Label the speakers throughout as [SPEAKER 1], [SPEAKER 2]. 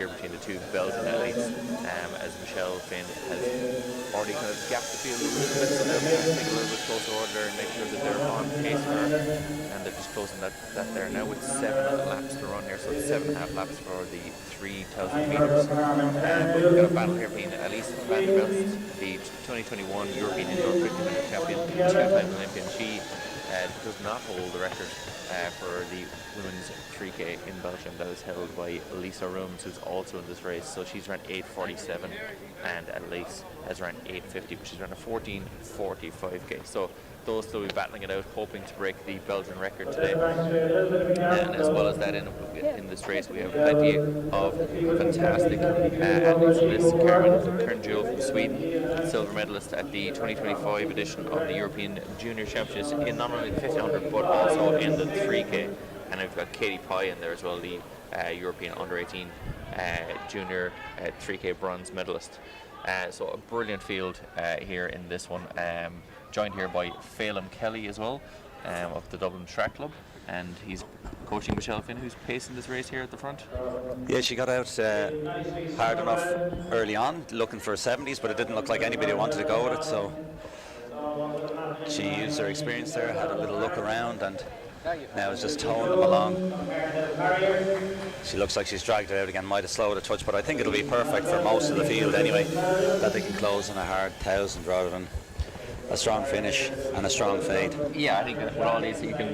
[SPEAKER 1] here between the two Belgian athletes, as Michelle Finn has already kind of gapped the field a little bit, so they'll have to take a little bit closer order and make sure that they're on pace for her, and they're just closing that there now with 7 laps to run here, so it's 7.5 laps for the 3,000 metres. But we've got a battle here between Elise van der Belst, the 2021 European Indoor 50-minute champion, 2-time Olympian. She does not hold the record for the women's 3K in Belgium. That is held by Lisa Rooms, who's also in this race. So she's ran 8:47, and Elise has ran 8:50, but she's ran a 14:45K. So those two will be battling it out, hoping to break the Belgian record today. And as well as that, in this race, we have plenty of fantastic athletes in this. Kernjul from Sweden, silver medalist at the 2025 edition of the European Junior Championships in not only the 1500 but also in the 3K. And I've got Katie Pye in there as well, the European Under-18 Junior 3K bronze medalist. So a brilliant field here in this one. Joined here by Phelan Kelly as well, of the Dublin Track Club, and he's coaching Michelle Finn, who's pacing this race here at the front.
[SPEAKER 2] Yeah, she got out hard enough early on, looking for 70s, but it didn't look like anybody wanted to go with it, so she used her experience there, had a little look around, and now is just towing them along. She looks like she's dragged it out again, might have slowed a touch, but I think it'll be perfect for most of the field anyway, that they can close on a hard 1,000 rather than a strong finish and a strong fade.
[SPEAKER 1] Yeah, I think with all these you can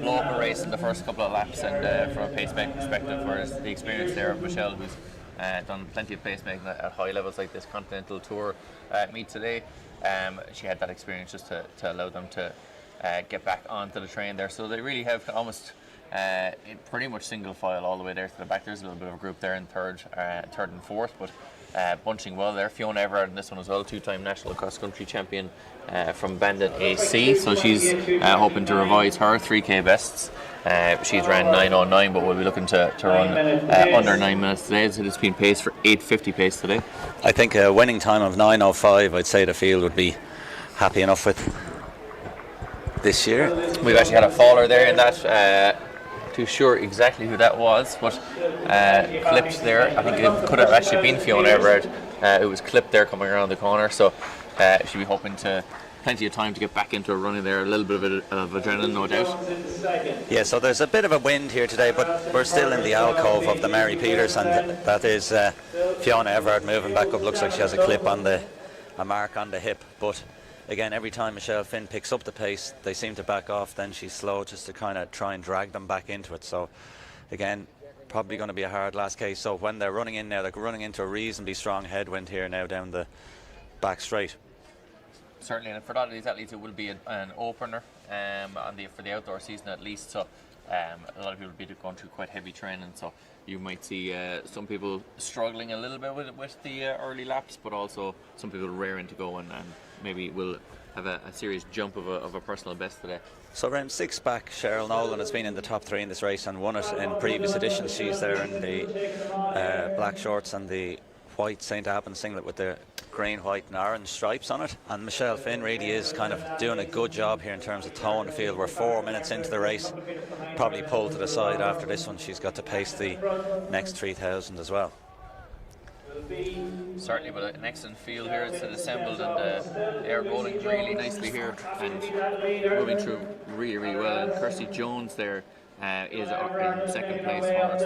[SPEAKER 1] blow up a race in the first couple of laps, and from a pacemaking perspective, whereas the experience there of Michelle, who's done plenty of pacemaking at high levels like this Continental Tour meet today, she had that experience just to allow them to get back onto the train there. So they really have almost pretty much single file all the way there to the back. There's a little bit of a group there in third and fourth, but bunching well there. Fiona Everard in this one as well, 2-time national cross-country champion from Bandon AC, so she's hoping to revise her 3K bests. She's ran 9:09, but we'll be looking to run under 9 minutes today, so it's been paced for 8:50 pace today.
[SPEAKER 2] I think a winning time of 9:05, I'd say the field would be happy enough with this year.
[SPEAKER 1] We've actually had a faller there in that. Too sure exactly who that was, but clipped there. I think it could have actually been Fiona Everard who was clipped there coming around the corner, so she'll be hoping to plenty of time to get back into a running there. A little bit of adrenaline, no doubt.
[SPEAKER 2] Yeah, so there's a bit of a wind here today, but we're still in the alcove of the Mary Peters, and that is Fiona Everard moving back up. Looks like she has a clip on a mark on the hip, but again, every time Michelle Finn picks up the pace, they seem to back off, then she's slow just to kind of try and drag them back into it. So again, probably going to be a hard last case. So when they're running in now, they're running into a reasonably strong headwind here now down the back straight.
[SPEAKER 1] Certainly, and for a lot of these athletes it will be an opener for the outdoor season at least. So a lot of people will be going through quite heavy training, so you might see some people struggling a little bit with the early laps, but also some people raring to go and maybe will have a serious jump of a personal best today.
[SPEAKER 2] So round 6 back, Cheryl Nolan has been in the top 3 in this race and won it in previous editions. She's there in the black shorts and the white St. Albans singlet with the green, white and orange stripes on it, and Michelle Finn really is kind of doing a good job here in terms of towing the field. We're 4 minutes into the race, probably pulled to the side after this one. She's got to pace the next 3,000 as well.
[SPEAKER 1] Certainly, but an excellent field here. It's assembled, and they're rolling really nicely here and moving through really well. And Kirsty Jones there is in second place for us.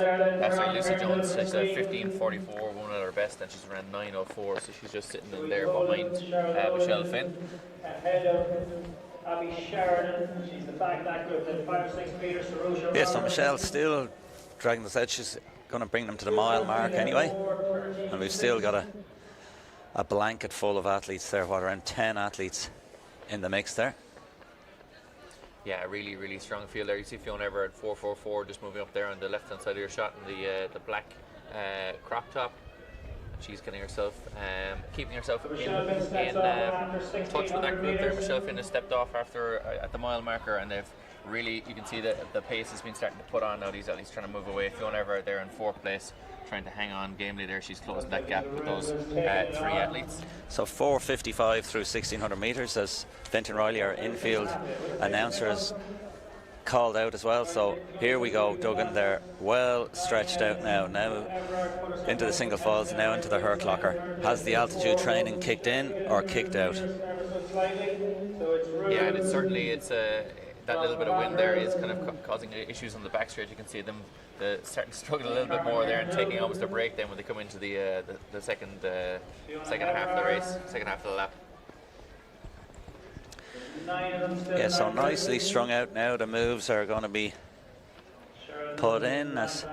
[SPEAKER 1] Sorry, Lucy Jones, she's 15:44, one of her best, and she's ran 9:04, so she's just sitting in there behind Michelle Finn.
[SPEAKER 2] Yeah, so Michelle's still dragging this out. She's going to bring them to the mile mark anyway, and we've still got a blanket full of athletes there, around 10 athletes in the mix there.
[SPEAKER 1] Yeah, really strong field there. You see Fiona Everard 4:44 just moving up there on the left hand side of your shot in the black crop top. She's getting herself, keeping herself in touch with that group there. Michelle Finn has stepped off after at the mile marker, and they've really, you can see that the pace has been starting to put on now. These athletes trying to move away. Fiona Everard there in 4th place, trying to hang on gamely there. She's closing that gap with those 3 athletes.
[SPEAKER 2] So 4:55 through 1,600 metres, as Fintan Riley, our infield announcer, has called out as well. So here we go, Duggan. They're well stretched out now into the single falls, now into the hurt locker. Has the altitude training kicked in or kicked out?
[SPEAKER 1] Yeah, and it's that little bit of wind there is kind of causing issues on the back straight. You can see them starting to struggle a little bit more there and taking almost a break then when they come into the second half of the race, second half of the lap.
[SPEAKER 2] Yeah, so nicely strung out now. The moves are going to be put in as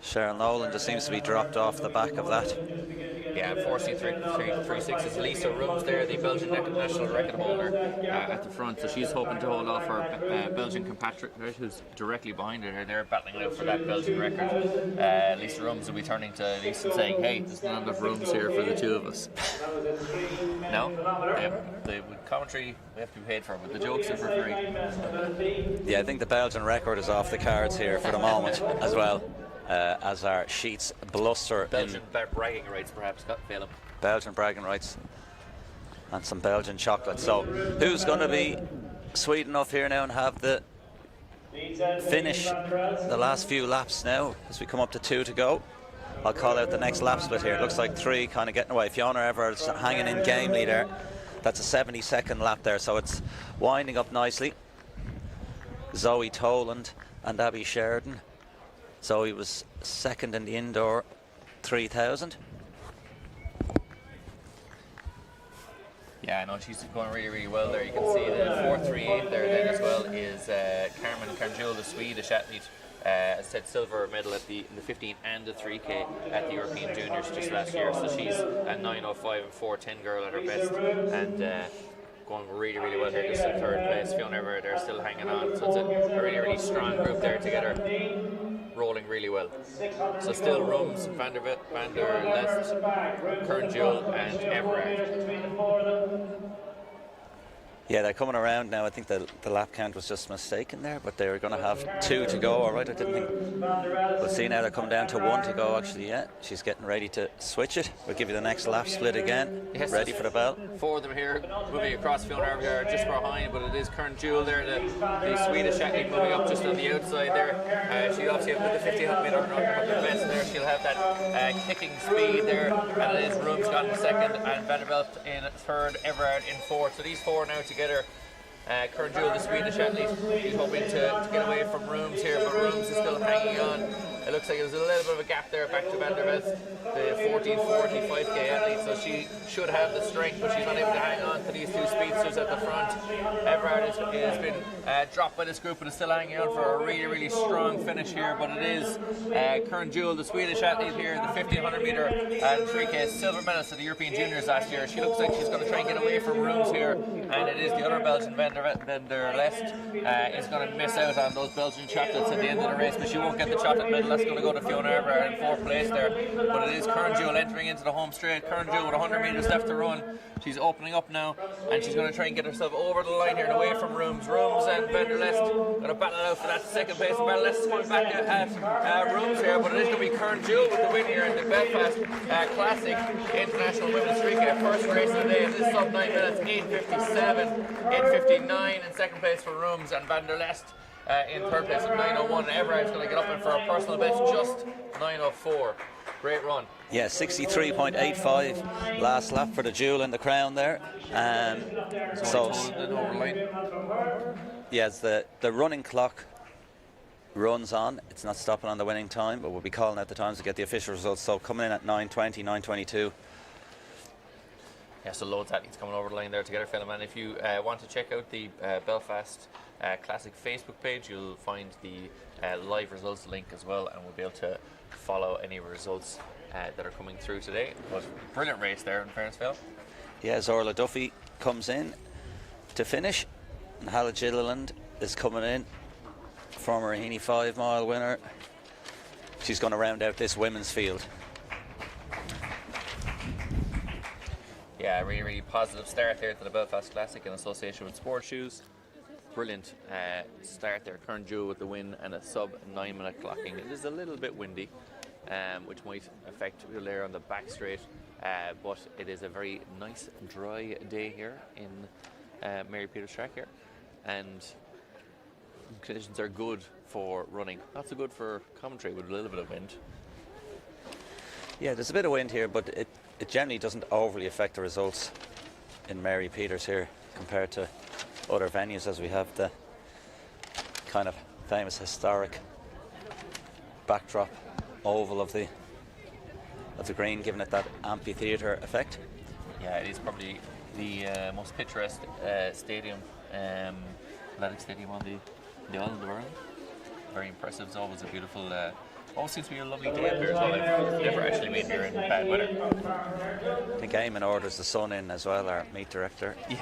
[SPEAKER 2] Cheryl Nolan just seems to be dropped off the back of that.
[SPEAKER 1] Yeah, 4.36 is Lisa Rooms there, the Belgian national record holder at the front. So she's hoping to hold off her Belgian compatriot, who's directly behind her. They're battling it out for that Belgian record. Lisa Rooms will be turning to Lisa and saying, hey, there's not enough rooms here for the two of us. No, the commentary we have to be paid for, but the jokes are for free.
[SPEAKER 2] Yeah, I think the Belgian record is off the cards here for the moment as well. As our sheets bluster
[SPEAKER 1] Belgian bragging rights, perhaps, Phelim.
[SPEAKER 2] Belgian bragging rights and some Belgian chocolate. So who's going to be sweet enough here now and have the finish the last few laps now as we come up to 2 to go? I'll call out the next lap split here. It looks like 3 kind of getting away. Fiona Everard's hanging in gamely there. That's a 72nd lap there, so it's winding up nicely. Zoe Toland and Abby Sheridan. Zoe was second in the indoor 3000.
[SPEAKER 1] Yeah, I know she's going really, really well there. You can see the 4.38 there then as well is Carmen Carnjul, the Swedish athlete. As said, silver medal at in the 15 and the 3K at the European Juniors just last year. So she's a 9.05 and 4.10 girl at her best, and going really, really well here. Just in third place. Fiona Everard, they're still hanging on. So it's a really, really strong group there together, rolling really well. So still Rooms, Van der Lest, Kernjul and Everard.
[SPEAKER 2] Yeah, they're coming around now. I think the lap count was just mistaken there, but they were going to have 2 to go. All right, I didn't think. We'll see now they're coming down to 1 to go, actually. Yeah, she's getting ready to switch it. We'll give you the next lap split again. Yes, ready for the bell.
[SPEAKER 1] 4 of them here, moving across. Fiona Everard just behind, but it is Kern Jewel there, the Swedish athlete moving up just on the outside there. She obviously with the 1500 metre under the vest there, she'll have that kicking speed there, and it is Rooms got in second, and Vanderbilt in third, Everard in fourth. So these 4 now together. Kern Jewel, the Swedish athlete, he's hoping to get away from Rooms here, but Rooms is still hanging on. It looks like there's a little bit of a gap there back to Vanderbilt, the 14:40 5K athlete, so she should have the strength, but she's not able to hang on to these 2 speedsters at the front. Everard has been dropped by this group, but is still hanging on for a really, really strong finish here. But it is Kern Jewel, the Swedish athlete here, the 1500 metre and 3K silver medalist at the European Juniors last year. She looks like she's going to try and get away from Rooms here, and it is the other Belgian Van der Lest is going to miss out on those Belgian chocolates at the end of the race, but she won't get the chocolate medal. That's going to go to Fiona Everard in 4th place there. But it is Kern Jewel entering into the home straight. Kern Jewel with 100 metres left to run. She's opening up now, and she's going to try and get herself over the line here and away from Rooms. Rooms and Van der Lest going to battle out for that second place. Van der Lest is coming back at Rooms here, but it is going to be Kern Jewel with the win here in the Belfast Classic International Women's 3K. First race of the day. This is sub 9 minutes, 8:57, 8:59 in second place for Rooms, and Van der Lest in third place at 9:01. Everard's going to get up in for a personal best, just 9:04. Great run.
[SPEAKER 2] Yeah, 63.85 last lap for the Jewel in the crown there. So yes, the running clock runs on. It's not stopping on the winning time, but we'll be calling out the times to get the official results. So coming in at 9:20, 9:22.
[SPEAKER 1] Yeah, so loads of athletes coming over the line there together, Phelim. And if you want to check out the Belfast Classic Facebook page, you'll find the live results link as well, and we'll be able to follow any results that are coming through today. But brilliant race there, in fairness, Phil.
[SPEAKER 2] Yeah, Orla Duffy comes in to finish, and Halla Gilliland is coming in, former Raheny 5 mile winner. She's going to round out this women's field.
[SPEAKER 1] Yeah, really, really positive start there to the Belfast Classic in association with Sport Shoes. Brilliant start there. Kern Jewel with the win and a sub 9 minute clocking. It is a little bit windy, which might affect the layer on the back straight, but it is a very nice dry day here in Mary Peters Track here, and conditions are good for running. Not so good for commentary with a little bit of wind.
[SPEAKER 2] Yeah, there's a bit of wind here, but it generally doesn't overly affect the results in Mary Peters here compared to other venues, as we have the kind of famous historic backdrop oval of the green, giving it that amphitheatre effect.
[SPEAKER 1] Yeah, it is probably the most picturesque stadium, athletic stadium on the island of Ireland. Very impressive. It's always a beautiful. Always seems to be a lovely day up here as well. I've never actually been here in bad weather.
[SPEAKER 2] I think Eamon orders the sun in as well, our meet director.
[SPEAKER 1] Yeah.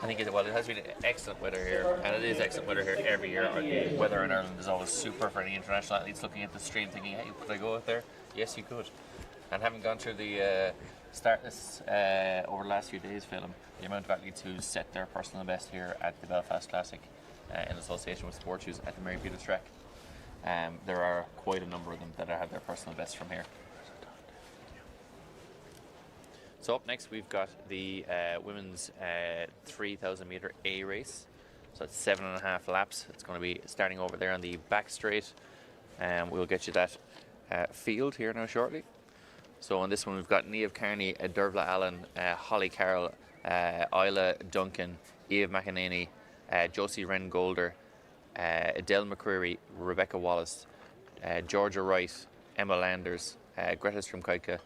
[SPEAKER 1] I think it has been excellent weather here, and it is excellent weather here every year. The weather in Ireland is always super for any international athletes looking at the stream thinking, hey, could I go out there? Yes, you could. And having gone through the start this over the last few days, Philip, the amount of athletes who set their personal best here at the Belfast Classic in association with Sport Shoes at the Mary Peters track, there are quite a number of them that have their personal best from here. So up next we've got the women's 3,000 metre A race. So it's 7.5 laps. It's going to be starting over there on the back straight. We'll get you that field here now shortly. So on this one we've got Niamh Carney, Dervla Allen, Holly Carroll, Isla Duncan, Eve McEnany, Josie Wren Golder, Adele McCreary, Rebecca Wallace, Georgia Wright, Emma Landers, Greta Strumkaika,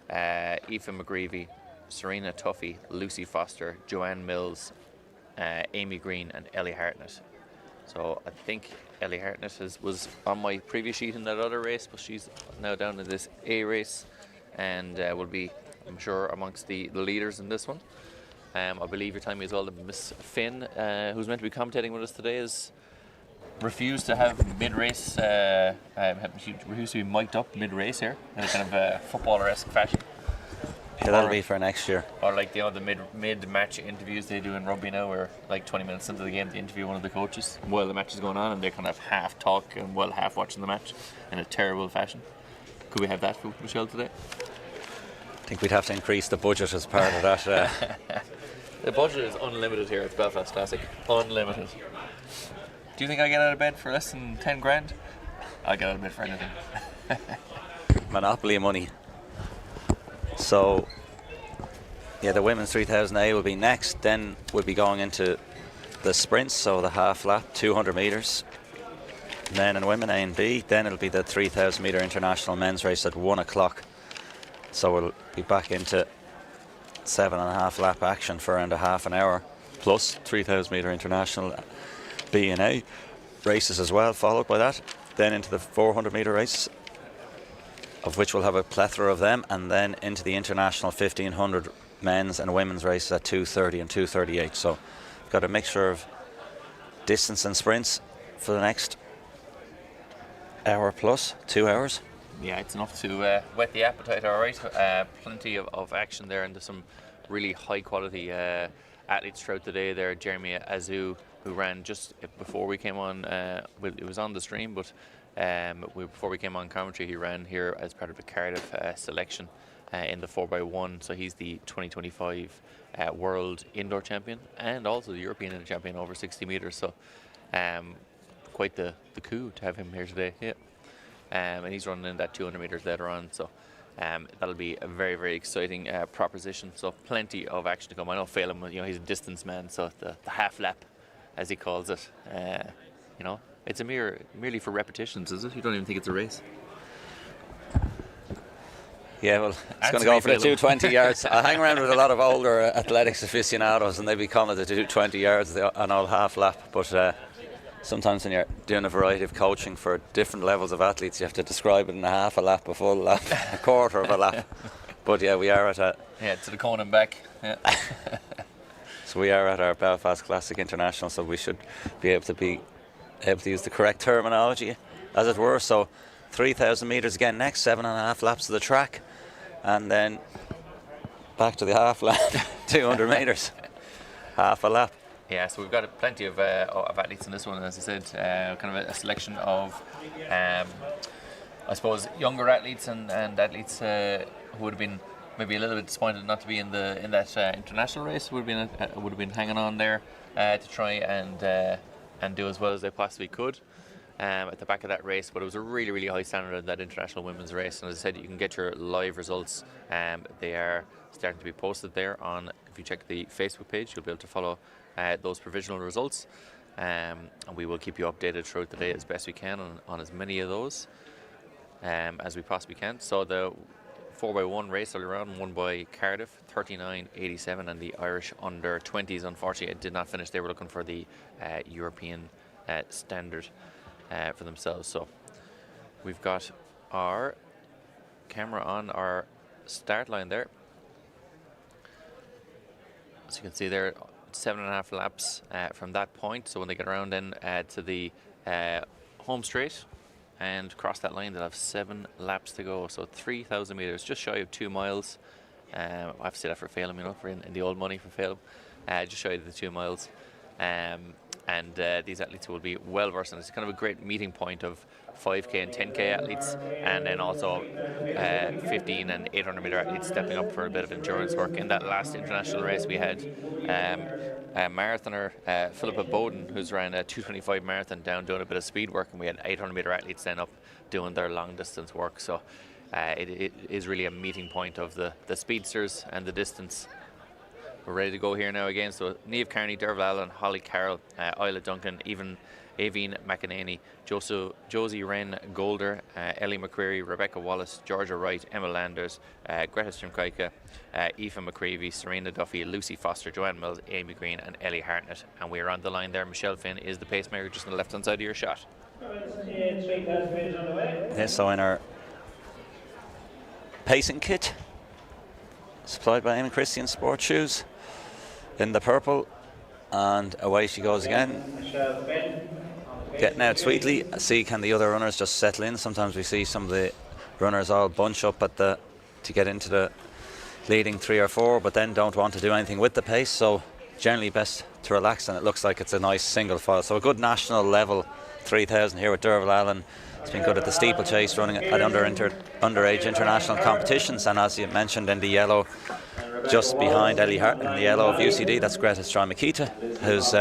[SPEAKER 1] Aoife McGreevy, Serena Tuffy, Lucy Foster, Joanne Mills, Amy Green and Ellie Hartnett. So I think Ellie Hartnett was on my previous sheet in that other race, but she's now down in this A race and will be, I'm sure, amongst the leaders in this one. I believe you're telling me as well that Miss Finn, who's meant to be commentating with us today, is refused to have mid-race, she refused to be mic'd up mid-race here in a kind of footballer-esque fashion.
[SPEAKER 2] Yeah, that'll be for next year.
[SPEAKER 1] Or like the mid-match interviews they do in rugby now, where like 20 minutes into the game they interview one of the coaches while the match is going on, and they kind of half talk and while half watching the match in a terrible fashion. Could we have that for Michelle today?
[SPEAKER 2] I think we'd have to increase the budget as part of that.
[SPEAKER 1] The budget is unlimited here at the Belfast Classic. Unlimited. Do you think I get out of bed for less than 10 grand? I'll get out of bed for anything.
[SPEAKER 2] Monopoly money. So, yeah, the women's 3000A will be next. Then we'll be going into the sprints, so the half lap, 200 metres. Men and women, A and B. Then it'll be the 3000 metre international men's race at 1 o'clock. So we'll be back into 7.5 lap action for around a half an hour, plus 3000 metre international B and A races as well, followed by that. Then into the 400 metre race, of which we'll have a plethora of them, and then into the international 1500 men's and women's races at 2:30 and 2:38. So we've got a mixture of distance and sprints for the next hour plus, 2 hours.
[SPEAKER 1] Yeah, it's enough to whet the appetite, all right. Plenty of action there, and there's some really high quality athletes throughout the day there. Jeremy Azu, who ran just before we came on, it was on the stream, but before we came on commentary, he ran here as part of the Cardiff selection in the 4x1. So he's the 2025 world indoor champion and also the European indoor champion over 60 metres. So quite the coup to have him here today. Yeah. And he's running in that 200 metres later on. So that'll be a very, very exciting proposition. So plenty of action to come. I know Phelan, he's a distance man, so the half lap, as he calls it, it's merely for repetitions, is it? You don't even think it's a race?
[SPEAKER 2] Yeah, well, it's going to go for the 220 yards. I hang around with a lot of older athletics aficionados, and they be calling it the 220 yards an old half lap. But sometimes when you're doing a variety of coaching for different levels of athletes, you have to describe it in a half a lap, a full lap, a quarter of a lap. But yeah, we are at a...
[SPEAKER 1] Yeah, to the cone and back. Yeah.
[SPEAKER 2] So we are at our Belfast Classic International, so we should be able to use the correct terminology, as it were. So 3,000 metres again next, 7.5 laps of the track, and then back to the half lap, 200 metres, half a lap.
[SPEAKER 1] Yeah, so we've got plenty of athletes in this one, as I said, kind of a selection of, I suppose, younger athletes and athletes who would have been maybe a little bit disappointed not to be in that international race. Would have been hanging on there to try and do as well as they possibly could at the back of that race. But it was a really, really high standard in that international women's race. And as I said, you can get your live results. They are starting to be posted there on. If you check the Facebook page, you'll be able to follow those provisional results. And we will keep you updated throughout the day as best we can on as many of those as we possibly can. So the 4x1 race earlier on, won by Cardiff, 39.87, and the Irish under 20s, unfortunately, it did not finish. They were looking for the European standard for themselves. So we've got our camera on our start line there. As you can see there, 7.5 laps from that point. So when they get around then to the home straight and cross that line, they'll have 7 laps to go. So 3,000 meters, just shy of 2 miles. I have to say that for Phelim, you know, for in the old money for Phelim. Just shy of the 2 miles. And these athletes will be well versed, and it's kind of a great meeting point of 5k and 10k athletes, and then also 15 and 800 meter athletes stepping up for a bit of endurance work. In that last international race, we had a marathoner, Philippa Bowden, who's ran a 225 marathon, down doing a bit of speed work, and we had 800 meter athletes then up doing their long distance work. So it is really a meeting point of the speedsters and the distance. We're ready to go here now again. So Niamh Kearney, Derval Allen, Holly Carroll, Isla Duncan, Aoibhinn McEnany, Josie Wren Golder, Ellie McCreary, Rebecca Wallace, Georgia Wright, Emma Landers, Greta Strimkaika, Aoife McCreevy, Serena Duffy, Lucy Foster, Joanne Mills, Amy Green and Ellie Hartnett. And we're on the line there. Michelle Finn is the pacemaker just on the left hand side of your shot.
[SPEAKER 2] Yeah, so in our pacing kit, supplied by Eamon Christian Sport Shoes, in the purple, and away she goes again, getting out sweetly. See, can the other runners just settle in? Sometimes we see some of the runners all bunch up to get into the leading 3 or 4, but then don't want to do anything with the pace, so generally best to relax, and it looks like it's a nice single file. So a good national level 3,000 here with Derval Allen. It's been good at the steeplechase, running at underage international competitions, and as you mentioned, in the yellow, just behind Ellie Hart in the yellow of UCD, that's Greta Strimkaita, who's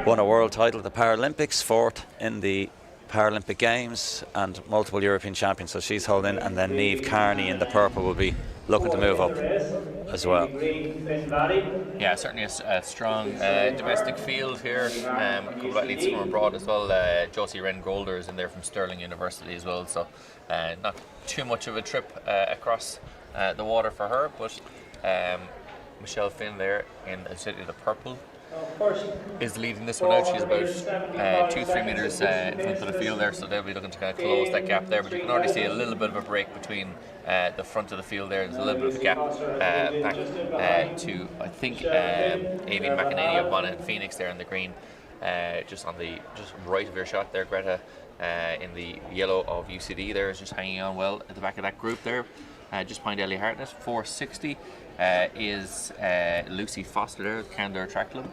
[SPEAKER 2] won a world title at the Paralympics, 4th in the Paralympic Games, and multiple European champions, so she's holding. And then Niamh Kearney in the purple will be looking to move up as well.
[SPEAKER 1] Yeah, certainly a strong domestic field here. A couple of athletes from abroad as well. Josie Wren Golder is in there from Stirling University as well, so not too much of a trip across the water for her, but Michelle Finn there in the purple is leading this one out. She's about 2-3 meters in front of the field there, so they'll be looking to kind of close that gap there, but you can already see a little bit of a break between the front of the field there. There's a little bit of a gap back to, I think, Aoibhinn McEnany of Bonnet and Phoenix there in the green, just right of your shot there. Greta in the yellow of UCD there is just hanging on well at the back of that group there. Just behind Ellie Hartnett, 460 is Lucy Foster there, Candor Track Club,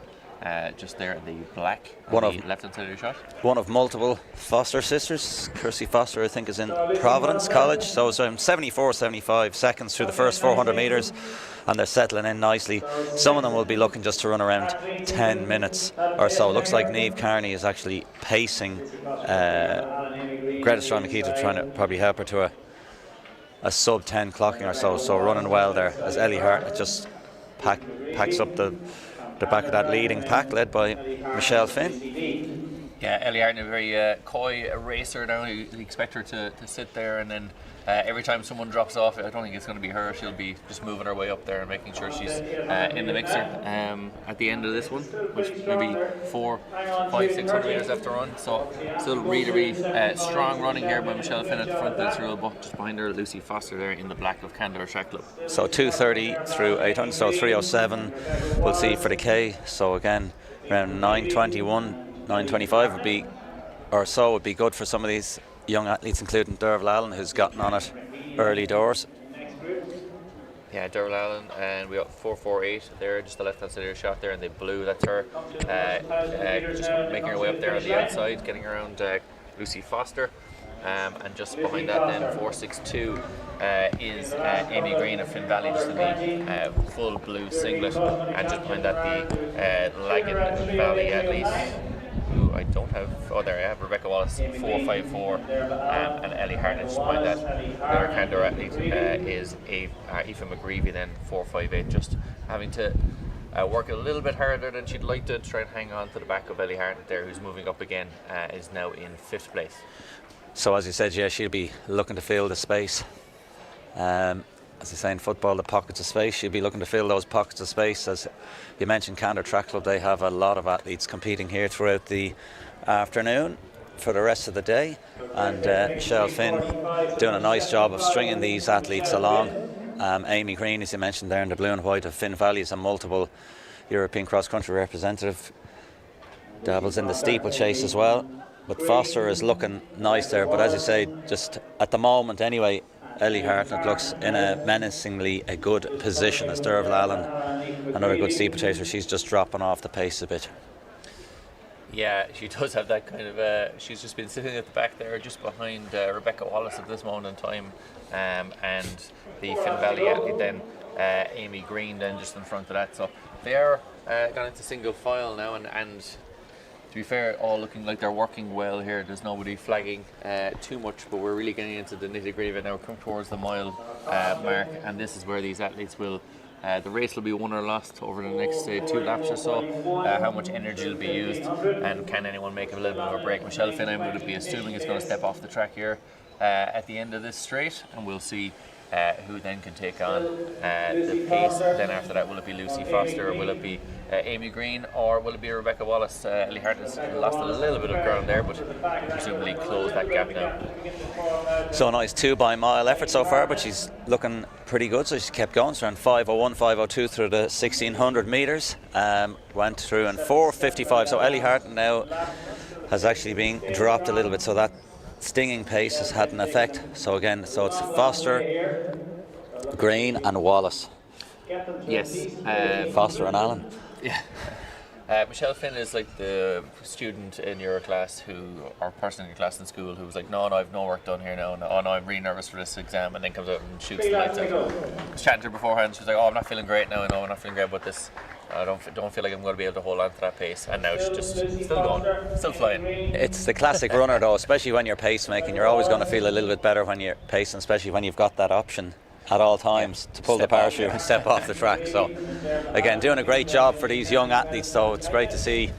[SPEAKER 1] just there in the black on the left-hand side of your shot. One of multiple Foster sisters. Kirsty Foster, I think, is in Providence College. So 74-75 seconds through the first 400 metres, and they're settling in nicely. Some of them will be looking just to run around 10 minutes or so. Looks like Niamh Kearney is actually pacing Greta Strimkaita, trying to probably help her to a sub 10 clocking or so running well there, as Ellie Hart just packs up the back of that leading pack, led by Michelle Finn. Yeah, Ellie Hart, a very coy racer now. You expect her to sit there, and then every time someone drops off, I don't think it's going to be her. She'll be just moving her way up there and making sure she's in the mixer at the end of this one, which maybe 400-600 metres left to run. So still really strong running here by Michelle Finn at the front of this row, but just behind her Lucy Foster there in the black of Candor Track Club. So 230 through 800, so 307 we'll see for the K. So again, around 921, 925 would be good for some of these young athletes, including Derval Allen, who's gotten on it early doors. Yeah, Derval Allen, and we got 448 there, just the left-hand side of your shot there in the blue. That's her, just making her way up there on the outside, getting around Lucy Foster. and just behind that then 4.62 is Amy Green of Finn Valley, just in the full blue singlet, and just behind that the Lagan Valley athlete, who I don't have. Oh, there I have Rebecca Wallace, 4.54, and Ellie Hartnett just behind that. Another Candor athlete is Aoife McGreevy, then 4.58, just having to work a little bit harder than she'd like to try and hang on to the back of Ellie Hartnett there, who's moving up again, is now in 5th place.
[SPEAKER 2] So as you said, yeah, she'll be looking to fill the space. As they say in football, the pockets of space. She'll be looking to fill those pockets of space. As you mentioned, Candor Track Club, they have a lot of athletes competing here throughout the afternoon for the rest of the day. And Michelle Finn doing a nice job of stringing these athletes along. Amy Green, as you mentioned there in the blue and white of Finn Valley, is a multiple European cross-country representative. Dabbles in the steeplechase as well. But Foster is looking nice there. But as you say, just at the moment anyway, Ellie Hartnett looks in a menacingly good position. As Derval Allen, another good steeplechaser, she's just dropping off the pace a bit.
[SPEAKER 1] Yeah, she does have that kind of. She's just been sitting at the back there, just behind Rebecca Wallace at this moment in time, and the Finn Valley athlete then Amy Green then just in front of that. So they are gone into single file now, and to be fair, all looking like they're working well here. There's nobody flagging too much, but we're really getting into the nitty-gritty of it now. We're coming towards the mile mark, and this is where these athletes will. The race will be won or lost over the next 2 laps or so. How much energy will be used, and can anyone make a little bit of a break? Michelle Finn, I would be assuming, is going to step off the track here at the end of this straight, and we'll see who then can take on the pace. Then after that, will it be Lucy Foster, or will it be Amy Green, or will it be Rebecca Wallace? Ellie Hartnett's lost a little bit of ground there, but presumably close that gap now.
[SPEAKER 2] So a nice 2 by mile effort so far, but she's looking pretty good. So she kept going, so around 5:01, 5:02 through the 1600 metres. Went through in 4:55. So Ellie Hartnett now has actually been dropped a little bit, so that stinging pace has had an effect. So again, so it's Foster, Green and Wallace.
[SPEAKER 1] Yes.
[SPEAKER 2] Foster and Allen.
[SPEAKER 1] Yeah. Michelle Finn is like the student in your class or person in your class in school who was like, no, I've no work done here now. No, I'm really nervous for this exam, and then comes out and shoots the lights out. I was chatting to her beforehand. She was like, oh, I'm not feeling great now. No, I'm not feeling great about this. I don't feel like I'm going to be able to hold on to that pace. And now she's just still going, still flying.
[SPEAKER 2] It's the classic runner though, especially when you're pacemaking. You're always going to feel a little bit better when you're pacing, especially when you've got that option at all times to pull the parachute and step off the track. So again, doing a great job for these young athletes, so it's great to see.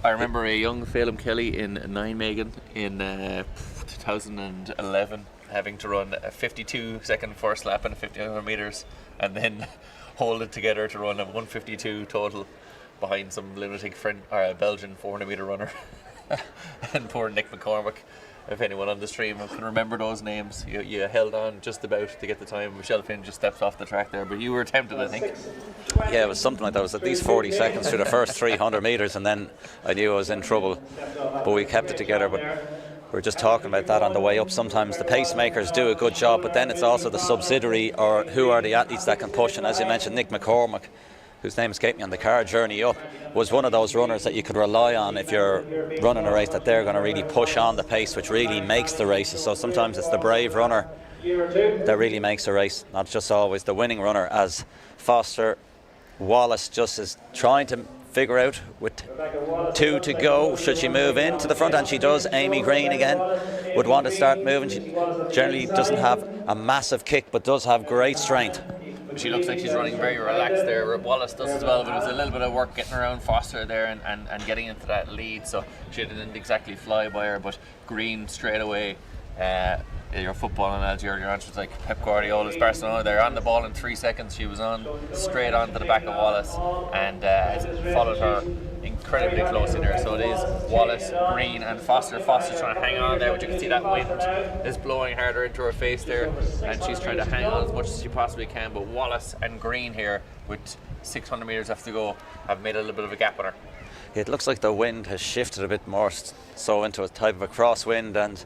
[SPEAKER 1] I remember a young Phelim Kelly in Nijmegen in 2011 having to run a 52-second first lap and 1500 metres, and then hold it together to run a 152 total behind some lunatic Belgian 400 metre runner. And poor Nick McCormick. If anyone on the stream can remember those names, you held on just about to get the time. Michelle Finn just steps off the track there, but you were tempted, I think.
[SPEAKER 2] Yeah, it was something like that. It was at least 40 seconds through the first 300 metres, and then I knew I was in trouble. But we kept it together. But we were just talking about that on the way up. Sometimes the pacemakers do a good job, but then it's also the subsidiary, or who are the athletes that can push. And as you mentioned, Nick McCormick, whose name escaped me on the car journey up, was one of those runners that you could rely on if you're running a race, that they're going to really push on the pace, which really makes the races. So sometimes it's the brave runner that really makes a race, not just always the winning runner, as Foster Wallace just is trying to figure out with 2 to go, should she move into the front, and she does. Amy Green again would want to start moving. She generally doesn't have a massive kick, but does have great strength.
[SPEAKER 1] She looks like she's running very relaxed there. Wallace does as well, but it was a little bit of work getting around Foster there and getting into that lead, so she didn't exactly fly by her. But Green straight away, your football analogy earlier on, she was like Pep Guardiola's Barcelona. They're on the ball in 3 seconds. She was on straight on to the back of Wallace and has followed her incredibly closely there. So it is Wallace, Green and Foster. Foster's trying to hang on there, but you can see that wind is blowing harder into her face there, and she's trying to hang on as much as she possibly can. But Wallace and Green here, with 600 metres left to go, have made a little bit of a gap on her.
[SPEAKER 2] It looks like the wind has shifted a bit more so into a type of a crosswind, and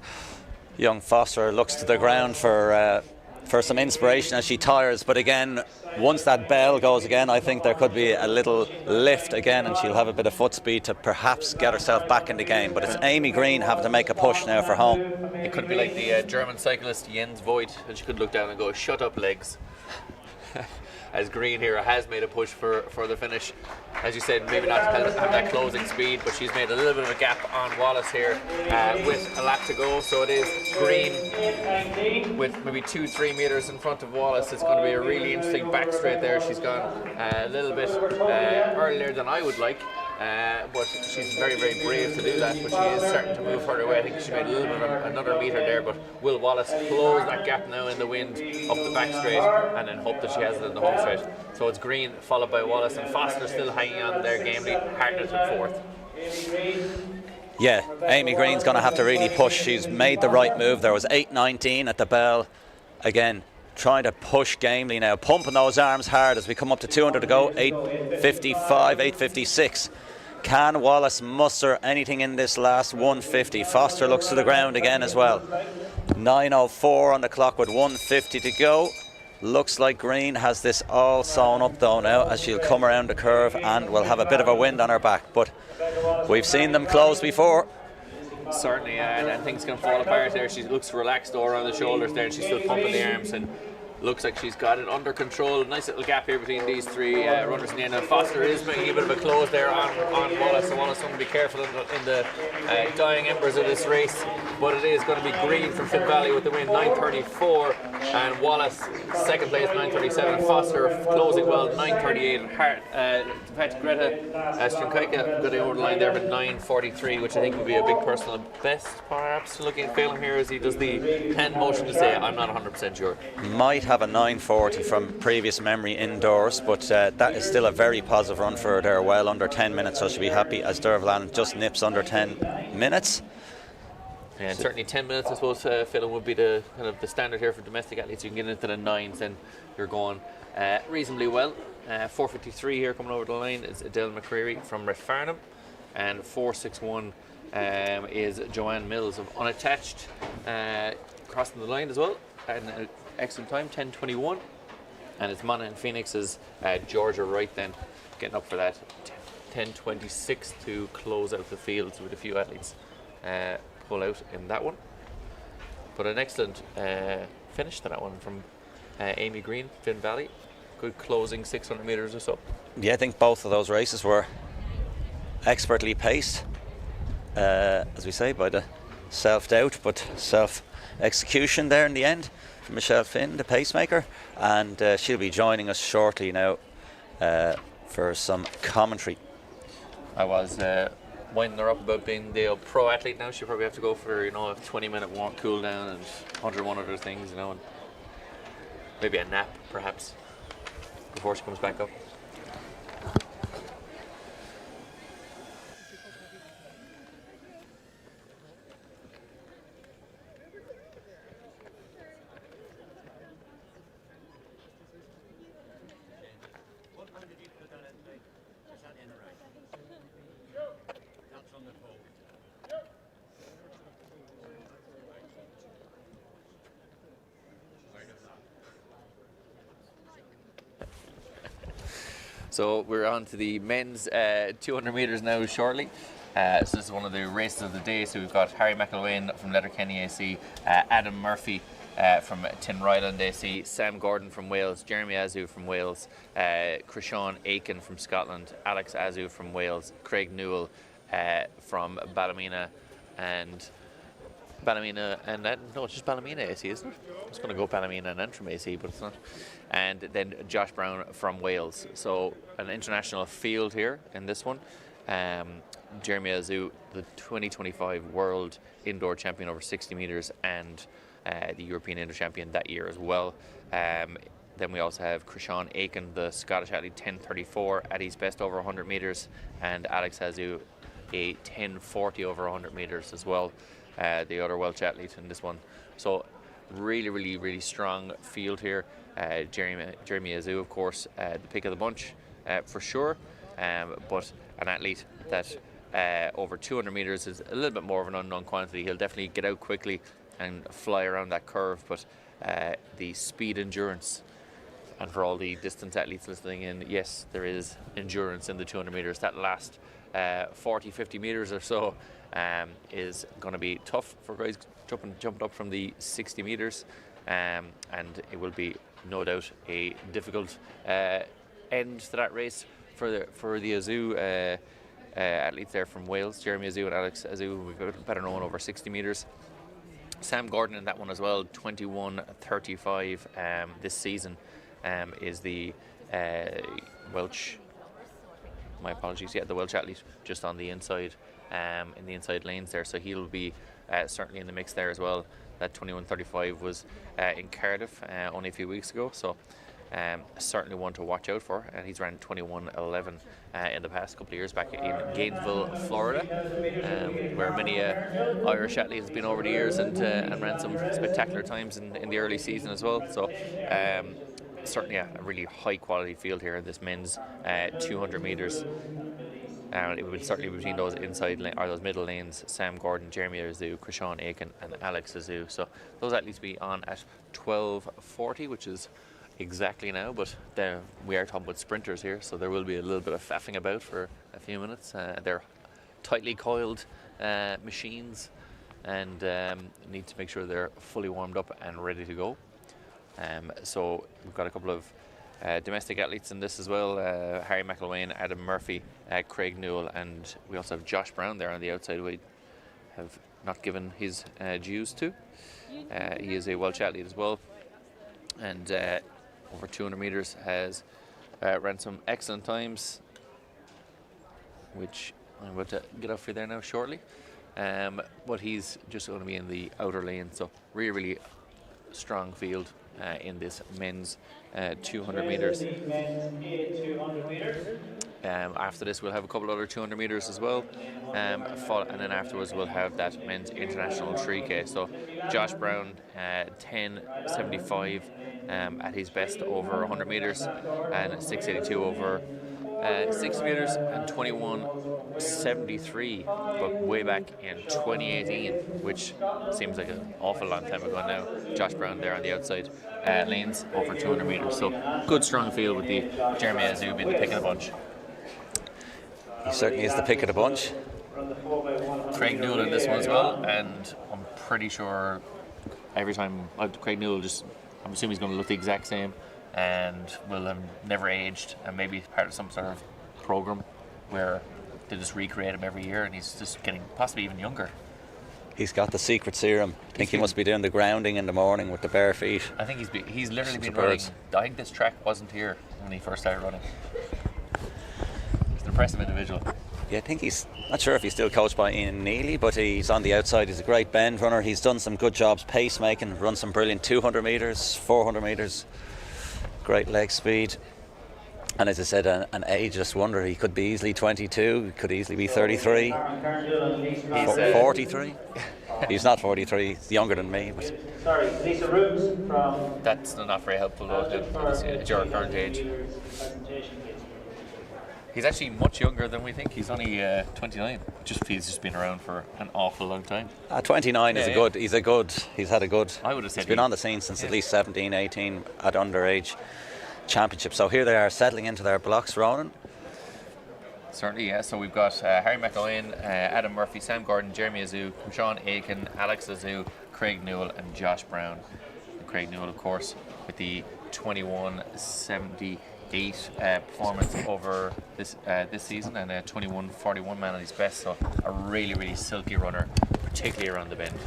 [SPEAKER 2] young Foster looks to the ground for for some inspiration as she tires. But again, once that bell goes again, I think there could be a little lift again, and she'll have a bit of foot speed to perhaps get herself back in the game. But it's Amy Green having to make a push now for home.
[SPEAKER 1] It could be like the German cyclist Jens Voigt, and she could look down and go, "Shut up, legs." As Green here has made a push for the finish. As you said, maybe not have that closing speed, but she's made a little bit of a gap on Wallace here with a lap to go. So it is Green with maybe 2-3 metres in front of Wallace. It's going to be a really interesting back straight there. She's gone a little bit earlier than I would like. But she's very, very brave to do that, but she is starting to move further away. I think she made a little bit of another metre there, but will Wallace close that gap now in the wind up the back straight and then hope that she has it in the home straight? So it's Green followed by Wallace, and Foster still hanging on their game lead, Hartnett in fourth.
[SPEAKER 2] Yeah, Amy Green's going to have to really push. She's made the right move. There was 8:19 at the bell. Again, trying to push gamely now, pumping those arms hard as we come up to 200 to go. 8:55, 8:56. Can Wallace muster anything in this last 150? Foster looks to the ground again as well. 9:04 on the clock with 150 to go. Looks like Green has this all sewn up though now, as she'll come around the curve and will have a bit of a wind on her back. But we've seen them close before.
[SPEAKER 1] Certainly, and things can fall apart there. She looks relaxed over on the shoulders there, and she's still pumping the arms, and looks like she's got it under control. Nice little gap here between these three runners in the end. And Foster is making a bit of a close there on Wallace, so Wallace going to be careful in the dying embers of this race. But it is going to be Green from Finn Valley with the win, 9:34, and Wallace second place, 9:37. Foster closing well, 9:38. In fact, Greta Strunkaika got over the line there with 9:43, which I think would be a big personal best, perhaps. Looking at Phelan here as he does the hand motion to say, I'm not 100% sure.
[SPEAKER 2] Might have a 9:40 from previous memory indoors, but that is still a very positive run for her there, well under 10 minutes, so she'll be happy as Dervlan just nips under 10 minutes.
[SPEAKER 1] Yeah, and certainly 10 minutes, I suppose, Phelan, would be the kind of the standard here for domestic athletes. You can get into the nines, then you're going reasonably well. 4:53 here coming over the line is Adele McCreary from Redfarnham, and 4:61 is Joanne Mills of Unattached crossing the line as well, and excellent time, 10:21, and it's Mana and Phoenix's Georgia Wright then getting up for that 10:26 to close out the fields with a few athletes pull out in that one. But an excellent finish to that one from Amy Green, Finn Valley. Good closing 600 metres or so.
[SPEAKER 2] Yeah, I think both of those races were expertly paced, as we say, by the self-doubt but self-execution there in the end from Michelle Finn, the pacemaker, and she'll be joining us shortly now for some commentary.
[SPEAKER 1] I was winding her up about being the pro athlete now. She'll probably have to go for a 20-minute walk, cool down, and 101 other things, and maybe a nap perhaps before she comes back up. So we're on to the men's 200 metres now shortly. So this is one of the races of the day. So we've got Harry McElwain from Letterkenny AC, Adam Murphy from Tinryland AC, Sam Gordon from Wales, Jeremy Azu from Wales, Krishan Aiken from Scotland, Alex Azu from Wales, Craig Newell from Ballymena, and no, it's just Ballymena AC, isn't it? I was going to go Ballymena and Antrim AC, but it's not. And then Josh Brown from Wales. So an international field here in this one. Jeremy Azu, the 2025 World Indoor Champion over 60 metres and the European Indoor Champion that year as well. Then we also have Krishan Aiken, the Scottish athlete, 10:34 at his best over 100 metres, and Alex Azu, a 10:40 over 100 metres as well. The other Welsh athlete in this one. So really, really, really strong field here. Jeremy Azu, of course, the pick of the bunch for sure, but an athlete that over 200 metres is a little bit more of an unknown quantity. He'll definitely get out quickly and fly around that curve, but the speed endurance. And for all the distance athletes listening in, yes, there is endurance in the 200 meters. That last 40-50 meters or so is going to be tough for guys jumping up from the 60 meters, and it will be no doubt a difficult end to that race for the Azu athletes there from Wales, Jeremy Azu and Alex Azu. We've got better known over 60 meters. Sam Gordon in that one as well, 21:35 this season, is the Welsh. My apologies. Yeah, the Welsh athlete just on the inside, in the inside lanes there. So he'll be certainly in the mix there as well. That 21:35 was in Cardiff only a few weeks ago. So certainly one to watch out for. And he's ran 21:11 in the past couple of years back in Gainesville, Florida, where many Irish athletes have been over the years and ran some spectacular times in the early season as well. So certainly a really high quality field here in this men's 200 meters. It will certainly be between those those middle lanes: Sam Gordon, Jeremy Azu, Krishan Aiken, and Alex Azu. So those athletes will be on at 12:40, which is exactly now. But we are talking about sprinters here, so there will be a little bit of faffing about for a few minutes. They're tightly coiled machines, and need to make sure they're fully warmed up and ready to go. So we've got a couple of domestic athletes in this as well: Harry McIlwain, Adam Murphy, Craig Newell, and we also have Josh Brown there on the outside. We have not given his dues to. He is a Welsh athlete as well, and over 200 meters has ran some excellent times, which I'm about to get off for there now shortly. But he's just going to be in the outer lane, so really strong field in this men's 200 meters. After this we'll have a couple other 200 meters as well, and then afterwards we'll have that men's international 3K. So Josh Brown 10:75 at his best over 100 meters, and 6:82 over 60 meters, and 21:73 but way back in 2018, which seems like an awful long time ago now. Josh Brown there on the outside lanes over 200 meters. So good strong field with the Jeremy Azu being the pick of the bunch.
[SPEAKER 2] He certainly is the pick of the bunch.
[SPEAKER 1] Craig Newell in this one as well, and I'm pretty sure every time Craig Newell, I'm assuming he's going to look the exact same and will have never aged, and maybe part of some sort of program where they just recreate him every year, and he's just getting possibly even younger.
[SPEAKER 2] He's got the secret serum. I think he must be doing the grounding in the morning with the bare feet.
[SPEAKER 1] I think he's literally been running. I think this track wasn't here when he first started running. He's an impressive individual.
[SPEAKER 2] Yeah, I think he's not sure if he's still coached by Ian Neely, but he's on the outside. He's a great bend runner. He's done some good jobs pacemaking, run some brilliant 200 metres, 400 metres. Great leg speed. And as I said, an ageless wonder. He could be easily 22, he could easily be 33. He's 43. He's not 43, he's younger than me. But
[SPEAKER 3] sorry, Lisa Roots from...
[SPEAKER 1] That's not very helpful though, at your current age. He's actually much younger than we think. He's only 29. He's just been around for an awful long time.
[SPEAKER 2] 29 is he's had a good.
[SPEAKER 1] I would have said
[SPEAKER 2] he's been on the scene since at least 17, 18 at underage championships. So here they are settling into their blocks, Ronan.
[SPEAKER 1] Certainly, yeah. So we've got Harry McIlwain, Adam Murphy, Sam Gordon, Jeremy Azu, Krishan Aiken, Alex Azu, Craig Newell, and Josh Brown. And Craig Newell, of course, with the 21:78 performance over this season, and a 21:41 man at his best. So a really silky runner, particularly around the bend.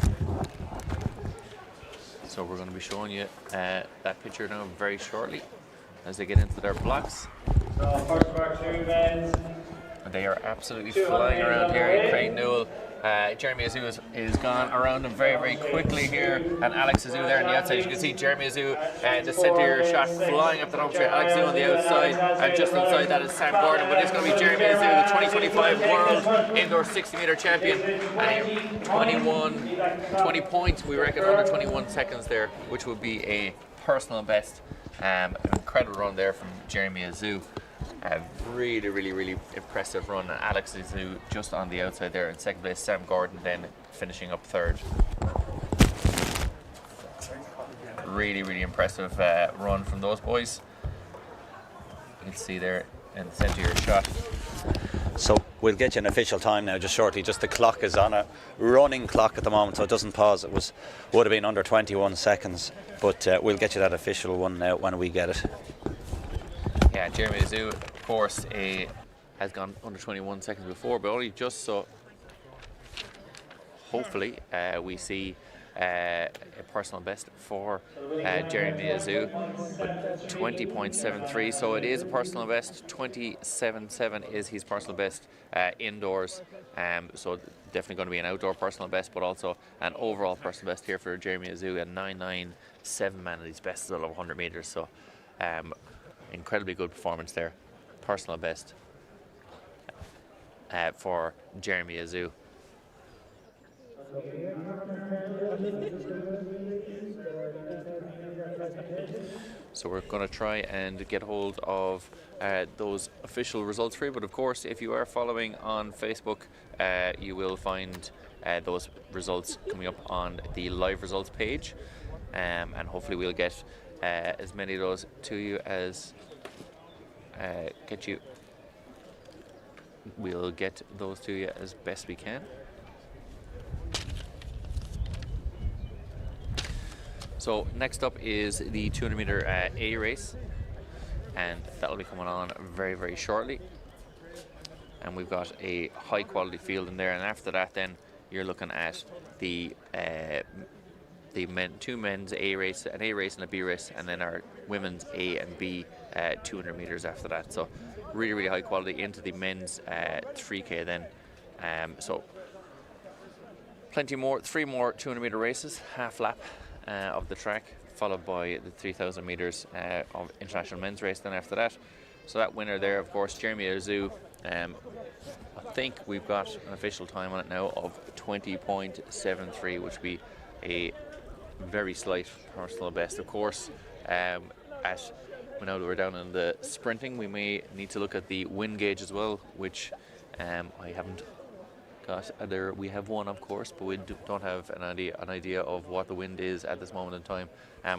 [SPEAKER 1] So we're going to be showing you that picture now very shortly as they get into their blocks.
[SPEAKER 3] So first of our two men's.
[SPEAKER 1] They are absolutely flying around here. Craig Newell, Jeremy Azu is gone around them very quickly here, and Alex Azu there on the outside. As you can see, Jeremy Azu, the centre shot flying up the home straight. Alex Azu on the outside, and just inside that is Sam Gordon. But it's going to be Jeremy Azu, the 2025 world indoor 60-metre champion, and 20 points. We reckon under 21 seconds there, which would be a personal best. An incredible run there from Jeremy Azu. A really impressive run. Alex Azu just on the outside there in second place. Sam Gordon then finishing up third. really, really impressive run from those boys. You can see there in the centre of your shot.
[SPEAKER 2] So we'll get you an official time now just shortly. Just the clock is on a running clock at the moment, so it doesn't pause. It would have been under 21 seconds, but we'll get you that official one now when we get it.
[SPEAKER 1] Yeah, Jeremy Azu, of course, has gone under 21 seconds before, but only just so. Hopefully, we see a personal best for Jeremy Azu, but 20.73. So it is a personal best. 27.7 is his personal best indoors. So definitely going to be an outdoor personal best, but also an overall personal best here for Jeremy Azu. A 9.97 man at his best at 100 meters. So incredibly good performance there. Personal best for Jeremy Azu. So we're going to try and get hold of those official results for you. But of course, if you are following on Facebook, you will find those results coming up on the live results page. And hopefully we'll get as many of those to you as we'll get those to you as best we can. So next up is the 200 meter A race, and that'll be coming on very, very shortly. And we've got a high quality field in there, and after that then you're looking at the two men's A race, an A race and a B race, and then our women's A and B 200 meters after that. So really, really high quality into the men's 3K then. So plenty more, 3 more 200 meter races, half lap of the track, followed by the 3,000 meters of international men's race then after that. So that winner there, of course, Jeremy Azu. I think we've got an official time on it now of 20.73, which would be a very slight personal best. Of course, now that we're down in the sprinting, we may need to look at the wind gauge as well, which I haven't got. We have one, of course, but we don't have an idea of what the wind is at this moment in time,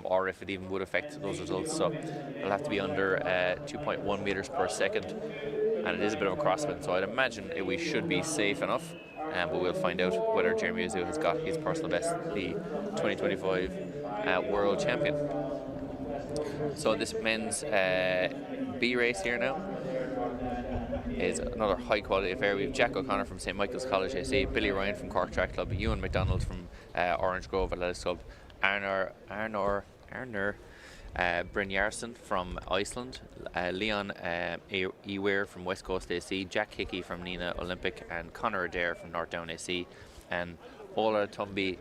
[SPEAKER 1] or if it even would affect those results. So it'll have to be under 2.1 meters per second, and it is a bit of a crosswind, so I'd imagine we should be safe enough. But we'll find out whether Jeremy Azu has got his personal best, the 2025 world champion. So this men's B race here now is another high quality affair. We have Jack O'Connor from St Michael's College AC, Billy Ryan from Cork Track Club, Ewan McDonald from Orange Grove Athletics Club, Arnur Brynjarsson from Iceland, Leon Ewer from West Coast AC, Jack Hickey from Nina Olympic, and Conor Adair from North Down AC, and Ola Tumbi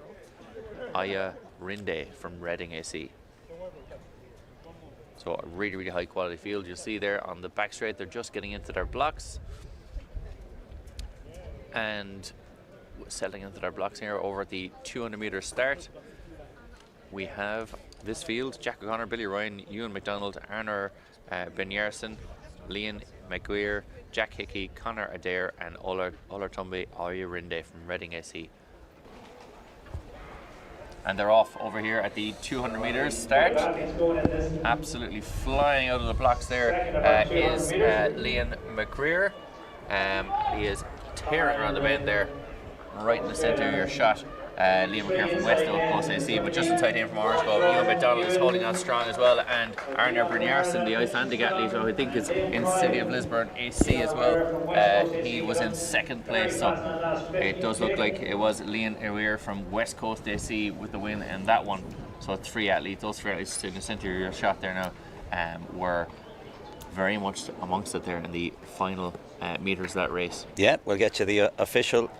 [SPEAKER 1] Aya Rinde from Reading AC. So a really, really high quality field. You'll see there on the back straight, they're just getting into their blocks and settling into their blocks here over at the 200 meter start. We have this field: Jack O'Connor, Billy Ryan, Ewan McDonald, Arnur Brynjarsson, Leon McGuire, Jack Hickey, Conor Adair, and Ola Tumbi Oyerinde from Reading AC. And they're off over here at the 200 meters start. Absolutely flying out of the blocks there is Leon McGuire. He is tearing around the bend there, right in the centre of your shot. Liam McCare from West Coast AC, but just inside him from Orange Grove, Ewan McDonald is holding on strong as well, and Arnur Brynjarsson, the Icelandic athlete, who I think is in City of Lisburn AC as well. He was in second place, so it does look like it was Leon Ewer from West Coast AC with the win in that one. So those three athletes in the centre of your shot there now were very much amongst it there in the final metres of that race.
[SPEAKER 2] Yeah, we'll get you the official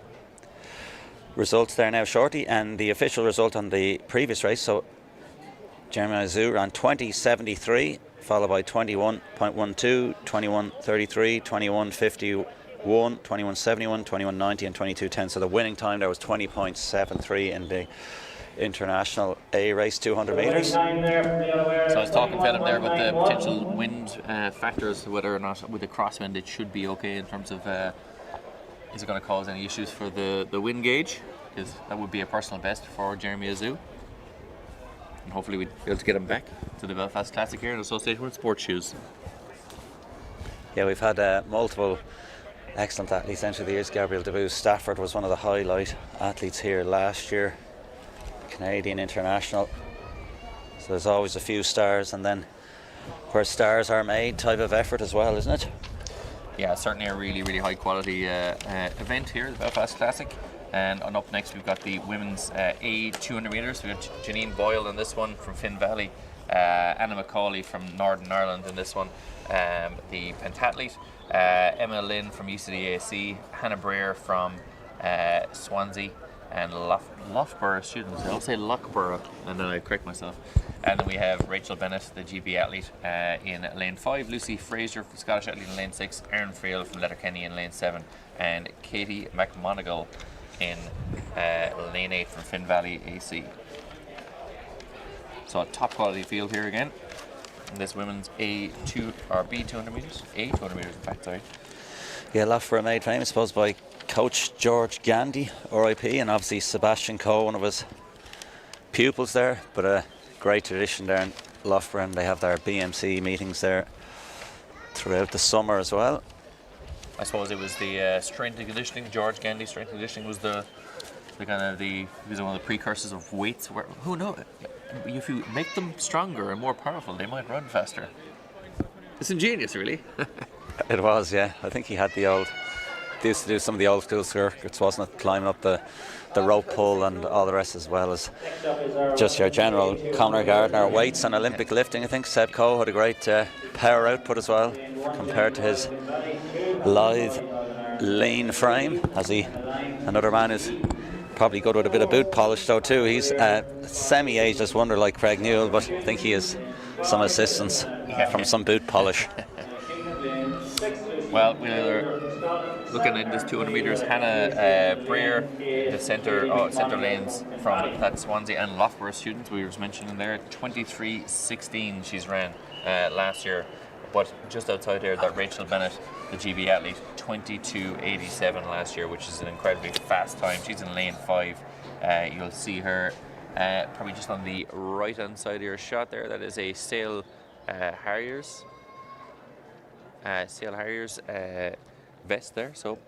[SPEAKER 2] results there now shortly, and the official result on the previous race. So Jeremy Azu ran 20.73, followed by 21.12, 21.33, 21.51, 21.71, 21.90 and 22.10. So the winning time there was 20.73 in the international A race 200 metres.
[SPEAKER 1] So I was talking to him there about the potential wind factors, whether or not with the crosswind it should be okay in terms of is it going to cause any issues for the wind gauge, because that would be a personal best for Jeremy Azu. and hopefully we'll be able to get him back to the Belfast Classic here in association with sports shoes.
[SPEAKER 2] Yeah, we've had multiple excellent athletes enter the years. Gabriel Debus Stafford was one of the highlight athletes here last year, Canadian international. So there's always a few stars, and then where stars are made type of effort as well, isn't it?
[SPEAKER 1] Yeah, certainly a really, really high quality event here, the Belfast Classic. And on up next, we've got the women's A 200 metres. We've got Janine Boyle in this one from Finn Valley, Anna Macaulay from Northern Ireland in this one, the pentathlete, Emma Lynn from UCDAC, Hannah Breer from Swansea, and Loughborough students. I always say Loughborough, and then I correct myself. And then we have Rachel Bennett, the GB athlete, in lane 5, Lucy Fraser from Scottish athlete in lane 6, Erin Friel from Letterkenny in lane 7, and Katie McMonigal in lane 8 from Finn Valley AC. So a top quality field here again. And this women's A2 or B 200 metres? A 200 metres in fact, sorry.
[SPEAKER 2] Yeah, Loughborough made famous, I suppose, by coach George Gandy, RIP, and obviously Sebastian Coe, one of his pupils there. But a great tradition there in Loughborough, and they have their BMC meetings there throughout the summer as well.
[SPEAKER 1] I suppose it was the strength and conditioning. George Gandy strength and conditioning was the kind of he was one of the precursors of weights. Where, who knows? If you make them stronger and more powerful, they might run faster. It's ingenious, really.
[SPEAKER 2] It was, yeah. I think he had they used to do some of the old school circuits, wasn't it? Climbing up the rope pull and all the rest, as well as just your general Conor Gardner weights and Olympic lifting. I think Seb Coe had a great power output as well compared to his lithe, lean frame. Another man who's probably good with a bit of boot polish though too. He's a semi-ageless wonder like Craig Newell, but I think he has some assistance from some boot polish.
[SPEAKER 1] Well, we're looking at this 200 metres. Hannah Breer, the centre lanes from that Swansea and Loughborough students we were just mentioning there. 23:16 she's ran last year, but just outside there, that Rachel Bennett, the GB athlete, 22:87 last year, which is an incredibly fast time. She's in lane 5. You'll see her probably just on the right hand side of your shot there. That is a Sale Harriers. Sale Harriers vest there, so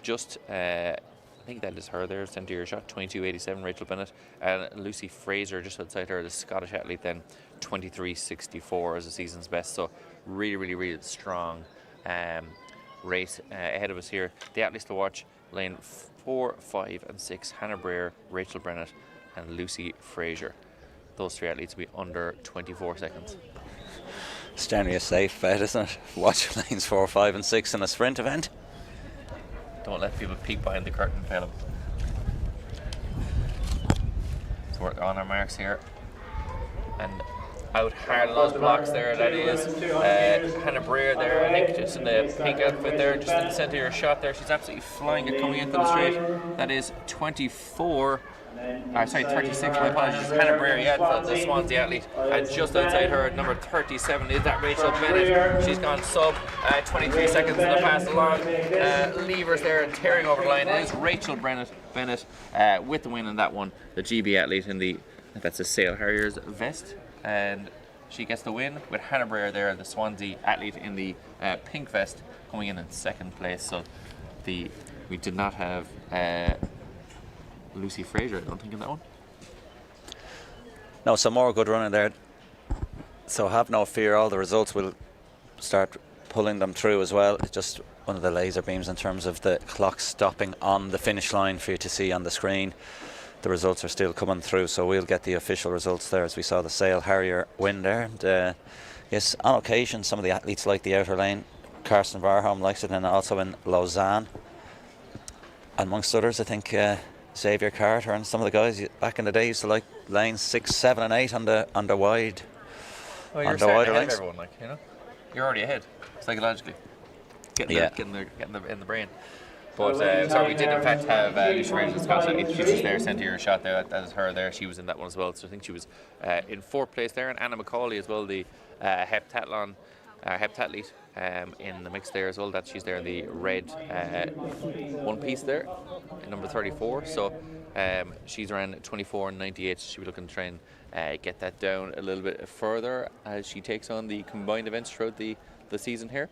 [SPEAKER 1] just I think that is her there, centre your shot, 22:87 Rachel Bennett, and Lucy Fraser just outside her, the Scottish athlete, then 23:64 as the season's best. So really strong race ahead of us here. The athletes to watch: lane 4, 5 and 6, Hannah Breer, Rachel Bennett and Lucy Fraser. Those 3 athletes will be under 24 seconds.
[SPEAKER 2] It's generally a safe bet, isn't it? Watch lanes 4, 5 and 6 in a sprint event.
[SPEAKER 1] Don't let people peek behind the curtain, Phelim. So we're on our marks here. And out hard on those blocks there, that is Hannah Breer there, I think, just in the pink outfit there, just in the centre of your shot there. She's absolutely flying it coming into the straight. That is 36, my apologies. Hannah Breer, yeah, the Swansea athlete. And just outside her, at number 37, is that Rachel Bennett. She's gone sub 23 seconds in the pass along. Levers there and tearing over the line. It is Rachel Bennett with the win in that one. The GB athlete in that's a Sale Harriers vest. And she gets the win with Hannah Breer there, the Swansea athlete in the pink vest, coming in second place. So we did not have Lucy Fraser, I don't think, in that one.
[SPEAKER 2] No, some more good running there. So have no fear, all the results will start pulling them through as well. It's just one of the laser beams in terms of the clock stopping on the finish line for you to see on the screen. The results are still coming through, so we'll get the official results there, as we saw the Sale Harrier win there. And yes, on occasion some of the athletes like the outer lane. Karsten Warholm likes it, and also in Lausanne, amongst others. I think Xavier Carter and some of the guys back in the day used to like lanes 6, 7 and 8 on the wide.
[SPEAKER 1] Well, you're starting ahead of everyone, like, you know, you're already ahead psychologically, getting in the brain. But sorry, we did in fact have Lucy Fraser, Scotland. She was there, centre your shot there. That is her there. She was in that one as well. So I think she was in 4th place there, and Anna Macaulay as well, the heptathlete in the mix there as well. That she's there in the red one piece there, number 34. So she's around 24 and 98. She'll be looking to train get that down a little bit further as she takes on the combined events throughout the season here,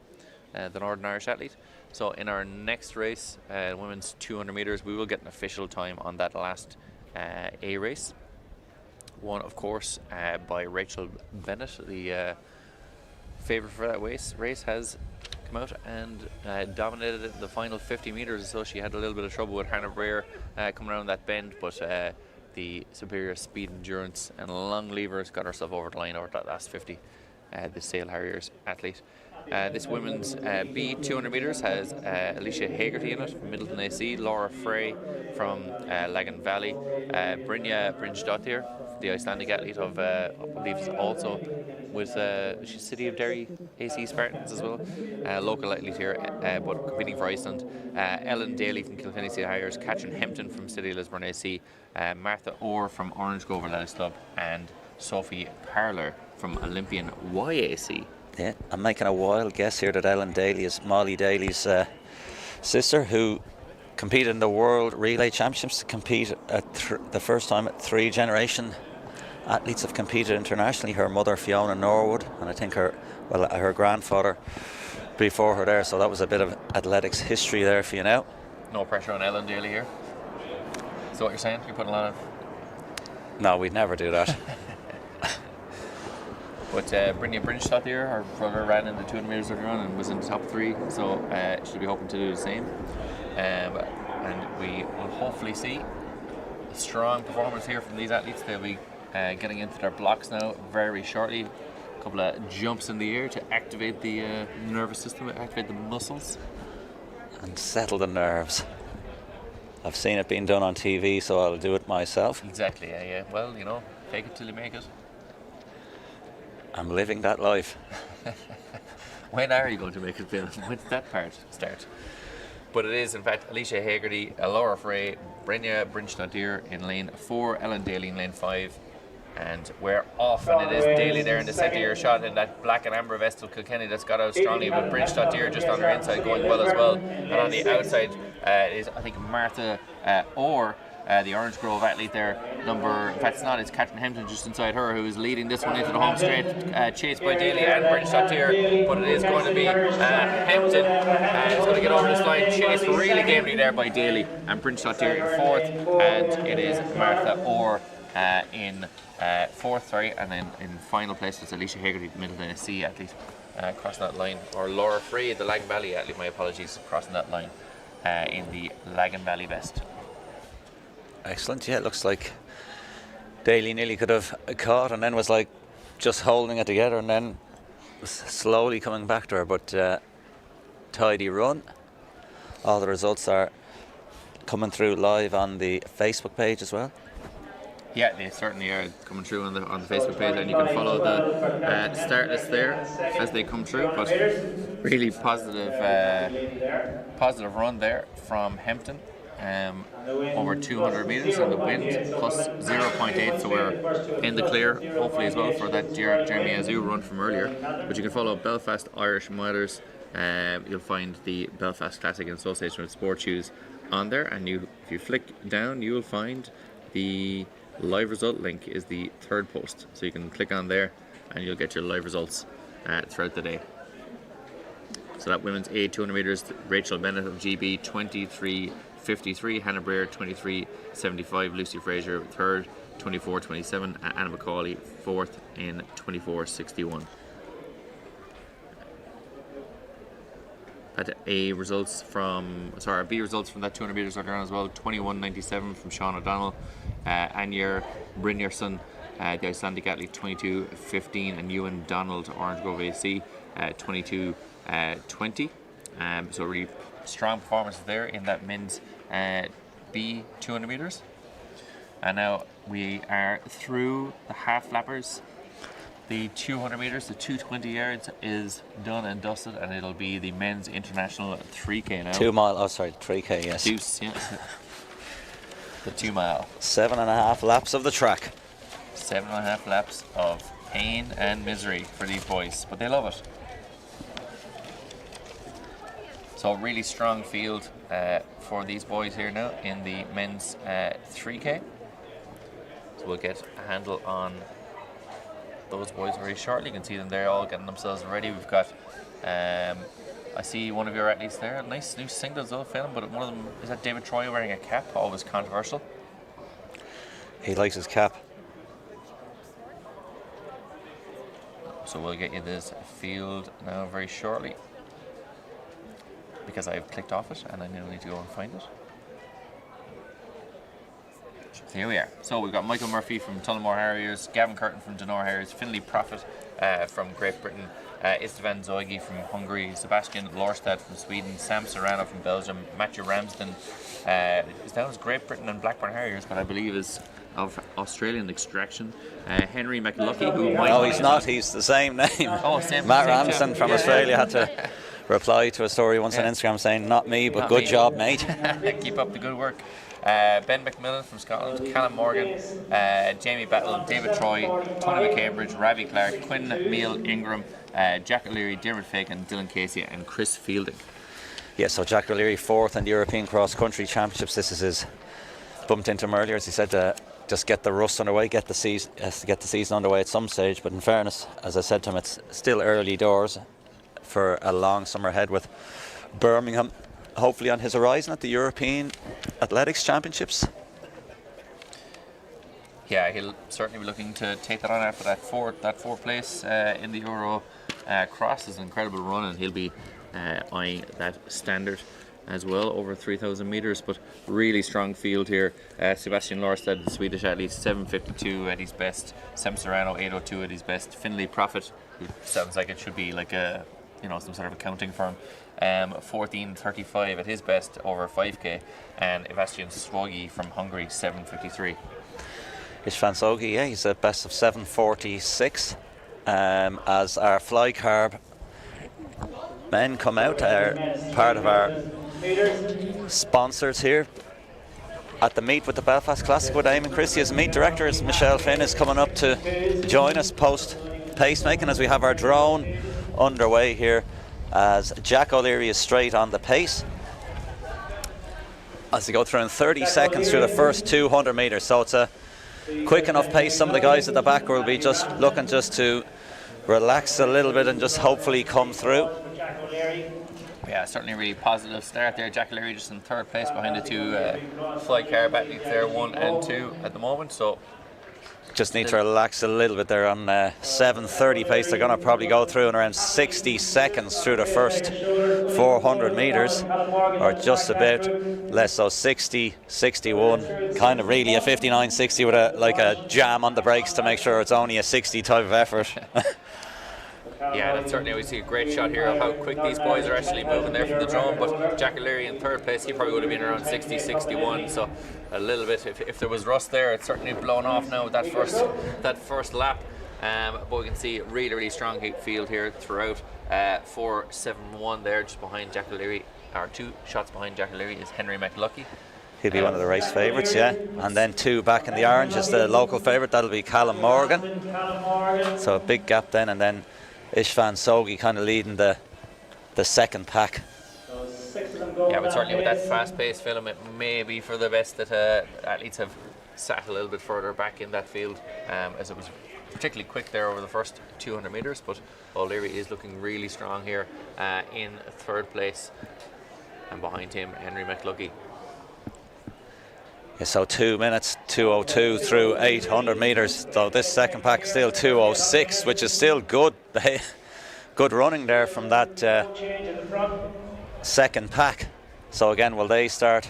[SPEAKER 1] the Northern Irish athlete. So in our next race, women's 200 metres, we will get an official time on that last A race. Won, of course, by Rachel Bennett. The favourite for that race has come out and dominated the final 50 metres. So she had a little bit of trouble with Hannah Breer coming around that bend, but the superior speed, endurance and long levers got herself over the line over that last 50. The Sale Harriers athlete. This women's B 200 metres has Alicia Hagerty in it from Middleton AC, Laura Frey from Lagan Valley, Brynja Brinjdottir, the Icelandic athlete of I believe is also with she's City of Derry AC Spartans as well, local athlete here, but competing for Iceland. Ellen Daly from Kilkenny City Harriers, Catherine Hempton from City of Lisburn AC, Martha Orr from Orange Grove Athletics Club, and Sophie Parler from Olympian YAC.
[SPEAKER 2] Yeah, I'm making a wild guess here that Ellen Daly is Molly Daly's sister, who competed in the World Relay Championships, compete at the first time at 3 generation athletes have competed internationally. Her mother Fiona Norwood, and I think her grandfather before her there, so that was a bit of athletics history there for you now.
[SPEAKER 1] No pressure on Ellen Daly here. So what you're saying? You're putting a lot of...
[SPEAKER 2] No, we'd never do that.
[SPEAKER 1] But Brynja Brinjdottir, her brother, ran in the 200 metres earlier on and was in the top 3, so she'll be hoping to do the same. And we will hopefully see a strong performance here from these athletes. They'll be getting into their blocks now very shortly. A couple of jumps in the air to activate the nervous system, activate the muscles.
[SPEAKER 2] And settle the nerves. I've seen it being done on TV, so I'll do it myself.
[SPEAKER 1] Exactly, yeah. Well, take it till you make it.
[SPEAKER 2] I'm living that life.
[SPEAKER 1] When are you going to make it, Bill? When did that part start? But it is, in fact, Alicia Hagerty, Laura Frey, Brynja Brinjdottir in lane 4, Ellen Daly in lane 5, and we're off, and it is Daly there in the centre of your shot in that black and amber vest of Kilkenny that's got out strongly, with Brinjdottir just on her inside going well as well, and on the outside is, I think, Martha Orr, the Orange Grove athlete there, in fact it's not, it's Catherine Hempton just inside her, who is leading this one into the home straight, chased by Daly and Brinjdottir, but it is going to be Hempton who's going to get over this line, chased really gamely there by Daly, and Brinjdottir in 4th, and it is Martha Orr in 4th, and then in final place it's Alicia Hagerty, the Middleton SC athlete, crossing that line, or Laura Frey, the Lagan Valley athlete, my apologies, crossing that line in the Lagan Valley vest.
[SPEAKER 2] Excellent. Yeah, it looks like Daly nearly could have caught and then was like just holding it together and then slowly coming back to her, but tidy run. All the results are coming through live on the Facebook page as well.
[SPEAKER 1] Yeah, they certainly are coming through on the Facebook page, and you can follow the start list there as they come through. But really positive run there from Hempton. Over 200 metres on the wind, plus 0.8, so we're in the clear, hopefully as well, for that Jeremy Azu run from earlier. But you can follow Belfast Irish Milers. You'll find the Belfast Classic and Association with Sport Shoes on there, and if you flick down, you will find the live result link is the 3rd post, so you can click on there and you'll get your live results throughout the day. So that women's A 200 metres, Rachel Bennett of GB 23.53, Hannah Breer 23.75, Lucy Fraser 3rd 24.27, Anna McCauley 4th in 24.61. B results from that 200 metres earlier on as well. 21.97 from Sean O'Donnell, Anya Brynjarsson, the Icelandic athlete 22.15, and Ewan Donald, Orange Grove AC 22.20. So really strong performances there in that men's B 200 metres. And now we are through the half lappers. The 200 metres, the 220 yards is done and dusted, and it'll be the men's international 3K now.
[SPEAKER 2] 2 mile, 3K, yes.
[SPEAKER 1] Deuce, yeah. The 2 mile.
[SPEAKER 2] 7.5 laps of the track.
[SPEAKER 1] 7.5 laps of pain and misery for these boys, but they love it. So really strong field for these boys here now in the men's 3K. So So we'll get a handle on those boys very shortly. You can see them there all getting themselves ready. We've got, I see one of your athletes there, nice new singles though, film, but one of them, is that David Troy wearing a cap? Always controversial.
[SPEAKER 2] He likes his cap.
[SPEAKER 1] So we'll get you this field now very shortly, because I've clicked off it and I now need to go and find it. So here we are. So we've got Michael Murphy from Tullamore Harriers, Gavin Curtin from Dunor Harriers, Finlay Prophet from Great Britain, Istvan Zoigi from Hungary, Sebastian Lorstad from Sweden, Sam Serrano from Belgium, Matthew Ramsden is down as Great Britain and Blackburn Harriers, but I believe is of Australian extraction. Henry McLucky, who might...
[SPEAKER 2] No, he's not. He's the same name.
[SPEAKER 1] Oh, same.
[SPEAKER 2] Matt
[SPEAKER 1] same
[SPEAKER 2] Ramsden
[SPEAKER 1] chap.
[SPEAKER 2] from Australia had to reply to a story once on Instagram saying, "Not me, but
[SPEAKER 1] Not
[SPEAKER 2] good
[SPEAKER 1] me."
[SPEAKER 2] job, mate."
[SPEAKER 1] Keep up the good work. Ben McMillan from Scotland, Callum Morgan, Jamie Battle, David Troy, Tony McCambridge, Ravi Clark, Quinn Meal Ingram, Jack O'Leary, Dermot Fagan, Dylan Casey and Chris Fielding.
[SPEAKER 2] Yeah, so Jack O'Leary, 4th in the European Cross Country Championships. This is his, bumped into him earlier, as he said, just get the rust underway, get the season underway at some stage. But in fairness, as I said to him, it's still early doors for a long summer ahead, with Birmingham hopefully on his horizon at the European Athletics Championships.
[SPEAKER 1] Yeah, he'll certainly be looking to take that on after that fourth place in the Euro Cross. Is an incredible run, and he'll be eyeing that standard as well, over 3,000 metres, but really strong field here. Sebastian Lorstad, the Swedish athlete, 7:52 at his best. Sam Serrano, 8:02 at his best. Finlay Prophet, who sounds like it should be like a, you know, some sort of accounting firm, 14:35 at his best over 5k, and Sebastian Swogi from Hungary, 7:53.
[SPEAKER 2] Istvan Zoigi, yeah, he's at best of 7:46. As our fly carb men come out, are part of our sponsors here at the meet with the Belfast Classic with Eamon Christie as meet director. As Michelle Finn is coming up to join us post pacemaking, as we have our drone underway here, as Jack O'Leary is straight on the pace as they go through in 30 seconds through the first 200 metres. So it's a quick enough pace. Some of the guys at the back will be just looking just to relax a little bit and just hopefully come through.
[SPEAKER 1] Yeah, certainly a really positive start there. Jack O'Leary just in 3rd place behind the two fly carb athletes there, 1 and 2 at the moment. So
[SPEAKER 2] just need to relax a little bit. They're on 7:30 pace. They're going to probably go through in around 60 seconds through the first 400 metres, or just a bit less, so 60, 61, kind of really a 59-60 with a jam on the brakes to make sure it's only a 60 type of effort.
[SPEAKER 1] yeah, that's certainly, we see a great shot here of how quick these boys are actually moving there from the drone. But Jack O'Leary in 3rd place, he probably would have been around 60, 61. So a little bit, if there was rust there, it's certainly blown off now with that first lap. But we can see really, really strong field here throughout. 4.71 there, just behind Jack O'Leary, or 2 shots behind Jack O'Leary is Henry McLucky.
[SPEAKER 2] He'll be one of the race favourites, yeah. And then 2 back in the orange is the local favourite. That'll be Callum Morgan. So a big gap then, and then Istvan Zoigi kind of leading the second pack.
[SPEAKER 1] Yeah, but certainly with that fast-paced film, it may be for the best that athletes have sat a little bit further back in that field, as it was particularly quick there over the first 200 metres. But O'Leary is looking really strong here in 3rd place, and behind him Henry McLucky.
[SPEAKER 2] Yeah, so 2 minutes 2:02 through 800 metres. So this second pack is still 2:06, which is still good. Good running there from that second pack. So again, will they start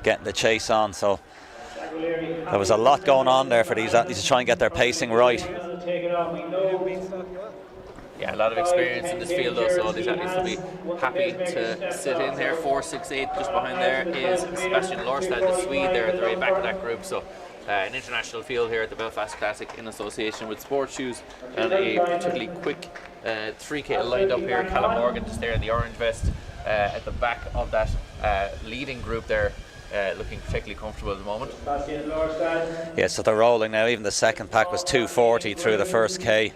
[SPEAKER 2] getting the chase on? So there was a lot going on there for these athletes to try and get their pacing right.
[SPEAKER 1] Yeah, a lot of experience in this field though, so these athletes will be happy to sit in there. 4.68 just behind there is Sebastian Lorstad, the Swede there at the very back of that group. So an international field here at the Belfast Classic in association with Sports Shoes, and a particularly quick 3k lined up here. Callum Morgan just there in the orange vest at the back of that leading group there, looking particularly comfortable at the moment.
[SPEAKER 2] Yeah, so they're rolling now. Even the second pack was 2:40 through the first K.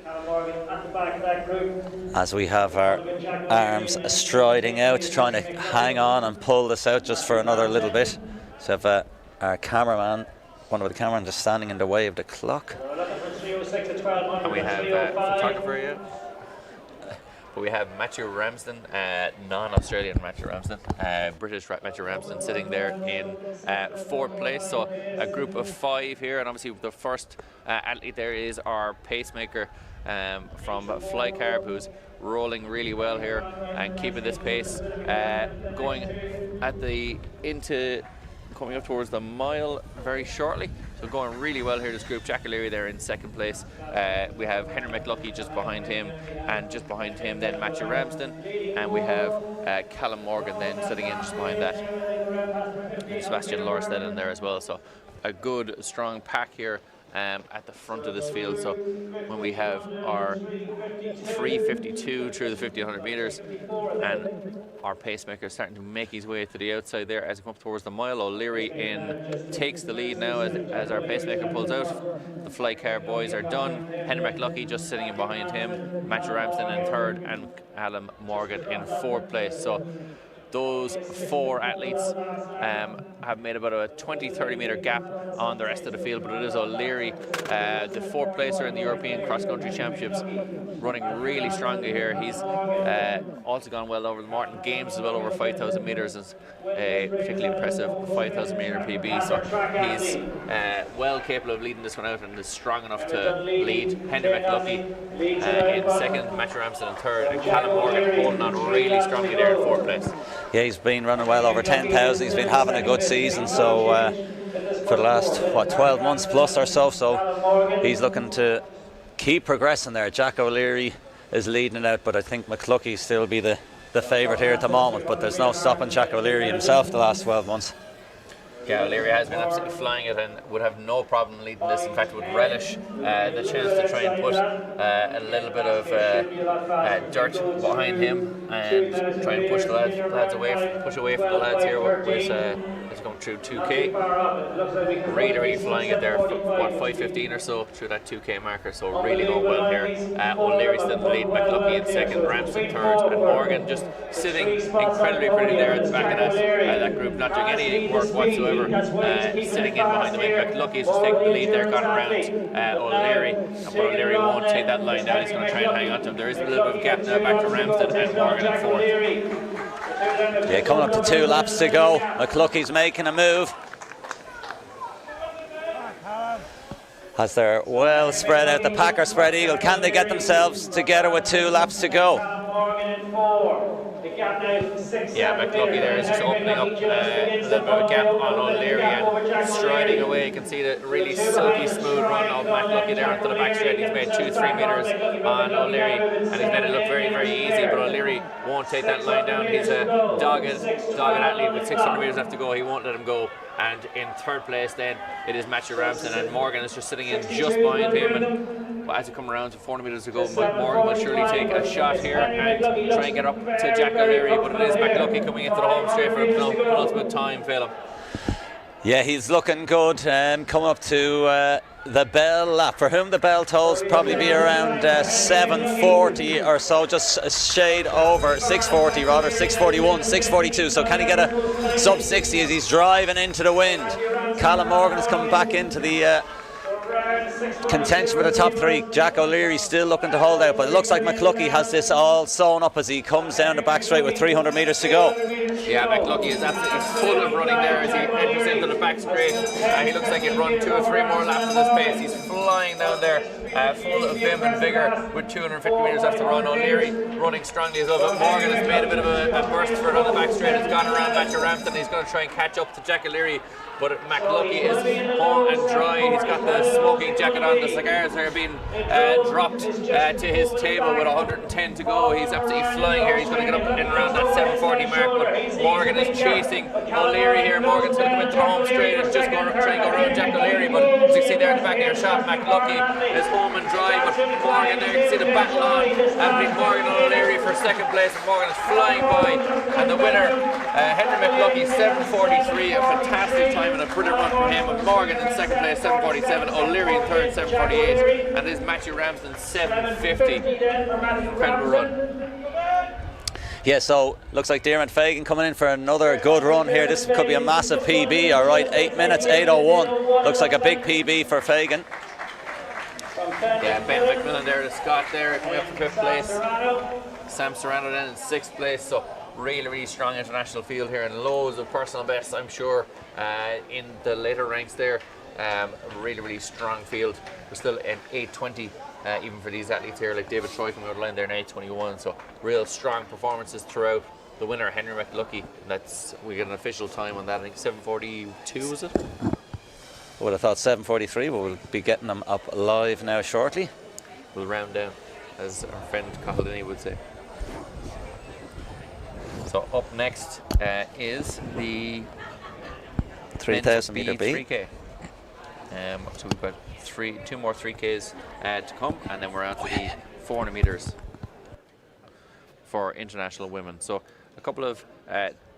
[SPEAKER 2] As we have our arms striding out, trying to hang on and pull this out just for another little bit. So we have our cameraman one with the camera and just standing in the way of the clock.
[SPEAKER 3] We're looking for 306 to 1200.
[SPEAKER 1] And we have photographer here. But we have Matthew Ramsden, non-Australian Matthew Ramsden, British Matthew Ramsden, sitting there in 4th place. So a group of 5 here, and obviously the first athlete there is our pacemaker from Flycarb, who's rolling really well here and keeping this pace, going at the coming up towards the mile very shortly. So going really well here, this group. Jack O'Leary there in 2nd place. We have Henry McLuckie just behind him, and just behind him then Matthew Ramsden, and we have Callum Morgan then sitting in just behind that. And Sebastian Loristed in there as well. So a good strong pack here at the front of this field. So when we have our 3:52 through the 1500 meters, and our pacemaker starting to make his way to the outside there as we come up towards the mile. O'Leary takes the lead now as our pacemaker pulls out. The Flycar boys are done. Henry McLuckie just sitting in behind him. Matthew Ramsden in 3rd, and Callum Morgan in 4th place. So those 4 athletes have made about a 20-30 metre gap on the rest of the field, but it is O'Leary, the 4th placer in the European Cross Country Championships, running really strongly here. He's also gone well over the Martin Games as well, over 5,000 metres, is a particularly impressive 5,000 metre PB. So he's well capable of leading this one out and is strong enough to lead. Henry McLuckie in 2nd, Matthew Ramsden in 3rd, and Callum Morgan holding on really strongly there in 4th place.
[SPEAKER 2] Yeah, he's been running well over 10,000. He's been having a good season, so for the last 12 months plus or so. So he's looking to keep progressing there. Jack O'Leary is leading it out, but I think McLuckie still be the favourite here at the moment. But there's no stopping Jack O'Leary himself the last 12 months.
[SPEAKER 1] Yeah, O'Leary has been absolutely flying it and would have no problem leading this. In fact, would relish the chance to try and put a little bit of dirt behind him and try and push the lads away, push away from the lads here. It's going through 2K. Really flying it there. What, 5:15 or so through that 2K marker. So really going well here. O'Leary still in the lead. McLuckie in 2nd, Ramsden 3rd, and Morgan just sitting incredibly pretty there at the back of that group, not doing any work whatsoever. Sitting in behind the wing. McLuckie is just taking the lead there, got around O'Leary, but O'Leary won't take that line down. He's going to try and hang on to him. There is a little bit of gap now back to Ramsden and Morgan in 4th.
[SPEAKER 2] Yeah, coming up to 2 laps to go. McLuckie's making a move. As they're well spread out, the pack are spread eagle. Can they get themselves together with 2 laps to go?
[SPEAKER 1] Yeah, McLuckie there is just opening up a little bit of a gap on O'Leary and striding away. You can see the really silky smooth run of McLuckie there onto the back straight. He's made 2-3 metres on O'Leary and he's made it look very easy, but O'Leary won't take that line down. He's a dogged athlete with 600 metres left to go. He won't let him go. And in 3rd place then it is Matthew Ramsden, and Morgan is just sitting in just behind him, and as we come around to 400 metres to go, Morgan will surely take a shot here and try and get up to Jack O'Leary, but it is McLuckie coming into the home straight for a penultimate time, Phelan.
[SPEAKER 2] Yeah, he's looking good, coming up to the bell lap, for whom the bell tolls probably be around 7:40 or so, just a shade over 6:40 rather, 6:41, 6:42. So can he get a sub 60 as he's driving into the wind? Callum Morgan is coming back into the contention for the top 3. Jack O'Leary still looking to hold out, but it looks like McLuckie has this all sewn up as he comes down the back straight with 300 metres to go.
[SPEAKER 1] Yeah, McLuckie is absolutely full of running there as he enters into the back straight. He looks like he'd run 2 or 3 more laps at this pace. He's flying down there, full of vim and vigour with 250 metres left to run. O'Leary running strongly as well, but Morgan has made a bit of a burst for it on the back straight. It's gone around Matthew Ramsden. He's going to try and catch up to Jack O'Leary, but McLuckie is home and dry. He's got the smoking jacket on. The cigars are being dropped to his table with 110 to go. He's absolutely flying here. He's going to get up and around that 7:40 mark, but Morgan is chasing O'Leary here. Morgan's going to come into the home straight and just try and go around Jack O'Leary, but as you see there in the back of your shot, McLuckie is home and dry, but Morgan there, you can see the battle on between Morgan and O'Leary for 2nd place, and Morgan is flying by, and the winner, Henry McLuckie, 7:43, a fantastic time and a brilliant run from him. And Morgan in 2nd place, 7:47, O'Leary in 3rd, 7:48, and this Matthew Ramsden 7:50. Incredible run.
[SPEAKER 2] Yeah, so looks like Diarmaid Fagan coming in for another good run here. This could be a massive PB, all right. 8 minutes, 8:01. Looks like a big PB for Fagan.
[SPEAKER 1] Yeah, Ben McMillan there, the Scot there, coming up for 5th place. Sam Serrano then in 6th place. So really strong international field here, and loads of personal bests, I'm sure, in the later ranks there. Really strong field. We're still at 8:20. Even for these athletes here, like David Troy coming out of the line there in 8:21, so real strong performances throughout. The winner, Henry McLucky, we get an official time on that. I think 7:42 was it?
[SPEAKER 2] I would have thought 7:43, but we'll be getting them up live now shortly.
[SPEAKER 1] We'll round down, as our friend Cahaldini would say. So up next is the
[SPEAKER 2] 3,000 metre B.
[SPEAKER 1] 3K. So we've got two more 3Ks to come, and then we're on to the 400 metres for international women. So a couple of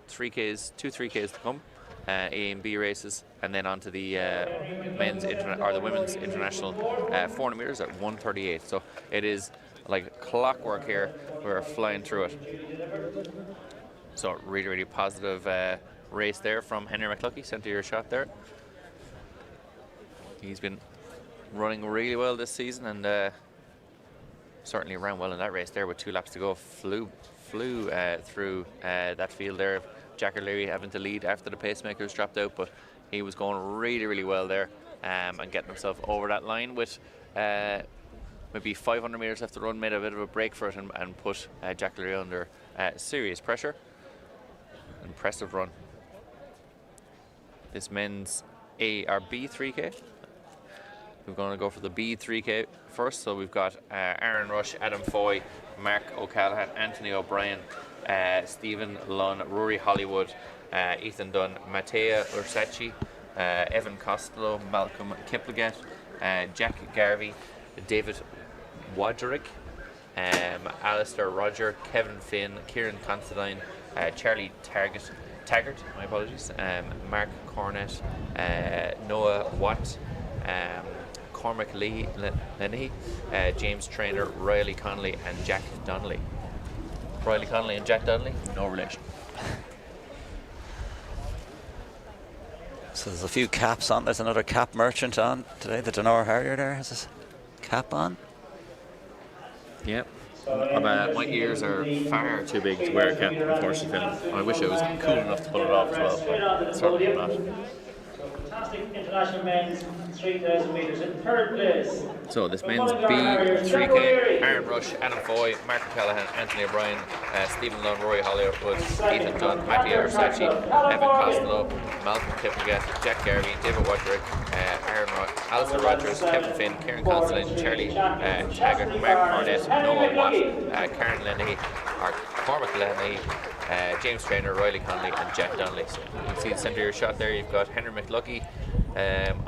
[SPEAKER 1] 3Ks, two 3Ks to come, A and B races, and then on to the the women's international 400 metres at 1:38. So it is like clockwork here. We're flying through it. So really positive race there from Henry McLucky. Centre your shot there. He's been running really well this season, and certainly ran well in that race there with 2 laps to go. Flew through that field there. Jack O'Leary having to lead after the pacemakers dropped out, but he was going really well there, and getting himself over that line with maybe 500 metres left to run. Made a bit of a break for it and put Jack O'Leary under serious pressure. Impressive run. This men's B 3K. We're going to go for the B 3K first. So we've got Aaron Rush, Adam Foy, Mark O'Callaghan, Anthony O'Brien, Stephen Lunn, Rory Hollywood, Ethan Dunn, Matteo Ursacci, Evan Costello, Malcolm Kiplagat, Jack Garvey, David Woderick, Alistair Roger, Kevin Finn, Kieran Considine, Charlie Taggart, my apologies, Mark Cornett, Noah Watt, Cormac Lenny, James Traynor, Riley Connolly, and Jack Donnelly. Riley Connolly and Jack Donnelly, no relation.
[SPEAKER 2] So there's a few caps on. There's another cap merchant on today. The Denora Harrier there has his cap on.
[SPEAKER 1] Yep. My ears are far too big to wear a cap, unfortunately. I wish I was cool enough to pull it off as well, but certainly not.
[SPEAKER 3] Fantastic international men's 3,000 metres in 3rd place.
[SPEAKER 1] So this men's B 3K, Aaron Rush, Adam Foy, Mark Callahan, Anthony O'Brien, Stephen Lunn, Rory Hollywood, Ethan Dunn, Matthew Ursacci, Evan Costello, Malcolm Kiplagat, Jack Garvey, David Woderick, Alistair Rogers, Kevin Finn, Kieran Constantine, Charlie Taggart, Mark Cornett, Noah Watt, Karen Lenny, Cormac Lenny, James Traynor, Riley Connolly, and Jack Donnelly. So you can see the centre of your shot there. You've got Henry McLucky,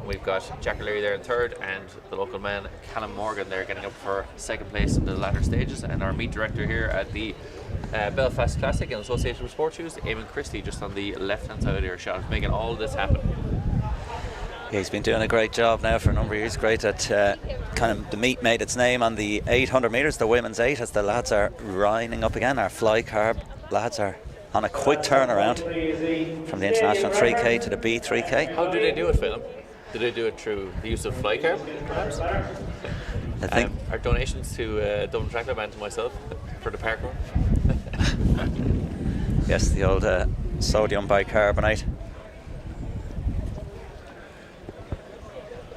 [SPEAKER 1] we've got Jack O'Leary there in 3rd, and the local man Callum Morgan there getting up for 2nd place in the latter stages. And our meet director here at the Belfast Classic in association with Sport Shoes, Eamon Christie, just on the left-hand side of your shot, making all this happen.
[SPEAKER 2] Yeah, he's been doing a great job now for a number of years. Great at kind of the meet made its name on the 800 metres, the women's 8, as the lads are lining up again. Our fly carb lads are on a quick turnaround from the international 3K to the B 3K.
[SPEAKER 1] How do they do it, Philip? Do they do it through the use of fly carb, perhaps?
[SPEAKER 2] I think
[SPEAKER 1] our donations to Dublin Track Club and to myself for the parkour.
[SPEAKER 2] yes, the old sodium bicarbonate.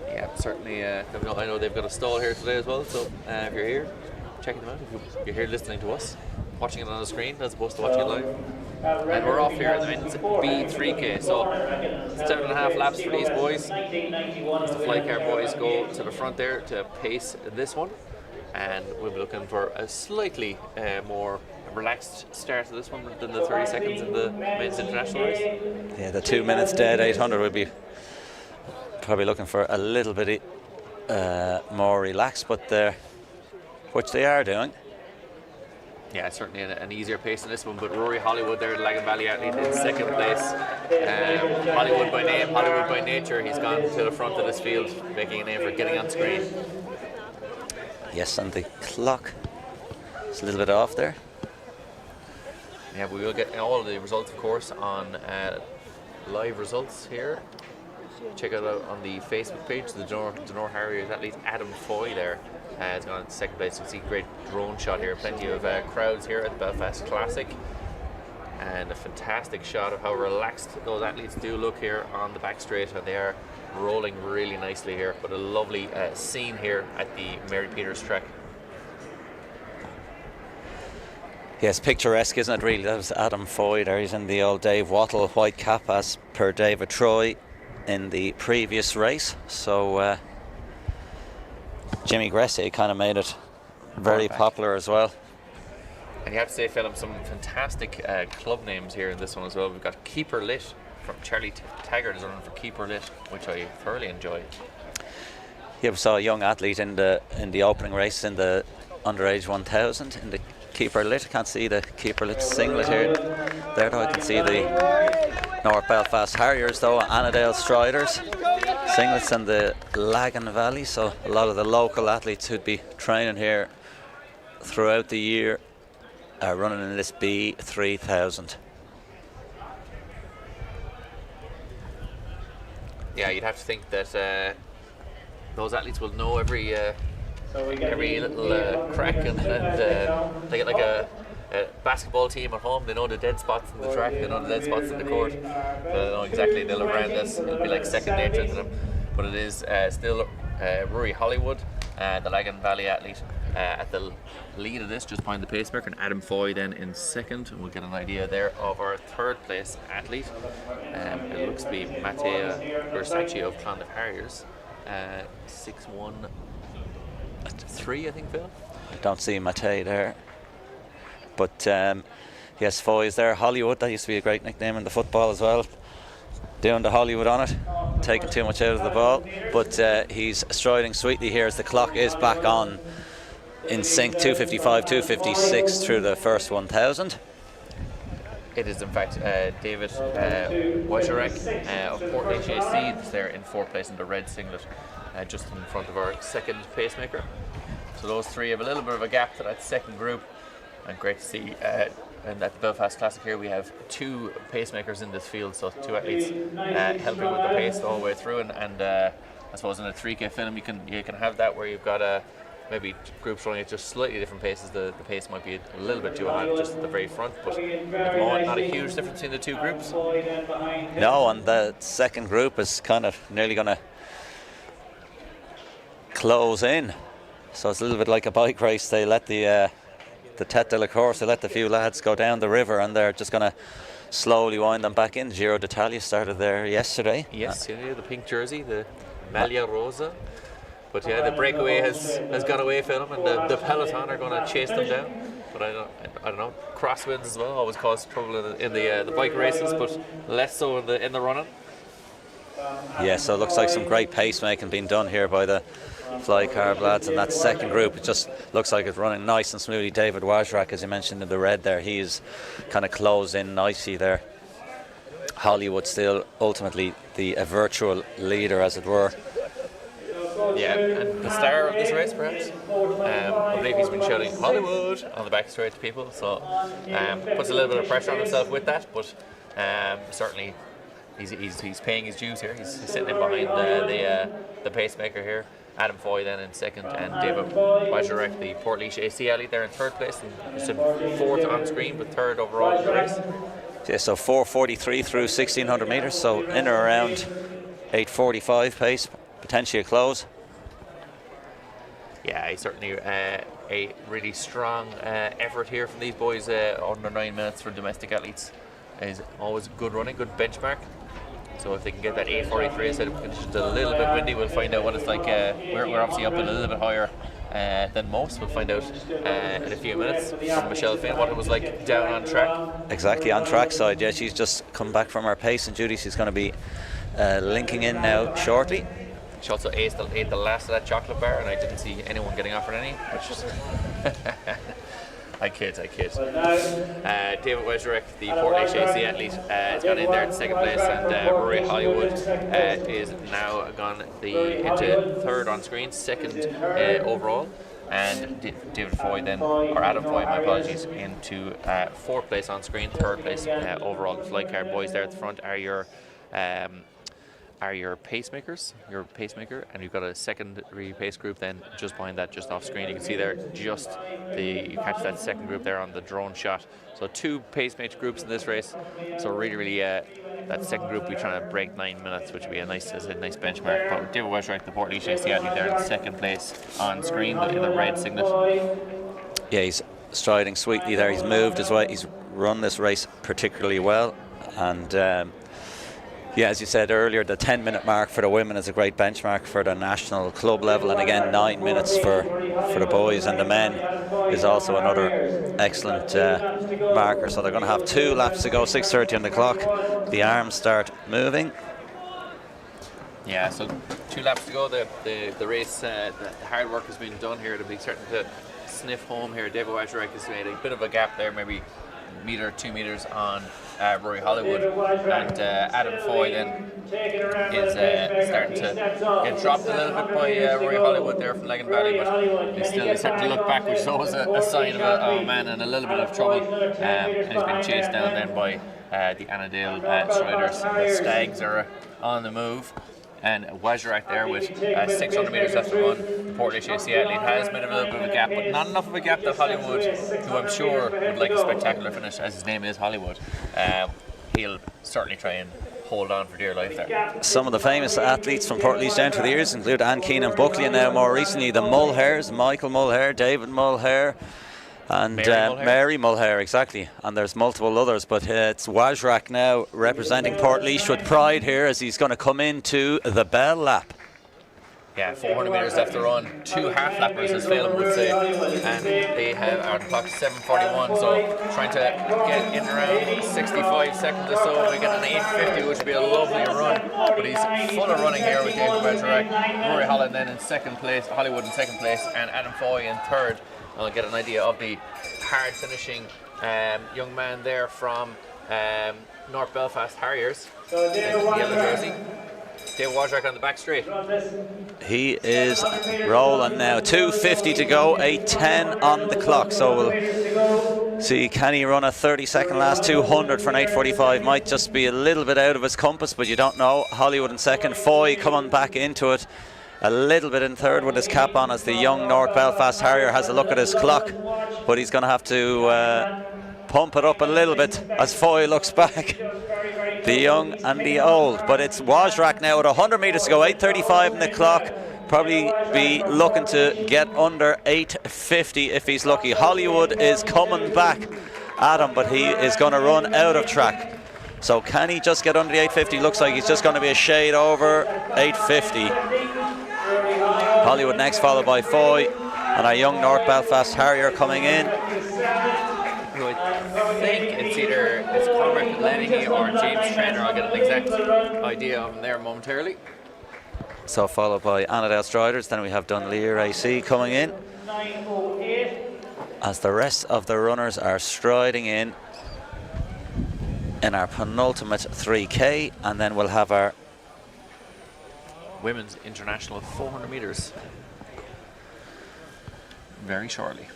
[SPEAKER 1] Yeah, certainly. I know they've got a stall here today as well. So if you're here, checking them out. If you're here listening to us, watching it on the screen as opposed to watching it live. And we're off here in the men's B3K. So 7.5 laps for these boys. As the fly car boys go to the front there to pace this one. And we'll be looking for a slightly more relaxed start to this one than the 30 seconds in the men's international race.
[SPEAKER 2] Yeah, the 2 minutes dead 800 would be probably looking for a little bit more relaxed, but which they are doing.
[SPEAKER 1] Yeah, certainly an easier pace than this one, but Rory Hollywood there, the Lagan Valley athlete, in 2nd place. Hollywood by name, Hollywood by nature. He's gone to the front of this field, making a name for getting on screen.
[SPEAKER 2] Yes, and the clock is a little bit off there.
[SPEAKER 1] Yeah, we will get all of the results, of course, on live results here. Check it out on the Facebook page. The Donor Harriers athlete Adam Foy there has gone into second place. You can see a great drone shot here. Plenty of crowds here at the Belfast Classic. And a fantastic shot of how relaxed those athletes do look here on the back straight, and they are rolling really nicely here. But a lovely scene here at the Mary Peters track.
[SPEAKER 2] Yes, picturesque, isn't it, really? That was Adam Foy there. He's in the old Dave Wattle white cap as per David Troy in the previous race. So Jimmy Gressier kind of made it very popular as well.
[SPEAKER 1] And you have to say, Philip, some fantastic club names here in this one as well. We've got Keeper Lit from Charlie Taggart is running for Keeper Lit, which I thoroughly enjoy.
[SPEAKER 2] Yeah, we saw a young athlete in the opening race in the underage 1000 in the Keeper Lit. Can't see the Keeper Lit singlet here. There though, I can see the North Belfast Harriers though, Annadale Striders singlets and the Lagan Valley. So a lot of the local athletes who'd be training here throughout the year are running in this B3000.
[SPEAKER 1] Yeah, you'd have to think that those athletes will know every little crack, and they get like a basketball team at home. They know the dead spots in the track, they know the dead spots in the court. They know exactly, they'll have ran this. It'll be like second nature to them. But it is still Rory Hollywood, the Lagan Valley athlete, at the lead of this, just behind the pacemaker, and Adam Foy then in second. And we'll get an idea there of our third place athlete. It looks to be Matteo Versace of Clonda Harriers, 6'1", 3, I think, Phil.
[SPEAKER 2] I don't see Mattei there, but yes, Foy is there. Hollywood, that used to be a great nickname in the football as well. Doing the Hollywood on it, taking too much out of the ball, but he's striding sweetly here as the clock is back on in sync. 2:55, 2:56 through the first 1000.
[SPEAKER 1] It is in fact David Wojciech of Port HAC that's there in fourth place in the red singlet, just in front of our second pacemaker. So those three have a little bit of a gap to that second group, and great to see. And at the Belfast Classic here we have two pacemakers in this field, so two athletes helping with the pace all the way through, and I suppose in a 3K film you can have that where you've got maybe groups running at just slightly different paces. The pace might be a little bit too high just at the very front, but at the moment not a huge difference between the two groups.
[SPEAKER 2] No, and the second group is kind of nearly going to close in, so it's a little bit like a bike race. They let the Tête de la Course, they let the few lads go down the river, and they're just going to slowly wind them back in. Giro d'Italia started there yesterday.
[SPEAKER 1] Yes, yeah, the pink jersey, the Maglia Rosa. But yeah, the breakaway has gone away for them, and the peloton are going to chase them down. But I don't know. Crosswinds as well always cause trouble in the bike races, but less so in the running.
[SPEAKER 2] Yeah, so it looks like some great pacemaking being done here by the Fly Carb lads in that second group. It just looks like it's running nice and smoothly. David Wajrak, as you mentioned in the red there, he's kind of closed in nicely there. Hollywood still ultimately the virtual leader, as it were.
[SPEAKER 1] Yeah, and the star of this race, perhaps. I believe he's been shouting Hollywood on the back straight to people, so puts a little bit of pressure on himself with that, but certainly he's paying his dues here. He's sitting in behind the pacemaker here. Adam Foy then in second, and David Wajrak, the Portlaoise AC athlete, there in third place, and he's fourth on screen, but third overall in the race.
[SPEAKER 2] Yeah, so 4:43 through 1600 metres, so in or around 8:45 pace, potentially a close.
[SPEAKER 1] Yeah, certainly a really strong effort here from these boys. Under 9 minutes for domestic athletes is always good running, good benchmark. So if they can get that 8:43 instead of conditions a little bit windy, we'll find out what it's like. We're obviously up a little bit higher than most. We'll find out in a few minutes from Michelle Finn what it was like down on track.
[SPEAKER 2] Exactly, on Trackside. Yeah, she's just come back from her pace and duty. She's going to be linking in now shortly.
[SPEAKER 1] She also ate the last of that chocolate bar, and I didn't see anyone getting offered any. Which is I kid. David Wajrak, the Portlaoise AC athlete, has gone in there in second place, and Rory Hollywood is now gone into third on screen, second overall. and David Foy then, or Adam Foy, my apologies, into 4th place on screen, 3rd place overall. The flight card boys there at the front are your pacemakers, your pacemaker, and you've got a secondary pace group then just behind that, just off screen. You can see there just you catch that second group there on the drone shot. So 2 pacemaker groups in this race. So really, that second group we're trying to break 9 minutes, which would be a nice benchmark. But David Wesright, the Port Leash Seattle there in 2nd place on screen in the red signet.
[SPEAKER 2] Yeah, he's striding sweetly there. He's moved as well. He's run this race particularly well, and. Yeah, as you said earlier, the 10-minute mark for the women is a great benchmark for the national club level, and again 9 minutes for the boys, and the men is also another excellent marker. So they're going to have 2 laps to go, 6:30 on the clock. The arms start moving.
[SPEAKER 1] Yeah, so 2 laps to go. The race, the hard work has been done here to be starting to sniff home here. David Wajrek has made a bit of a gap there, maybe metre, 2 meters on Rory Hollywood, and Adam Foy then is starting to get dropped a little bit by Rory Hollywood there from Legan Valley, but he's still starting to look back, which is always a sign of a man in a little bit of trouble, and he's been chased down then by the Annandale Striders. The Stags are on the move, and Wajrak there with 600 metres left to run. Portlaoise Seattle, it has made a little bit of a gap, but not enough of a gap that Hollywood, who I'm sure would like a spectacular finish, as his name is Hollywood, he'll certainly try and hold on for dear life there.
[SPEAKER 2] Some of the famous athletes from Portlaoise down through the years include Anne Keenan Buckley, and now more recently the Mulhairs, Michael Mulhair, David Mulhair, and Mary Mulhair, exactly, and there's multiple others, but it's Wajrak now representing Portlaoise with pride here as he's going to come into the bell lap.
[SPEAKER 1] Yeah, 400 metres left to run, 2 half-lappers as Phelan would say, and they have our clock 7:41, so trying to get in around 65 seconds or so. We get an 8:50, which would be a lovely run, but he's full of running here with David Wajrak. Rory Holland then in 2nd place, Hollywood in 2nd place, and Adam Foy in 3rd. I'll get an idea of the hard finishing young man there from North Belfast Harriers, the yellow jersey. David Wajrak on the back straight.
[SPEAKER 2] He is rolling now. 2:50 to go, 8:10 on the clock. So we'll see, can he run a 30-second last 200 for an 8:45? Might just be a little bit out of his compass, but you don't know. Hollywood in 2nd. Foy coming back into it a little bit in 3rd with his cap on as the young North Belfast Harrier has a look at his clock, but he's going to have to pump it up a little bit as Foy looks back. The young and the old, but it's Wajrak now at 100 metres to go, 8:35 on the clock. Probably be looking to get under 8:50 if he's lucky. Hollywood is coming back at him, but he is going to run out of track. So can he just get under the 8:50? Looks like he's just going to be a shade over 8:50. Hollywood next, followed by Foy, and our young North Belfast Harrier coming in.
[SPEAKER 1] I think it's Conrad Lenny or James Trainer. I'll get an exact idea of him there momentarily.
[SPEAKER 2] So followed by Annandale Striders, then we have Dunleer AC coming in, as the rest of the runners are striding in our penultimate 3K, and then we'll have our
[SPEAKER 1] women's international 400 metres very shortly.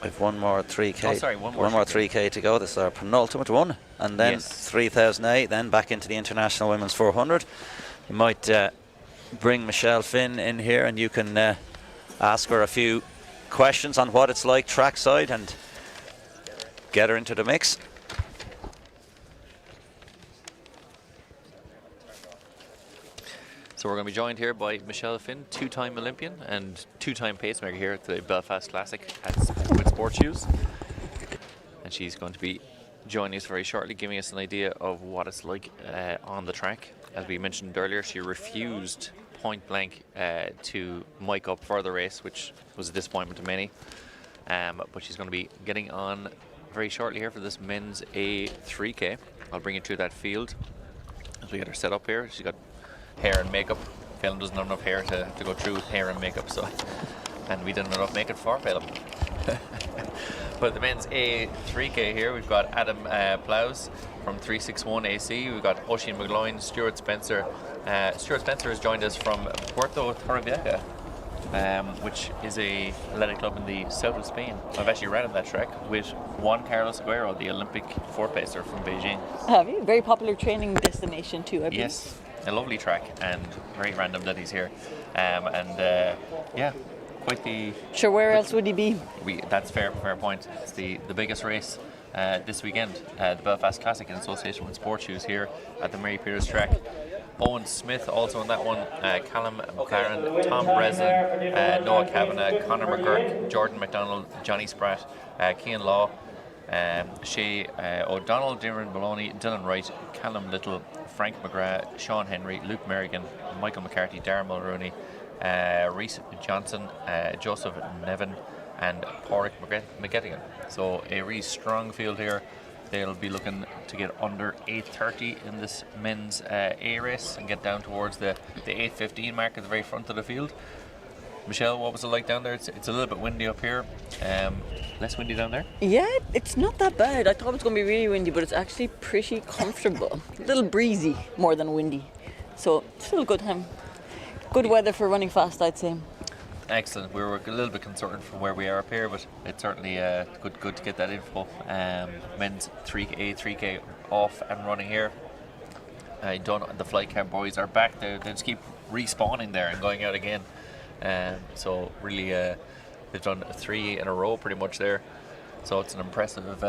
[SPEAKER 2] We've one more 3K.
[SPEAKER 1] Oh, sorry, one more
[SPEAKER 2] 3K to go. This is our penultimate one, and then 3000A. Then back into the international women's 400. You might bring Michelle Finn in here, and you can ask her a few questions on what it's like trackside and get her into the mix.
[SPEAKER 1] So we're going to be joined here by Michelle Finn, 2-time Olympian and 2-time pacemaker here at the Belfast Classic with Sport Shoes. And she's going to be joining us very shortly, giving us an idea of what it's like on the track. As we mentioned earlier, she refused point blank to mic up for the race, which was a disappointment to many. But she's going to be getting on very shortly here for this men's A3K. I'll bring you through that field as we get her set up here. She's got hair and makeup. Phelan doesn't have enough hair to go through hair and makeup, so, and we didn't have enough makeup for Phelan. But the men's A3K here, we've got Adam Plows from 361 AC. We've got Oisin McGloin, Stuart Spencer. Stuart Spencer has joined us from Puerto Torrevieja. which is a athletic club in the south of Spain. I've actually ran on that track with Juan Carlos Aguero, the Olympic fourth placer from Beijing.
[SPEAKER 4] Have you? Very popular training destination too, I believe.
[SPEAKER 1] Yes, a lovely track and very random that he's here. Yeah, quite the...
[SPEAKER 4] Sure, where else would he be?
[SPEAKER 1] That's fair point. It's the biggest race this weekend, the Belfast Classic in association with Sport Shoes here at the Mary Peters track. Owen Smith also on that one, Callum McLaren, Tom Breslin, Noah Kavanagh, Conor McGurk, Jordan McDonald, Johnny Spratt, Cian Law, Shay O'Donnell, Darren Maloney, Dylan Wright, Callum Little, Frank McGrath, Sean Henry, Luke Merrigan, Michael McCarthy, Darren Mulrooney, Rhys Johnson, Joseph Nevin, and Pádraig McGettigan. So a really strong field here. They'll be looking to get under 8:30 in this men's A race and get down towards the 8:15 mark at the very front of the field. Michelle, what was it like down there? It's a little bit windy up here. Less windy down there?
[SPEAKER 4] Yeah, it's not that bad. I thought it was going to be really windy, but it's actually pretty comfortable. A little breezy more than windy. So, still a good time. Good weather for running fast, I'd say.
[SPEAKER 1] Excellent. We were a little bit concerned from where we are up here, but it's certainly good to get that info. Men's 3K, 3K off and running here. The flight cam boys are back. They just keep respawning there and going out again. So really, they've done 3 in a row pretty much there. So it's an impressive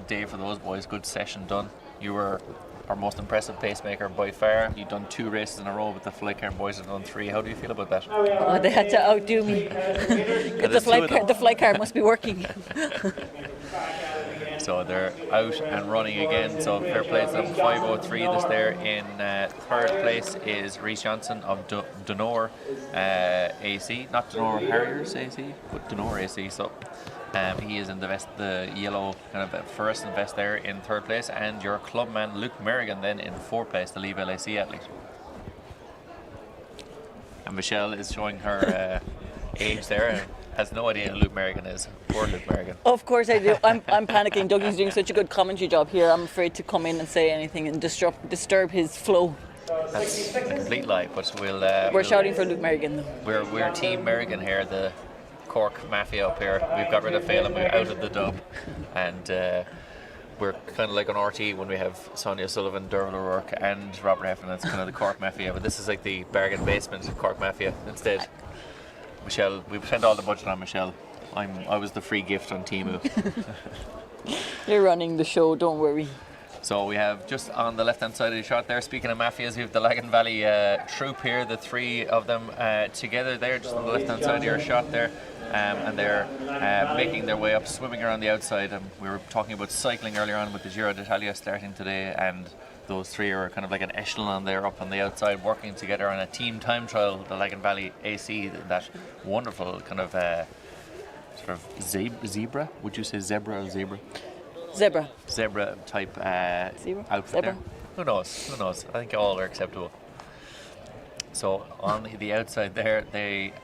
[SPEAKER 1] day for those boys. Good session done. You were our most impressive pacemaker by far. You've done 2 races in a row, but the flight car boys have done 3. How do you feel about that?
[SPEAKER 4] Oh, they had to outdo me. The flight car must be working.
[SPEAKER 1] So they're out and running again. So fair play to them. 5:03 this there. In third place is Rhys Johnson of Dunor AC, not Dunor Harriers AC, but Dunor AC. So he is in the yellow kind of fluorescent vest there in third place, and your clubman Luke Merrigan then in fourth place, the Leave LAC athlete. And Michelle is showing her age there and has no idea who Luke Merrigan is. Poor Luke Merrigan.
[SPEAKER 4] Of course I do. I'm panicking. Dougie's doing such a good commentary job here. I'm afraid to come in and say anything and disturb his flow.
[SPEAKER 1] That's a complete lie, but
[SPEAKER 4] we're shouting for Luke Merrigan though.
[SPEAKER 1] We're Team Merrigan here, the Cork Mafia up here. We've got rid of Phelan, we're out of the dub, and we're kind of like on RT when we have Sonia Sullivan, Dermot O'Rourke and Robert Heffernan. That's kind of the Cork Mafia, but this is like the bargain basement of Cork Mafia instead. Michelle, we spent all the budget on Michelle. I was the free gift on Temu.
[SPEAKER 4] You're running the show, don't worry.
[SPEAKER 1] So we have just on the left hand side of the shot there, speaking of mafias, we have the Lagan Valley troop here, the 3 of them together there, just on the left hand side of your shot there. And they're making their way up, swimming around the outside. We were talking about cycling earlier on with the Giro d'Italia starting today, and those 3 are kind of like an echelon there up on the outside, working together on a team time trial, the Lagan Valley AC, that wonderful kind of sort of zebra, would you say zebra or zebra? Zebra type outfit there. Who knows? I think all are acceptable. So on the outside there,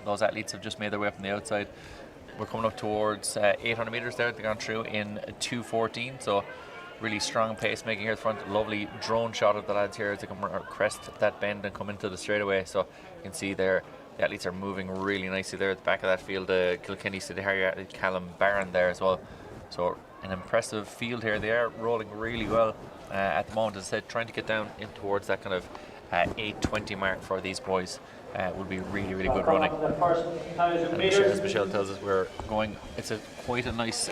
[SPEAKER 1] those athletes have just made their way up on the outside. We're coming up towards 800 metres there. They've gone through in 2:14. So really strong pace making here at the front. Lovely drone shot of the lads here as they come crest that bend and come into the straightaway. So you can see there the athletes are moving really nicely there at the back of that field. Kilkenny City Harrier athlete Callum Barron there as well. So an impressive field here. They are rolling really well at the moment. As I said, trying to get down in towards that kind of 8:20 mark for these boys would be really, really good running. And as Michelle tells us, we're going. It's quite a nice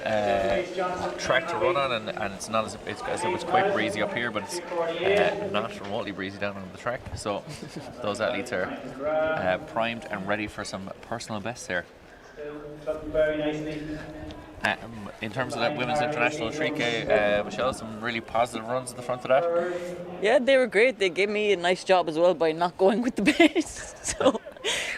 [SPEAKER 1] track to run on, and it's not as it's quite breezy up here, but it's not remotely breezy down on the track. So those athletes are primed and ready for some personal bests here.
[SPEAKER 3] Very nicely.
[SPEAKER 1] In terms of that women's international 3K, Michelle, some really positive runs at the front of that.
[SPEAKER 4] Yeah, they were great. They gave me a nice job as well by not going with the pace. So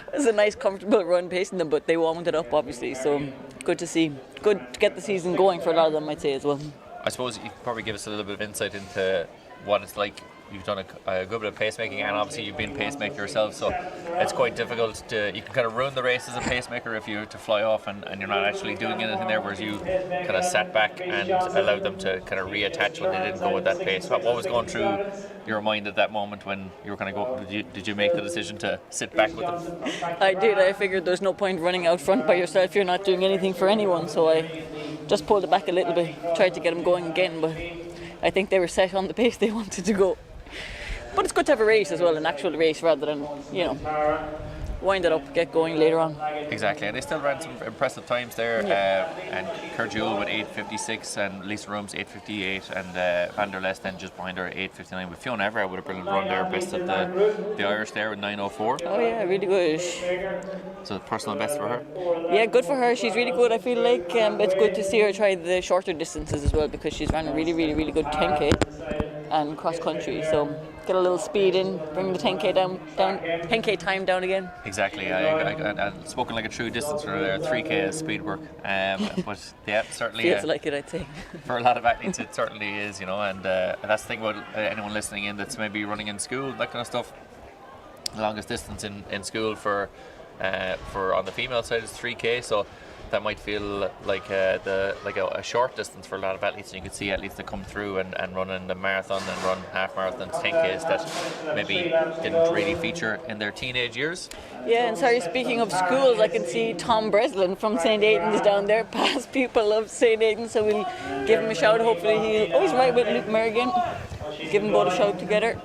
[SPEAKER 4] it was a nice, comfortable run pacing them, but they warmed it up, obviously. So good to see. Good to get the season going for a lot of them, I'd say, as well.
[SPEAKER 1] I suppose you could probably give us a little bit of insight into what it's like. you've done a good bit of pacemaking, and obviously you've been a pacemaker yourself, so it's quite difficult you can kind of ruin the race as a pacemaker if you were to fly off and you're not actually doing anything there, whereas you kind of sat back and allowed them to kind of reattach when they didn't go at that pace. What was going through your mind at that moment when you were kind of going? Did you make the decision to sit back with them?
[SPEAKER 4] I did. I figured there's no point running out front by yourself. You're not doing anything for anyone, so I just pulled it back a little bit, tried to get them going again, but I think they were set on the pace they wanted to go. But it's good to have a race as well, an actual race, rather than, wind it up, get going later on.
[SPEAKER 1] Exactly, and they still ran some impressive times there. And Kerjul with 8:56 and Lisa Rooms 8:58 and Van der Lest then just behind her 8:59. But Fiona Everett with a brilliant run there, best of the Irish there with 9:04.
[SPEAKER 4] Oh yeah, really good.
[SPEAKER 1] So personal best for her?
[SPEAKER 4] Yeah, good for her. She's really good. I feel like it's good to see her try the shorter distances as well, because she's ran a really, really, really good 10k and cross country. So get a little speed in, bring the 10k down 10k time down again.
[SPEAKER 1] Exactly. I've spoken like a true distance runner there. 3k is speed work. But yeah, certainly
[SPEAKER 4] feels like it, I'd say.
[SPEAKER 1] For a lot of athletes, it certainly is. And that's the thing about anyone listening in that's maybe running in school, that kind of stuff. The longest distance in school for on the female side is 3k, so that might feel like a short distance for a lot of athletes. And you can see athletes that come through and run in the marathon and run half marathons, 10Ks that maybe didn't really feature in their teenage years.
[SPEAKER 4] Yeah, and sorry, speaking of schools, I can see Tom Breslin from St. Aidan's down there, past people of St. Aidan's, so we'll give him a shout. Hopefully he's right with Luke Merrigan. Give them both a shout together.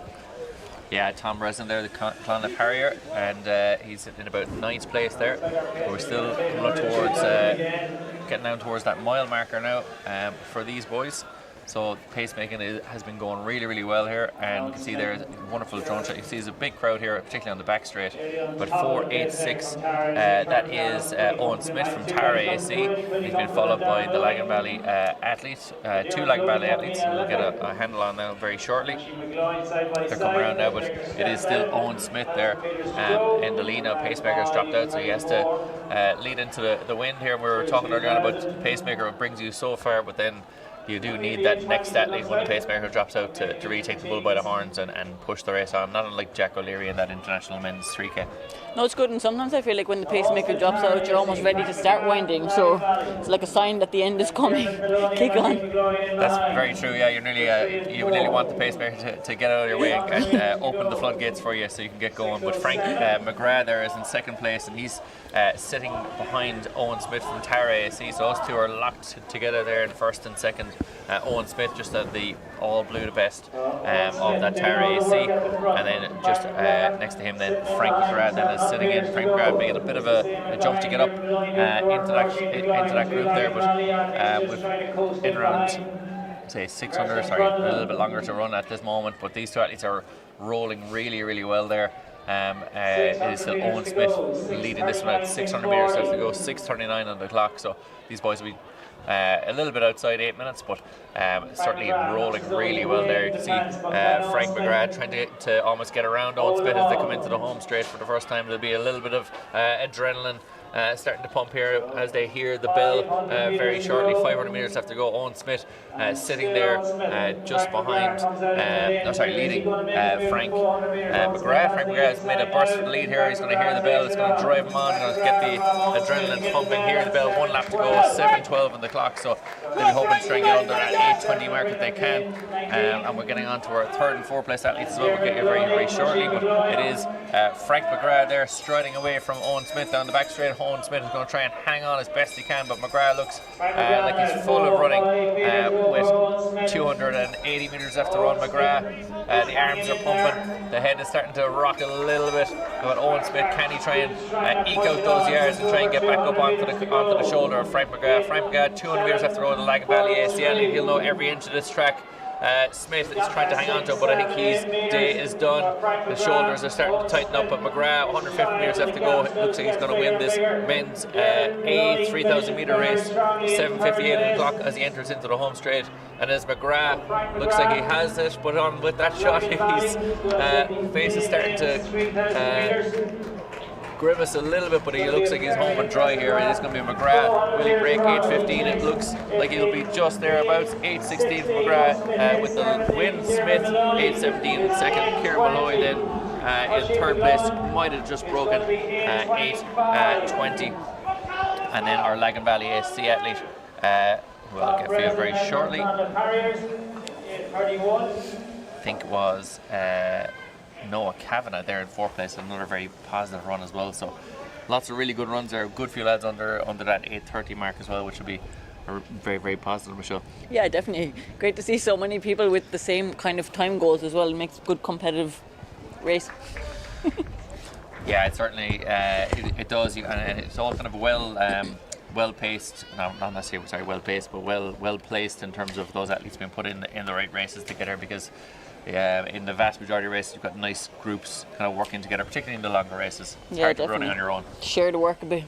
[SPEAKER 1] Yeah, Tom Breslin there, the Clonliffe Harrier, and he's in about 9th place there. But we're still coming up towards, getting down towards that mile marker now for these boys. So pacemaking has been going really, really well here, and you can see there's a wonderful drone shot. You can see there's a big crowd here, particularly on the back straight. But 4.86, that is Owen Smith from Tara AC. He's been followed by the Lagan Valley athletes, 2 Lagan Valley athletes, who we'll get a handle on now very shortly. They're coming around now, but it is still Owen Smith there in the lead now. Pacemaker's dropped out, so he has to lead into the wind here. We were talking earlier on about pacemaker, it brings you so far, but then you do need that next athlete when the pacemaker drops out to really take the bull by the horns and push the race on, not unlike Jack O'Leary in that international men's 3K.
[SPEAKER 4] No, it's good, and sometimes I feel like when the pacemaker drops out, you're almost ready to start winding, so it's like a sign that the end is coming. Kick on.
[SPEAKER 1] That's very true, yeah. You really want the pacemaker to get out of your way and open the floodgates for you so you can get going. But Frank McGrath there is in 2nd place, and he's sitting behind Owen Smith from Tara AC, so those two are locked together there in 1st and 2nd. Owen Smith just at the all blue the best of that Tara AC, and then just next to him then Frank McGrath then is sitting in. Frank McGrath making a bit of a jump to get up into that group there, but with in around say 600, a little bit longer to run at this moment, but these two athletes are rolling really, really well there. It is still Owen Smith leading this one at 600 metres left to go, 6:39 on the clock, so these boys will be a little bit outside 8 minutes, but certainly rolling really well there. You can see Frank McGrath trying to almost get around Owen Smith as they come into the home straight for the first time. There'll be a little bit of adrenaline starting to pump here as they hear the bell very shortly. 500 metres left to go. Owen Smith sitting there just behind, leading Frank McGrath. Frank McGrath has made a burst for the lead here. He's going to hear the bell. It's going to drive him on. Going to get the adrenaline pumping. Hear the bell. 1 lap to go. 7:12 on the clock. So they'll be hoping to try and get under that 8:20 mark if they can. And we're getting on to our 3rd and 4th place athletes as well. We'll get you very, very shortly. But it is Frank McGrath there striding away from Owen Smith down the back straight. Owen Smith is going to try and hang on as best he can, but McGrath looks like he's full of running with 280 metres left to run. McGrath, the arms are pumping, the head is starting to rock a little bit, but Owen Smith, can he try and eke out those yards and try and get back up onto the shoulder of Frank McGrath. 200 metres left to run the Lagan Valley ACL. He'll know every inch of this track. Smith is trying to hang on to it, but I think his day is done. The shoulders are starting to tighten up, but McGrath, 150 metres left to go. It looks like he's going to win this men's 3,000 metre race. 7:58 on the clock as he enters into the home straight. And as McGrath looks like he has it, but on with that shot, his face is starting to grimaced a little bit, but he looks like he's home and dry here. It is going to be McGrath. Will he break 8:15? It looks like he'll be just thereabouts. 8:16 for McGrath with the win. Smith 8:17 in second. Kieran Malloy then in third place, might have just broken 8:20. And then our Lagan Valley SC athlete, who I'll get for you very shortly, I think it was Noah Kavanagh there in fourth place. Another very positive run as well. So lots of really good runs there. Good few lads under that 8:30 mark as well, which will be very, very positive, Michelle.
[SPEAKER 4] Yeah, definitely. Great to see so many people with the same kind of time goals as well. It makes a good competitive race.
[SPEAKER 1] Yeah, it certainly it does, and it's all kind of well paced. No, not necessarily well paced, but well placed in terms of those athletes being put in the right races together. Because in the vast majority of races, you've got nice groups kind of working together, particularly in the longer races. It's hard to be running on your own.
[SPEAKER 4] Share the work a bit.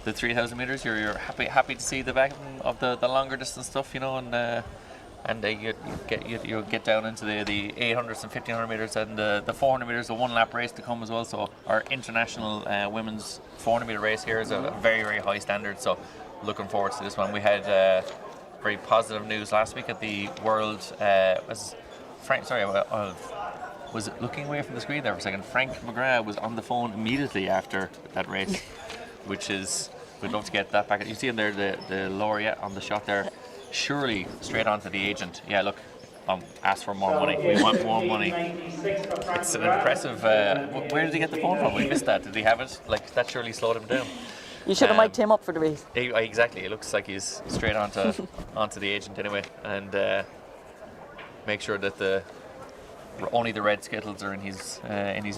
[SPEAKER 1] The 3,000 meters, you're happy to see the back of the longer distance stuff, you know, and you get down into the 800s and 1,500 meters and the 400 meters, the one lap race to come as well. So our international women's 400 meter race here is a very, very high standard. So looking forward to this one. We had very positive news last week at the World. Was it looking away from the screen there for a second? Frank McGrath was on the phone immediately after that race, which is, we'd love to get that back. You see him there, the laureate on the shot there. Surely straight on to the agent. Yeah, look, ask for more money. We want more money. It's an impressive. Where did he get the phone from? We missed that. Did he have it? Like, that surely slowed him down.
[SPEAKER 4] You should have mic'd him up for the race.
[SPEAKER 1] Exactly. It looks like he's straight onto the agent anyway, and make sure that only the red Skittles are in his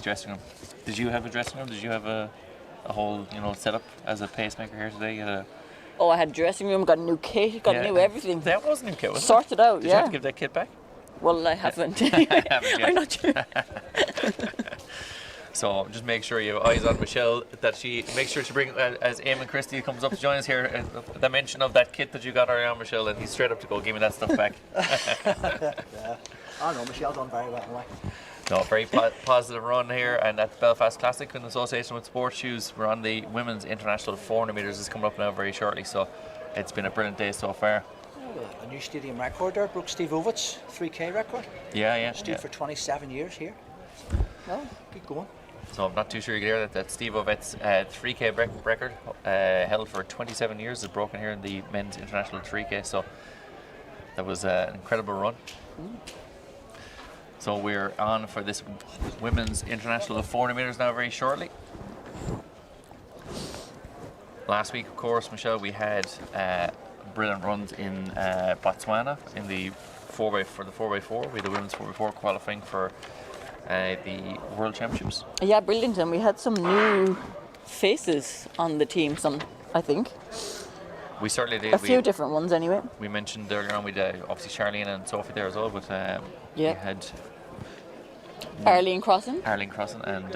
[SPEAKER 1] dressing room. Did you have a dressing room? Did you have a whole setup as a pacemaker here today?
[SPEAKER 4] Oh, I had a dressing room, got a new kit, got new everything.
[SPEAKER 1] That was a new kit, wasn't it?
[SPEAKER 4] Sorted out,
[SPEAKER 1] Did you have to give that kit back?
[SPEAKER 4] Well, I haven't. I'm not sure.
[SPEAKER 1] So just make sure you have eyes on Michelle, that she makes sure to bring, as Eamon Christie comes up to join us here, the mention of that kit that you got around Michelle, and he's straight up to go, give me that stuff back.
[SPEAKER 5] Yeah. I know, Michelle done very well. Like.
[SPEAKER 1] No, very positive run here, and at the Belfast Classic in association with Sports Shoes, we're on the women's international 400 metres is coming up now very shortly, so it's been a brilliant day so far.
[SPEAKER 5] A new stadium record there, broke Steve Ovitz 3K record.
[SPEAKER 1] Yeah.
[SPEAKER 5] Steve for 27 years here. Well, keep going.
[SPEAKER 1] So I'm not too sure you can hear that Steve Ovett's 3K record held for 27 years is broken here in the men's international 3K, so that was an incredible run. So we're on for this women's international 400 metres now very shortly. Last week, of course, Michelle, we had brilliant runs in Botswana in the 4x4. We had the women's 4x4 qualifying for the World Championships.
[SPEAKER 4] Yeah, brilliant, and we had some new faces on the team, I think.
[SPEAKER 1] We certainly did.
[SPEAKER 4] A few different ones anyway.
[SPEAKER 1] We mentioned earlier on, we did obviously Charlene and Sophie there as well, but we had
[SPEAKER 4] Arlene Crossan
[SPEAKER 1] and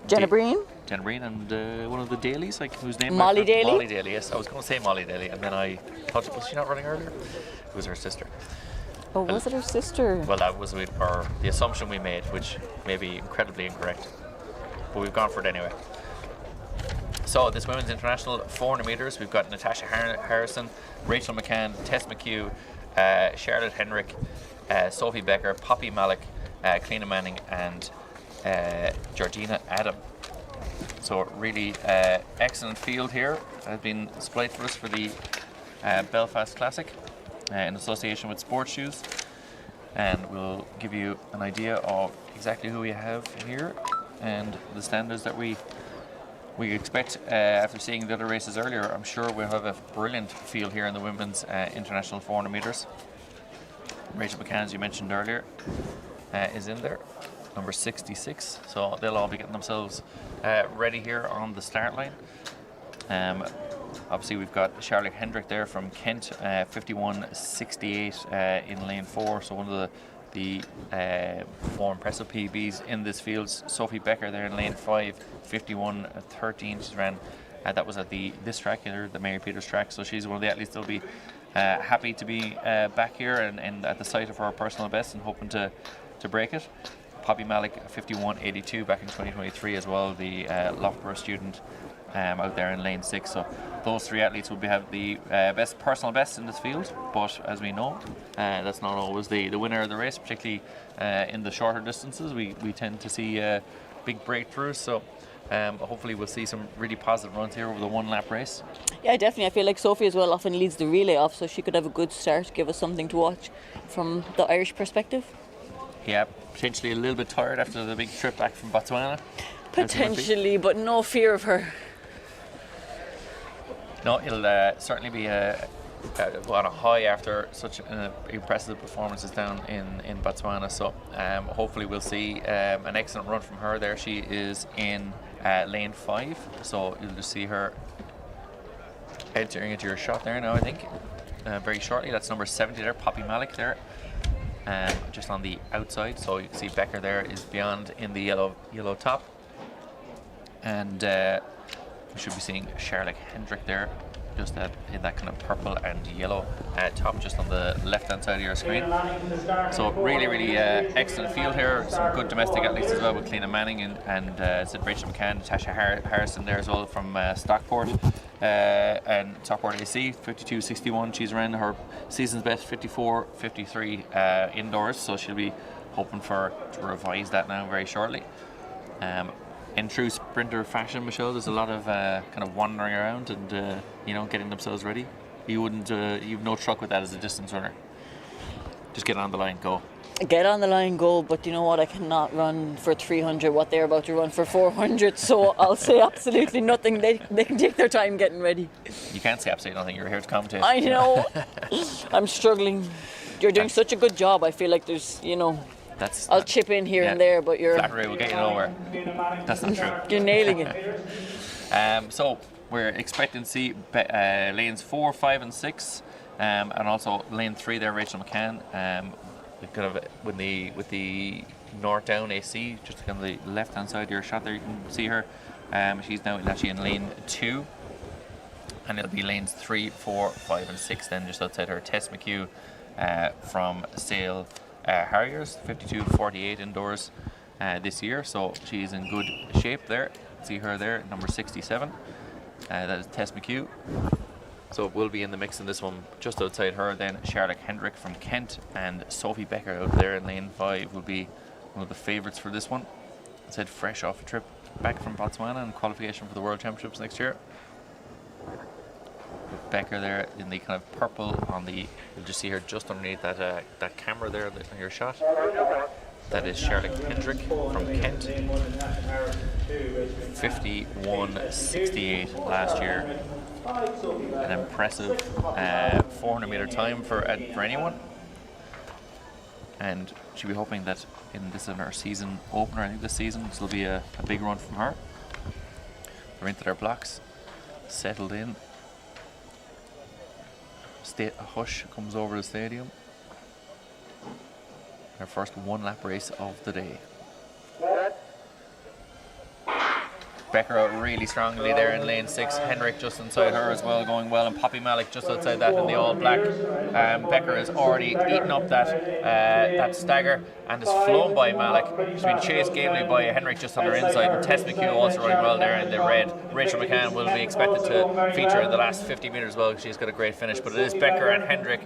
[SPEAKER 4] Jenna Breen
[SPEAKER 1] and one of the Dailies, like whose name?
[SPEAKER 4] Molly Daly.
[SPEAKER 1] Molly Daly, yes. I was going to say Molly Daly, and then I thought, was she not running earlier? It was her sister.
[SPEAKER 4] Oh, was it her sister?
[SPEAKER 1] Well, that was the assumption we made, which may be incredibly incorrect, but we've gone for it anyway. So this women's international 400 metres, we've got Natasha Harrison, Rachel McCann, Tess McHugh, Charlotte Henrik, Sophie Becker, Poppy Malik, Cleena Manning, and Georgina Adam. So really excellent field here has been displayed for us for the Belfast Classic in association with Sports Shoes, and we'll give you an idea of exactly who we have here and the standards that we expect. After seeing the other races earlier, I'm sure we'll have a brilliant field here in the women's international 400 metres. Rachel McCann, as you mentioned earlier, is in there, number 66. So they'll all be getting themselves ready here on the start line. Obviously, we've got Charlotte Hendrick there from Kent, 51.68 in lane 4. So one of the more impressive PBs in this field. Sophie Becker there in lane 5, 51.13. She's ran. That was at this track here, the Mary Peters track. So she's one of the athletes that'll be happy to be back here and at the site of her personal best and hoping to break it. Poppy Malik, 51.82 back in 2023 as well, the Loughborough student out there in lane 6. So those 3 athletes will have the best personal best in this field, but as we know, that's not always the winner of the race, particularly in the shorter distances. We tend to see big breakthroughs, so hopefully we'll see some really positive runs here over the 1 lap race.
[SPEAKER 4] Yeah, definitely. I feel like Sophie as well often leads the relay off, so she could have a good start, give us something to watch from the Irish perspective.
[SPEAKER 1] Yeah, potentially a little bit tired after the big trip back from Botswana.
[SPEAKER 4] Potentially, but no fear of her.
[SPEAKER 1] No, it'll certainly be on a high after such impressive performances down in Botswana. So hopefully we'll see an excellent run from her there. She is in lane 5, so you'll just see her entering into your shot there now, I think, very shortly. That's number 70 there, Poppy Malik there, just on the outside. So you can see Becker there is beyond in the yellow top, and we should be seeing Charlotte Hendrick there, just in that kind of purple and yellow top, just on the left-hand side of your screen. So really excellent field here. Some good domestic athletes as well, with Cliona Manning and Sid Rachel McCann, Natasha Harrison there as well from Stockport, and Stockport AC, 52.61. She's around her season's best, 54.53 indoors. So she'll be hoping to revise that now very shortly. In true sprinter fashion, Michelle, there's a lot of kind of wandering around and getting themselves ready. You've no truck with that as a distance runner. Just get on the line, go.
[SPEAKER 4] Get on the line, go. But you know what? I cannot run for 300 what they're about to run for 400. So I'll say absolutely nothing. They can take their time getting ready.
[SPEAKER 1] You can't say absolutely nothing. You're here to commentate.
[SPEAKER 4] I know. I'm struggling. You're doing such a good job. I feel like there's, I'll chip in here and there, but you're...
[SPEAKER 1] Flattery will get you nowhere. That's not true.
[SPEAKER 4] You're nailing it.
[SPEAKER 1] So we're expecting to see lanes 4, 5 and 6, and also lane 3 there, Rachel McCann. Kind of with the North Down AC, just on the left hand side of your shot there, you can see her. She's now actually in lane 2, and it'll be lanes 3, 4, 5 and 6 then just outside her. Tess McHugh from Sale Harriers, 52.48 indoors this year, so she's in good shape there. See her there, number 67. That is Tess McHugh. So we'll be in the mix in this one. Just outside her then, Charlotte Hendrick from Kent, and Sophie Becker out there in lane 5 will be one of the favourites for this one. I said fresh off a trip back from Botswana and qualification for the World Championships next year. With Becker there in the kind of purple on the, you'll just see her just underneath that camera there on your shot. That is Charlotte Hendrick from Kent, 51.68 last year. An impressive 400 meter time for anyone, and she'll be hoping that in her season opener, I think this season, this will be a big run from her. They're into their blocks, settled in. A hush comes over the stadium. Our first 1 lap race of the day. Becker out really strongly there in lane 6. Henrik just inside her as well, going well, and Poppy Malik just outside that in the all black. Becker has already eaten up that stagger and has flown by Malik. She's been chased gamely by Henrik just on her inside, and Tess McHugh also running well there in the red. Rachel McCann will be expected to feature in the last 50 metres as well, because she's got a great finish. But it is Becker and Hendrick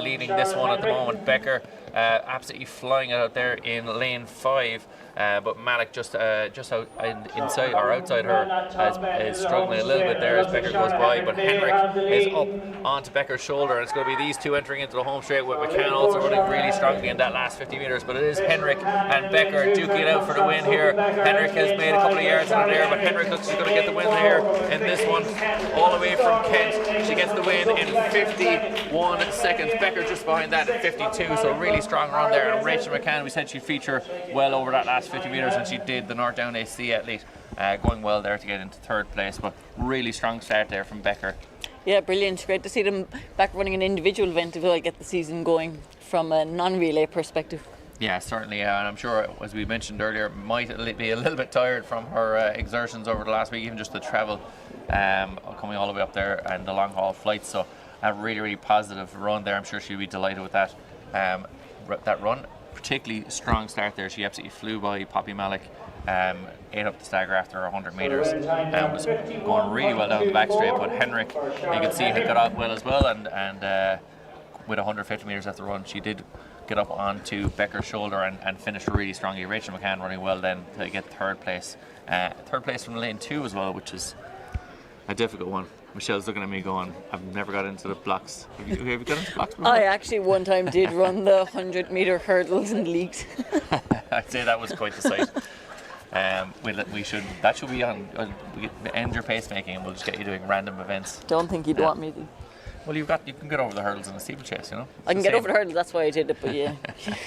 [SPEAKER 1] leading this one at the moment. Becker absolutely flying out there in lane 5. But Malik just out inside or outside her is struggling a little bit there as Becker goes by. But Henrik is up onto Becker's shoulder, and it's going to be these two entering into the home straight, with McCann also running really strongly in that last 50 metres. But it is Henrik and Becker duking it out for the win here. Henrik has made a couple of yards in there, but Henrik looks like he's going to get the win here in this one, all the way from Kent. She gets the win in 51 seconds. Becker just behind that at 52, so really strong run there. And Rachel McCann, we said she'd feature well over that last 50 metres, and she did. The North Down AC athlete going well there to get into 3rd place, but really strong start there from Becker.
[SPEAKER 4] Yeah, brilliant. Great to see them back running an individual event to really get the season going from a non-relay perspective.
[SPEAKER 1] Yeah, certainly, and I'm sure, as we mentioned earlier, might be a little bit tired from her exertions over the last week, even just the travel coming all the way up there and the long haul flights. So a really positive run there. I'm sure she'll be delighted with that run. particularly strong start there. She absolutely flew by Poppy Malik, ate up the stagger after 100 metres, and was going really well down the back straight. But Henrik, you could see, had got out well as well, and with 150 metres after the run, she did get up onto Becker's shoulder and finished really strongly. Rachel McCann running well then to get third place. Third place from lane 2 as well, which is a difficult one. Michelle's looking at me going, I've never got into the blocks. Have you got into blocks before?
[SPEAKER 4] I actually one time did run the 100 metre hurdles in leagues.
[SPEAKER 1] I'd say that was quite the sight. That should be on. We end your pacemaking and we'll just get you doing random events.
[SPEAKER 4] Don't think you'd want me to.
[SPEAKER 1] Well, you can get over the hurdles in a steeplechase, you know.
[SPEAKER 4] I can get over the hurdles, that's why I did it, but yeah.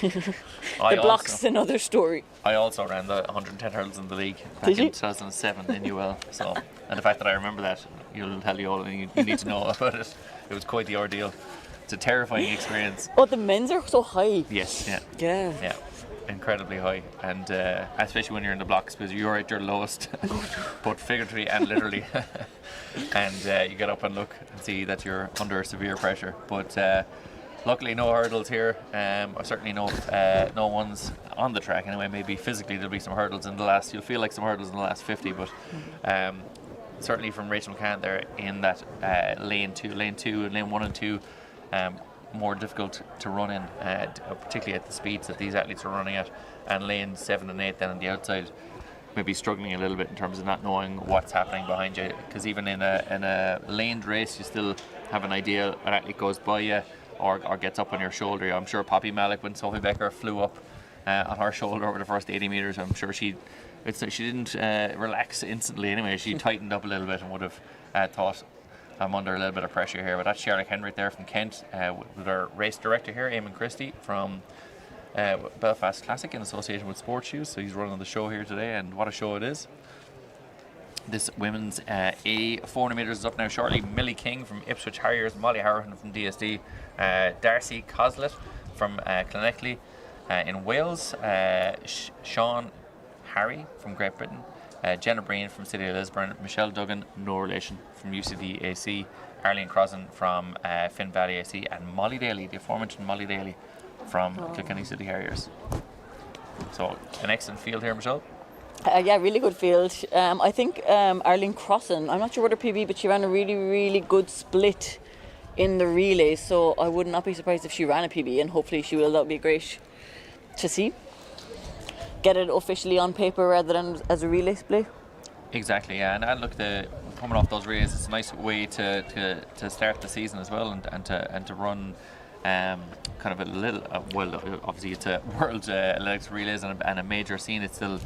[SPEAKER 4] The blocks is another story.
[SPEAKER 1] I also ran the 110 hurdles in the league back in 2007 in UL. So, and the fact that I remember that, you'll tell you all you need to know about it. It was quite the ordeal. It's a terrifying experience.
[SPEAKER 4] Oh, the men's are so high.
[SPEAKER 1] Yes, yeah.
[SPEAKER 4] Yeah.
[SPEAKER 1] Incredibly high, and especially when you're in the blocks, because you're at your lowest, both figuratively and literally. And you get up and look and see that you're under severe pressure. But luckily, no hurdles here. Or certainly no ones on the track anyway. Maybe physically there'll be some hurdles in the last. You'll feel like some hurdles in the last 50, but certainly from Rachel McCann there in that lane 2 and lane 1 and 2. More difficult to run in, particularly at the speeds that these athletes are running at, and lane 7 and 8 then on the outside, maybe struggling a little bit in terms of not knowing what's happening behind you, because even in a laned race you still have an idea an athlete goes by you or gets up on your shoulder. I'm sure Poppy Malik, when Sophie Becker flew up on her shoulder over the first 80 metres, I'm sure she didn't relax instantly anyway. She tightened up a little bit and would have thought, I'm under a little bit of pressure here. But that's Charlotte Henrik there from Kent, with our race director here, Eamon Christie from Belfast Classic in association with Sports Shoes. So he's running the show here today, and what a show it is. This women's A 400 metres is up now shortly. Millie King from Ipswich Harriers, Molly Howard from DSD, Darcy Coslett from Cloneckley in Wales, Sean Harry from Great Britain, Jenna Breen from City of Lisburn, Michelle Duggan, no relation, from UCD AC, Arlene Crossan from Finn Valley AC, and Molly Daly, the aforementioned Molly Daly from Kilkenny City Harriers. So an excellent field here, Michelle.
[SPEAKER 4] Yeah, really good field. I think Arlene Crossan, I'm not sure what her PB, but she ran a really, really good split in the relay, so I would not be surprised if she ran a PB, and hopefully she will. That would be great to see. Get it officially on paper rather than as a relay split.
[SPEAKER 1] Exactly, yeah, and look, coming off those relays, it's a nice way to start the season as well, and to run kind of a little. Well, obviously it's a World Athletics relays and a major scene. It's still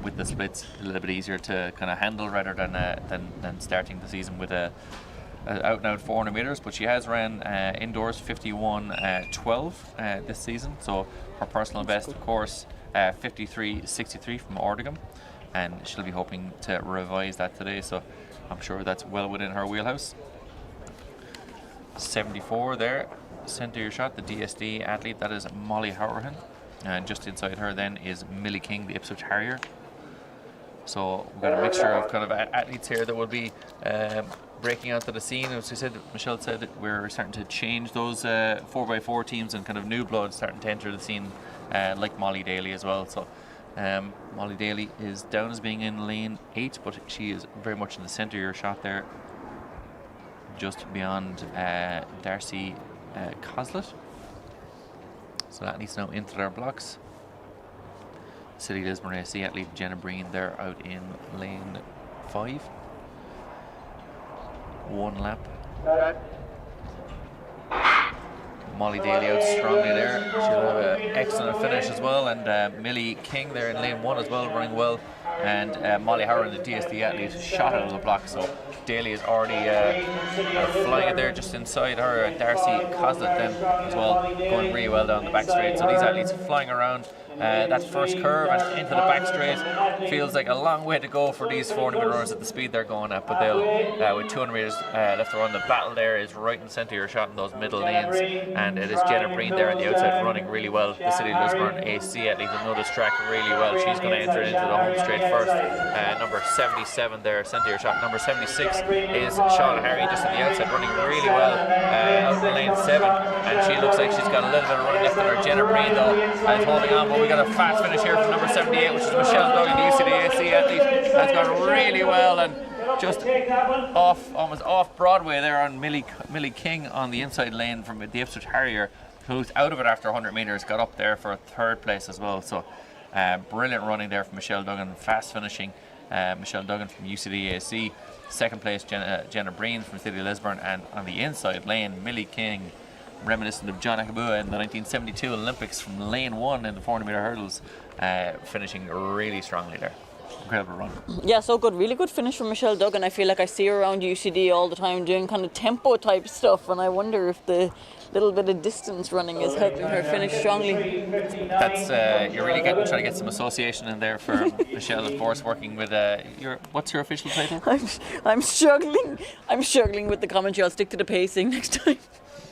[SPEAKER 1] with the splits a little bit easier to kind of handle rather than starting the season with a out and out 400 metres. But she has ran indoors 51:12 this season, so her personal best, of course, 53:63 from Ordingham, and she'll be hoping to revise that today, so I'm sure that's well within her wheelhouse. 74 there, centre your shot, the DSD athlete, that is Molly Howerhan, and just inside her then is Millie King, the Ipswich Harrier. So we've got a mixture of kind of athletes here that will be breaking out to the scene. As we said, Michelle said that we're starting to change those 4x4 teams, and kind of new blood starting to enter the scene, like Molly Daly as well. So Molly Daly is down as being in lane 8, but she is very much in the centre of your shot there, just beyond Darcy Coslett. So that needs to now into their blocks. City Lisburn AC athlete Jenna Breen there out in lane 5. One lap. Molly Daly out strongly there. She'll have an excellent finish as well, and Millie King there in lane 1 as well, running well, and Molly Howard, the DSD athlete, shot out of the block. So Daly is already flying it there just inside her. Darcy Coslett then as well, going really well down the back straight. So these athletes flying around that first curve and into the back straight. Feels like a long way to go for these 400 metre runners at the speed they're going at, but they'll with 200 metres left to run. The battle there is right in the centre of your shot in those middle lanes, and it is Jenna Breen there on the outside running really well. The City Lisburn AC athlete will know this track really well. She's going to enter into the home straight first. Number 77 there, centre of your shot. Number 76 is Sean Harry just on the outside running really well. Out in lane 7, and she looks like she's got a little bit of running left in her. Jenna Breen, though, is holding on, but we got a fast finish here from number 78, which is Michelle Duggan, the UCDAC athlete. Has gone really well, and just almost off Broadway there on Millie King on the inside lane from the Ipswich Harrier, who's out of it after 100 metres, got up there for 3rd place as well. So brilliant running there from Michelle Duggan, fast finishing. Michelle Duggan from UCDAC, 2nd place Jenna Breen from City of Lisburn, and on the inside lane Millie King, reminiscent of John Akabua in the 1972 Olympics, from lane 1 in the 400 metre hurdles, finishing really strongly there. Incredible run.
[SPEAKER 4] Yeah, so good. Really good finish from Michelle Duggan. I feel like I see her around UCD all the time doing kind of tempo type stuff, and I wonder if the little bit of distance running is helping her finish strongly.
[SPEAKER 1] That's you're really trying to get some association in there for Michelle, of course, working with what's your official title?
[SPEAKER 4] I'm struggling with the commentary. I'll stick to the pacing next time.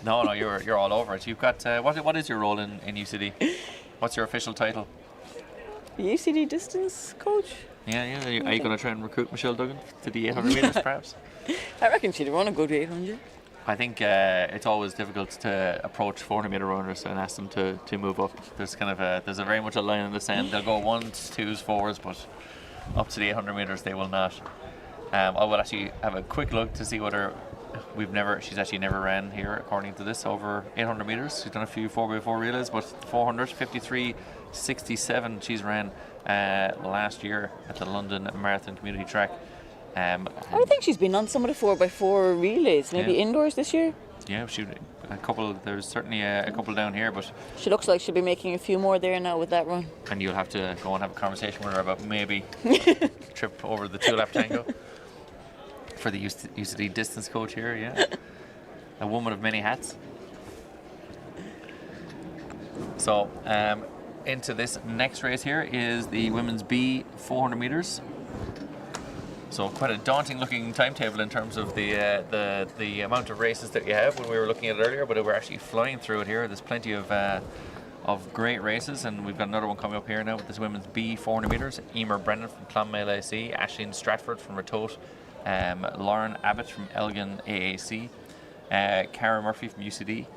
[SPEAKER 1] No, you're all over it. You've got what is your role in UCD? What's your official title?
[SPEAKER 4] UCD distance coach.
[SPEAKER 1] Yeah. Are you going to try and recruit Michelle Duggan to the 800 metres, perhaps?
[SPEAKER 4] I reckon she'd run a good 800.
[SPEAKER 1] I think it's always difficult to approach 400 metre runners and ask them to move up. There's there's a very much a line in the sand. They'll go 1s, 2s, 4s, but up to the 800 metres they will not. I will actually have a quick look to see whether she's actually never ran here, according to this, over 800 metres. She's done a few 4x4 relays, but 400, 53.67 she's ran last year at the London Marathon Community Track.
[SPEAKER 4] I think she's been on some of the 4x4 relays, maybe indoors this year.
[SPEAKER 1] Yeah, there's certainly a couple down here, but
[SPEAKER 4] she looks like she'll be making a few more there now with that run.
[SPEAKER 1] And you'll have to go and have a conversation with her about maybe trip over the 2-lap tango for the UCD distance coach here. Yeah, a woman of many hats. So into this next race here is the women's B 400 metres. So quite a daunting looking timetable in terms of the amount of races that you have when we were looking at it earlier, but we're actually flying through it here. There's plenty of great races, and we've got another one coming up here now with this women's B 400 metres. Emer Brennan from Clonmel AC, Aisling Stratford from Ratoath, Lauren Abbott from Elgin AAC, Cara Murphy from UCD.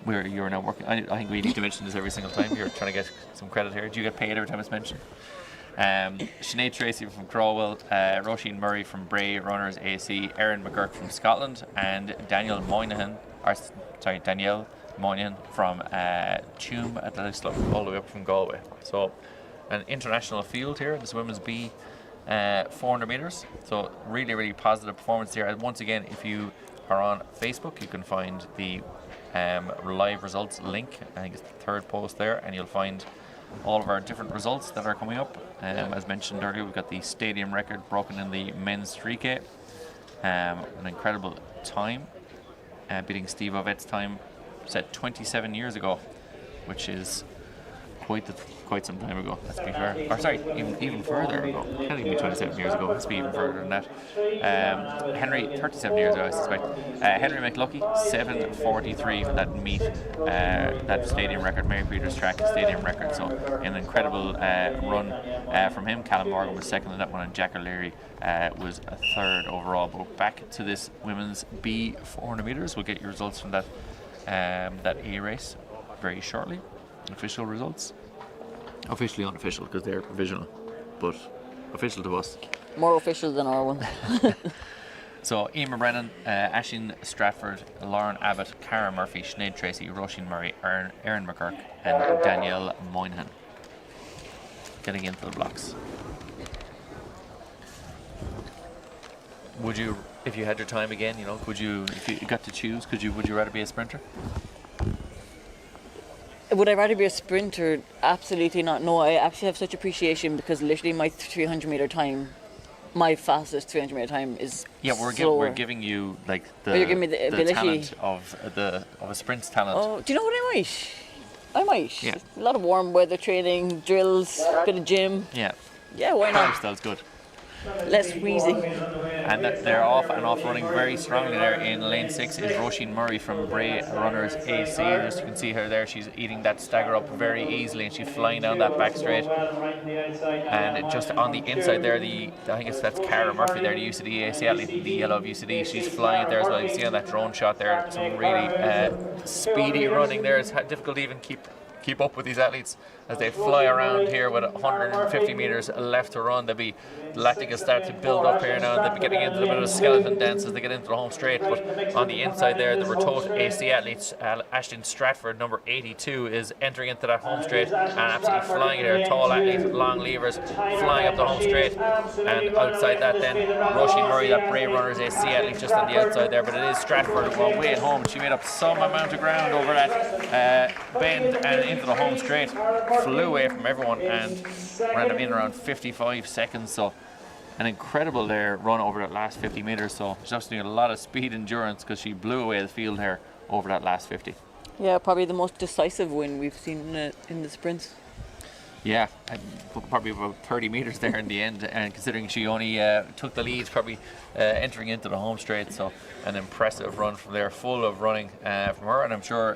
[SPEAKER 1] Where you're now working. I think we need to mention this every single time. You're trying to get some credit here. Do you get paid every time it's mentioned? Sinead Tracy from Crawwell, Roisin Murray from Bray Runners AC, Erin McGurk from Scotland, and Danielle Moynihan from Tuam Athletics Club, all the way up from Galway. So an international field here, this women's B 400 metres. So really, really positive performance here. And once again, if you are on Facebook, you can find the live results link. I think it's the 3rd post there, and you'll find all of our different results that are coming up. As mentioned earlier, we've got the stadium record broken in the men's 3K. An incredible time, beating Steve Ovette's time set 27 years ago, which is quite some time ago. Let's be fair. Or sorry, even further ago. It can't even be 27 years ago. Let's be even further than that. Henry, 37 years ago, I suspect. Henry McLucky, 7:43 for that meet, that stadium record, Mary Peters Track stadium record. So an incredible run from him. Callum Morgan was 2nd in that one, and Jack O'Leary was a 3rd overall. But back to this women's B 400 metres. We'll get your results from that A race very shortly. Official results. Officially unofficial because they're provisional, but official to us.
[SPEAKER 4] More official than our one.
[SPEAKER 1] So Emer Brennan, Aisling Stratford, Lauren Abbott, Cara Murphy, Sinead Tracy, Roisin Murray, Erin McGurk, and Danielle Moynihan getting into the blocks. Would you, if you had your time again, if you got to choose, would you rather be a sprinter?
[SPEAKER 4] Would I rather be a sprinter? Absolutely not. No, I actually have such appreciation because literally my 300 metre time, my fastest 300 metre time is
[SPEAKER 1] we're giving you like the,
[SPEAKER 4] you're giving me the ability
[SPEAKER 1] talent of a sprint's talent.
[SPEAKER 4] Oh, do you know what I might?
[SPEAKER 1] Yeah.
[SPEAKER 4] A lot of warm weather training, drills, bit of gym.
[SPEAKER 1] Yeah.
[SPEAKER 4] Yeah, why not?
[SPEAKER 1] Lifestyle's good.
[SPEAKER 4] less wheezing.
[SPEAKER 1] And that they're off running very strongly there in lane 6 is Roisin Murray from Bray Runners AC. As you can see her there, she's eating that stagger up very easily and she's flying down that back straight. And just on the inside there, I think that's Cara Murphy there, the UCD AC athlete, the yellow of UCD. She's flying it there as well. You can see on that drone shot there, some really speedy running there. It's difficult to even keep up with these athletes as they fly around here with 150 meters left to run. The lactic will start to build up here now, and they'll be getting into a bit of a skeleton dance as they get into the home straight. But on the inside there, the Ratoath AC athletes, Ashton Stratford, number 82, is entering into that home straight and absolutely flying there. Tall athlete, long levers, flying up the home straight. And outside that then, Roisin Murray, that Bray Runners AC athlete, just on the outside there. But it is Stratford on way home. She made up some amount of ground over that bend and into the home straight. Flew away from everyone and ran them in around 55 seconds. So an incredible there run over that last 50 meters. So she's just doing a lot of speed endurance because she blew away the field there over that last 50.
[SPEAKER 4] Yeah, probably the most decisive win we've seen in the sprints.
[SPEAKER 1] Yeah, probably about 30 meters there in the end, and considering she only took the lead probably entering into the home straight. So an impressive run from there, full of running from her, and I'm sure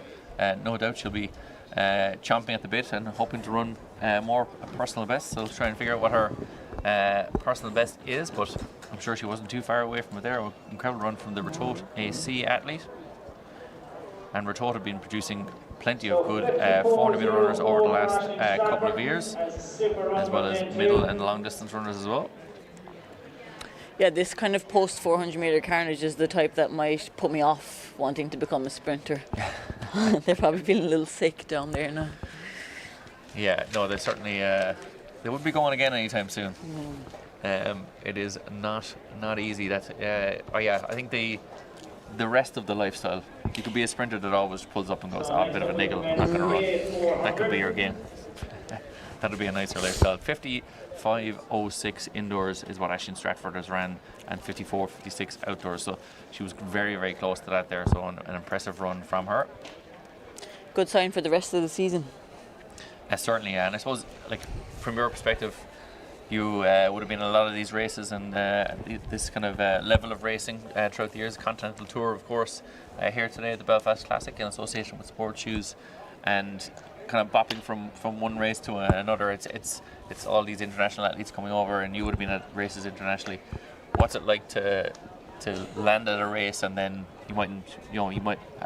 [SPEAKER 1] no doubt she'll be chomping at the bit and hoping to run more personal best. So try and figure out what her personal best is, but I'm sure she wasn't too far away from it there. Incredible run from the Ratoath AC athlete. And Ratoath have been producing plenty of good 400 meter runners over the last couple of years, as well as middle and long distance runners as well.
[SPEAKER 4] Yeah, this kind of post 400 meter carnage is the type that might put me off wanting to become a sprinter. They're probably feeling a little sick down there now.
[SPEAKER 1] Yeah, no, they certainly they wouldn't be going again anytime soon. It is not easy. That I think the rest of the lifestyle, you could be a sprinter that always pulls up and goes, a bit of a niggle, I'm not going to run. That could be your game. That'll be a nicer lifestyle. 55.06 indoors is what Ashton Stratford has ran, and 54.56 outdoors. So she was very, very close to that there. So an impressive run from her.
[SPEAKER 4] Good sign for the rest of the season.
[SPEAKER 1] Certainly, and I suppose, like, from your perspective, you would have been in a lot of these races and this kind of level of racing throughout the years. Continental Tour, of course, here today at the Belfast Classic in association with Sport Shoes, and kind of bopping from one race to another. It's all these international athletes coming over, and you would have been at races internationally. What's it like to land at a race and then you might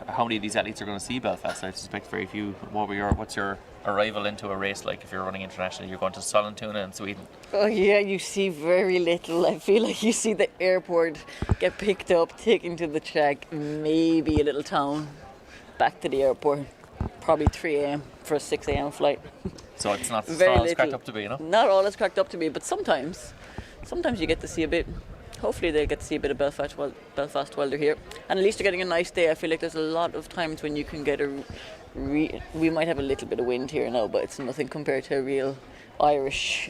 [SPEAKER 1] how many of these athletes are going to see Belfast? I suspect very few. What's your arrival into a race like if you're running internationally? You're going to Sollentuna in Sweden.
[SPEAKER 4] Oh yeah, you see very little. I feel like you see the airport get picked up, taken to the track, maybe a little town, back to the airport, probably 3 a.m. for a 6 a.m. flight.
[SPEAKER 1] So it's not all it's cracked up to be, you know?
[SPEAKER 4] Not all it's cracked up to be, but sometimes you get to see a bit. Hopefully they get to see a bit of Belfast while they're here, and at least they're getting a nice day. I feel like there's a lot of times when you can get we might have a little bit of wind here now, but it's nothing compared to a real Irish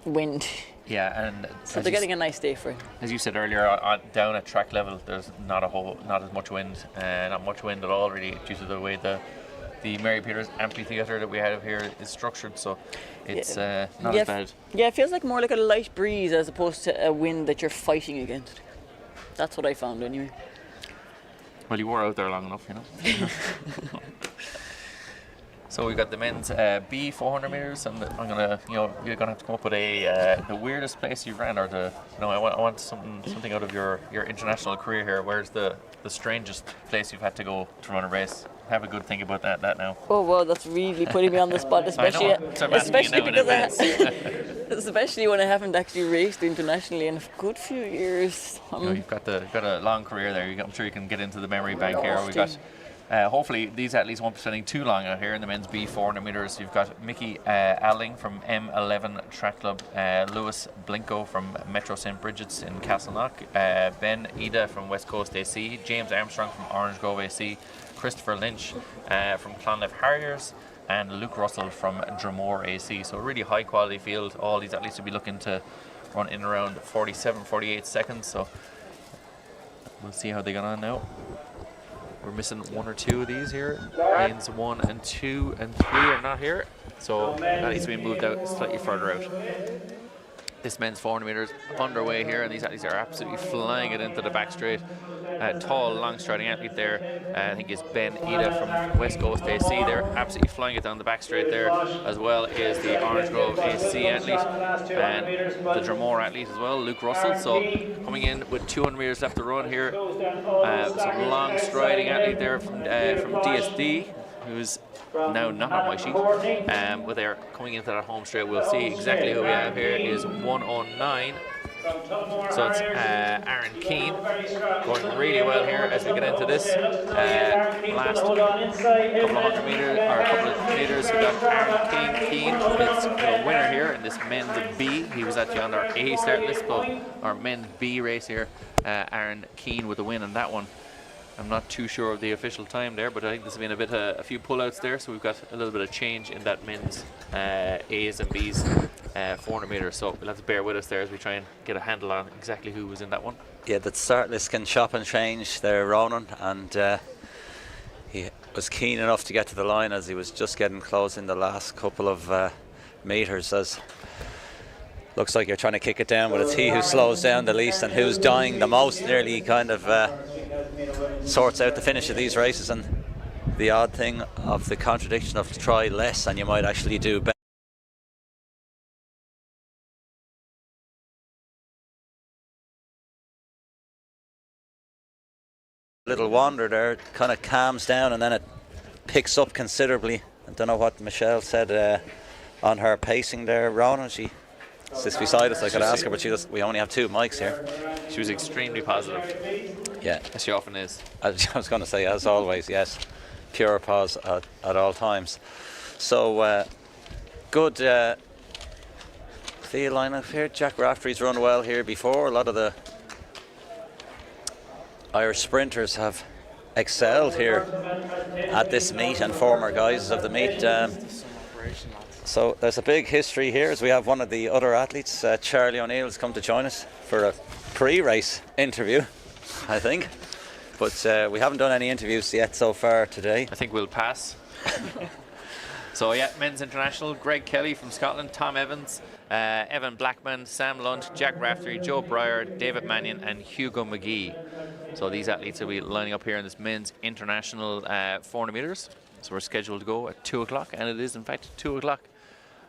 [SPEAKER 4] wind.
[SPEAKER 1] Yeah, and
[SPEAKER 4] so they're getting a nice day for it.
[SPEAKER 1] As you said earlier, down at track level, there's not as much wind, not much wind at all really, due to the way the Mary Peters amphitheatre that we have here is structured, so it's not as bad. Yeah,
[SPEAKER 4] it feels like more like a light breeze as opposed to a wind that you're fighting against. That's what I found anyway.
[SPEAKER 1] Well, you were out there long enough, you know. So we've got the men's B 400 meters, and I'm gonna, you're gonna have to come up with the weirdest place you've ran, or I want something out of your international career here. Where's the strangest place you've had to go to run a race? Have a good think about that now.
[SPEAKER 4] Oh wow, that's really putting me on the spot, especially especially when I haven't actually raced internationally in a good few years.
[SPEAKER 1] You've got a long career there. I'm sure you can get into the memory bank here. We've got. Hopefully these athletes won't be spending too long out here in the men's B 400 meters. You've got Mickey Alling from M11 Track Club, Lewis Blinko from Metro St. Bridget's in Castleknock, Ben Ida from West Coast AC, James Armstrong from Orange Grove AC, Christopher Lynch from Clonliffe Harriers, and Luke Russell from Dromore AC. So a really high quality field. All these athletes will be looking to run in around 47-48 seconds. So we'll see how they get on now. We're missing one or two of these here. Lanes 1 and 2 and 3 are not here, so that needs to be moved out slightly further out. This men's 400 metres underway here, and these athletes are absolutely flying it into the back straight. Tall, long striding athlete there, I think is Ben Ida from West Coast AC. They're absolutely flying it down the back straight there, as well as the Orange Grove AC athlete and the Dromore athlete as well, Luke Russell. So coming in with 200 metres left to run here, some long striding athlete there from DSD, who's now not on my sheet, but they're coming into that home straight. We'll see exactly who we have here. Is 109. So it's Aaron Keane going really well here as we get into this last couple of hundred meters, or a couple of meters. We got Aaron Keane. It's the winner here in this men's B. He was actually on our A start list, but our men's B race here, Aaron Keane with the win on that one. I'm not too sure of the official time there, but I think there's been a few pullouts there, so we've got a little bit of change in that men's A's and B's 400 metres. So we'll have to bear with us there as we try and get a handle on exactly who was in that one.
[SPEAKER 2] Yeah, the start list can chop and change there, Ronan, and he was keen enough to get to the line as he was just getting close in the last couple of metres. As looks like you're trying to kick it down, but it's he who slows down the least and who's dying the most. Nearly kind of sorts out the finish of these races, and the odd thing of the contradiction of try less and you might actually do better. Little wander there, kind of calms down and then it picks up considerably. I don't know what Michelle said on her pacing there, Ronan. She sits beside us. I could ask her, but we only have 2 mics here.
[SPEAKER 1] She was extremely positive.
[SPEAKER 2] Yeah,
[SPEAKER 1] as she often is.
[SPEAKER 2] I was going to say, as always, yes, pure pause at all times. So good field lineup here. Jack Raftery's run well here before. A lot of the Irish sprinters have excelled here at this meet and former guises of the meet. So there's a big history here as we have one of the other athletes, Charlie O'Neill, has come to join us for a pre-race interview, I think. But we haven't done any interviews yet so far today.
[SPEAKER 1] I think we'll pass. So yeah, men's international, Greg Kelly from Scotland, Tom Evans, Evan Blackman, Sam Lunt, Jack Raftery, Joe Breyer, David Mannion and Hugo McGee. So these athletes will be lining up here in this men's international 400 metres. So we're scheduled to go at 2 o'clock, and it is in fact 2 o'clock.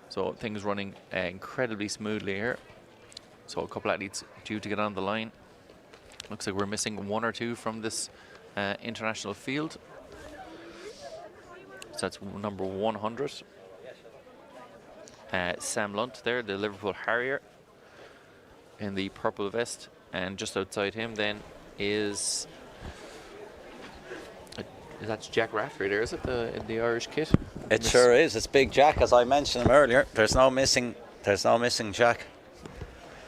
[SPEAKER 1] So things running incredibly smoothly here. So a couple athletes due to get on the line. Looks like we're missing 1 or 2 from this international field. So that's number 100. Sam Lunt there, the Liverpool Harrier, in the purple vest, and just outside him then is that's Jack Raftery there, is it, in the Irish kit?
[SPEAKER 2] It sure is. It's Big Jack, as I mentioned him earlier. There's no missing Jack.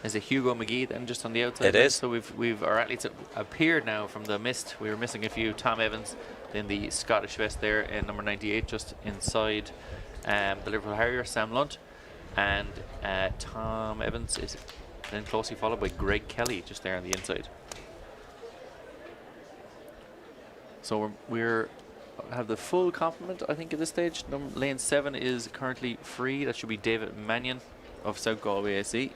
[SPEAKER 1] Is it Hugo McGee then just on the outside?
[SPEAKER 2] It is.
[SPEAKER 1] So we've our athletes appeared now from the mist. We were missing a few. Tom Evans in the Scottish vest there in number 98, just inside the Liverpool Harrier, Sam Lunt, and Tom Evans is then closely followed by Greg Kelly just there on the inside. So we're have the full complement, I think, at this stage. Lane 7 is currently free. That should be David Mannion of South Galway AC.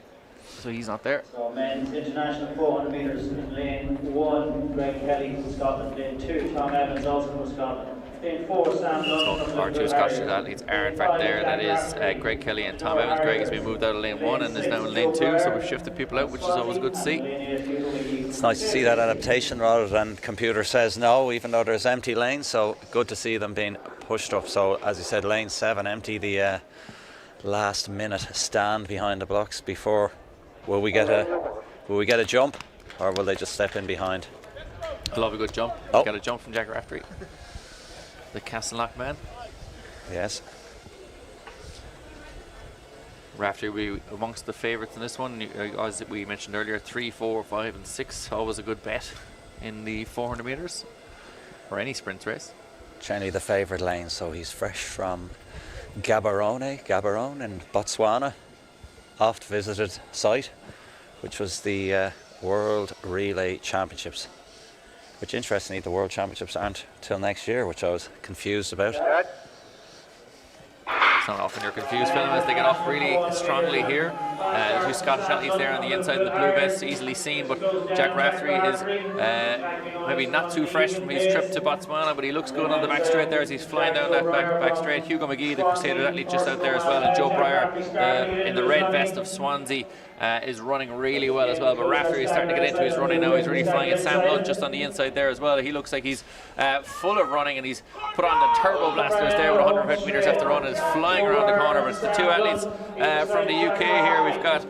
[SPEAKER 1] So he's not there.
[SPEAKER 3] So men's international 400 metres in lane 1, Greg Kelly from Scotland. Lane 2, Tom Evans also from Scotland. Lane 4, Sam Lunt.
[SPEAKER 1] So our 2 Scottish athletes are in fact there. That is Greg Kelly and Tom Evans. Greg has been moved out of lane 1 and is now in lane 2. So we've shifted people out, which is always good to see.
[SPEAKER 2] It's nice to see that adaptation rather than computer says no, even though there's empty lanes. So good to see them being pushed up. So as you said, lane 7 empty, the last minute stand behind the blocks before. Will we get a jump, or will they just step in behind?
[SPEAKER 1] I love a good jump.
[SPEAKER 2] Oh.
[SPEAKER 1] Got a jump from Jack Raftery, the Castleknock man.
[SPEAKER 2] Yes.
[SPEAKER 1] Raftery will be amongst the favourites in this one. As we mentioned earlier, 3, 4, 5 and 6, always a good bet in the 400 metres or any sprint race.
[SPEAKER 2] Generally the favourite lane, so he's fresh from Gaborone in Botswana, oft visited site, which was the World Relay Championships, which interestingly the World Championships aren't till next year, which I was confused about.
[SPEAKER 1] It's not often you're confused, Phil, as they get off really strongly here. The two Scottish athletes there on the inside in the blue vests, easily seen, but Jack Raftery is maybe not too fresh from his trip to Botswana, but he looks good on the back straight there as he's flying down that back straight. Hugo McGee, the Crusader athlete, just out there as well, and Joe Pryor in the red vest of Swansea is running really well as well. But Raftery is starting to get into his running now. He's really flying it. Sam Lunt just on the inside there as well. He looks like he's full of running, and he's put on the turbo blasters there with 150 metres left to run and is flying around the corner. But it's the two athletes from the UK here. We've got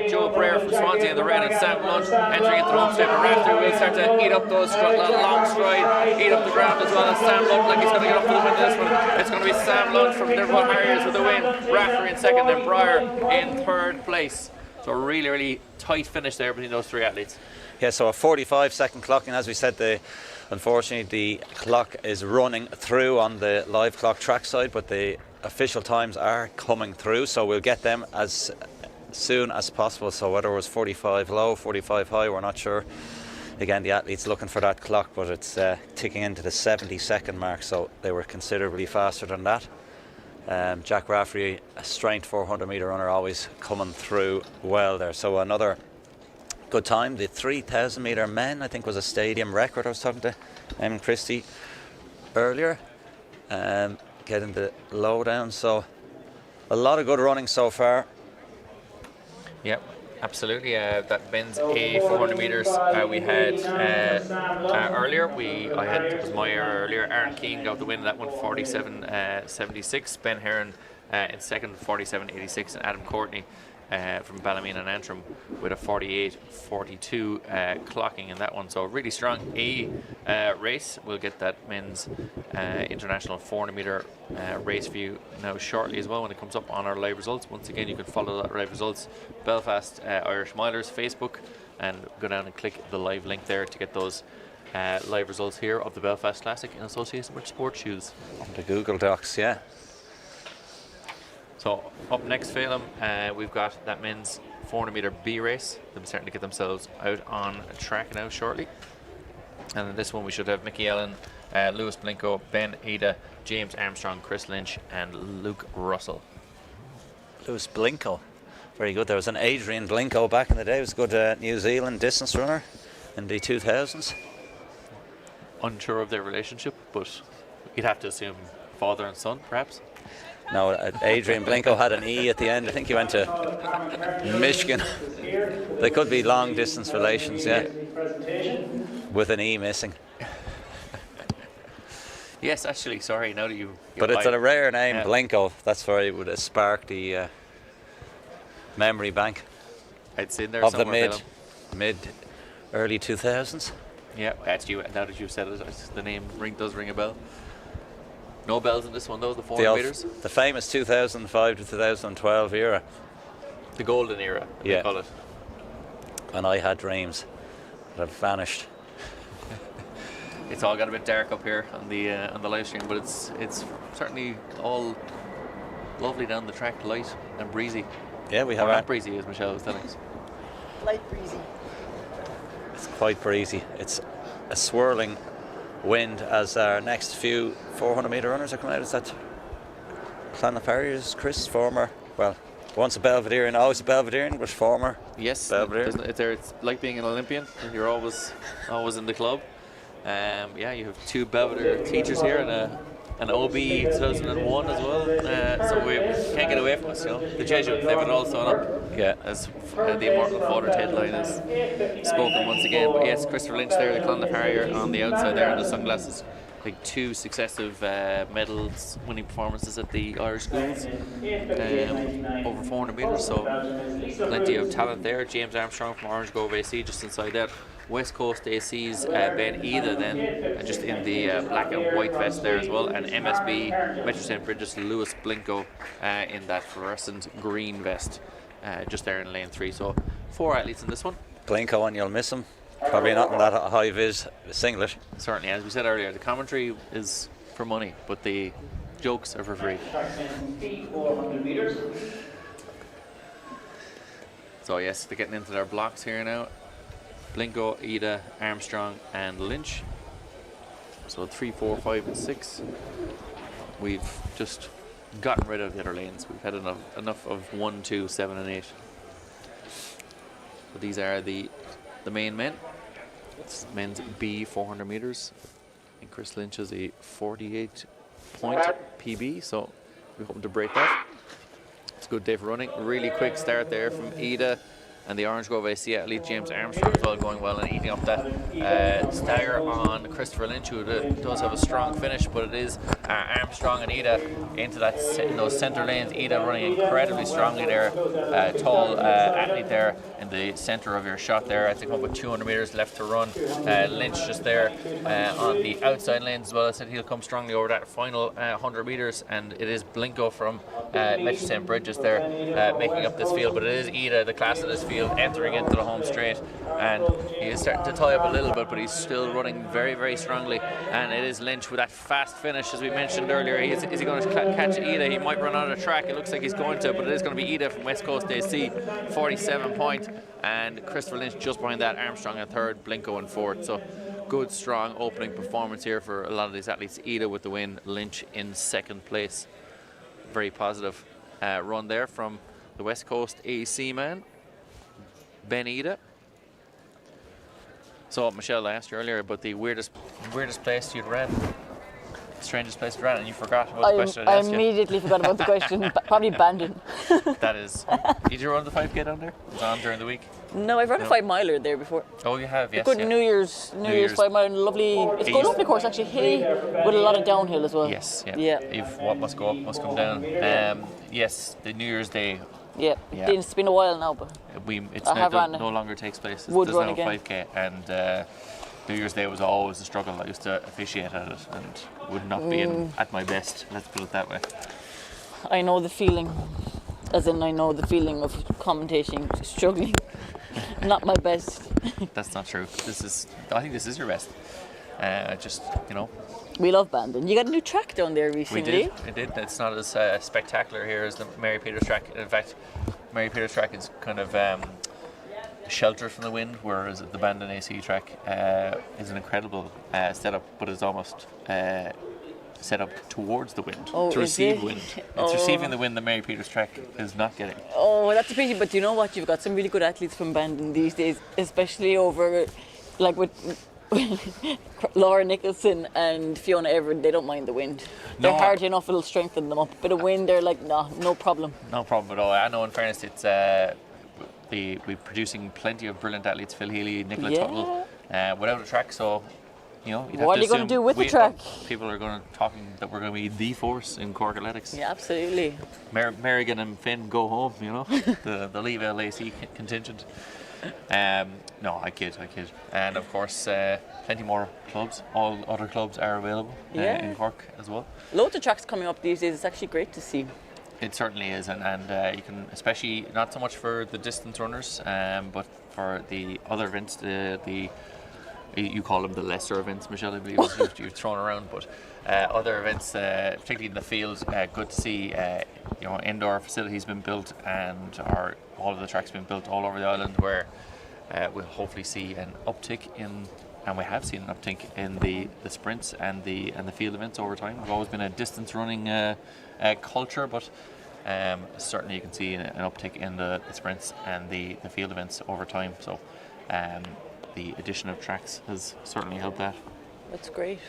[SPEAKER 1] Joe Pryor from Swansea in the red and Sam Lunt entering into the home straight. But Raftery will start to eat up those long stride, eat up the ground as well as Sam Lunt, like he's going to get up for the win this one. It's going to be Sam Lunt from Liverpool Harriers with the win, Raftery in second, and Pryor in third place. So a really, really tight finish there between those three athletes.
[SPEAKER 2] Yeah, so a 45-second clock, and as we said, unfortunately the clock is running through on the live clock trackside, but the official times are coming through, so we'll get them as soon as possible. So whether it was 45 low, 45 high, we're not sure. Again, the athlete's looking for that clock, but it's ticking into the 70-second mark, so they were considerably faster than that. Jack Raftery, a strength 400 metre runner, always coming through well there. So another good time. The 3,000 metre men, I think, was a stadium record. I was talking to Christie earlier, getting the lowdown. So a lot of good running so far.
[SPEAKER 1] Yep. Absolutely, that men's A 400 metres we had earlier. It was my error earlier. Aaron Keane got the win in that one, 47.76. Ben Heron in second, 47.86, and Adam Courtney from Ballymena and Antrim with a 48.42 clocking in that one. So a really strong A race. We'll get that men's international 400 metre race view now shortly as well when it comes up on our live results. Once again, you can follow that live results Belfast Irish Milers Facebook and go down and click the live link there to get those live results here of the Belfast Classic in association with Sports Shoes.
[SPEAKER 2] The Google Docs, yeah.
[SPEAKER 1] So up next, Phelim, we've got that men's 400 metre B race. They're starting to get themselves out on track now shortly. And in this one we should have Mickey Ellen, Lewis Blinko, Ben Ida, James Armstrong, Chris Lynch and Luke Russell.
[SPEAKER 2] Lewis Blinko, very good. There was an Adrian Blinko back in the day. He was a good New Zealand distance runner in the 2000s.
[SPEAKER 1] Unsure of their relationship, but you'd have to assume father and son, perhaps.
[SPEAKER 2] No, Adrian Blinko had an E at the end. I think he went to Michigan. They could be long distance relations, yeah, with an E missing.
[SPEAKER 1] Yes, actually, sorry, now that you...
[SPEAKER 2] But it's a rare name, yeah. Blinko. That's where it would have sparked the memory bank.
[SPEAKER 1] It's in there
[SPEAKER 2] of
[SPEAKER 1] somewhere,
[SPEAKER 2] the early 2000s.
[SPEAKER 1] Yeah, actually, now that you've said it, the name does ring a bell. No bells in this one though, the 400 metres.
[SPEAKER 2] The famous 2005 to 2012 era.
[SPEAKER 1] The golden era,
[SPEAKER 2] yeah.
[SPEAKER 1] They call it.
[SPEAKER 2] When I had dreams that have vanished.
[SPEAKER 1] It's all got a bit dark up here on the live stream, but it's certainly all lovely down the track, light and breezy.
[SPEAKER 2] Yeah, we have
[SPEAKER 1] not breezy, as Michelle was telling us.
[SPEAKER 4] Light breezy.
[SPEAKER 2] It's quite breezy. It's a swirling wind as our next few 400 metre runners are coming out. Is that Clonmel Farriers, Chris, former, well, once a Belvederian, always a Belvederian, but former.
[SPEAKER 1] Yes,
[SPEAKER 2] Belvederian.
[SPEAKER 1] It's like being an Olympian. You're always in the club. Yeah, you have two Belvedere teachers here and an OB 2001 as well. So we can't get away from us, you know. The Jesuits, they've it all sewn up.
[SPEAKER 2] Yeah.
[SPEAKER 1] As the immortal Father Ted line is spoken once again. But yes, Christopher Lynch there, the Clonmel Harrier on the outside there, and the sunglasses. Like two successive medals winning performances at the Irish schools over 400 metres, so plenty of talent there. James Armstrong from Orange Grove AC just inside that. West Coast AC's Ben Ida then just in the black and white vest there as well, and MSB Metro St. Bridget's Lewis Blinko in that fluorescent green vest just there in lane 3. So 4 athletes in this one.
[SPEAKER 2] Blinko, and you'll miss him. Probably not in that high vis singlet.
[SPEAKER 1] Certainly, as we said earlier, the commentary is for money, but the jokes are for free. So yes, they're getting into their blocks here now. Blinko, Ida, Armstrong and Lynch. So 3, 4, 5 and 6. We've just gotten rid of the other lanes. We've had enough of 1, 2, 7 and 8. So these are the main men. It's men's B 400 meters. And Chris Lynch has a 48-point PB, so we're hoping to break that. It's a good day for running. Really quick start there from Ida. And the Orange Grove Seattle James Armstrong as well, going well and eating up that stagger on Christopher Lynch, who does have a strong finish, but it is Armstrong and Ida into those centre lanes. Ida running incredibly strongly there, tall athlete there in the centre of your shot there. I think about 200 metres left to run. Lynch just there on the outside lanes as well. I said he'll come strongly over that final 100 metres, and it is Blinko from Metro St. Bridges there making up this field, but it is Ida, the class of this field, entering into the home straight, and he is starting to tie up a little bit, but he's still running very, very strongly. And it is Lynch with that fast finish, as we mentioned earlier. Is he going to catch Ida? He might run out of track. It looks like he's going to, but it is going to be Ida from West Coast AC, 47 point, and Christopher Lynch just behind that. Armstrong in third, Blinko in fourth. So good, strong opening performance here for a lot of these athletes. Ida with the win, Lynch in second place. Very positive run there from the West Coast AC man, Ben Ida. So Michelle, I asked you earlier about the weirdest place you'd ran, strangest place you'd ran, and you forgot about the question I asked you.
[SPEAKER 4] I immediately forgot about the question. Probably Bandon.
[SPEAKER 1] That is. Did you run the 5K down there? It was on during the week.
[SPEAKER 4] No, I've run a 5 miler there before.
[SPEAKER 1] Oh, you have, yes.
[SPEAKER 4] Good
[SPEAKER 1] yeah.
[SPEAKER 4] New Year's 5 mile, lovely. It's a good lovely course actually, hilly with a lot of downhill as well.
[SPEAKER 1] Yes, yeah.
[SPEAKER 4] Yeah.
[SPEAKER 1] If what must go up must come down. Yes, the New Year's Day.
[SPEAKER 4] Yeah. It's been a while now, but
[SPEAKER 1] no longer takes place. There's now a 5K, and New Year's Day was always a struggle. I used to officiate at it and would not be at my best, let's put it that way.
[SPEAKER 4] I know the feeling, as in I know the feeling of commentating, struggling. Not my best.
[SPEAKER 1] That's not true. I think this is your best. Just, you know.
[SPEAKER 4] We love Bandon. You got a new track down there recently.
[SPEAKER 1] We did. It's not as spectacular here as the Mary Peters track. In fact, Mary Peters track is kind of sheltered from the wind, whereas the Bandon AC track is an incredible setup, but is almost set up towards the wind to receive wind. It's receiving the wind the Mary Peters track is not getting.
[SPEAKER 4] Oh, that's a pity. But you know what? You've got some really good athletes from Bandon these days, especially over, like with Laura Nicholson and Fiona Everett. They don't mind the wind. They're hard enough, it'll strengthen them up. Bit of wind, they're like, nah, no problem. No problem at all. I know, in fairness, it's we're producing plenty of brilliant athletes. Phil Healy, Nicola Tuttle, without a track, so you know, what are you going to do with the track?
[SPEAKER 1] People are going to talking that we're going to be the force in Cork athletics.
[SPEAKER 4] Yeah, absolutely.
[SPEAKER 1] Merrigan and Finn go home, you know, the Leave LAC contingent. No, I kid. And of course, plenty more clubs. All other clubs are available in Cork as well. Loads
[SPEAKER 4] of tracks coming up these days. It's actually great to see.
[SPEAKER 1] It certainly is, and you can, especially not so much for the distance runners, but for the other events, you call them the lesser events, Michelle, I believe you've thrown around, but other events, particularly in the field, good to see. Indoor facilities been built, and all of the tracks been built all over the island, where we'll hopefully see an uptick in, and we have seen an uptick in the sprints and the field events over time. We've always been a distance running culture, but certainly you can see an uptick in the sprints and the field events over time. So the addition of tracks has certainly helped that.
[SPEAKER 4] That's great.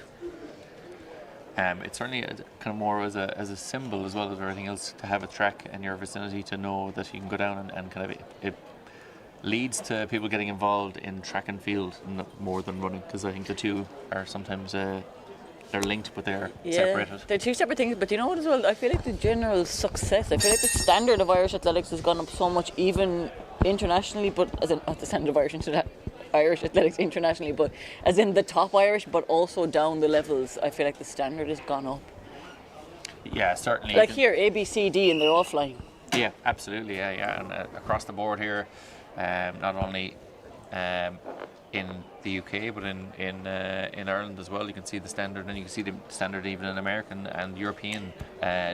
[SPEAKER 1] It's certainly kind of more as a symbol as well as everything else, to have a track in your vicinity, to know that you can go down and kind of it leads to people getting involved in track and field more than running, because I think the two are sometimes they're linked, but they're separated. They're
[SPEAKER 4] two separate things, but you know what as well? I feel like the general success, I feel like the standard of Irish athletics has gone up so much, even internationally, but as in not the standard of Irish athletics internationally, but as in the top Irish, but also down the levels. I feel like the standard has gone up.
[SPEAKER 1] Yeah, certainly.
[SPEAKER 4] Like here, A, B, C, D, and they're all flying.
[SPEAKER 1] Yeah, absolutely. Yeah, and across the board here, not only in the UK, but in Ireland as well. You can see the standard, and you can see the standard even in American and European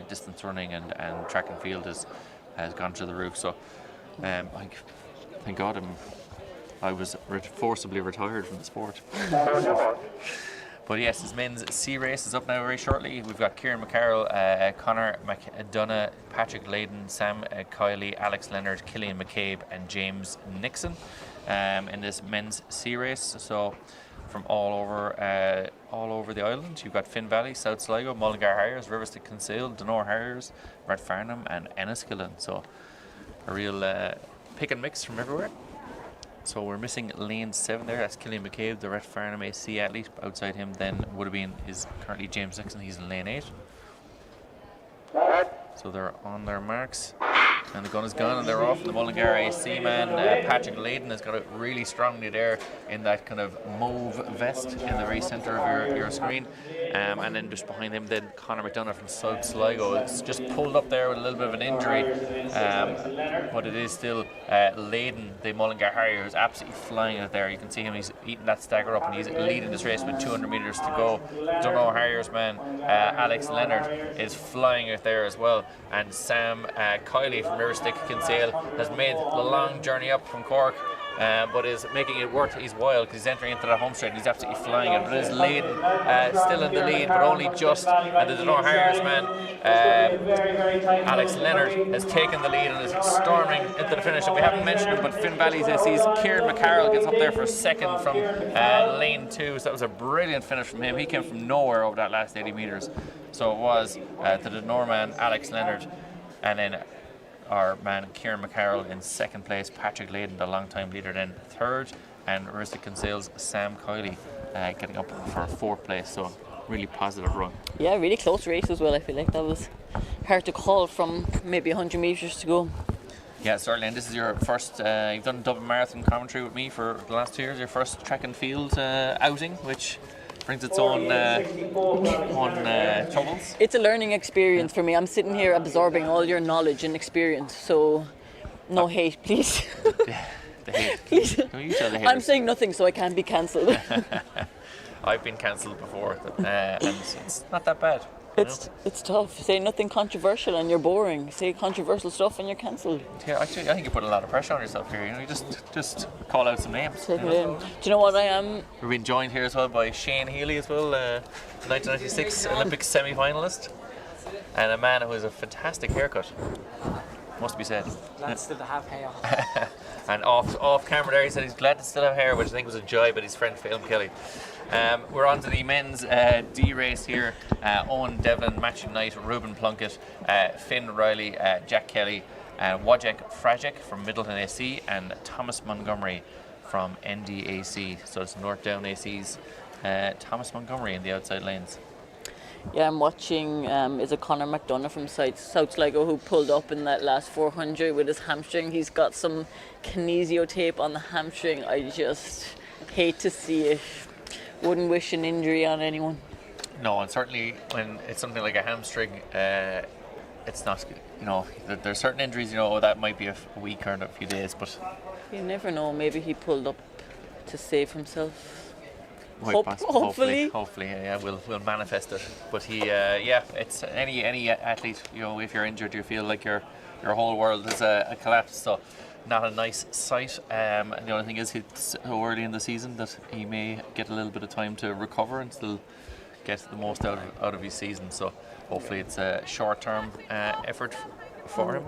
[SPEAKER 1] distance running and track and field has gone through the roof. So, thank God I was forcibly retired from the sport. But yes, his men's C race is up now very shortly. We've got Kieran McCarroll, Conor McDonough, Patrick Layden, Sam Kiley, Alex Leonard, Killian McCabe, and James Nixon in this men's C race. So from all over the island, you've got Finn Valley, South Sligo, Mullingar Harriers, Riverstick Kinsale, Donore Harriers, Red Farnham, and Enniskillen. So a real pick and mix from everywhere. So we're missing lane 7 there. That's Killian McCabe, the Red Farnham AC athlete. Outside him then would have been is currently James Nixon. He's in lane 8. So they're on their marks. And the gun is gone and they're off. The Mullingar AC man, Patrick Layden, has got it really strongly there in that kind of mauve vest in the very centre of your screen. And then just behind him, then Conor McDonough from South Sligo. It's just pulled up there with a little bit of an injury. But it is still Layden, the Mullingar Harrier, is absolutely flying it there. You can see him, he's eating that stagger up and he's leading this race with 200 metres to go. Donore Harriers man, Alex Leonard, is flying it there as well. And Sam Kiley from Riverstick Kinsale has made the long journey up from Cork, but is making it worth his while because he's entering into that home straight and he's absolutely flying it. But it is Layden still in the lead, but only just. And the Donore Harriers man, Alex Leonard, has taken the lead and is storming into the finish. And we haven't mentioned him, but Finn Valley's sees Kieran McCarroll gets up there for a second from lane 2. So that was a brilliant finish from him. He came from nowhere over that last 80 metres. So it was to the Donore man, Alex Leonard, and then our man Kieran McCarroll in second place, Patrick Layden, the long-time leader, then third, and Riverstick Kinsale's Sam Kiley getting up for fourth place. So really positive run. Yeah,
[SPEAKER 4] really close race as well. I feel like that was hard to call from maybe 100 metres to go.
[SPEAKER 1] Yeah, certainly. And this is your first, you've done Dublin Marathon commentary with me for the last 2 years, your first track and field outing, which brings its own troubles.
[SPEAKER 4] It's a learning experience for me. I'm sitting here absorbing all your knowledge and experience, so no hate, please.
[SPEAKER 1] The hate.
[SPEAKER 4] Please.
[SPEAKER 1] Don't you tell the haters.
[SPEAKER 4] I'm saying nothing, so I can't be cancelled.
[SPEAKER 1] I've been cancelled before, and it's not that bad.
[SPEAKER 4] It's tough. Say nothing controversial and you're boring. Say controversial stuff and you're cancelled.
[SPEAKER 1] Yeah, actually, I think you put a lot of pressure on yourself here. You know, you just call out some names.
[SPEAKER 4] Take it in. Do you know what I am?
[SPEAKER 1] We're being joined here as well by Shane Healy as well, 1996 Olympic semi-finalist, and a man who has a fantastic haircut. Must be said.
[SPEAKER 5] Glad still to have hair.
[SPEAKER 1] And off camera there, he said he's glad to still have hair, which I think was a joy by his friend Phelan Kelly. We're on to the men's D race here. Owen Devlin, Matthew Knight, Ruben Plunkett, Finn Riley, Jack Kelly, Wojciech Frajek from Middleton AC, and Thomas Montgomery from NDAC. So it's North Down AC's Thomas Montgomery in the outside lanes.
[SPEAKER 4] Yeah, I'm watching, is it Conor McDonough from South Sligo who pulled up in that last 400 with his hamstring. He's got some kinesio tape on the hamstring. I just hate to see it. Wouldn't wish an injury on anyone.
[SPEAKER 1] No, and certainly when it's something like a hamstring, it's not, you know, there's certain injuries, you know, that might be a week or a few days, but
[SPEAKER 4] you never know. Maybe he pulled up to save himself.
[SPEAKER 1] Hopefully, yeah, we'll manifest it. But he, it's any athlete, you know, if you're injured, you feel like your whole world is a collapse. So not a nice sight. And the only thing is, it's so early in the season that he may get a little bit of time to recover and still get the most out of his season. So hopefully it's a short-term effort for him.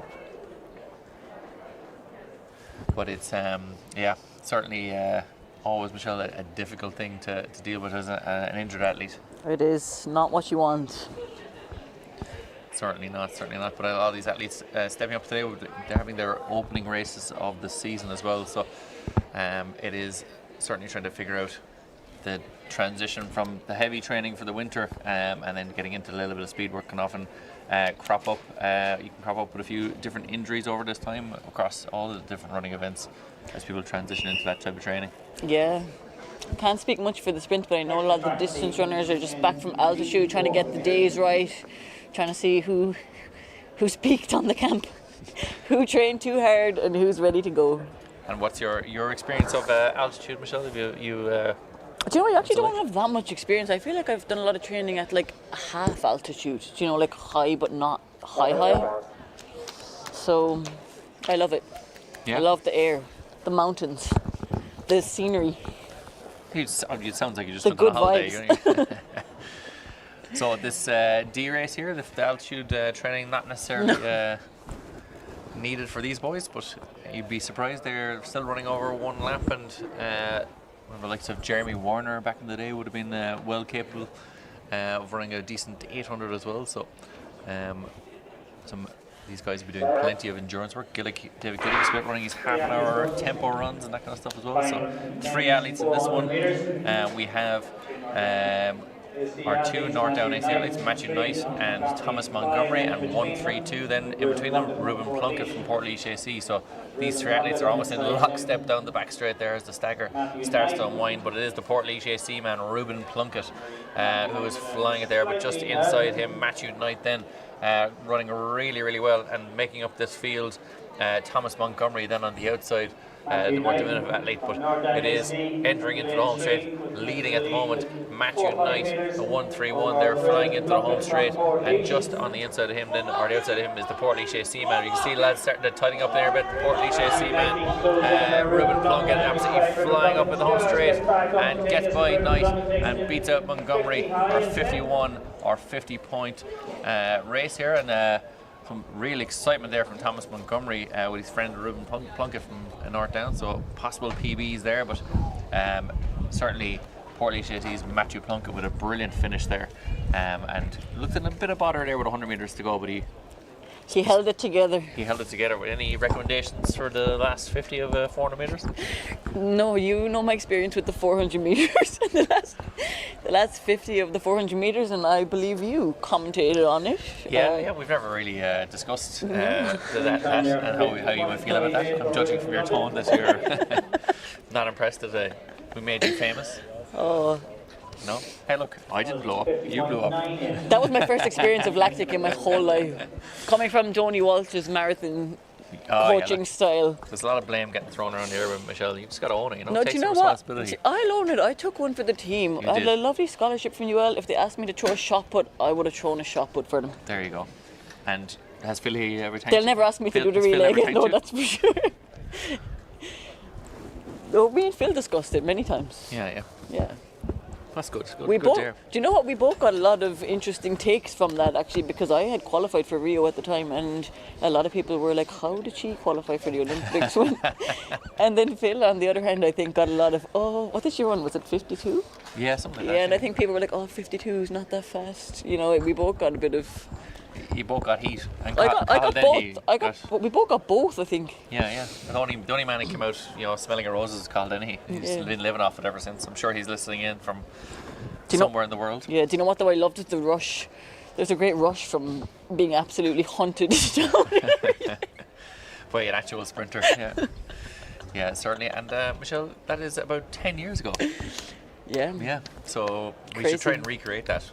[SPEAKER 1] But it's certainly. Always, Michelle, a difficult thing to deal with as an injured athlete.
[SPEAKER 4] It is not what you want.
[SPEAKER 1] Certainly not. But a lot of these athletes stepping up today, they're having their opening races of the season as well. So it is certainly trying to figure out the transition from the heavy training for the winter and then getting into a little bit of speed work can often crop up. You can crop up with a few different injuries over this time across all the different running events as people transition into that type of training.
[SPEAKER 4] Yeah, can't speak much for the sprint, but I know a lot of the distance runners are just back from altitude, trying to get the days right, trying to see who's peaked on the camp, who trained too hard, and who's ready to go.
[SPEAKER 1] And what's your experience of altitude, Michelle? Have you
[SPEAKER 4] do you know, I actually don't have that much experience. I feel like I've done a lot of training at like half altitude, you know, like high but not high. So I love it.
[SPEAKER 1] Yeah.
[SPEAKER 4] I love the air, the mountains, the scenery.
[SPEAKER 1] It sounds like you just
[SPEAKER 4] The
[SPEAKER 1] went on a
[SPEAKER 4] good
[SPEAKER 1] holiday.
[SPEAKER 4] vibes.
[SPEAKER 1] So this D race here, the altitude training not necessarily needed for these boys, but you'd be surprised they're still running over one lap, and one of the likes of Jeremy Warner back in the day would have been well capable of running a decent 800 as well. So these guys will be doing plenty of endurance work. David Gillick's been running his half an hour tempo runs and that kind of stuff as well. So 3 athletes in this one. We have our 2 North Down AC athletes, Matthew Knight and Thomas Montgomery, and 132 then in between them, Ruben Plunkett from Portlaoise AC. So these 3 athletes are almost in lockstep down the back straight there as the stagger starts to unwind, but it is the Portlaoise AC man, Ruben Plunkett, who is flying it there, but just inside him, Matthew Knight then running really, really well and making up this field. Thomas Montgomery then on the outside, the more diminutive athlete, but it is entering into the home straight, leading at the moment. Matthew Knight, a 131 there, flying into the home straight, and just on the inside of him, then, or the outside of him, is the Portlaoise AC man. You can see lads starting to tightening up there a bit. The Portlaoise AC man, Ruben Plunkett, absolutely flying up in the home straight, and gets by Knight and beats out Montgomery, our 51 or 50 point race here, and some real excitement there from Thomas Montgomery with his friend Ruben Plunkett from North Down, so possible PBs there, but certainly Portlaoise AC's Matthew Plunkett with a brilliant finish there, and looked in a bit of bother there with 100 metres to go, but
[SPEAKER 4] He held it together.
[SPEAKER 1] he held it together. With any recommendations for the last 50 of 400 metres?
[SPEAKER 4] No, you know my experience with the 400 metres and the last 50 of the 400 metres, and I believe you commentated on it.
[SPEAKER 1] Yeah, we've never really discussed that and how you would feel about that. I'm judging from your tone that you're not impressed that we made you famous.
[SPEAKER 4] Oh,
[SPEAKER 1] No? Hey, look, I didn't blow up. You blew up.
[SPEAKER 4] that was my first experience of lactic in my whole life. Coming from Joni Walsh's marathon coaching style.
[SPEAKER 1] There's a lot of blame getting thrown around here with Michelle. You just got to own it, you know?
[SPEAKER 4] No, do
[SPEAKER 1] Take
[SPEAKER 4] you
[SPEAKER 1] some
[SPEAKER 4] know what?
[SPEAKER 1] responsibility.
[SPEAKER 4] I'll own it. I took one for the team. I had
[SPEAKER 1] did.
[SPEAKER 4] a lovely scholarship from UL. If they asked me to throw a shot put, I would have thrown a shot put for them.
[SPEAKER 1] There you go. And has Philly ever thanked
[SPEAKER 4] They'll
[SPEAKER 1] you?
[SPEAKER 4] never ask me to do the
[SPEAKER 1] Has Phil
[SPEAKER 4] relay
[SPEAKER 1] ever
[SPEAKER 4] again,
[SPEAKER 1] thanked
[SPEAKER 4] no,
[SPEAKER 1] you?
[SPEAKER 4] that's for sure. No, me and Phil discussed it many times.
[SPEAKER 1] Yeah.
[SPEAKER 4] Yeah.
[SPEAKER 1] That's good.
[SPEAKER 4] We
[SPEAKER 1] good
[SPEAKER 4] both.
[SPEAKER 1] there.
[SPEAKER 4] Do you know what? We both got a lot of interesting takes from that actually, because I had qualified for Rio at the time, and a lot of people were like, "How did she qualify for the Olympics?" And then Phil, on the other hand, I think got a lot of, "Oh, what did she run? Was it 52?"
[SPEAKER 1] Yeah, something like that.
[SPEAKER 4] Yeah, and I think people were like, "Oh, 52 is not that fast." You know, we both got a bit of.
[SPEAKER 1] You both got heat. And
[SPEAKER 4] I got
[SPEAKER 1] Dennehy
[SPEAKER 4] both. We both got both, I think.
[SPEAKER 1] Yeah. The only man who came out, smelling of roses is Carl Dennehy. He's been living off it ever since. I'm sure he's listening in from somewhere in the world.
[SPEAKER 4] Yeah, do you know what though? I loved the rush. There's a great rush from being absolutely hunted down.
[SPEAKER 1] By an actual sprinter. Yeah. Yeah, certainly. And Michelle, that is about 10 years ago.
[SPEAKER 4] Yeah.
[SPEAKER 1] Yeah. So we
[SPEAKER 4] Crazy.
[SPEAKER 1] should try and recreate that.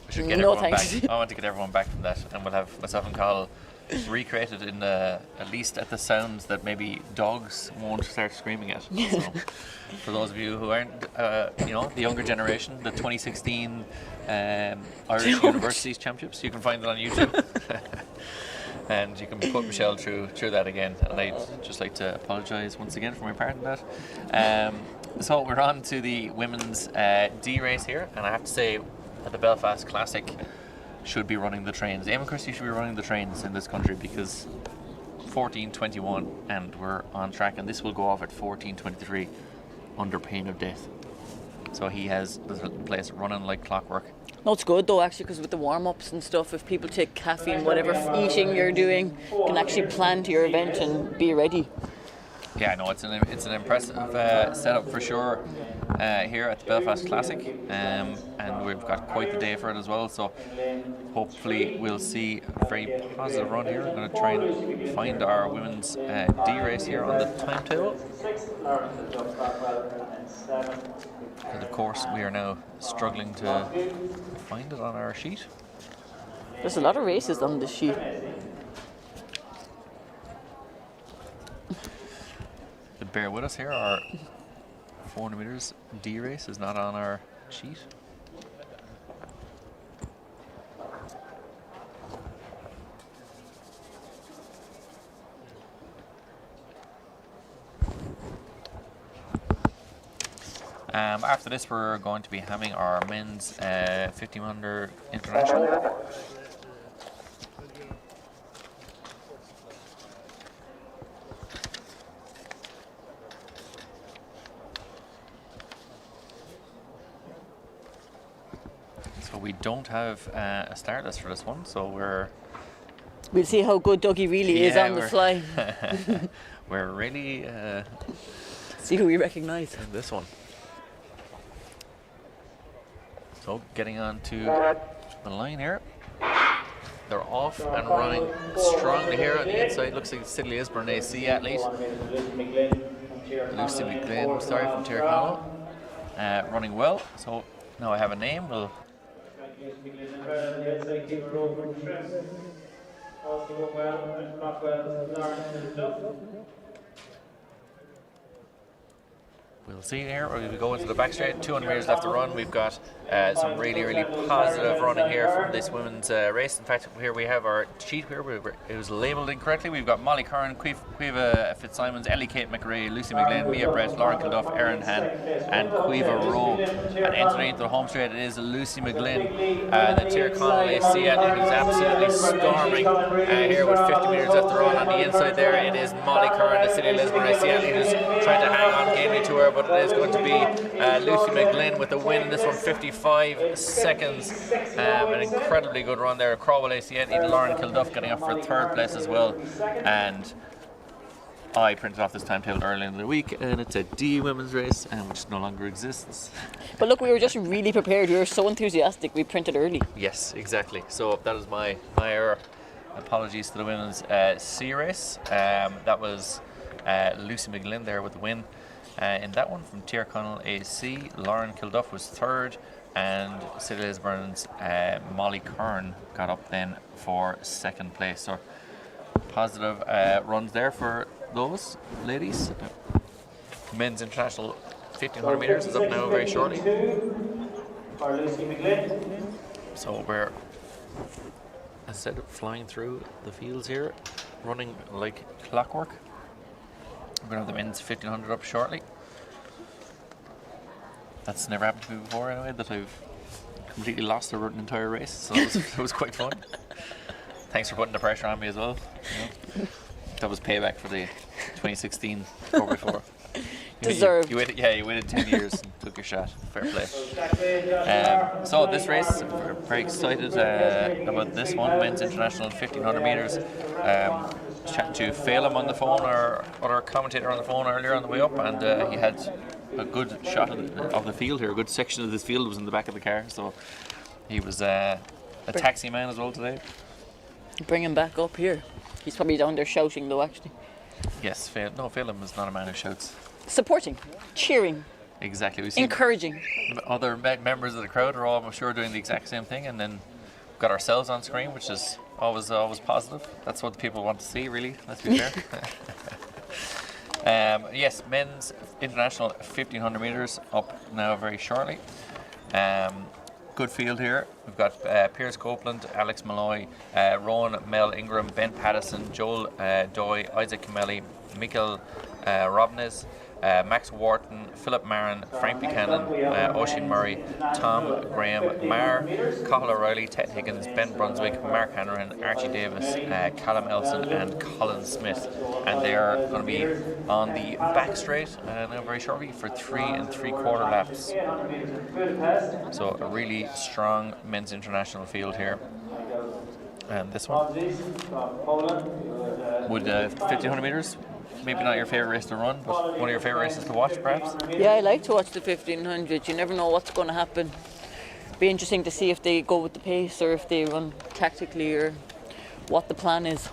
[SPEAKER 1] We should get
[SPEAKER 4] No,
[SPEAKER 1] everyone
[SPEAKER 4] thanks.
[SPEAKER 1] back. I want to get everyone back from that, and we'll have myself and Carl recreate it in at least at the sounds that maybe dogs won't start screaming at. So, for those of you who aren't, the younger generation, the 2016 Irish Universities Championships, you can find it on YouTube. And you can put Michelle through that again. And I'd just like to apologise once again for my part in that. So we're on to the women's D race here, and I have to say that the Belfast Classic should be running the trains. Eamon Christie should be running the trains in this country, because 14:21 and we're on track, and this will go off at 14:23 under pain of death. So he has the place running like clockwork.
[SPEAKER 4] No, it's good though actually, because with the warm-ups and stuff, if people take caffeine, whatever eating you're doing, you can actually plan to your event and be ready.
[SPEAKER 1] Yeah, no, it's an impressive setup for sure here at the Belfast Classic, and we've got quite the day for it as well. So hopefully we'll see a very positive run here. I'm going to try and find our women's D race here on the timetable. And of course, we are now struggling to find it on our sheet.
[SPEAKER 4] There's a lot of races on this sheet.
[SPEAKER 1] Bear with us here. Our 400 meters D race is not on our sheet. After this, we're going to be having our men's 1500 international. So we don't have a start list for this one, so
[SPEAKER 4] we'll see how good Dougie really is on the fly.
[SPEAKER 1] We're really
[SPEAKER 4] see who we recognise
[SPEAKER 1] in this one. So getting on to the line here. They're off and running strongly here on the inside. Looks like Sidley Lisburn AC athlete. Lucy McGlynn, sorry, from Tyrconnell. Running well. So now I have a name. We'll see here, or we go into the back straight. 200 metres left to run. We've got some really, really positive running here from this women's race. In fact, here we have our sheet here. It was labelled incorrectly. We've got Molly Curran, Quiva Fitzsimons, Ellie Kate McRae, Lucy McGlynn, Mia Brett, Lauren Kilduff, Erin Han, and Quiva Rowe. And entering into the home straight, it is Lucy McGlynn, the Tyrconnell AC athlete, who's absolutely storming here with 50 metres left to run. On the inside there, it is Molly Curran, the City Lisbon AC athlete, who's trying to hang on gamely to her, but it is going to be Lucy McGlynn with the win in this one, 55 seconds. An incredibly good run there. Crawwell AC athlete, Lauren Kilduff getting up for third place as well. And I printed off this timetable earlier in the week, and it's a D women's race, which no longer exists.
[SPEAKER 4] But look, we were just really prepared. We were so enthusiastic. We printed early.
[SPEAKER 1] Yes, exactly. So that is my error. Apologies to the women's C race. That was Lucy McGlynn there with the win. In that one from Tyrconnell AC, Lauren Kilduff was third, and City Lisburn's Molly Kern got up then for second place. So positive runs there for those ladies. Men's international 1500 metres is up now very shortly. So we're, as I said, flying through the fields here, running like clockwork. We're going to have the men's 1500 up shortly. That's never happened to me before anyway, that I've completely lost an entire race, so that was quite fun. Thanks for putting the pressure on me as well. You know. That was payback for the 2016 Tour before.
[SPEAKER 4] Deserved.
[SPEAKER 1] You waited 10 years and took your shot. Fair play. So this race, we're very excited about this one, men's international 1500 metres. Chatting to Phelim on the phone, our other commentator on the phone earlier on the way up, and he had a good shot of the field here. A good section of this field was in the back of the car, so he was a taxi man as well today.
[SPEAKER 4] Bring him back up here. He's probably down there shouting though, actually.
[SPEAKER 1] Yes, Phelim is not a man who shouts.
[SPEAKER 4] Supporting, cheering,
[SPEAKER 1] exactly. We
[SPEAKER 4] encouraging.
[SPEAKER 1] Other members of the crowd are all, I'm sure, doing the exact same thing, and then we've got ourselves on screen, which is always positive. That's what the people want to see, really. Let's be fair. Yes, men's international 1500 metres up now very shortly. Good field here. We've got Piers Copeland, Alex Malloy, Rowan Mel Ingram, Ben Pattison, Joel Doy, Isaac Camelli, Michael Robnes, Max Wharton, Philip Marin, Frank Buchanan, Oisin Murray, Tom Graham, Marr, Cathal O'Reilly, Ted Higgins, Ben Brunswick, Mark Hanrahan, Archie Davis, Callum Elson and Colin Smith. And they are going to be on the back straight now very shortly for 3 3/4 laps. So a really strong men's international field here. And this one would 1500 metres. Maybe not your favourite race to run, but one of your favourite races to watch, perhaps?
[SPEAKER 4] Yeah, I like to watch the 1500. You never know what's going to happen. Be interesting to see if they go with the pace or if they run tactically or what the plan is.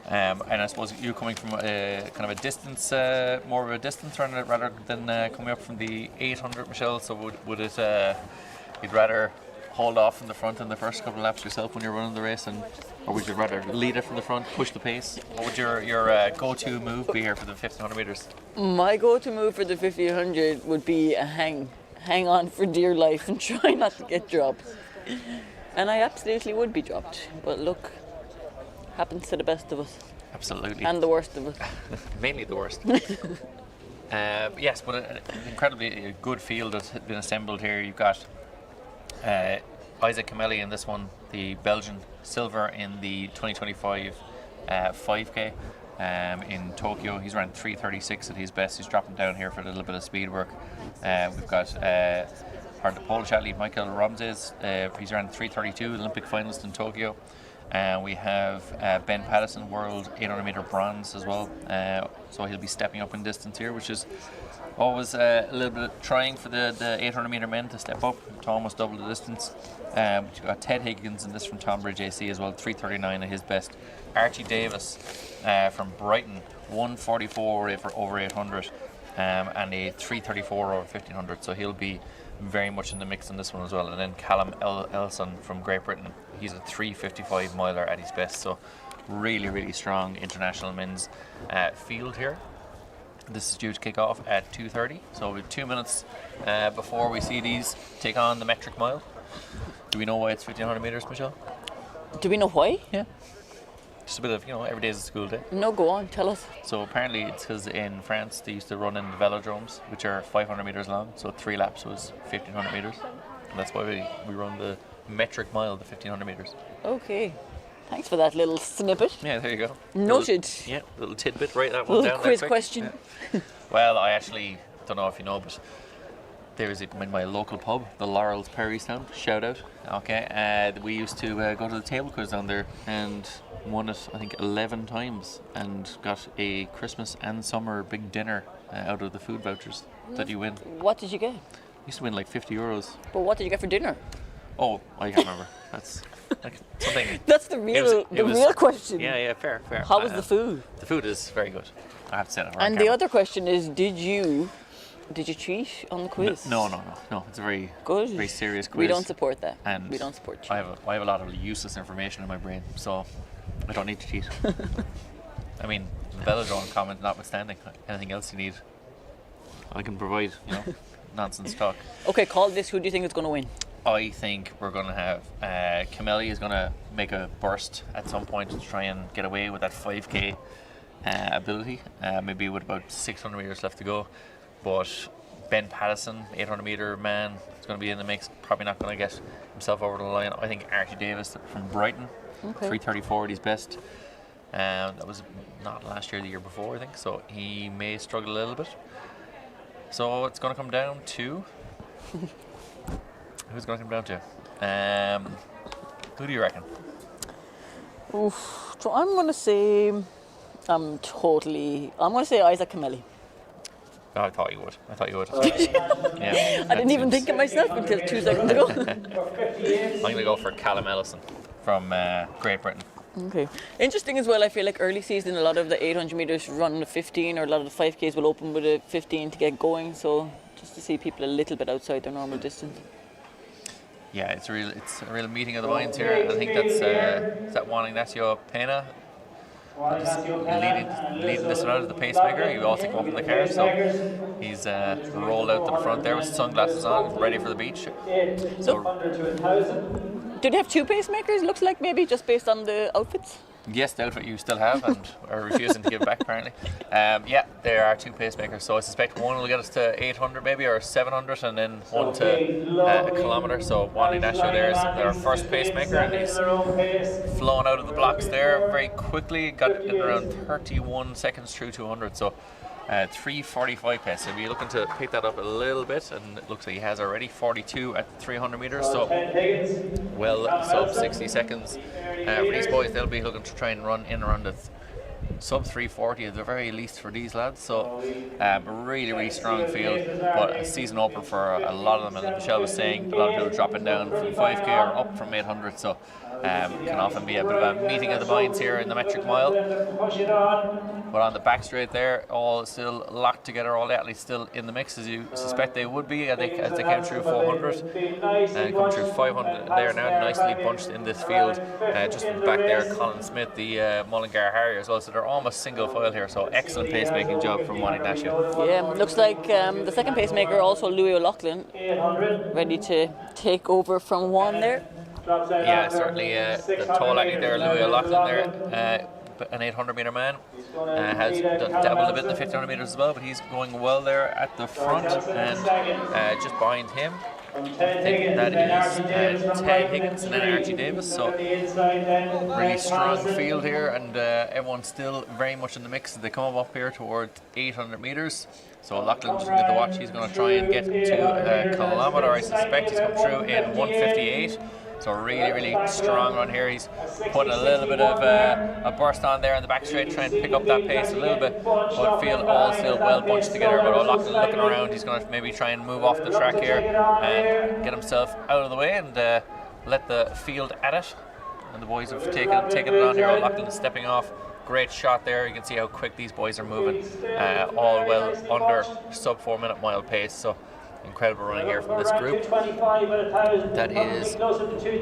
[SPEAKER 1] And I suppose you coming from kind of a distance, more of a distance run rather than coming up from the 800, Michelle. So would it you'd rather hold off from the front in the first couple of laps yourself when you're running the race, or would you rather lead it from the front, push the pace? What would your go-to move be here for the 1500 metres?
[SPEAKER 4] My go-to move for the 1500 would be a hang on for dear life and try not to get dropped. And I absolutely would be dropped, but look, happens to the best of us.
[SPEAKER 1] Absolutely.
[SPEAKER 4] And the worst of us.
[SPEAKER 1] Mainly the worst. Yes, but an incredibly good field that's been assembled here. You've got Isaac Camelli in this one, the Belgian, silver in the 2025 5K in Tokyo. He's around 3:36 at his best. He's dropping down here for a little bit of speed work. We've got the Polish athlete Michael Romzes. He's around 3:32, Olympic finalist in Tokyo. We have Ben Pattison, world 800 meter bronze as well. So he'll be stepping up in distance here, which is always a little bit trying for the 800 meter men to step up to almost double the distance. We've got Ted Higgins in this from Tonbridge AC as well, 3:39 at his best. Archie Davis from Brighton, 1:44 over 800 and a 3:34 over 1500. So he'll be very much in the mix in this one as well. And then Callum Elson from Great Britain, he's a 3:55 miler at his best. So really strong international men's field here. This is due to kick off at 2:30. So we have 2 minutes before we see these take on the metric mile. Do we know why it's 1500 meters, Michelle?
[SPEAKER 4] Do we know why?
[SPEAKER 1] Yeah. Just a bit of, every day is a school day.
[SPEAKER 4] No, go on, tell us.
[SPEAKER 1] So apparently it's because in France they used to run in velodromes, which are 500 meters long. So 3 laps was 1500 meters. And that's why we run the metric mile, the 1500 meters.
[SPEAKER 4] Okay. Thanks for that little snippet.
[SPEAKER 1] Yeah, there you go.
[SPEAKER 4] Noted.
[SPEAKER 1] Little tidbit, write that one
[SPEAKER 4] Little
[SPEAKER 1] down.
[SPEAKER 4] quiz question.
[SPEAKER 1] Yeah. Well, I actually don't know if you know, but there's in my local pub, the Laurels Perrystown, shout out. Okay, we used to go to the table quiz down there and won it, I think, 11 times and got a Christmas and summer big dinner out of the food vouchers that you win.
[SPEAKER 4] What did you get?
[SPEAKER 1] Used to win like €50.
[SPEAKER 4] But what did you get for dinner?
[SPEAKER 1] Oh, I can't remember. That's like something.
[SPEAKER 4] That's the real real question.
[SPEAKER 1] Yeah, fair.
[SPEAKER 4] How was the food?
[SPEAKER 1] The food is very good. I have to say that.
[SPEAKER 4] And the other question is, did you cheat on the quiz?
[SPEAKER 1] No. It's a very
[SPEAKER 4] good,
[SPEAKER 1] very serious quiz.
[SPEAKER 4] We don't support that.
[SPEAKER 1] And
[SPEAKER 4] we don't support cheating.
[SPEAKER 1] I have a lot of useless information in my brain, so I don't need to cheat. I mean, the velodrome comment notwithstanding, anything else you need, I can provide. Nonsense talk.
[SPEAKER 4] Okay, call this. Who do you think is going to win?
[SPEAKER 1] I think we're going to have Camelli is going to make a burst at some point to try and get away with that 5K ability, maybe with about 600 meters left to go. But Ben Pattison, 800 meter man, is going to be in the mix. Probably not going to get himself over the line. I think Archie Davis from Brighton, 3:34 at his best. That was not last year, the year before, I think. So he may struggle a little bit. So it's going to come down to. Who's going to come down to? Who do you reckon?
[SPEAKER 4] Oof. So I'm going to say, Isaac Camelli.
[SPEAKER 1] Oh, I thought you would.
[SPEAKER 4] Yeah. I didn't even think of myself until 2 seconds ago.
[SPEAKER 1] I'm going to go for Callum Ellison from Great Britain.
[SPEAKER 4] Okay. Interesting as well, I feel like early season, a lot of the 800 metres run the 15, or a lot of the 5Ks will open with a 15 to get going. So just to see people a little bit outside their normal distance.
[SPEAKER 1] Yeah, it's a real meeting of the minds here. I think that's that Juan Ignacio Pena leading this one out as the pacemaker. You also come up in the car, so he's rolled out to the front there with sunglasses on, ready for the beach. So,
[SPEAKER 4] do they have 2 pacemakers? Looks like maybe just based on the outfits.
[SPEAKER 1] Yes, the outfit you still have and are refusing to give back apparently. Yeah, there are 2 pacemakers, so I suspect one will get us to 800 maybe, or 700, and then one to a kilometre. So Juan Ignacio there is our first pacemaker, and he's flown out of the blocks there very quickly, got in around 31 seconds through 200, so 3:45 pace. So we're looking to pick that up a little bit, and it looks like he has already 42 at 300 metres, so well sub 60 seconds. For these boys, they'll be looking to try and run in around the sub 340 at the very least for these lads. So a really strong field, but a season open for a lot of them. And Michelle was saying, a lot of people dropping down from 5K or up from 800, so can often be a bit of a meeting of the minds here in the metric mile. But on the back straight there, all still locked together, all the athletes still in the mix, as you suspect they would be as they came through 400 and come through 500 there now, nicely bunched in this field. Just in the back there, Colin Smith, the Mullingar Harrier as well, so they're almost single file here, so excellent pacemaking job from Juan Ignacio.
[SPEAKER 4] Yeah, looks like the second pacemaker, also Louis O'Loughlin, ready to take over from Juan there.
[SPEAKER 1] Yeah, certainly the tall athlete there, Louis O'Loughlin there, an 800 metre man. has dabbled a bit in the 1500 metres as well, but he's going well there at the front, and just behind him I think that is Ted Higgins and then Archie Davis. So really strong field here, and everyone's still very much in the mix. They come up here towards 800 metres. So Lachlan just get the watch. He's going to try and get to a kilometre. I suspect he's come through in 1:58. So really strong run here. He's putting a little bit of a burst on there in the back straight, trying to pick up that pace a little bit, but feel all still well bunched together. But O'Loughlin looking around, he's going to maybe try and move off the track here and get himself out of the way and let the field at it. And the boys have taken it on here. O'Loughlin is stepping off. Great shot there. You can see how quick these boys are moving, all well under sub 4 minute mile pace. So incredible running here from this group. That is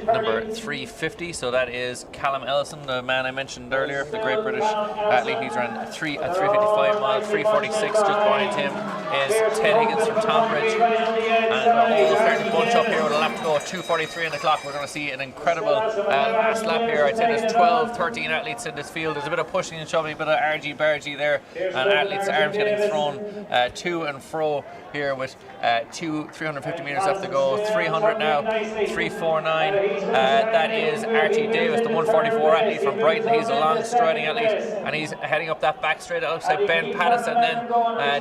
[SPEAKER 1] number 350, so that is Callum Ellison, the man I mentioned earlier, the great British athlete. He's run 355 miles, 346. Just behind him is Ted Higgins from Tonbridge, and we're all starting to bunch up here with a lap to go, 2:43 on the clock. We're going to see an incredible last lap here. I'd say there's 13 athletes in this field. There's a bit of pushing and shoving, a bit of argy-bargy there, and athletes' arms getting thrown to and fro here with 350 metres left to go. 300 now, 349. That is Archie Davis, the 144 athlete from Brighton. He's a long striding athlete, and he's heading up that back straight outside Ben Pattison. Then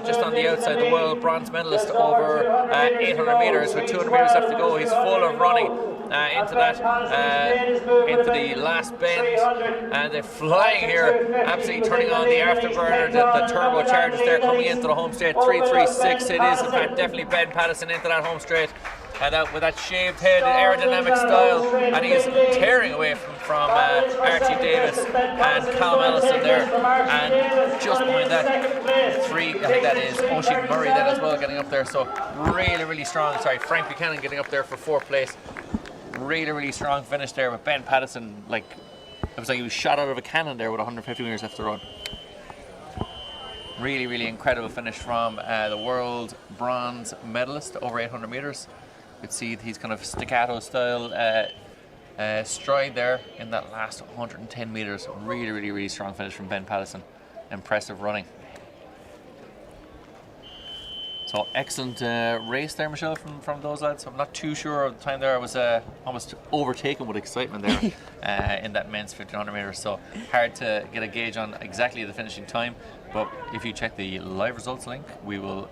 [SPEAKER 1] just on the outside, the world bronze medalist over 800 metres with 200 metres left to go. He's full of running into the last bend, and they're flying here, absolutely turning on the afterburner, the turbochargers there coming into the home straight. 336. It is in fact definitely Ben Pattison into that home straight, and with that shaved head, aerodynamic style, and he is tearing away from Archie Davis and Callum Ellison there, and just behind that, I think that is Oisin Murray then as well getting up there. So really strong. Sorry, Frank Buchanan getting up there for 4th place. Really strong finish there with Ben Pattison. Like, it was like he was shot out of a cannon there with 150 metres left to run. Really incredible finish from the world bronze medalist over 800 metres. You can see he's kind of staccato style stride there in that last 110 metres. Really strong finish from Ben Pattison. Impressive running. So excellent race there, Michelle, from those lads. I'm not too sure of the time there. I was almost overtaken with excitement there in that men's 1500 metres. So hard to get a gauge on exactly the finishing time. But if you check the live results link, you'll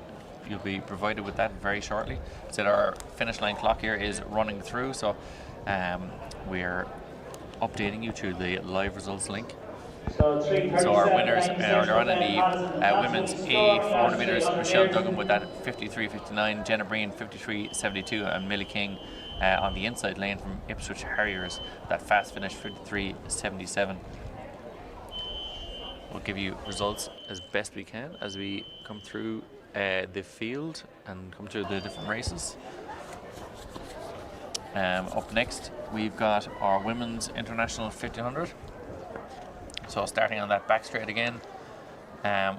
[SPEAKER 1] be provided with that very shortly. So our finish line clock here is running through. So we're updating you to the live results link. So our winners are on in the women's A 400 metres. Michelle Duggan with that 53.59, Jenna Breen 53.72, and Millie King on the inside lane from Ipswich Harriers, that fast finish 53.77. We'll give you results as best we can as we come through the field and come through the different races. Up next we've got our women's international 1500. So starting on that back straight again,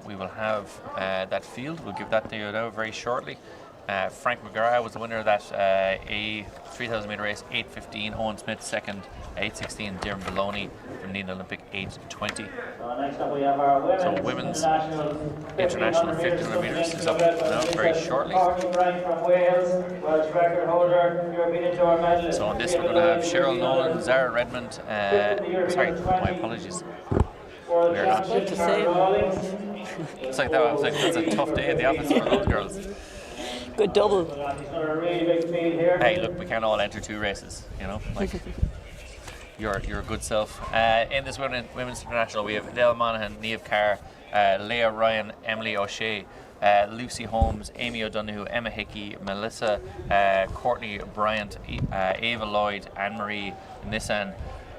[SPEAKER 1] we will have that field. We'll give that to you now very shortly. Frank McGrath was the winner of that A 3,000 metre race, 8:15. Owen Smith second, 8:16. Darren Maloney from the Olympic, 8:20. So women's international 1500 metres is up now very shortly. So on this we're going to have Cheryl Nolan, Zara Redmond, sorry, my apologies. We're not. It's like that. I was like, that's a tough day at the office for those girls.
[SPEAKER 4] Good double.
[SPEAKER 1] Hey, look, we can't all enter 2 races, you know. Like, your good self. In this women's international, we have Adele Monaghan, Niamh Carr, Leah Ryan, Emily O'Shea, Lucy Holmes, Amy O'Donoghue, Emma Hickey, Melissa, Courtney Bryant, Ava Lloyd, Anne-Marie Nissan,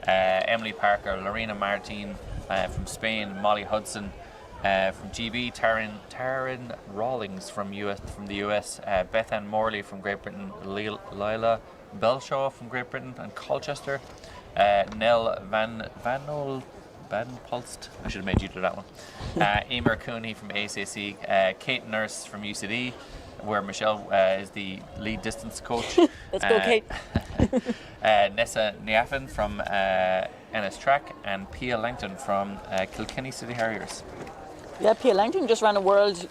[SPEAKER 1] Emily Parker, Lorena Martin from Spain, Molly Hudson from GB, Taryn Rawlings from the US, Beth Ann Morley from Great Britain, Lila Belshaw from Great Britain and Colchester, Nell Van Pulst, I should have made you do that one, Emer Cooney from ACC, Kate Nurse from UCD, where Michelle is the lead distance coach.
[SPEAKER 4] Let's go, Kate.
[SPEAKER 1] Nessa Niafin from NS Track, and Pia Langton from Kilkenny City Harriers.
[SPEAKER 4] Yeah, Pia Langton just ran a world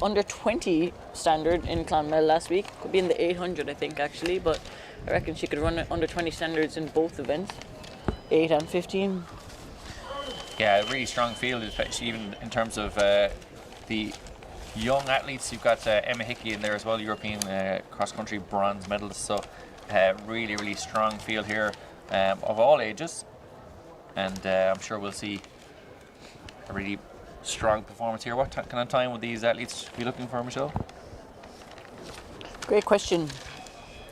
[SPEAKER 4] under 20 standard in Clonmel last week. Could be in the 800, I think, actually, but I reckon she could run under 20 standards in both events, 8 and 15.
[SPEAKER 1] Yeah, a really strong field, especially even in terms of the young athletes. You've got Emma Hickey in there as well, European cross-country bronze medalist. So really, really strong field here of all ages. And I'm sure we'll see a really strong performance here. What kind of time would these athletes be looking for, Michelle?
[SPEAKER 4] Great question.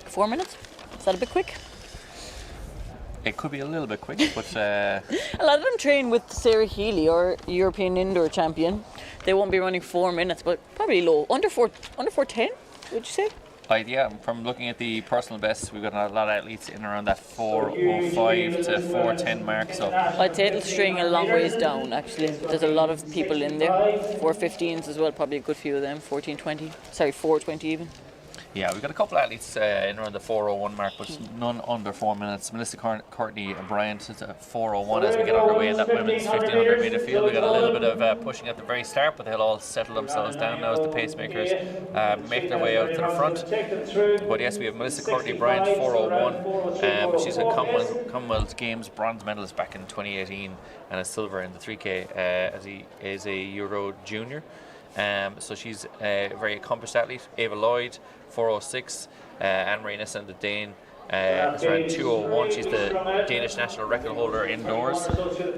[SPEAKER 4] 4 minutes? Is that a bit quick?
[SPEAKER 1] It could be a little bit quick, but
[SPEAKER 4] A lot of them train with Sarah Healy, or European indoor champion. They won't be running 4 minutes, but probably low. Under 4:10, would you say?
[SPEAKER 1] yeah, from looking at the personal bests, we've got a lot of athletes in around that 4:05 to 4:10 mark. So
[SPEAKER 4] I'd say it'll string a long ways down, actually. There's a lot of people in there. 4:15s as well, probably a good few of them. 4:20 even.
[SPEAKER 1] yeah, we've got a couple of athletes in around the 4:01 mark, but none under 4 minutes. Melissa Courtney Bryant is at 4:01 as we get underway in that women's 1500 metre field. We got a little bit of pushing at the very start, but they'll all settle themselves down now as the pacemakers make their way out to the front. But yes, we have Melissa Courtney Bryant, 4:01. She's a Commonwealth Games bronze medalist back in 2018 and a silver in the 3K as he is a Euro junior. So she's a very accomplished athlete. Ava Lloyd, 4:06. Anne-Marie Nissen, the Dane, is around 2:01. She's the Danish national record holder indoors.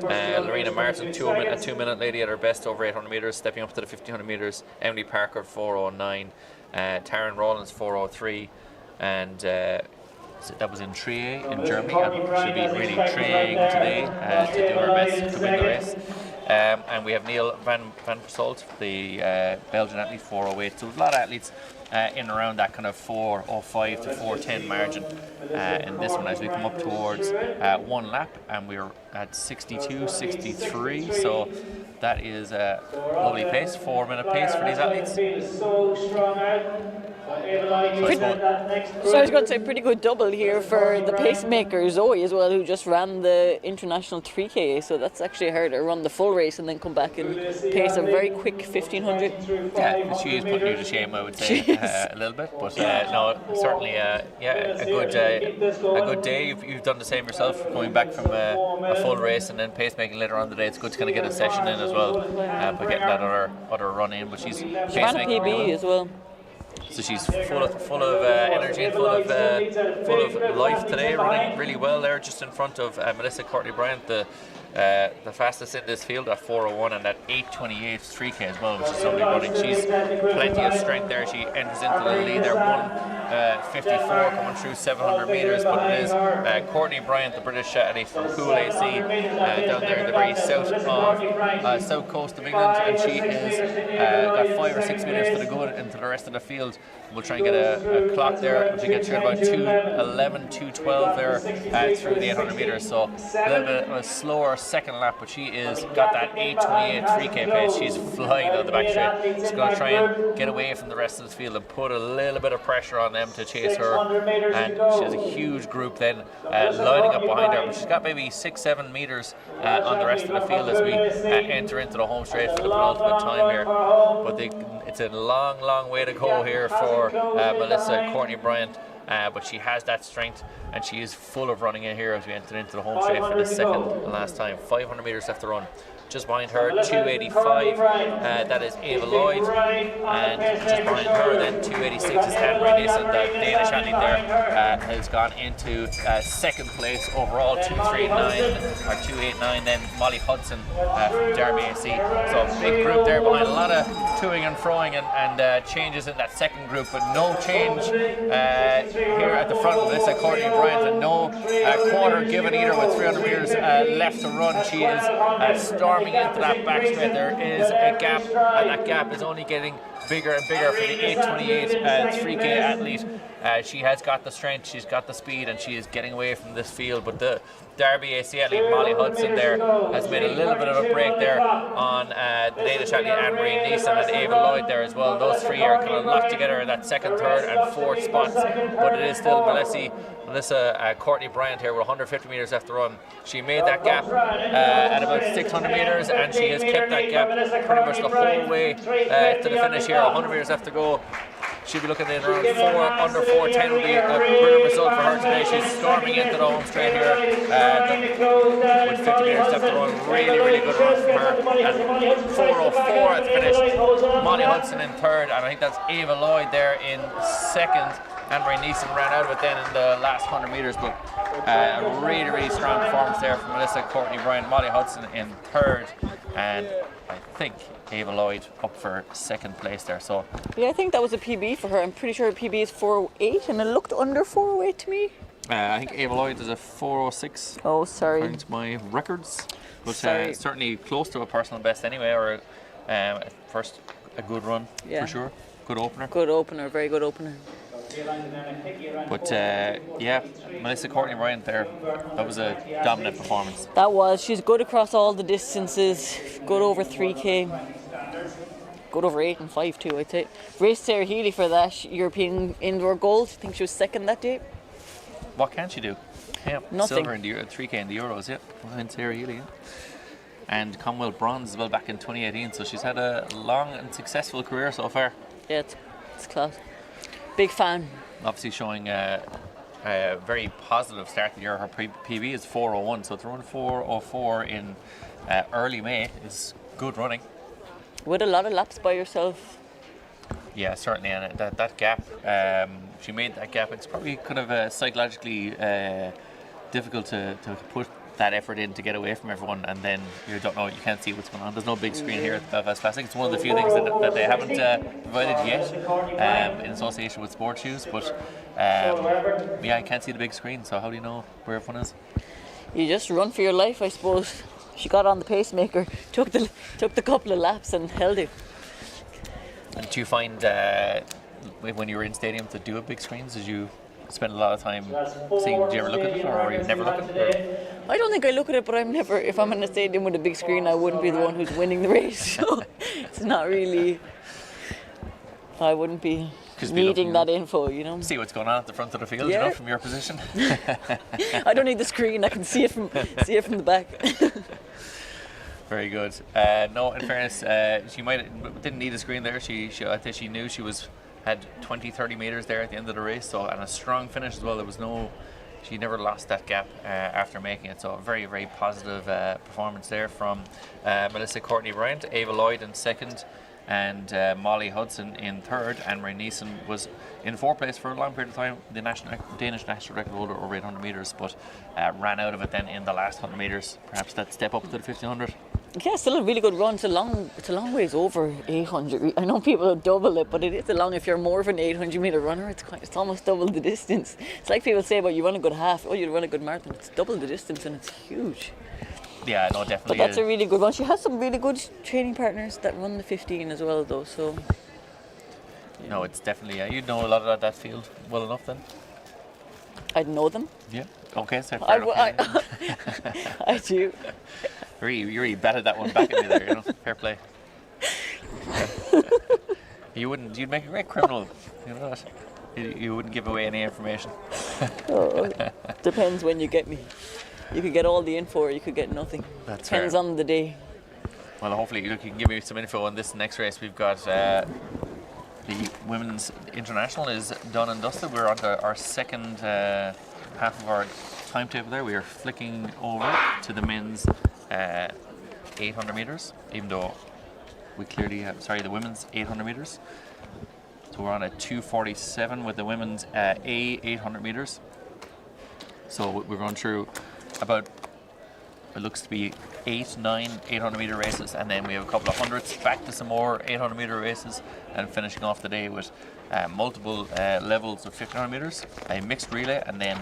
[SPEAKER 1] Lorena Martin, a 2-minute lady at her best over 800 metres, stepping up to the 1500 metres. Emily Parker, 4:09. Taryn Rawlins, 4:03. And that was in Trier in Germany, and she'll be really training today to do her best to win the race. And we have Neil van Persult, the Belgian athlete, 4:08. So a lot of athletes in around that kind of 4:05 to 4:10 margin in this one as we come up towards one lap, and we're at 62-63. So that is a lovely pace, 4-minute pace for these athletes.
[SPEAKER 4] So I was going to say pretty good double here for the pacemaker Zoe as well, who just ran the international 3K. So that's actually her to run the full race and then come back and pace a very quick 1500.
[SPEAKER 1] Yeah, she is putting you to shame, I would say, a little bit. But no, certainly, a good day. You've done the same yourself, going back from a full race and then pacemaking later on in the day. It's good to kind of get a session in as well, by getting that other run in. But she
[SPEAKER 4] ran a PB as well.
[SPEAKER 1] So she's full of energy and full of life today, running really well there, just in front of Melissa Courtney Bryant, the fastest in this field at 4:01, and at 8:28 3K as well, which is somebody running. She's plenty of strength there. She enters into the lead there, 1:54 coming through 700 metres. But it is Courtney Bryant, the British athlete from Poole AC, down there in the very south coast of England, and she has got 5 or 6 minutes to go into the rest of the field. We'll try and get a clock there to get to about 2:11, 2:12 there through the 800 metres. So a little bit of a slower second lap, but she is got that 8:28 3K pace. She's flying down the back straight. She's going to try and get away from the rest of the field and put a little bit of pressure on them to chase her. And she has a huge group then lining up behind her, but she's got maybe 6-7 metres on the rest of the field as we enter into the home straight for the penultimate time here. But it's a long way to go here for Melissa Courtney Bryant. But she has that strength, and she is full of running in here as we enter into the home straight for the second and last time. 500 metres left to run. Just behind her, 2:85, that is Ava Lloyd, and just behind her then 2:86 is Anne-Marie Nissen, the Danish athlete there, has gone into second place overall, 2:89 then Molly Hudson from Derby AC. So a big group there behind, a lot of toing and froing and changes in that second group, but no change here at the front. Melissa Courtney Bryant, and no quarter given either with 300 metres left to run. She is storming into that back straight. There is a gap, and that gap is only getting bigger and bigger for the 8:28 3K athlete. She has got the strength, she's got the speed, and she is getting away from this field. But the Derby ACL, Molly Hudson there, has made a little bit of a break there on the Danish athlete Anne-Marie Neeson and Ava Lloyd there as well. Those three are kind of locked together in that second, third and fourth spots, but it is still Melissa Courtney Bryant here with 150 metres left to run. She made that gap at about 600 metres, and she has kept that gap pretty much the whole way to the finish here. 100 metres left to go. She'll be looking in around under 4:10 would be a brilliant result for her today. She's storming into the home straight here with 50 metres left to run. Really good run from her. And 4:04 at the finish. Molly Hudson in third, and I think that's Ava Lloyd there in second. Anne-Marie Neeson ran out of it then in the last 100 metres, but a really strong performance there from Melissa Courtney Bryant. Molly Hudson in third, and I think Ava Lloyd up for second place there. So
[SPEAKER 4] Yeah, I think that was a PB for her. I'm pretty sure her PB is 4:08, and it looked under 4:08 to me.
[SPEAKER 1] I think Ava Lloyd is a 4:06.
[SPEAKER 4] Oh, sorry.
[SPEAKER 1] According to my records, but
[SPEAKER 4] Sorry.
[SPEAKER 1] certainly close to a personal best anyway, or first a good run
[SPEAKER 4] Yeah.
[SPEAKER 1] for sure. Good opener.
[SPEAKER 4] Good opener, very good opener.
[SPEAKER 1] But yeah, Melissa Courtney Bryant there, that was a dominant performance.
[SPEAKER 4] That was. She's good across all the distances. Good over 3K. Good over 8 and 5 too, I'd say. Raced Sarah Healy for that European indoor gold. I think she was second that day.
[SPEAKER 1] What can she do? Yeah,
[SPEAKER 4] Nothing.
[SPEAKER 1] silver in the 3K in the Euros, yeah. Behind Sarah Healy, yeah. And Commonwealth bronze as well back in 2018. So she's had a long and successful career so far.
[SPEAKER 4] Yeah, it's class. Big fan.
[SPEAKER 1] Obviously showing a very positive start to the year. Her PB is 4:01, so to run 4:04 in early May is good running.
[SPEAKER 4] With a lot of laps by yourself.
[SPEAKER 1] Yeah, certainly, and that gap, she made that gap. It's probably kind of psychologically difficult to put that effort in to get away from everyone, and then you don't know, you can't see what's going on. There's no big screen here at the Belfast Classic. It's one of the few things that they haven't provided yet in association with sports shoes, but yeah, I can't see the big screen, so how do you know where everyone is?
[SPEAKER 4] You just run for your life, I suppose. She got on the pacemaker, took the couple of laps and held it.
[SPEAKER 1] And do you find when you were in stadium to do a big screens, did you spend a lot of time seeing? Did you ever look at it, or you never look at it?
[SPEAKER 4] I don't think I look at it, but I'm never. If I'm in a stadium with a big screen, I wouldn't be the one who's winning the race. So it's not really. I wouldn't be needing that info, you know.
[SPEAKER 1] See what's going on at the front of the field,
[SPEAKER 4] Yeah.
[SPEAKER 1] you know, from your position.
[SPEAKER 4] I don't need the screen. I can see it from the back.
[SPEAKER 1] Very good. No, in fairness, she didn't need a screen there. I think she knew she had 20-30 meters there at the end of the race, so, and a strong finish as well. She never lost that gap after making it, so a very positive performance there from Melissa Courtney Bryant. Ava Lloyd in second, and Molly Hudson in third. Anne-Marie Neeson was in fourth place for a long period of time, the Danish national record holder over 800 metres, but ran out of it then in the last 100 metres. Perhaps that step up to the 1500.
[SPEAKER 4] Yeah, still a really good run. It's a long ways over 800. I know people double it, but it is a long. If you're more of an 800 meter runner, it's almost double the distance. It's like people say about you run a good half, or you run a good marathon. It's double the distance, and it's huge.
[SPEAKER 1] Yeah, no, definitely.
[SPEAKER 4] But that's a really good one. She has some really good training partners that run the 15 as well, though. So.
[SPEAKER 1] No, it's definitely. You know a lot about that field well enough then.
[SPEAKER 4] I'd know them.
[SPEAKER 1] Yeah. Okay, so fair enough.
[SPEAKER 4] I do.
[SPEAKER 1] You really batted that one back at me there, you know. Fair play. You'd make a great criminal, you know that. You wouldn't give away any information.
[SPEAKER 4] Depends when you get me. You could get all the info, or you could get nothing.
[SPEAKER 1] That's
[SPEAKER 4] Depends
[SPEAKER 1] fair.
[SPEAKER 4] on the day.
[SPEAKER 1] Well, hopefully you can give me some info on this next race. We've got the women's international is done and dusted. We're on to our second half of our timetable there. We are flicking over to the men's 800 metres, even though we clearly have, the women's 800 metres. So we're on a 2:47 with the women's 800 metres. So we're going through about, it looks to be 800 metre races, and then we have a couple of hundreds, back to some more 800 metre races, and finishing off the day with multiple levels of 1500 metres, a mixed relay, and then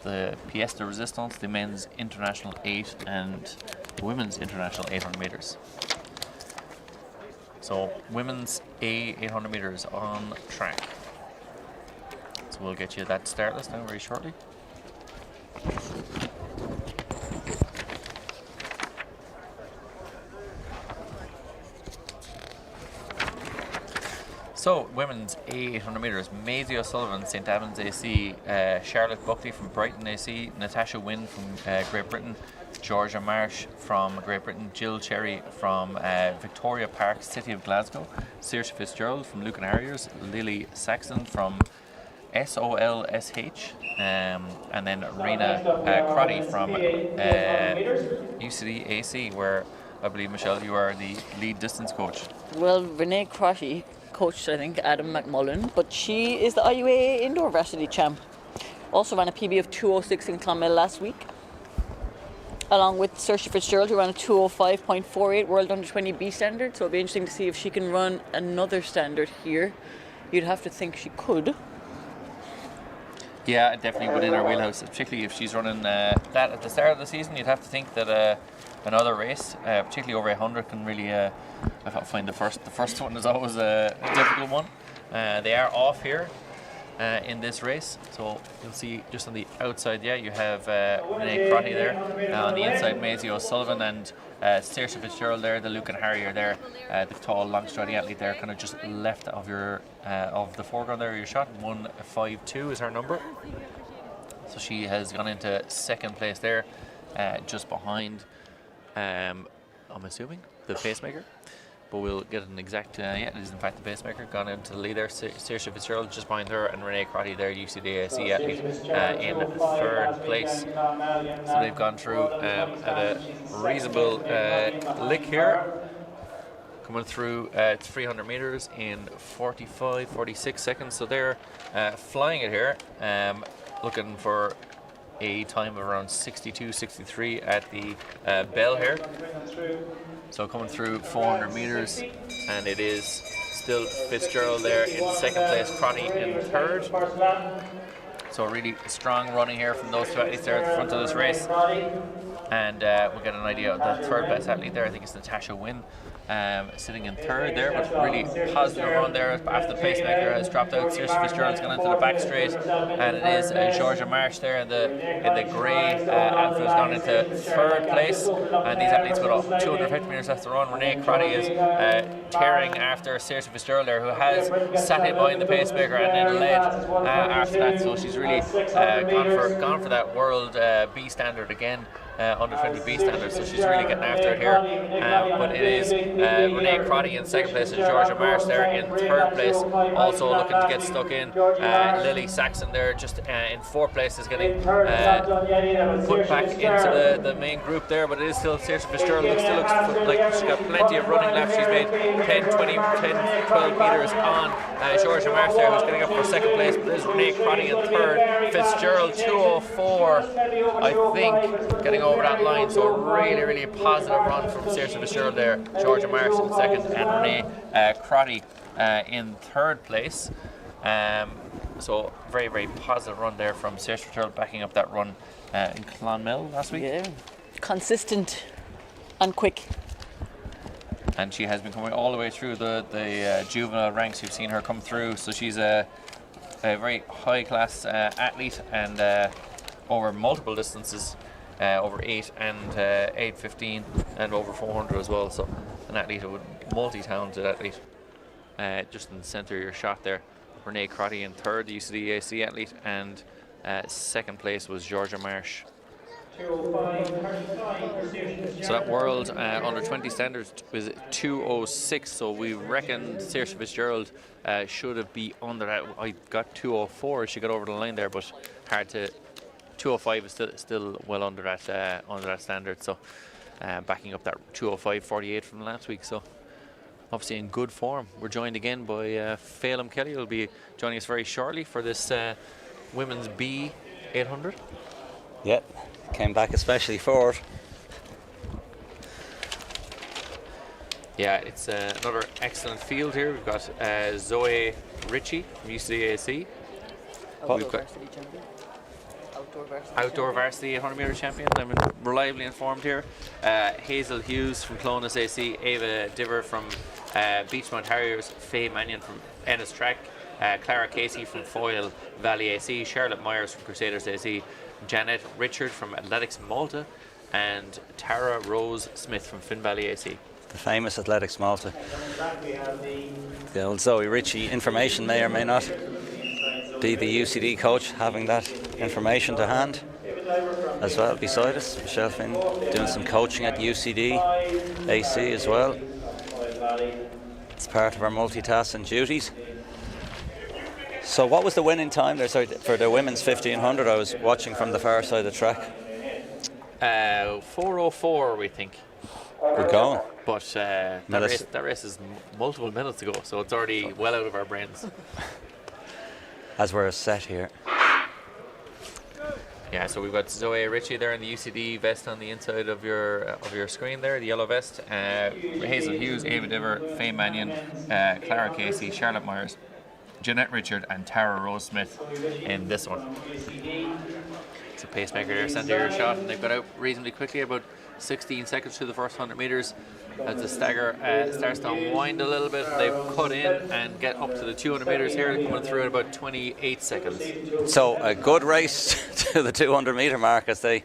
[SPEAKER 1] the pièce de résistance, the men's international 8 and the women's international 800 metres. So women's 800 metres on track. So we'll get you that start list now very shortly. So, women's 800 metres, Maisie O'Sullivan, St Albans AC, Charlotte Buckley from Brighton AC, Natasha Wynne from Great Britain, Georgia Marsh from Great Britain, Jill Cherry from Victoria Park, City of Glasgow, Saoirse Fitzgerald from Lucan Harriers, Lily Saxon from SOLSH, and then Rena Crotty from UCD AC, where I believe, Michelle, you are the lead distance coach.
[SPEAKER 4] Well, Renee Crotty coached, I think, Adam McMullen, but she is the IUA indoor varsity champ. Also ran a PB of 2:06 in Clonmel last week, along with Saoirse Fitzgerald, who ran a 2:05.48 World Under 20 B standard. So it'll be interesting to see if she can run another standard here. You'd have to think she could.
[SPEAKER 1] Yeah, definitely within her wheelhouse, particularly if she's running that at the start of the season. You'd have to think that another race, particularly over 100, can really. I find the first one is always a difficult one. They are off here in this race, so you'll see just on the outside. Yeah, you have Renee Crotty there. On the inside, Maisie O'Sullivan and Saoirse Fitzgerald there, the Lucan Harrier there, the tall, long-striding athlete there, kind of just left of your of the foreground there. Your shot 1:52 is her number. So she has gone into second place there, just behind. I'm assuming the pacemaker, but we'll get an exact. Yeah, it is in fact the pacemaker. Gone into the lead there. Saoirse Fitzgerald just behind her, and Renee Crotty there, UCDAC athlete, in third place. So they've gone through at a reasonable lick here. Coming through 300 metres in 46 seconds. So they're flying it here, looking for a time of around 62-63 at the bell here. So coming through 400 metres, and it is still Fitzgerald there in second place, Crotty in third. So really strong running here from those two athletes there at the front of this race. And we'll get an idea of the third best athlete there. I think it's Natasha Wynne, sitting in third there, but really positive run there after the pacemaker has dropped out. Saoirse Fitzgerald's gone into the back straight, and it is Georgia Marsh there in the grey outfit has gone into third place. And these athletes got off 250 metres after the run. Renee Crotty is tearing after Saoirse Fitzgerald there, who has sat in behind the pacemaker and then led after that. So she's really gone for that world B standard again. Under 20 B standards, so she's really getting after it here. But it is Renee Crotty in second place and Georgia Marsh there in third place, also looking to get stuck in. Lily Saxon there just in fourth place is getting put back into the main group there, but it is still Saoirse Fitzgerald. Still looks like she's got plenty of running left. She's made 12 metres on Georgia Marsh there, who's getting up for second place, but it is Renee Crotty in third. Fitzgerald 2:04, I think, getting over that line. So really a positive run from Saoirse Fitzgerald there, Georgia Marsh in second, and Renee Crotty in third place. So very positive run there from Saoirse Fitzgerald, backing up that run in Clonmel last week.
[SPEAKER 4] Yeah, consistent and quick.
[SPEAKER 1] And she has been coming all the way through the juvenile ranks. You've seen her come through, so she's a very high class athlete, and over multiple distances. Over 8 and 8:15 and over 400 as well. So an athlete, multi-talented athlete. Just in the centre of your shot there, Renee Crotty in third, the UCDAC athlete, and second place was Georgia Marsh. So that world under 20 standards was 2:06. So we reckon Saoirse Fitzgerald should be under that. I got 2:04 as she got over the line there, but hard to. 2:05 is still well under that standard, so backing up that 2:05.48 from last week, so obviously in good form. We're joined again by Phelim Kelly, who will be joining us very shortly for this women's B 800.
[SPEAKER 2] Yep, came back especially for it.
[SPEAKER 1] Yeah, it's another excellent field here. We've got Zoe Ritchie from UCAC. We've got Outdoor varsity 800 metre champion. I'm reliably informed here. Hazel Hughes from Clonus AC, Ava Diver from Beachmount Harriers, Faye Mannion from Ennis Track, Clara Casey from Foyle Valley AC, Charlotte Myers from Crusaders AC, Janet Richard from Athletics Malta, and Tara Rose Smith from Finn Valley AC.
[SPEAKER 2] The famous Athletics Malta. The old Zoe Ritchie information may or may not be the UCD coach having that information to hand as well. Beside us, Michelle Finn doing some coaching at UCD AC as well. It's part of our multitasking duties. So what was the winning time there? Sorry, for the women's 1500? I was watching from the far side of the track.
[SPEAKER 1] 4:04 we think.
[SPEAKER 2] Good going.
[SPEAKER 1] But that race is multiple minutes ago, so it's already well out of our brains.
[SPEAKER 2] As we're set here.
[SPEAKER 1] Yeah, so we've got Zoe Ritchie there in the UCD vest on the inside of your screen there, the yellow vest. Hazel Hughes, Ava Diver, Faye Mannion, Clara Casey, Charlotte Myers, Jeanette Richard, and Tara Rose Smith in this one. It's a pacemaker there, centre your shot, and they've got out reasonably quickly, about 16 seconds through the first 100 metres. As the stagger starts to unwind a little bit, they've cut in and get up to the 200 metres here. They're coming through in about 28 seconds.
[SPEAKER 2] So a good race to the 200 metre mark as they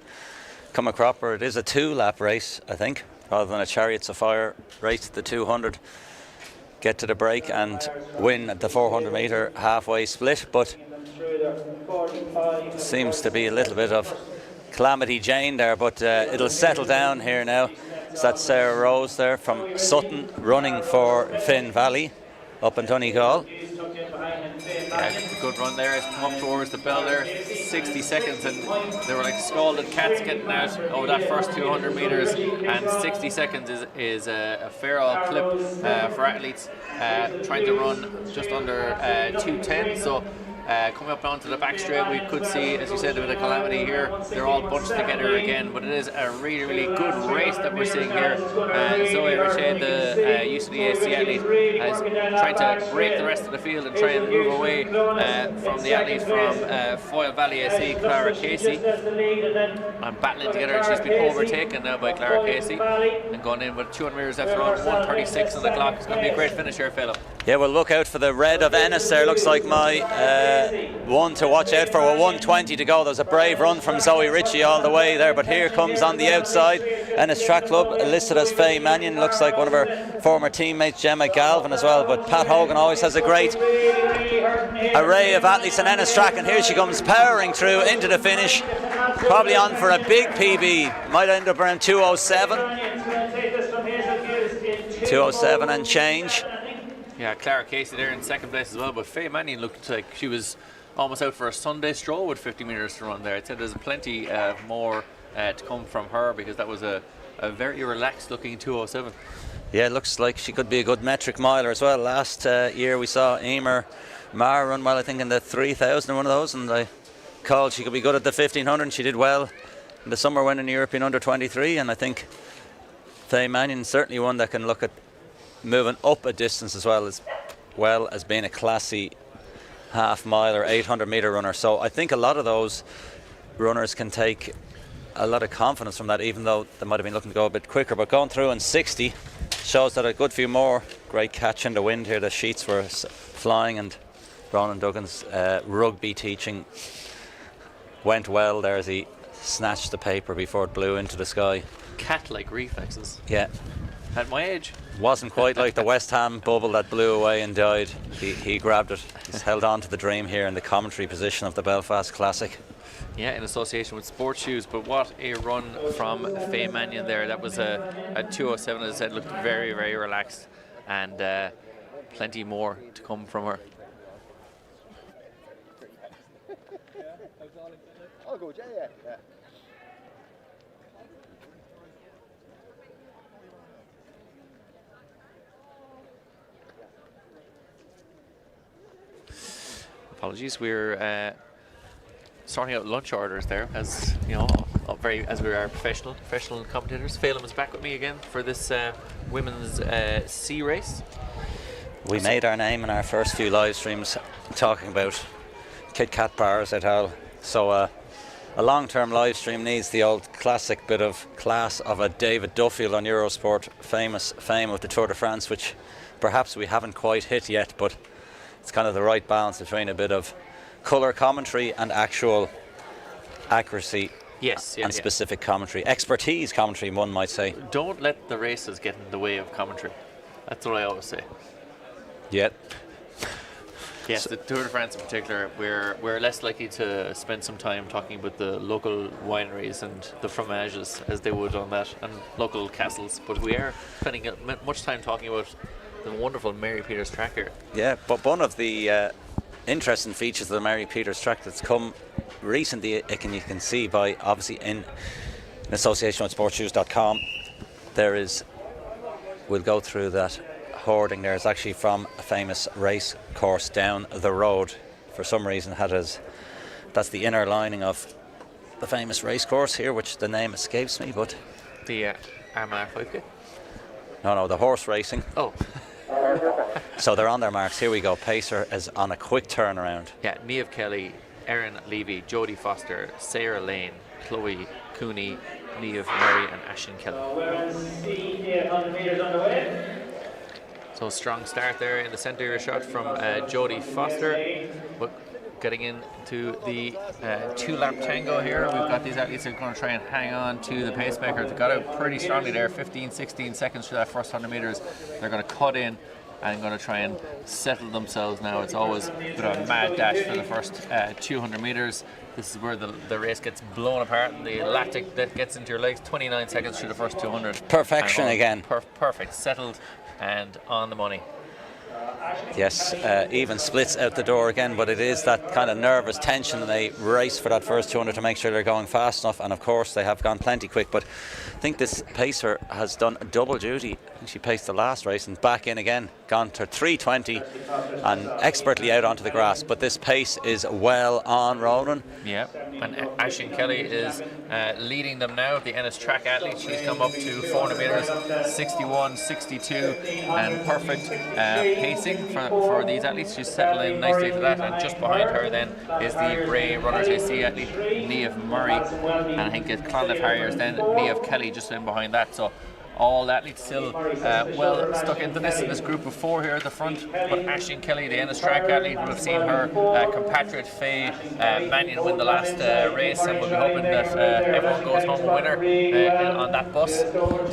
[SPEAKER 2] come a cropper. It is a 2-lap race, I think, rather than a Chariots of Fire race to the 200. Get to the break and win at the 400 metre halfway split, but seems to be a little bit of Calamity Jane there, but it'll settle down here now. So that's Sarah Rose there from Sutton running for Finn Valley up in Donegal.
[SPEAKER 1] Yeah, good run there. It's come up towards the bell there. 60 seconds, and they were like scalded cats getting out over that first 200 metres. And 60 seconds is a fair old clip for athletes trying to run just under 2:10. So coming up onto the back straight, we could see, as you said, a bit of calamity here. They're all bunched together again, but it is a really, really good race that we're seeing here. Zoe Richard, the UCD athlete, is trying to break the rest of the field and try and move away from the athlete from Foyle Valley AC, Clara Casey. And battling together, and she's been overtaken now by Clara Casey and gone in with 200 metres after around 1:36 on the clock. It's going to be a great finish here, Philip.
[SPEAKER 2] Yeah, we'll look out for the red of Ennis there. Looks like my one to watch out for, with 1:20 to go. There's a brave run from Zoe Ritchie all the way there, but here comes on the outside Ennis Track Club, listed as Faye Mannion. Looks like one of her former teammates, Gemma Galvin, as well. But Pat Hogan always has a great array of athletes in Ennis Track, and here she comes powering through into the finish, probably on for a big PB. Might end up around 2:07 and change.
[SPEAKER 1] Yeah, Clara Casey there in second place as well, but Faye Mannion looked like she was almost out for a Sunday stroll with 50 metres to run there. I'd say there's plenty more to come from her, because that was a very relaxed looking 2:07.
[SPEAKER 2] Yeah, it looks like she could be a good metric miler as well. Last year we saw Emer Marr run well, I think, in the 3000 in one of those, and I called she could be good at the 1500, and she did well in the summer winning the European under-23, and I think Faye Mannion certainly one that can look at moving up a distance as well as being a classy half mile or 800 metre runner. So I think a lot of those runners can take a lot of confidence from that, even though they might have been looking to go a bit quicker. But going through in 60 shows that a good few more. Great catch in the wind here. The sheets were flying, and Ronan Duggan's rugby teaching went well there as he snatched the paper before it blew into the sky.
[SPEAKER 1] Cat-like reflexes.
[SPEAKER 2] Yeah.
[SPEAKER 1] At my age.
[SPEAKER 2] Wasn't quite like the West Ham bubble that blew away and died. He grabbed it. He's held on to the dream here in the commentary position of the Belfast Classic.
[SPEAKER 1] Yeah, in association with sports shoes. But what a run from Faye Mannion there. That was a 2:07, as I said, looked very, very relaxed, and plenty more to come from her.
[SPEAKER 6] I'll go, yeah.
[SPEAKER 1] Apologies, we're sorting out lunch orders there, as you know, as we are professional commentators. Phelan is back with me again for this women's C race.
[SPEAKER 2] We made our name in our first few live streams talking about Kit Kat bars et al. So a long-term live stream needs the old classic bit of class of a David Duffield on Eurosport, fame of the Tour de France, which perhaps we haven't quite hit yet, but it's kind of the right balance between a bit of colour commentary and actual accuracy.
[SPEAKER 1] Yes,
[SPEAKER 2] and specific commentary, expertise commentary, one might say.
[SPEAKER 1] Don't let the races get in the way of commentary. That's what I always say.
[SPEAKER 2] Yeah.
[SPEAKER 1] Yes, the Tour de France in particular, we're less likely to spend some time talking about the local wineries and the fromages as they would on that, and local castles, but we are spending much time talking about the wonderful Mary Peters track here.
[SPEAKER 2] Yeah, but one of the interesting features of the Mary Peters track that's come recently, you can see by obviously in association with sportshoes.com, there is, we'll go through that hoarding there, is actually from a famous race course down the road. For some reason that's the inner lining of the famous race course here, which the name escapes me, but
[SPEAKER 1] The Armagh 5K?
[SPEAKER 2] no, the horse racing.
[SPEAKER 1] Oh.
[SPEAKER 2] So they're on their marks. Here we go. Pacer is on a quick turnaround.
[SPEAKER 1] Yeah, Niamh Kelly, Erin Levy, Jodie Foster, Sarah Lane, Chloe Cooney, Niamh Murray and Aisling Kelly.
[SPEAKER 3] The 800 metres underway.
[SPEAKER 1] So strong start there in the centre of your shot from Jodie Foster. But getting into the two-lap tango here, we've got these athletes that are going to try and hang on to the pacemaker. They got out pretty strongly there, 15-16 seconds through that first 100 metres. They're going to cut in and going to try and settle themselves now. It's always a bit of a mad dash for the first 200 metres. This is where the race gets blown apart and the lactic that gets into your legs. 29 seconds through the first 200.
[SPEAKER 2] Perfection again.
[SPEAKER 1] Perfect, settled and on the money.
[SPEAKER 2] Yes, even splits out the door again, but it is that kind of nervous tension, and they race for that first 200 to make sure they're going fast enough, and of course they have gone plenty quick. But I think this pacer has done double duty. I think she paced the last race and back in again, gone to 3:20 and expertly out onto the grass. But this pace is well on rolling.
[SPEAKER 1] Yeah, and Aisling Kelly is leading them now, the Ennis track athlete. She's come up to 400 metres, 61-62, and perfect pacing for these athletes. She's settled in nicely to that, and just behind her then is the Bray Runners AC athlete, Niamh Murray, and I think it's Clonliffe Harriers then, Niamh Kelly just in behind that. So all athletes still well stuck into this group of four here at the front. But Aisling Kelly, the Ennis track athlete, will have seen her compatriot Faye Mannion win the last race, and we'll be hoping that everyone goes home a winner on that bus.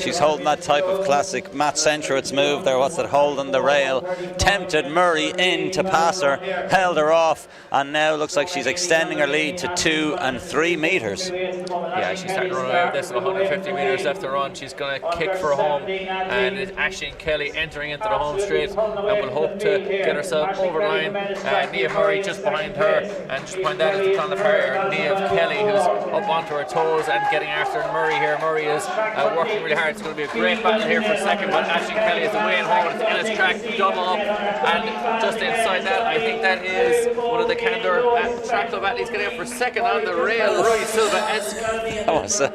[SPEAKER 2] She's holding that type of classic Matt Centrowitz move there. What's it? Holding the rail, tempted Murray in to pass her, held her off, and now looks like she's extending her lead to 2 and 3 metres.
[SPEAKER 1] Yeah, she's starting to run away with this. 150 metres left to run. She's going to kick for home, and it's Aisling Kelly entering into the home straight, and will hope to get herself over the line. Niamh Murray just behind her, and just behind that is the Clonliffe Harrier, Niamh Kelly, who's up onto her toes and getting after Murray here. Murray is working really hard. It's going to be a great battle here for second, but Aisling Kelly is away and home. It's Ennis track, double up, and just inside that, I think that is one of the Candor track club athletes getting up for second on the rail. Roy Silva-esque.
[SPEAKER 2] That was a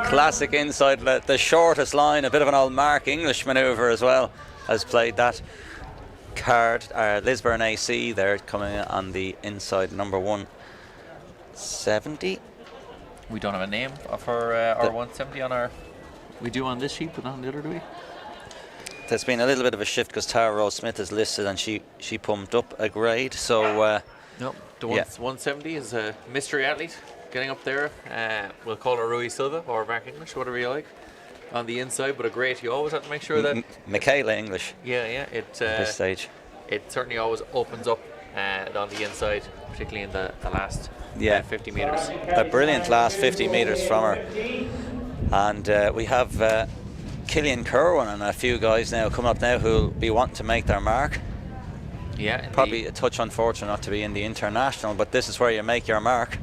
[SPEAKER 2] classic inside, the shortest line. A bit of an old Mark English manoeuvre as well, has played that card. Lisburn AC there coming in on the inside, number 170.
[SPEAKER 1] We don't have a name of her or 170 on our. We do on this sheet, but not on the other, do we?
[SPEAKER 2] There's been a little bit of a shift because Tara Rose Smith is listed, and she pumped up a grade. So
[SPEAKER 1] no, the 170 is a mystery athlete getting up there. We'll call her Rui Silva or Mark English, whatever you like, on the inside. But a great, you always have to make sure that
[SPEAKER 2] Michaela English.
[SPEAKER 1] Yeah. It
[SPEAKER 2] at this stage,
[SPEAKER 1] it certainly always opens up on the inside, particularly in the last 50 metres.
[SPEAKER 2] A brilliant last 50 metres from her, and we have Killian Kerwin and a few guys now coming up now who'll be wanting to make their mark.
[SPEAKER 1] Yeah,
[SPEAKER 2] probably a touch unfortunate not to be in the international, but this is where you make your mark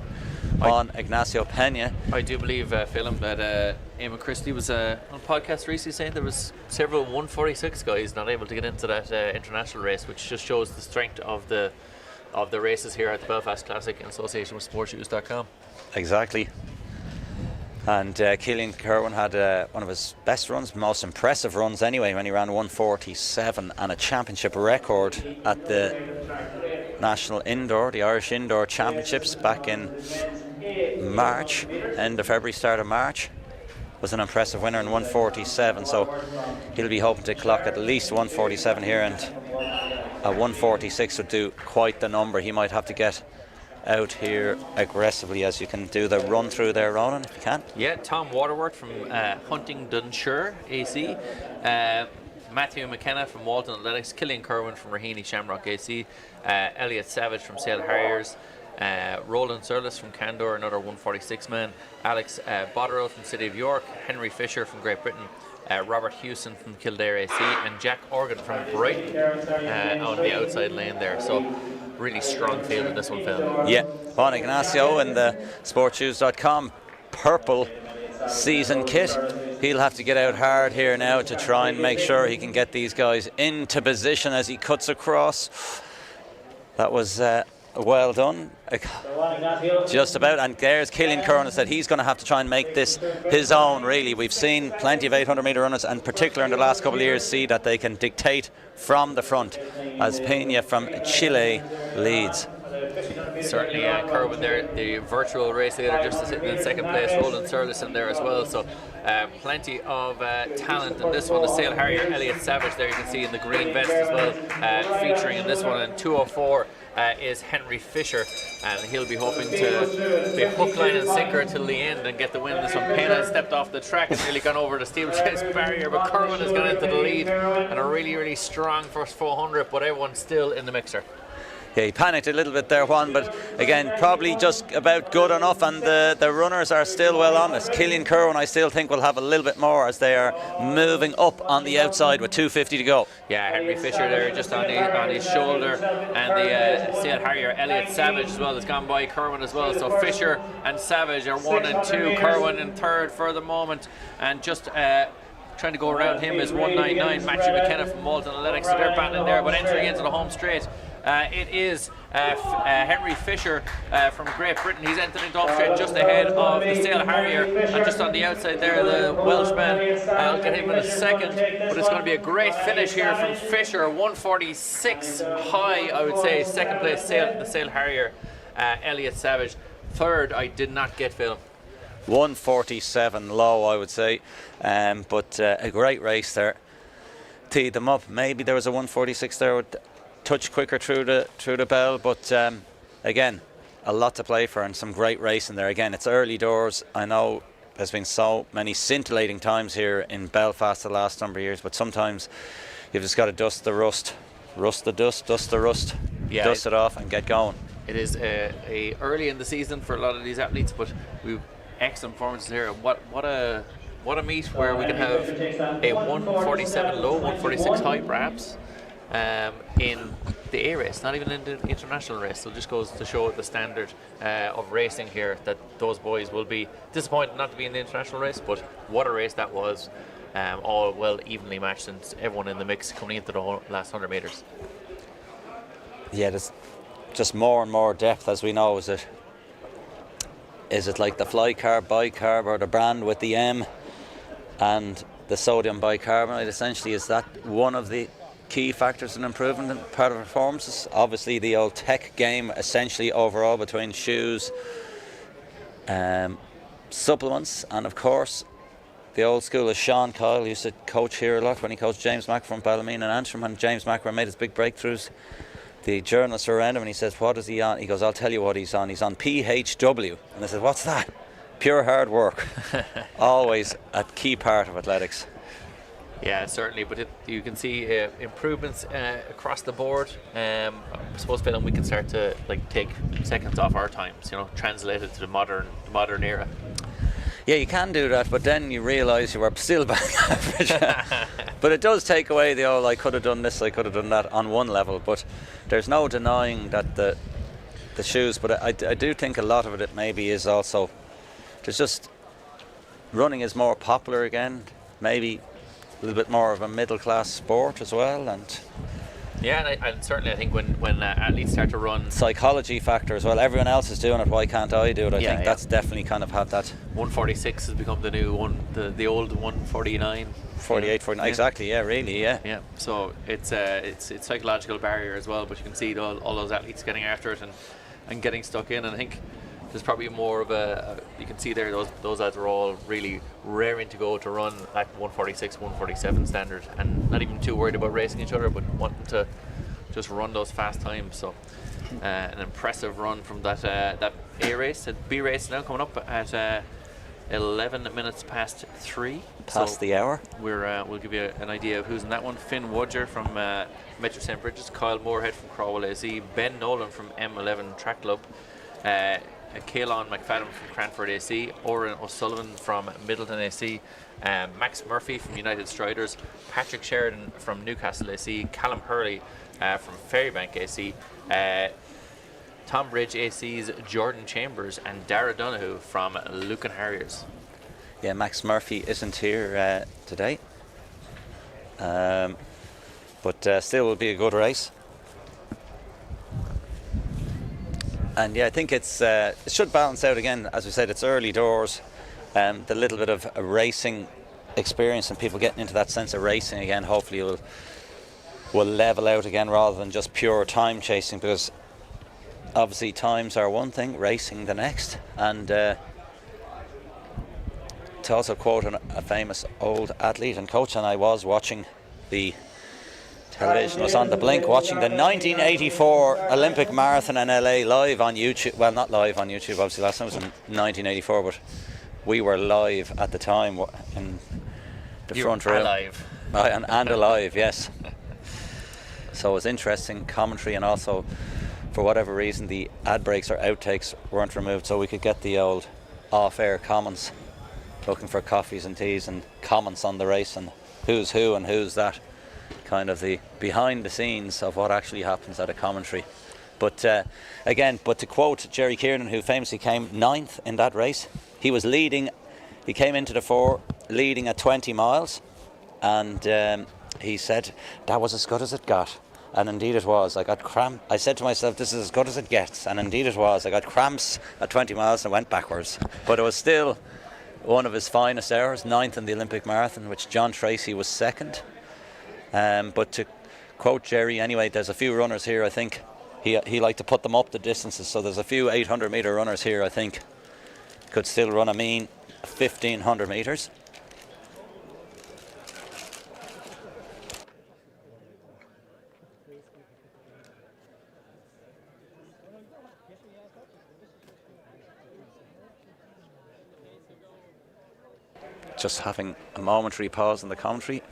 [SPEAKER 2] on Ignacio Pena.
[SPEAKER 1] I do believe, Philip, that Emma Christie was on a podcast recently saying there was several 146 guys not able to get into that international race, which just shows the strength of the races here at the Belfast Classic in association with sportshoes.com.
[SPEAKER 2] Exactly. And Killian Kerwin had one of his best runs, most impressive runs anyway, when he ran 147 and a championship record at the National Indoor, the Irish Indoor Championships back in March, end of February, start of March. Was an impressive winner in 147, so he'll be hoping to clock at least 147 here, and a 146 would do quite the number. He might have to get out here aggressively, as you can do the run through there, Ronan, if you can.
[SPEAKER 1] Yeah, Tom Waterworth from Huntingdonshire AC, Matthew McKenna from Walton Athletics, Killian Kerwin from Raheny Shamrock AC, Elliot Savage from Sale Harriers, Roland Surlis from Candor, another 146 man, Alex Botterill from City of York, Henry Fisher from Great Britain, Robert Hewson from Kildare AC, and Jack Organ from Brighton on the outside lane there. So really strong field in this one, Phil.
[SPEAKER 2] Yeah, Juan Ignacio in the sportshoes.com purple season kit. He'll have to get out hard here now to try and make sure he can get these guys into position as he cuts across. That was well done. Just about. And there's Killian Curran said he's going to have to try and make this his own, really. We've seen plenty of 800 metre runners, and particularly in the last couple of years, see that they can dictate from the front, as Pena from Chile leads.
[SPEAKER 1] Certainly, Kerwin there, the virtual race leader, just sitting in second place. Roland Surlis in there as well. So plenty of talent in this one. The Sale Harrier, Elliot Savage there, you can see in the green vest as well, featuring in this one. And 204 is Henry Fisher, and he'll be hoping to be hook, line and sinker till the end and get the win. This one, Pena has stepped off the track and nearly gone over the steeplechase barrier, but Kerwin has gone into the lead, and a really, really strong first 400, but everyone's still in the mixer.
[SPEAKER 2] Yeah, he panicked a little bit there, Juan, but again, probably just about good enough, and the runners are still well on it. Killian Kerwin, I still think, will have a little bit more as they are moving up on the outside with 2:50 to go.
[SPEAKER 1] Yeah, Henry Fisher there just on his shoulder, and the Sale Harrier, Elliot Savage as well, has gone by Kerwin as well. So Fisher and Savage are 1 and 2, Kerwin in third for the moment, and just trying to go around him is 199, Matthew McKenna from Walton Athletics. So they're battling there, but entering into the home straight, it is Henry Fisher from Great Britain. He's entering into the home straight just ahead of the Sale Harrier, and just on the outside there, the Welshman. I'll get him in a second, but it's going to be a great finish here from Fisher. 146 high, I would say. Second place, the Sale Harrier, Elliot Savage. Third, I did not get, Phil.
[SPEAKER 2] 147 low, I would say, but a great race there. Teed them up. Maybe there was a 146 there with touch quicker through the bell, but again, a lot to play for and some great racing there. Again, it's early doors. I know there's been so many scintillating times here in Belfast the last number of years, but sometimes you've just got to dust the rust the dust, dust the rust,
[SPEAKER 1] yeah,
[SPEAKER 2] dust it off and get going.
[SPEAKER 1] It is a early in the season for a lot of these athletes, but we've excellent performances here. What a meet where we can have a 147 low, 146 high perhaps, in the A race, not even in the international race. So it just goes to show the standard of racing here, that those boys will be disappointed not to be in the international race, but what a race that was. All well evenly matched, and everyone in the mix coming into the last 100 metres.
[SPEAKER 2] Yeah, there's just more and more depth, as we know. Is it like the fly carb, bicarb, or the brand with the M and the sodium bicarbonate? Essentially, is that one of the key factors in improving part of performances? Obviously, the old tech game, essentially overall, between shoes, supplements, and of course the old school is Sean Kyle used to coach here a lot when he coached James Mack from Ballymena and Antrim, and James Mack made his big breakthroughs. The journalists were around him and he says, what is he on? He goes, I'll tell you what he's on. He's on PHW. And I said, what's that? Pure hard work. Always a key part of athletics.
[SPEAKER 1] Yeah, certainly, but you can see improvements across the board. I suppose, Phil, we can start to take seconds off our times, translate it to the modern era.
[SPEAKER 2] Yeah, you can do that, but then you realise you are still back average. But it does take away the I could have done this, I could have done that on one level. But there's no denying that the shoes. But I do think a lot of it maybe is also there's just running is more popular again. Maybe a little bit more of a middle class sport as well, and.
[SPEAKER 1] Yeah, and certainly I think when athletes start to run...
[SPEAKER 2] Psychology factor as well. Everyone else is doing it, why can't I do it? I think that's definitely kind of had that...
[SPEAKER 1] 146 has become the new one, the old 149.
[SPEAKER 2] 48, 49, exactly, yeah, really, yeah.
[SPEAKER 1] Yeah, so it's psychological barrier as well, but you can see all those athletes getting after it and getting stuck in, and I think there's probably more of you can see there those lads are all really raring to go to run at 146, 147 standard, and not even too worried about racing each other, but wanting to just run those fast times. So an impressive run from that A race. The B race now coming up at 11 minutes past 3.
[SPEAKER 2] Past the hour.
[SPEAKER 1] We'll give you an idea of who's in that one. Finn Wodger from Metro St. Bridges, Kyle Moorhead from Crawwell AC, Ben Nolan from M11 Track Club, Caelan McFadden from Cranford AC, Oren O'Sullivan from Middleton AC, Max Murphy from United Striders, Patrick Sheridan from Newcastle AC, Callum Hurley from Ferrybank AC, Tom Bridge AC's Jordan Chambers, and Dara Donoghue from Lucan Harriers.
[SPEAKER 2] Yeah, Max Murphy isn't here today, but still will be a good race. And yeah, I think it should balance out again. As we said, it's early doors. The little bit of a racing experience and people getting into that sense of racing again, hopefully will level out again rather than just pure time chasing, because obviously times are one thing, racing the next. And to also quote a famous old athlete and coach, and I was watching the television, was on the blink watching the 1984 Olympic Marathon in LA live on YouTube. Well, not live on YouTube, obviously last time was in 1984, but we were live at the time in the front row.
[SPEAKER 1] Alive.
[SPEAKER 2] And alive, yes. So it was interesting commentary, and also for whatever reason the ad breaks or outtakes weren't removed, so we could get the old off-air comments, looking for coffees and teas and comments on the race and who's who and who's that, kind of the behind the scenes of what actually happens at a commentary. But again, to quote Jerry Kiernan, who famously came 9th in that race, he was leading, he came into the 4 leading at 20 miles, and he said that was as good as it got. And indeed it was. I got cramp. I said to myself, this is as good as it gets. And indeed it was. I got cramps at 20 miles and went backwards. But it was still one of his finest hours, 9th in the Olympic Marathon, which John Tracy was 2nd. But to quote Jerry, anyway, there's a few runners here, I think. He liked to put them up the distances. So there's a few 800-metre runners here, I think, could still run a mean 1,500 metres. Just having a momentary pause in the commentary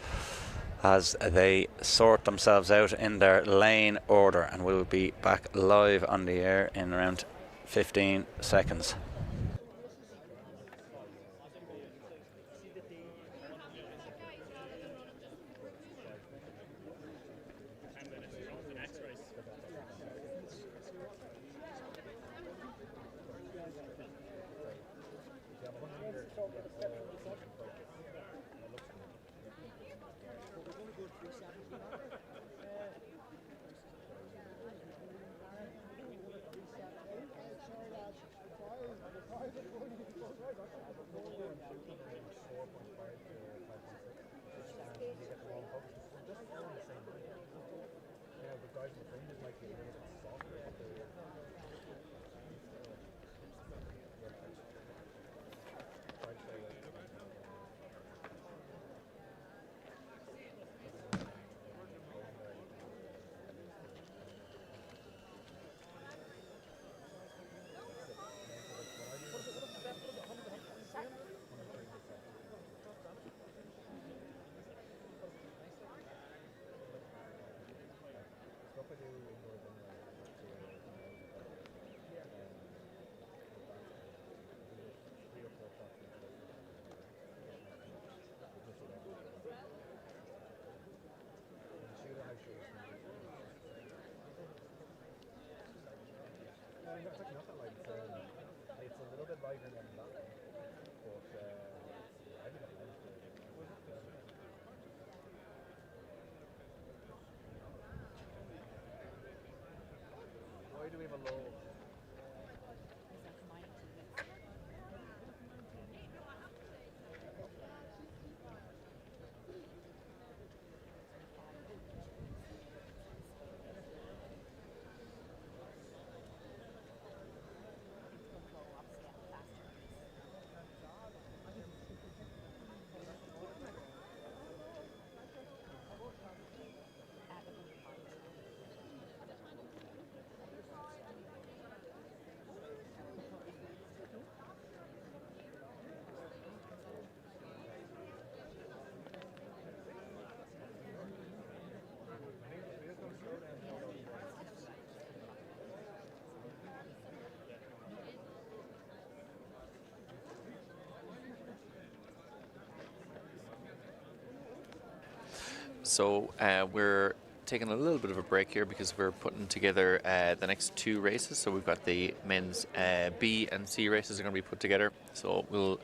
[SPEAKER 2] as they sort themselves out in their lane order, and we'll be back live on the air in around 15 seconds.
[SPEAKER 1] So we're taking a little bit of a break here because we're putting together the next 2 races. So we've got the men's B and C races are going to be put together. So we'll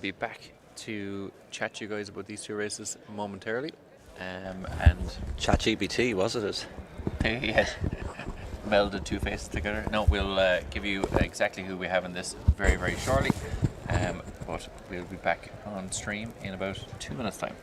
[SPEAKER 1] be back to chat to you guys about these 2 races momentarily. And
[SPEAKER 2] ChatGPT, was it?
[SPEAKER 1] yes, melded 2 faces together. No, we'll give you exactly who we have in this very, very shortly. But we'll be back on stream in about 2 minutes' time.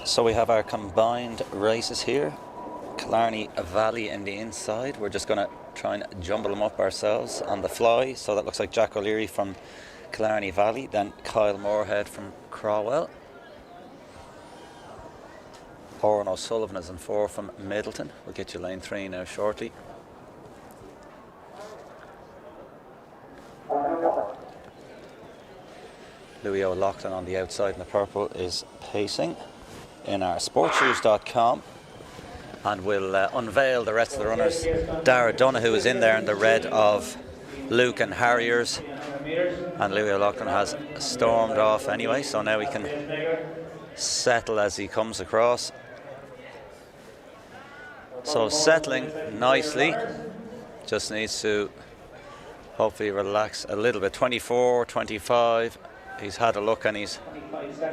[SPEAKER 2] So we have our combined races here. Killarney Valley in the inside. We're just going to try and jumble them up ourselves on the fly. So that looks like Jack O'Leary from Killarney Valley, then Kyle Moorhead from Crawwell. Oran O'Sullivan is in 4 from Middleton. We'll get you lane 3 now shortly. Louis O'Loughlin on the outside in the purple is pacing in our sportshoes.com, and we'll unveil the rest of the runners. Dara Donoghue is in there in the red of Luke and Harriers, and Louis O'Loughlin has stormed off anyway, so now we can settle as he comes across. So settling nicely, just needs to hopefully relax a little bit. 24, 25, he's had a look and he's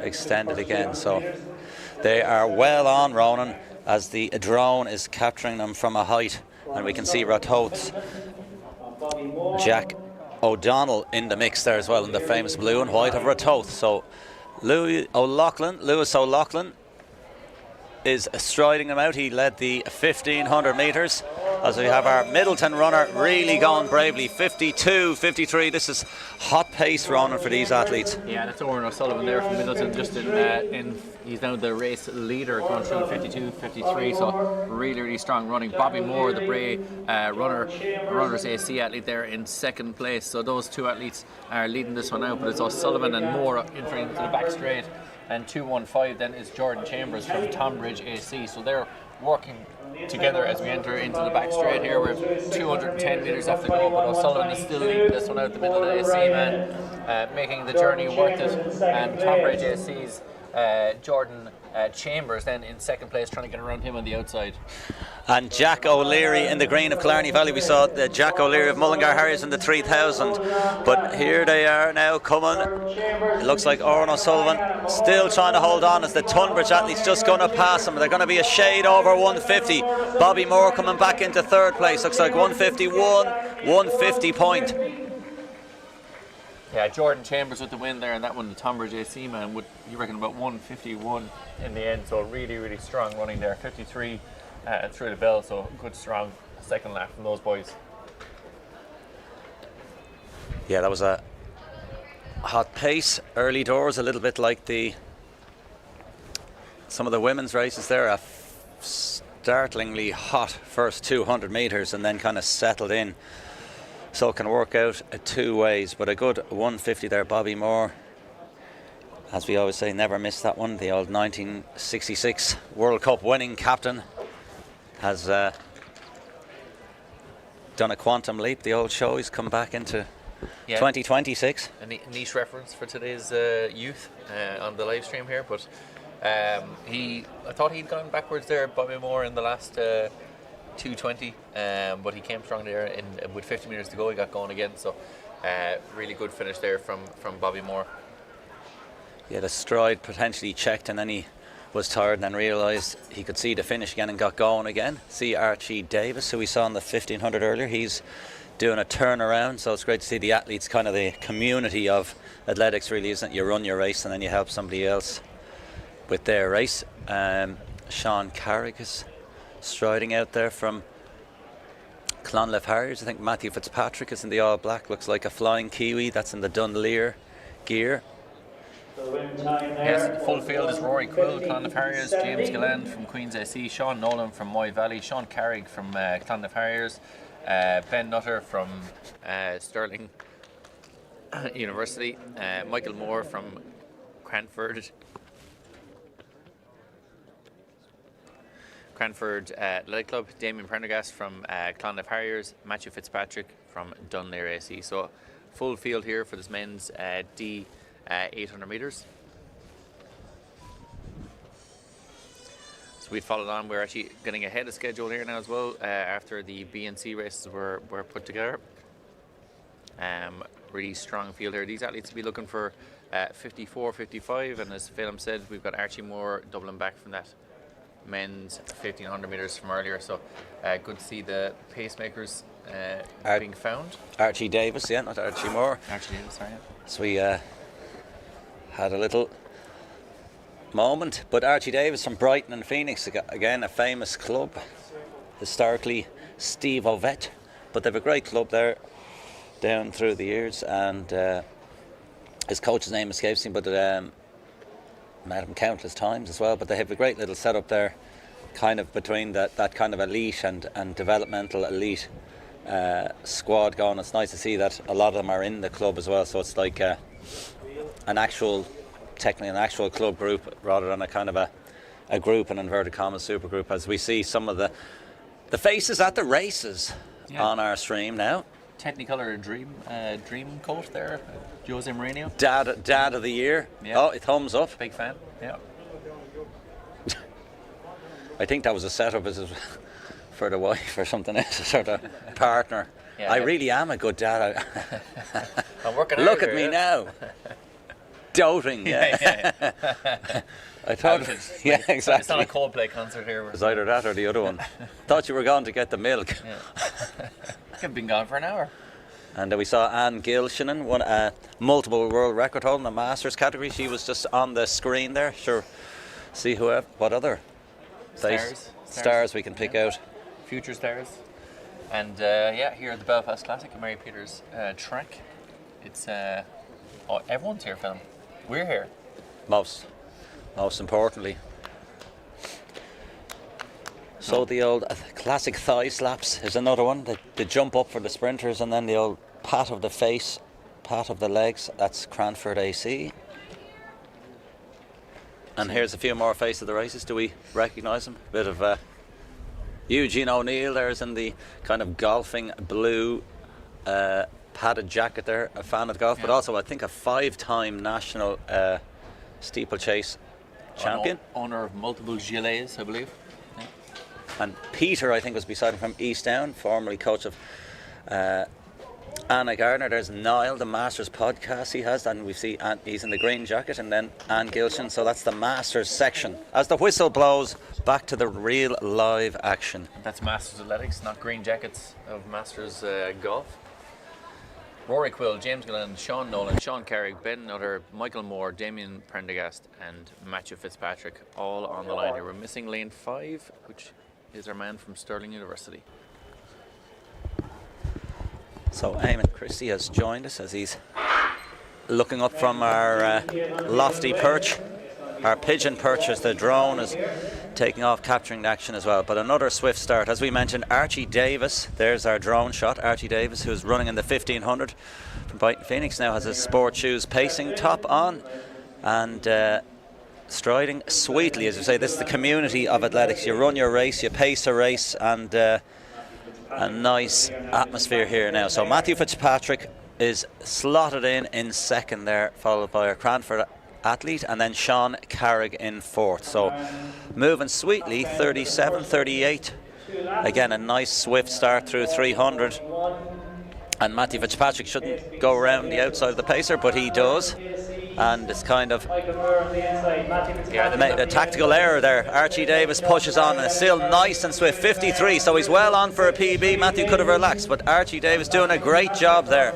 [SPEAKER 2] extended again, so they are well on, Ronan, as the drone is capturing them from a height, and we can see Ratoath's Jack O'Donnell in the mix there as well, in the famous blue and white of Ratoath. So Lewis O'Loughlin is striding them out. He led the 1500 metres, as we have our Middleton runner really going bravely. 52, 53. This is hot pace running for these athletes.
[SPEAKER 1] Yeah, that's Oran O'Sullivan there from Middleton, just he's now the race leader, going through 52, 53, so really, really strong running. Bobby Moore, the Bray runners AC athlete there in 2nd place. So those 2 athletes are leading this one out, but it's O'Sullivan and Moore entering to the back straight. And 215 then is Jordan Chambers from Tonbridge AC. So they're working together as we enter into the back straight here. We're 210 metres left to go, but O'Sullivan is still leading this one out the middle of the AC, man, making the journey worth it. And Tonbridge AC's Jordan Chambers then in second place, trying to get around him on the outside.
[SPEAKER 2] And Jack O'Leary in the green of Killarney Valley. We saw the Jack O'Leary of Mullingar Harriers in the 3000. But here they are now coming. It looks like Oran O'Sullivan still trying to hold on as the Tunbridge athletes just going to pass them. They're going to be a shade over 150. Bobby Moore coming back into third place. Looks like 151, 150 point.
[SPEAKER 1] Yeah, Jordan Chambers with the win there, and that one, the Tunbridge AC man, would you reckon about 151 in the end. So really, really strong running there. 53 through the bell, so good, strong second lap from those boys.
[SPEAKER 2] Yeah, that was a hot pace early doors, a little bit like some of the women's races there. A startlingly hot first 200 metres and then kind of settled in. So it can work out two ways, but a good 150 there. Bobby Moore, as we always say, never missed that one. The old 1966 World Cup winning captain has done a quantum leap. The old show, he's come back into 2026.
[SPEAKER 1] A niche reference for today's youth on the live stream here, but I thought he'd gone backwards there, Bobby Moore, in the last 220, but he came strong there with 50 metres to go. He got going again, so really good finish there from Bobby Moore.
[SPEAKER 2] He had a stride potentially checked, and then he was tired and then realised he could see the finish again and got going again. See Archie Davis, who we saw in the 1500 earlier, he's doing a turnaround, so it's great to see the athletes, kind of the community of athletics really, isn't it? You run your race and then you help somebody else with their race. Sean Carrick is striding out there from Clonliffe Harriers. I think Matthew Fitzpatrick is in the all black, looks like a flying Kiwi. That's in the Dunleer gear.
[SPEAKER 1] Yes, full field is Rory Quill, Clonliffe Harriers, James Gilland from Queen's AC, Sean Nolan from Moy Valley, Sean Carrick from Clonliffe Harriers, Ben Nutter from Stirling University, Michael Moore from Cranford Athletic Club, Damien Prendergast from Clonliffe Harriers, Matthew Fitzpatrick from Dunleer AC. So full field here for this men's D 800 metres. So we followed on. We're actually getting ahead of schedule here now as well after the B and C races were put together. Really strong field here. These athletes will be looking for 54, 55, and as Phelim said, we've got Archie Moore doubling back from that men's 1500 metres from earlier. So good to see the pacemakers being found.
[SPEAKER 2] Archie Davis, yeah, not Archie Moore.
[SPEAKER 1] Archie Davis, sorry.
[SPEAKER 2] So we had a little moment, but Archie Davis from Brighton and Phoenix, again a famous club, historically Steve Ovett, but they have a great club there down through the years, and his coach's name escapes me, but met him countless times as well. But they have a great little setup there, kind of between that kind of elite and developmental elite squad going. It's nice to see that a lot of them are in the club as well, so it's like technically an actual club group rather than a kind of a group, an inverted commas super group, as we see some of the faces at the races on our stream now.
[SPEAKER 1] Technicolor dream coat there, Jose Mourinho.
[SPEAKER 2] Dad of the year.
[SPEAKER 1] Yeah.
[SPEAKER 2] Oh, thumbs up.
[SPEAKER 1] Big fan. Yeah.
[SPEAKER 2] I think that was a setup for the wife or something else, a sort of partner.
[SPEAKER 1] Yeah,
[SPEAKER 2] I really am a good dad.
[SPEAKER 1] I'm working
[SPEAKER 2] Look
[SPEAKER 1] hard
[SPEAKER 2] at
[SPEAKER 1] here,
[SPEAKER 2] me now. Doting, yeah. I thought, yeah, exactly.
[SPEAKER 1] It's not a Coldplay concert here.
[SPEAKER 2] It was either that or the other one. Thought you were going to get the milk.
[SPEAKER 1] Yeah. I've been gone for an hour.
[SPEAKER 2] And we saw Anne Gilshanen, won a multiple world record holder in the Masters category. She was just on the screen there. Sure, see what other stars we can pick out.
[SPEAKER 1] Future stars. And here at the Belfast Classic at Mary Peters track. It's everyone's here, Phelim. We're here.
[SPEAKER 2] Most importantly. So the old classic thigh slaps is another one. The jump up for the sprinters, and then the old pat of the face, pat of the legs. That's Cranford AC. And here's a few more faces of the races. Do we recognise them? A bit of Eugene O'Neill there's in the kind of golfing blue padded jacket there, a fan of golf, but also I think a 5-time national steeplechase champion.
[SPEAKER 1] Owner of multiple gilets, I believe.
[SPEAKER 2] And Peter, I think, was beside him from East Down, formerly coach of Anna Gardner. There's Niall, the Masters podcast he has, and we see he's in the green jacket, and then Anne Gilshan. So that's the Masters section. As the whistle blows, back to the real live action.
[SPEAKER 1] That's Masters Athletics, not green jackets of Masters Golf. Rory Quill, James Gillen, Sean Nolan, Sean Carrick, Ben Nutter, Michael Moore, Damien Prendergast and Matthew Fitzpatrick all on the line here. We're missing lane 5, which is our man from Stirling University.
[SPEAKER 2] So Eamon Christie has joined us as he's looking up from our lofty perch. Our pigeon perch as the drone is taking off, capturing the action as well. But another swift start. As we mentioned, Archie Davis, there's our drone shot. Archie Davis, who's running in the 1500 from Brighton Phoenix, now has his sport shoes pacing top on and striding sweetly. As you say, this is the community of athletics. You run your race, you pace a race, and a nice atmosphere here now. So Matthew Fitzpatrick is slotted in second there, followed by our Cranford athlete, and then Sean Carrick in fourth. So moving sweetly, 37, 38. Again, a nice swift start through 300. And Matthew Fitzpatrick shouldn't go around the outside of the pacer, but he does. And it's kind of made a tactical error there. Archie Davis pushes on and it's still nice and swift, 53. So he's well on for a PB. Matthew could have relaxed, but Archie Davis doing a great job there.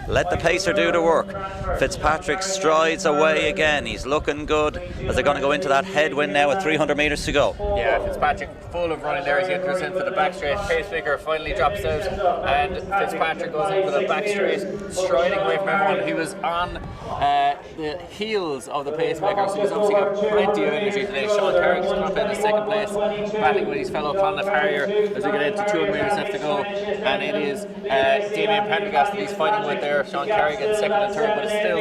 [SPEAKER 2] Let the pacer do the work. Fitzpatrick strides away again. He's looking good as they're going to go into that headwind now with 300 metres to go.
[SPEAKER 1] Yeah, Fitzpatrick full of running there as he enters into the back straight. Pacemaker finally drops out and Fitzpatrick goes into the back straight, striding away from everyone. He was on the heels of the pacemaker, so he's obviously got plenty of energy today. Sean Carrick is up in second place, battling with his fellow Clonliffe Harrier as we get into 200 metres left to go. And it is Damien Prendergast that he's fighting with there. Sean Carrick in second and third, but it's still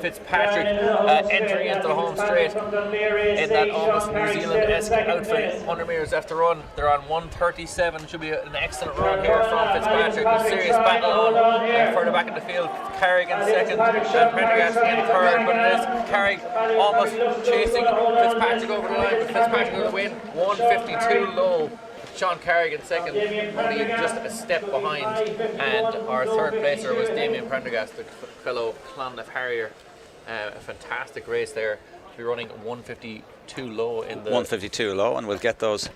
[SPEAKER 1] Fitzpatrick entering into the home straight in that almost New Zealand-esque outfit. 100 metres left to run. They're on 1:37. Should be an excellent run here from Fitzpatrick. A serious battle on further back in the field. Carrick in second and Prendergast in third, but it is Carrick almost chasing Fitzpatrick over the line, but Fitzpatrick will win 1:52 low. Sean Carrick in second, only just a step behind, and our third placer was Damien Prendergast, the fellow Clonliffe Harrier. A fantastic race there. We're running 1:52 low in the
[SPEAKER 2] 1:52 low, and we'll get those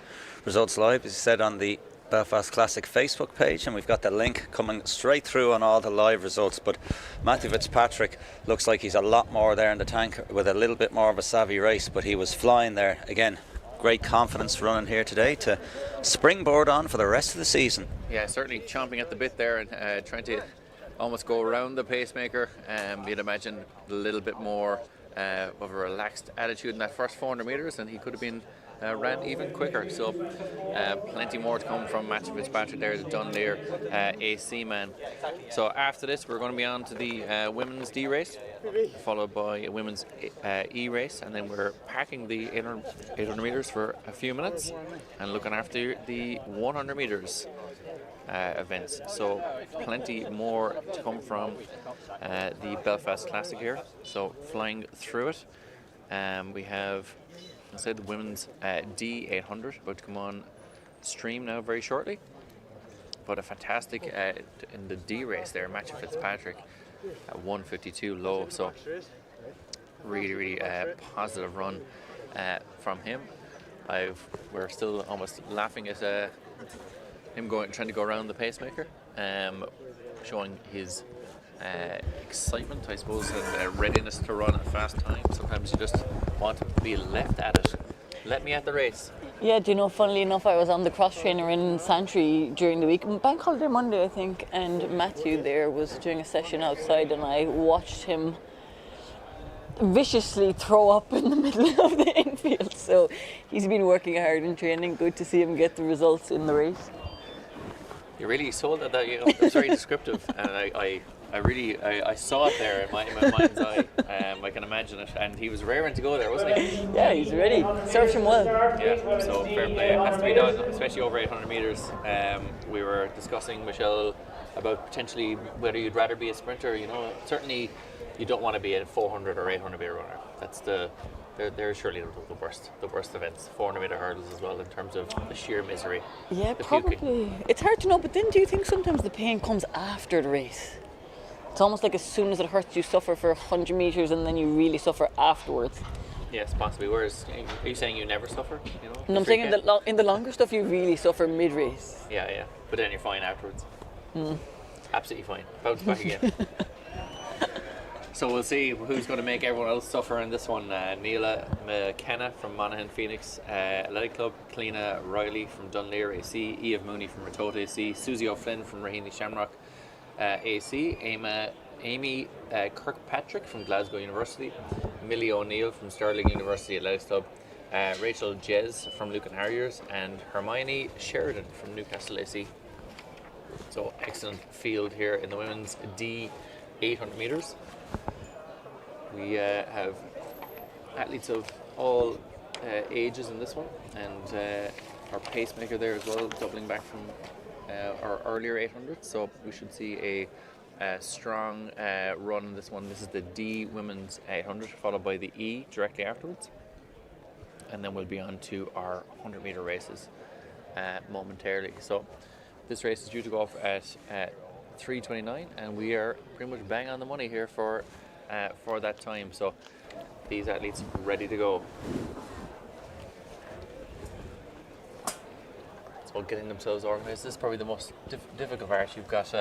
[SPEAKER 2] results live, as you said, on the Belfast Classic Facebook page, and we've got the link coming straight through on all the live results. But Matthew Fitzpatrick looks like he's a lot more there in the tank with a little bit more of a savvy race, but he was flying there again. Great confidence running here today to springboard on for the rest of the season.
[SPEAKER 1] Yeah, certainly chomping at the bit there and trying to almost go around the pacemaker. You'd imagine a little bit more of a relaxed attitude in that first 400 metres, and he could have been ran even quicker. So plenty more to come from Matthew Fitzpatrick there, the Dunleer AC man. So after this, we're going to be on to the women's D race, followed by a women's E race, and then we're packing the 800 metres for a few minutes and looking after the 100 metres events. So plenty more to come from the Belfast Classic here. So flying through it, we have, I said, the women's D800 about to come on stream now very shortly. But a fantastic in the D race there, Matthew Fitzpatrick at 1:52 low. So really positive run from him. We're still almost laughing at him trying to go around the pacemaker, showing his excitement, I suppose, and readiness to run at a fast time. Sometimes you just want to be left at it. Let me at the race.
[SPEAKER 4] Yeah, do you know, funnily enough, I was on the cross trainer in Santry during the week, Bank Holiday Monday, I think, and Matthew there was doing a session outside, and I watched him viciously throw up in the middle of the infield. So he's been working hard in training. Good to see him get the results in the race.
[SPEAKER 1] You really sold that. That's very descriptive, and I saw it there in my mind's eye. I can imagine it, and he was raring to go there, wasn't he?
[SPEAKER 4] Yeah, he's ready. Served him well.
[SPEAKER 1] Yeah, so fair play. It has to be done, especially over 800 metres. We were discussing, Michelle, about potentially whether you'd rather be a sprinter. You know, certainly you don't want to be a 400 or 800 metre runner. That's the they're surely the worst events. 400-meter hurdles as well in terms of the sheer misery.
[SPEAKER 4] Yeah,
[SPEAKER 1] the
[SPEAKER 4] probably.
[SPEAKER 1] puking.
[SPEAKER 4] It's hard to know, but then do you think sometimes the pain comes after the race? It's almost like as soon as it hurts, you suffer for 100 metres and then you really suffer afterwards.
[SPEAKER 1] Yes, possibly. Whereas, are you saying you never suffer? You know,
[SPEAKER 4] No, I'm saying in the longer stuff, you really suffer mid-race.
[SPEAKER 1] Yeah. But then you're fine afterwards. Absolutely fine. Bounce back again. So we'll see who's going to make everyone else suffer in this one. Neela McKenna from Monaghan Phoenix Athletic Club, Cleena Riley from Dunleer AC, Eve Mooney from Ratota AC, Susie O'Flynn from Raheny Shamrock AC, Amy Kirkpatrick from Glasgow University, Millie O'Neill from Stirling University Athletics Club, Rachel Jez from Lucan Harriers, and Hermione Sheridan from Newcastle AC. So excellent field here in the women's D 800 metres. We have athletes of all ages in this one, and our pacemaker there as well, doubling back from our earlier 800. So we should see a strong run in this one. This is the D women's 800, followed by the E directly afterwards, and then we'll be on to our 100-meter races momentarily. So this race is due to go off at 3:29, and we are pretty much bang on the money here for that time. So these athletes ready to go. So getting themselves organised, this is probably the most difficult part. You've got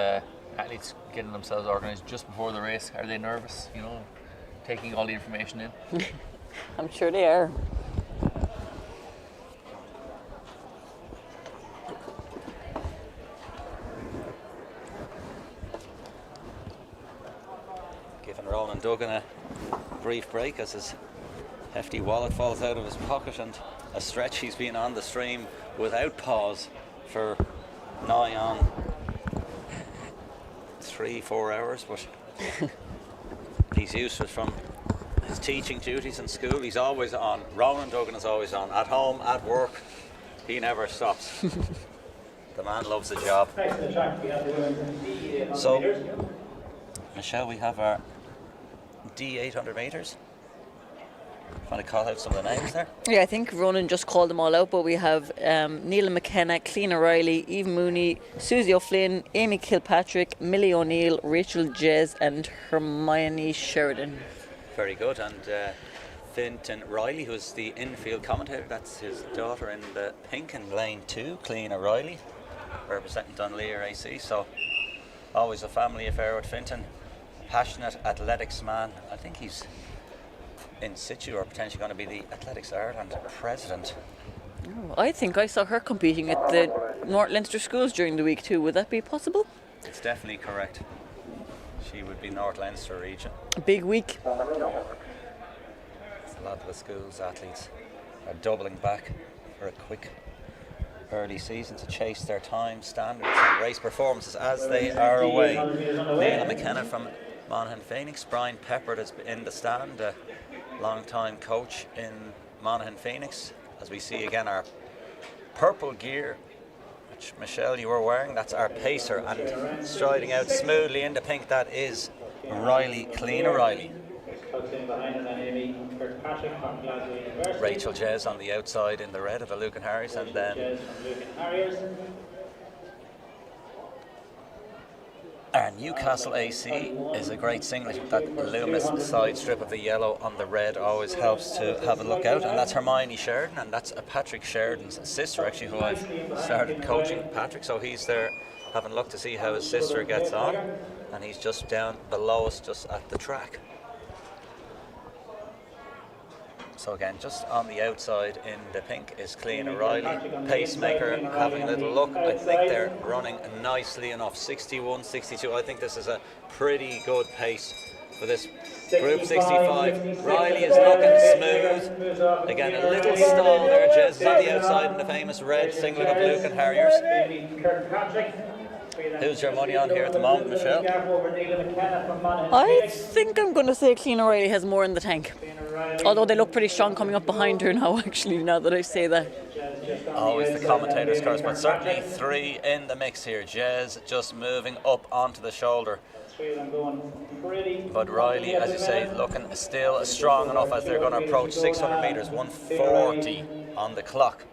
[SPEAKER 1] athletes getting themselves organised just before the race. Are they nervous, you know, taking all the information in?
[SPEAKER 4] I'm sure they are.
[SPEAKER 2] Ronan Duggan a brief break as his hefty wallet falls out of his pocket, and a stretch he's been on the stream without pause for nigh on 3-4 hours, but he's used to it from his teaching duties in school. He's always on. Ronan Duggan is always on, at home, at work. He never stops. The man loves the job. So Michelle, we have our D 800 metres. Want to call out some of the names there?
[SPEAKER 4] Yeah, I think Ronan just called them all out, but we have Neela McKenna, Cleena Riley, Eve Mooney, Susie O'Flynn, Amy Kilpatrick, Millie O'Neill, Rachel Jez, and Hermione Sheridan.
[SPEAKER 2] Very good. And Fintan Riley, who's the infield commentator, that's his daughter in the pink in lane 2, Cleena Riley, representing Dunleer AC. So always a family affair with Fintan. Passionate athletics man. I think he's in situ or potentially going to be the Athletics Ireland president.
[SPEAKER 4] Oh, I think I saw her competing at the North Leinster schools during the week too. Would that be possible?
[SPEAKER 2] It's definitely correct. She would be North Leinster region.
[SPEAKER 4] A big week.
[SPEAKER 2] A lot of the schools athletes are doubling back for a quick early season to chase their time standards and race performances as they are away. Neela McKenna from Monaghan Phoenix, Brian Peppard is in the stand, a long-time coach in Monaghan Phoenix. As we see again our purple gear, which Michelle you were wearing, that's our pacer, and striding out smoothly into pink, that is Riley, Cleena Riley. Rachel Jez on the outside in the red of the Lucan Harriers, and then our Newcastle AC is a great singlet. That luminous side strip of the yellow on the red always helps to have a look out, and that's Hermione Sheridan, and that's Patrick Sheridan's sister actually, who I've started coaching Patrick, so he's there having a look to see how his sister gets on, and he's just down below us just at the track. So again, just on the outside in the pink is Cleena Riley, pacemaker, having a little look. I think they're running nicely enough, 61, 62. I think this is a pretty good pace for this Group 65. Riley is looking smooth. Again, a little stall there. Jez is on the outside in the famous red singlet of Lucan Harriers. Who's your money on here at the moment, Michelle?
[SPEAKER 4] I think I'm going to say Cleena Riley has more in the tank. Although they look pretty strong coming up behind her now, actually, now that I say that.
[SPEAKER 2] Always the commentator's curse, but certainly three in the mix here. Jez just moving up onto the shoulder
[SPEAKER 3] Three of them going pretty.
[SPEAKER 2] But Riley, as you say, looking still strong enough as they're going to approach 600 metres, 140 on the clock.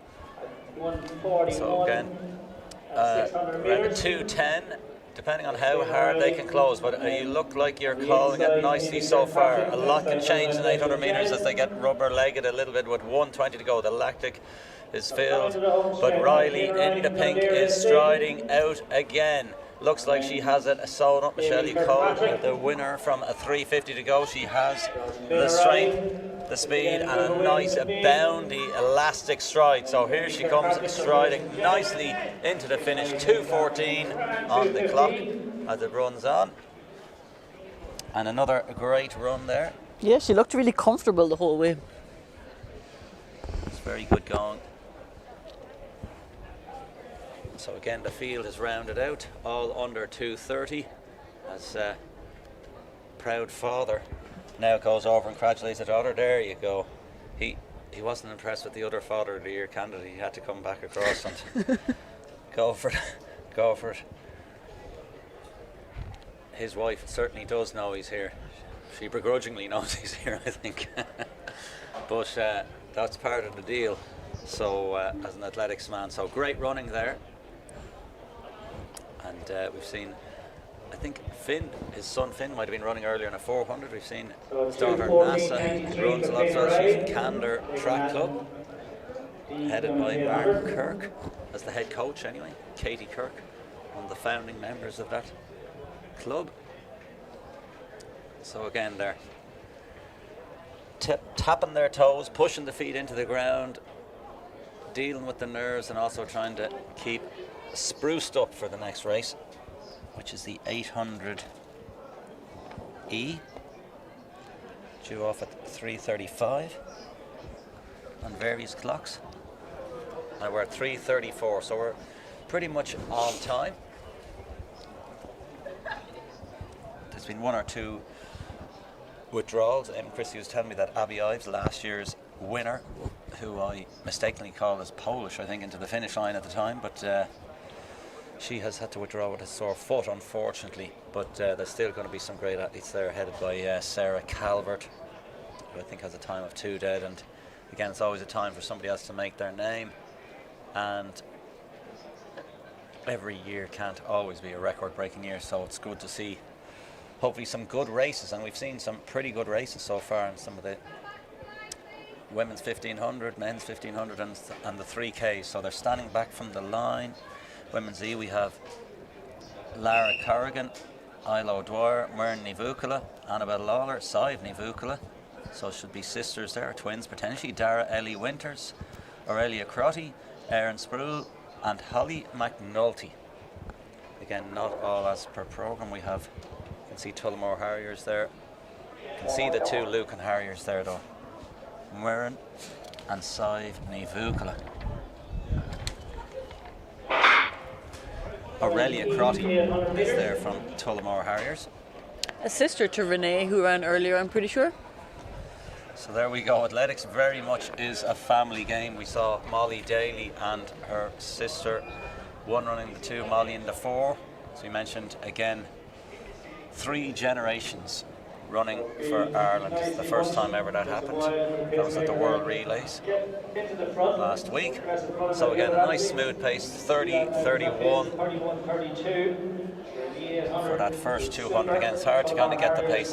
[SPEAKER 3] 141.
[SPEAKER 2] So again, around the 210, depending on how hard they can close. But you look like you're calling it nicely so far. A lot can change in 800 metres as they get rubber-legged a little bit with 120 to go. The lactic is filled, but Riley in the pink is striding out again. Looks like she has it sewn up. Michelle, you called the winner from a 350 to go. She has the strength, the speed, and a nice boundy elastic stride. So here she comes striding nicely into the finish. 2:14 on the clock as it runs on. And another great run there.
[SPEAKER 4] Yeah, she looked really comfortable the whole way.
[SPEAKER 2] It's very good going. So again, the field is rounded out, all under 2:30, as proud father now goes over and congratulates the daughter. There you go. He wasn't impressed with the other Father of the Year candidate. He had to come back across and go for it. Go for it. His wife certainly does know he's here. She begrudgingly knows he's here, I think. But that's part of the deal. So as an athletics man, so great running there. And we've seen, I think Finn, his son Finn, might have been running earlier in a 400. We've seen his daughter Nasa runs a lot as well. She's in Candor Track Club, headed by Mark Kirk as the head coach anyway. Katie Kirk, one of the founding members of that club. So again, they're tapping their toes, pushing the feet into the ground, dealing with the nerves, and also trying to keep spruced up for the next race, which is the 800E, due off at 3:35 on various clocks, and we're at 3:34, so we're pretty much on time. There's been one or two withdrawals. Chrissy was telling me that Abby Ives, last year's winner, who I mistakenly called as Polish, I think, into the finish line at the time, but she has had to withdraw with a sore foot, unfortunately. But there's still going to be some great athletes there, headed by Sarah Calvert, who I think has a time of 2 dead. And again, it's always a time for somebody else to make their name. And every year can't always be a record-breaking year, so it's good to see hopefully some good races. And we've seen some pretty good races so far in some of the women's 1500, men's 1500, and the 3K. So they're standing back from the line. Women's E, we have Lara Corrigan, Ilo Dwyer, Myrn Nivukula, Annabelle Lawler, Sive Nivukula. So it should be sisters there, twins potentially. Dara Ellie Winters, Aurelia Crotty, Erin Sproul, and Holly McNulty. Again, not all as per programme. We have, you can see Tullamore Harriers there. You can see the two Lucan Harriers there though. Myrn and Sive Nivukula. Aurelia Crotty is there from Tullamore Harriers.
[SPEAKER 4] A sister to Renee, who ran earlier, I'm pretty sure.
[SPEAKER 2] So there we go. Athletics very much is a family game. We saw Molly Daly and her sister, one running the 2, Molly in the 4. So we mentioned again 3 generations running for Ireland. It's the first time ever that happened. That was at the World Relays last week. So again, a nice smooth pace, 30-31 for that first 200. Again, it's hard to kind of get the pace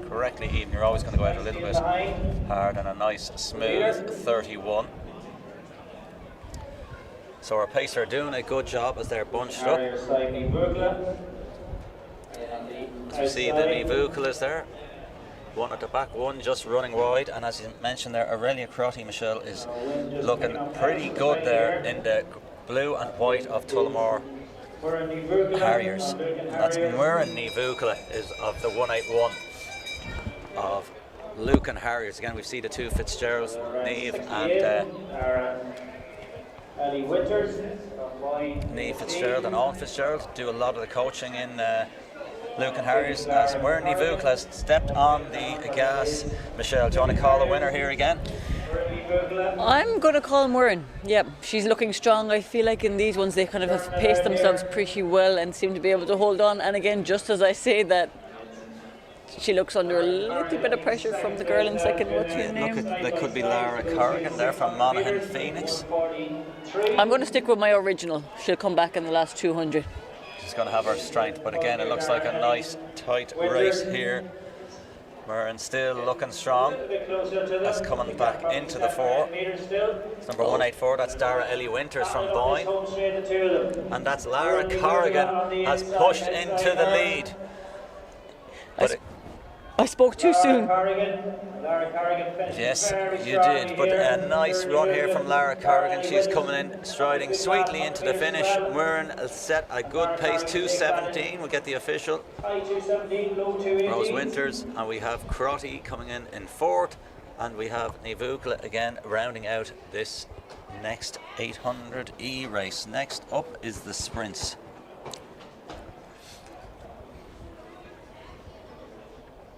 [SPEAKER 2] correctly even. You're always going to go out a little bit hard, and a nice smooth 31. So our pacer are doing a good job as they're bunched up. As we see the Nivukulas there, one at the back, one just running wide, and as you mentioned there, Aurelia Crotty, Michelle, is looking pretty good there in the blue and white of Tullamore Harriers. And that's Myrn Nivukula is of the 181 of Lucan Harriers. Again, we see the 2 Fitzgeralds, Niamh and Niamh Fitzgerald and Owen Fitzgerald do a lot of the coaching in Lucan Harriers, as Myrn Nivukula has stepped on the gas. Michelle, do you want to call the winner here again?
[SPEAKER 4] I'm going to call Murren. Yeah, she's looking strong. I feel like in these ones they kind of have paced themselves pretty well and seem to be able to hold on. And again, just as I say that, she looks under a little bit of pressure from the girl in second. What's her name?
[SPEAKER 2] That could be Lara Corrigan there from Monaghan Phoenix.
[SPEAKER 4] I'm going to stick with my original. She'll come back in the last 200.
[SPEAKER 2] She's going to have her strength, but again, it looks like a nice, tight race here. Murren still looking strong. That's coming back into the 4. It's number 184, that's Dara Ellie Winters from Boyne. And that's Lara Corrigan has pushed into the lead.
[SPEAKER 4] I spoke too soon.
[SPEAKER 2] Yes, you did, but a nice run here from Lara Corrigan. She's coming in, striding sweetly into the finish. Murren set a good pace, 2:17. We'll get the official. Rose Winters, and we have Crotty coming in 4th, and we have Nivukla again rounding out this next 800E race. Next up is the sprints.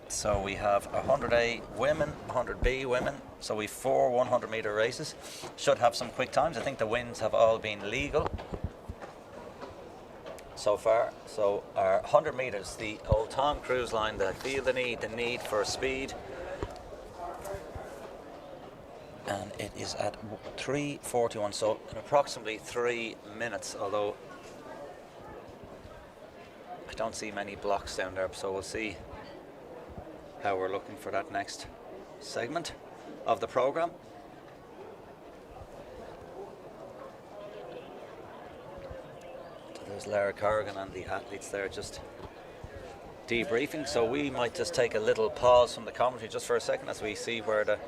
[SPEAKER 2] So we have 100A women, 100B women, so we've 4 100-metre races. Should have some quick times. I think the wins have all been legal so far. So our 100 metres, the old Tom Cruise line, they feel the need for speed. And it is at 3:41, so in approximately 3 minutes, although I don't see many blocks down there, so we'll see how we're looking for that next segment of the programme. So there's Lara Corrigan and the athletes there just debriefing, so we might just take a little pause from the commentary just for a second as we see where the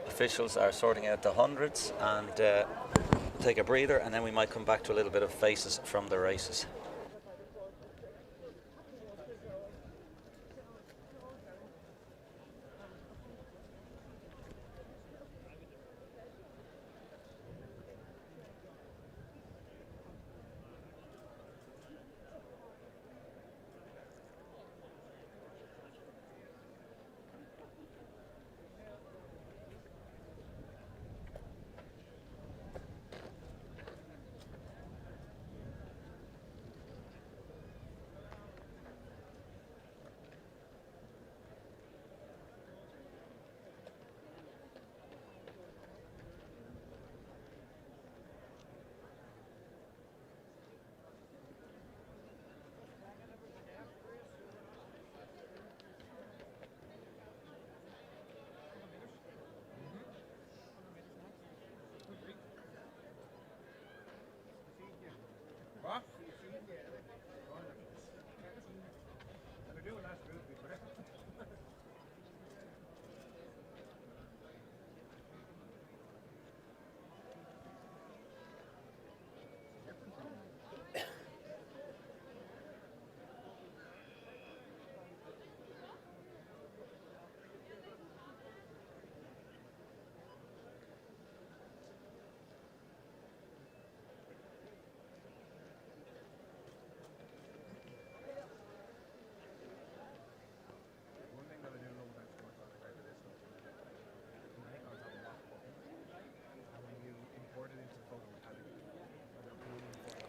[SPEAKER 2] officials are sorting out the hundreds, and take a breather, and then we might come back to a little bit of faces from the races.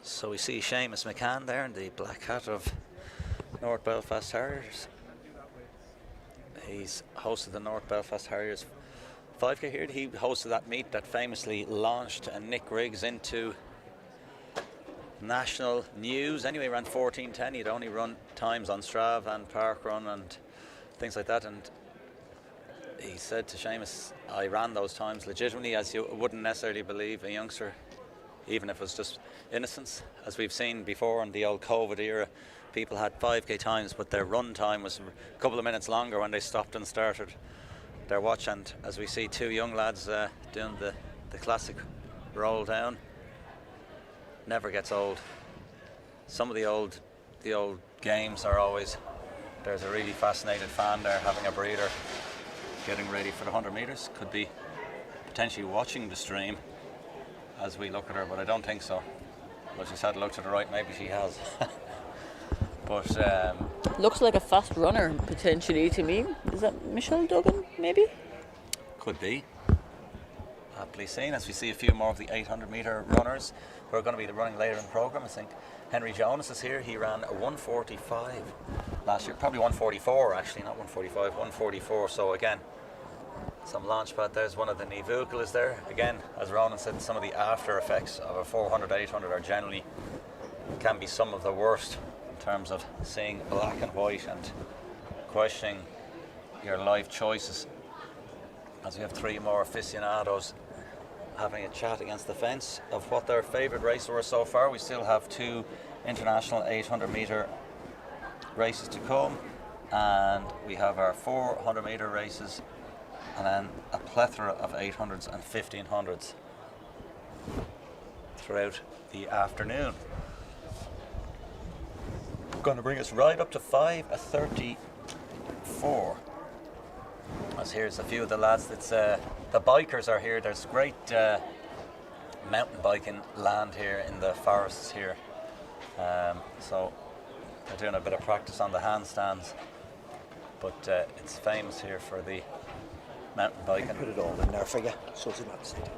[SPEAKER 2] So we see Seamus McCann there in the black hat of North Belfast Harriers. He's hosted the North Belfast Harriers 5K here. He hosted that meet that famously launched Nick Riggs into national news. Anyway, he ran 14:10. He'd only run times on Strav and Parkrun and things like that. And he said to Seamus, I ran those times legitimately, as you wouldn't necessarily believe a youngster, even if it was just innocence. As we've seen before in the old COVID era, people had 5K times, but their run time was a couple of minutes longer when they stopped and started their watch. And as we see 2 young lads doing the classic roll down, never gets old. Some of the old games are always, there's a really fascinated fan there having a breather, getting ready for the 100 metres. Could be potentially watching the stream as we look at her, but I don't think so. Well, she's had a look to the right, maybe she has. But
[SPEAKER 4] looks like a fast runner potentially to me. Is that Michelle Duggan maybe?
[SPEAKER 2] could be. Happily seen as we see a few more of the 800 metre runners who are going to be running later in the programme. I think Henry Jonas is here. He ran a 1:45 last year, probably 1:44 actually, not 1:45, 1:44. So again, some launch pad. There's one of the knee vehicles there. Again, as Ronan said, some of the after effects of a 400, 800 are generally can be some of the worst in terms of seeing black and white and questioning your life choices. As we have three more aficionados having a chat against the fence of what their favourite races were so far. We still have two international 800 metre races to come, and we have our 400 metre races, and then a plethora of 800s and 1500s throughout the afternoon. Going to bring us right up to 5:34. As here's a few of the lads. It's the bikers are here. There's great mountain biking land here in the forests here. So they're doing a bit of practice on the handstands, but it's famous here for the mountain biking.
[SPEAKER 5] Put it all in there for you, so it's not said.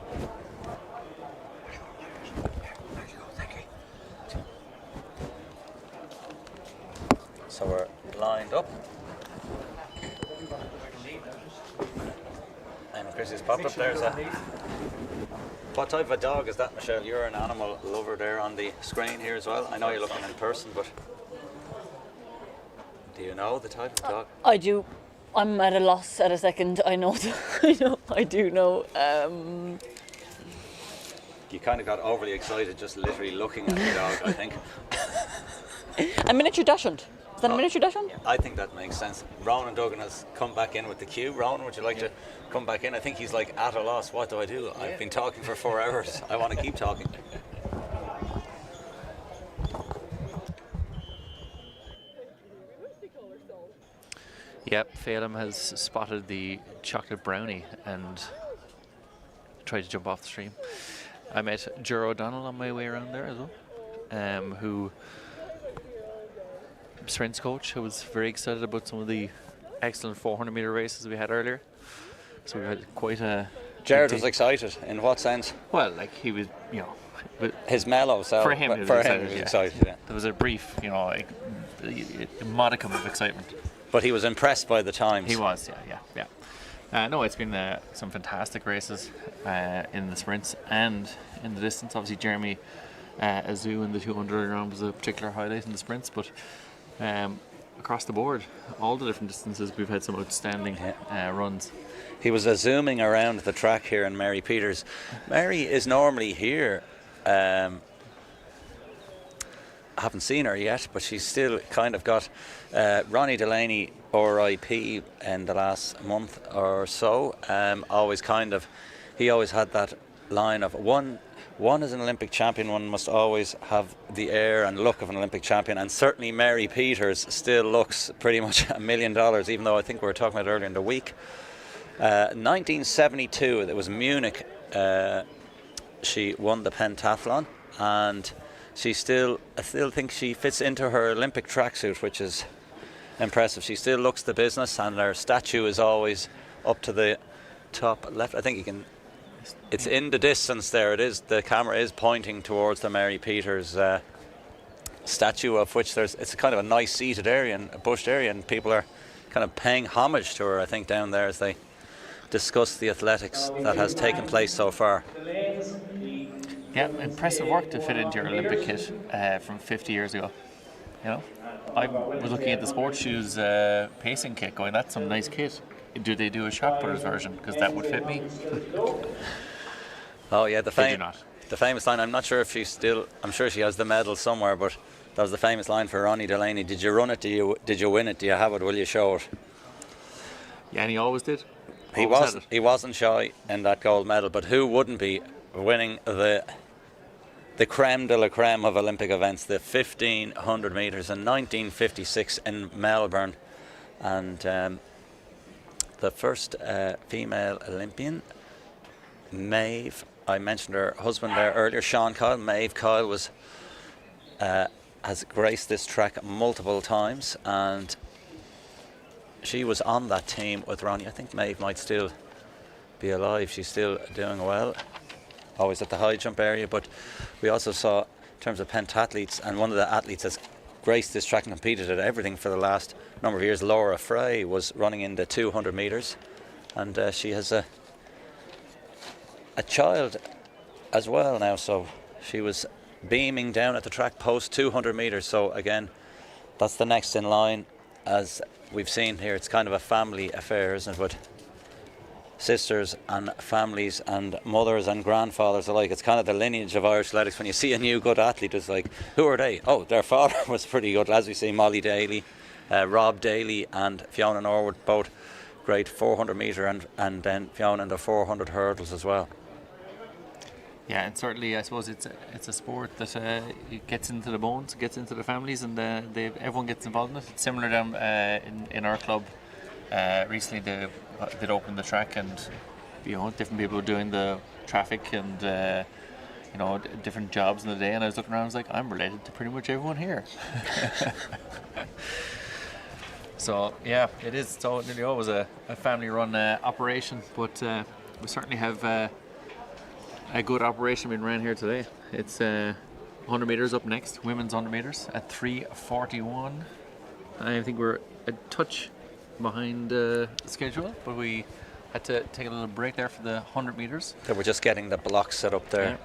[SPEAKER 2] So we're lined up. And Chrissy's popped up. There's a... What type of a dog is that, Michelle? You're an animal lover there on the screen here as well. I know you're looking in person, but do you know the type of dog?
[SPEAKER 4] I do. I'm at a loss at a second. I know. I do know.
[SPEAKER 2] You kind of got overly excited just literally looking at the dog, I think.
[SPEAKER 4] A miniature dachshund. Is that a miniature dachshund?
[SPEAKER 2] I think that makes sense. Ronan Duggan has come back in with the cue. Ronan, would you like to come back in? I think he's like at a loss. What do I do? I've been talking for 4 hours. I want to keep talking.
[SPEAKER 1] Yep, Phelim has spotted the chocolate brownie and tried to jump off the stream. I met Ger O'Donnell on my way around there as well, who sprints coach, who was very excited about some of the excellent 400 metre races we had earlier. So we had quite a...
[SPEAKER 2] Jared was excited. In what sense?
[SPEAKER 1] Well, like he was, you know...
[SPEAKER 2] His mellow self.
[SPEAKER 1] For him, he was excited, yeah. There was a brief, you know, like, a modicum of excitement.
[SPEAKER 2] But he was impressed by the times.
[SPEAKER 1] He was, yeah. No, it's been some fantastic races in the sprints and in the distance. Obviously, Jeremy Azu in the 200 round was a particular highlight in the sprints, but across the board, all the different distances, we've had some outstanding runs.
[SPEAKER 2] He was zooming around the track here in Mary Peters. Mary is normally here. I haven't seen her yet, but she's still kind of got Ronnie Delaney RIP in the last month or so. He always had that line of one as an Olympic champion, one must always have the air and look of an Olympic champion, and certainly Mary Peters still looks pretty much $1 million, even though I think we were talking about earlier in the week. 1972, it was Munich, she won the pentathlon, and I still think she fits into her Olympic tracksuit, which is impressive. She still looks the business, and her statue is always up to the top left. I think you can... It's in the distance there. It is. The camera is pointing towards the Mary Peters statue, of which it's kind of a nice seated area and a bushed area, and people are kind of paying homage to her, I think, down there as they discuss the athletics that has taken place so far.
[SPEAKER 1] Yeah, impressive work to fit into your Olympic kit from 50 years ago. You know, I was looking at the sports shoes pacing kit, going, "That's some nice kit." Do they do a shot putters version? Because that would fit me.
[SPEAKER 2] Oh yeah, the famous line. I'm not sure if I'm sure she has the medal somewhere, but that was the famous line for Ronnie Delaney. Did you run it? Did you win it? Do you have it? Will you show it?
[SPEAKER 1] Yeah, and he always did.
[SPEAKER 2] He wasn't shy in that gold medal, but who wouldn't be winning the creme de la creme of Olympic events, the 1500 metres in 1956 in Melbourne, and the first female Olympian, Maeve. I mentioned her husband there earlier, Sean Kyle. Maeve Kyle has graced this track multiple times, and she was on that team with Ronnie. I think Maeve might still be alive. She's still doing well, always at the high jump area. But we also saw, in terms of pentathletes, and one of the athletes that's graced this track and competed at everything for the last number of years, Laura Frey, was running in the 200 metres, and she has a child as well now, so she was beaming down at the track post 200 metres. So again, that's the next in line. As we've seen here, it's kind of a family affair, isn't it, with sisters and families and mothers and grandfathers alike. It's kind of the lineage of Irish athletics. When you see a new good athlete, it's like, who are they? Oh, their father was pretty good. As we see, Molly Daly, Rob Daly and Fiona Norwood, both great 400 metre, and then Fiona in the 400 hurdles as well.
[SPEAKER 1] Yeah, and certainly I suppose it's a sport that it gets into the bones, gets into the families, and everyone gets involved in it. It's similar down in our club. Recently they'd opened the track, and different people doing the traffic and different jobs in the day. And I was looking around, I was like, I'm related to pretty much everyone here. So yeah, it is. So nearly always a family-run operation, but we certainly have a good operation being ran here today. It's 100 metres up next, women's 100 metres at 3:41. I think we're a touch behind schedule, but we had to take a little break there for the 100 metres.
[SPEAKER 2] They were just getting the blocks set up there. Yeah.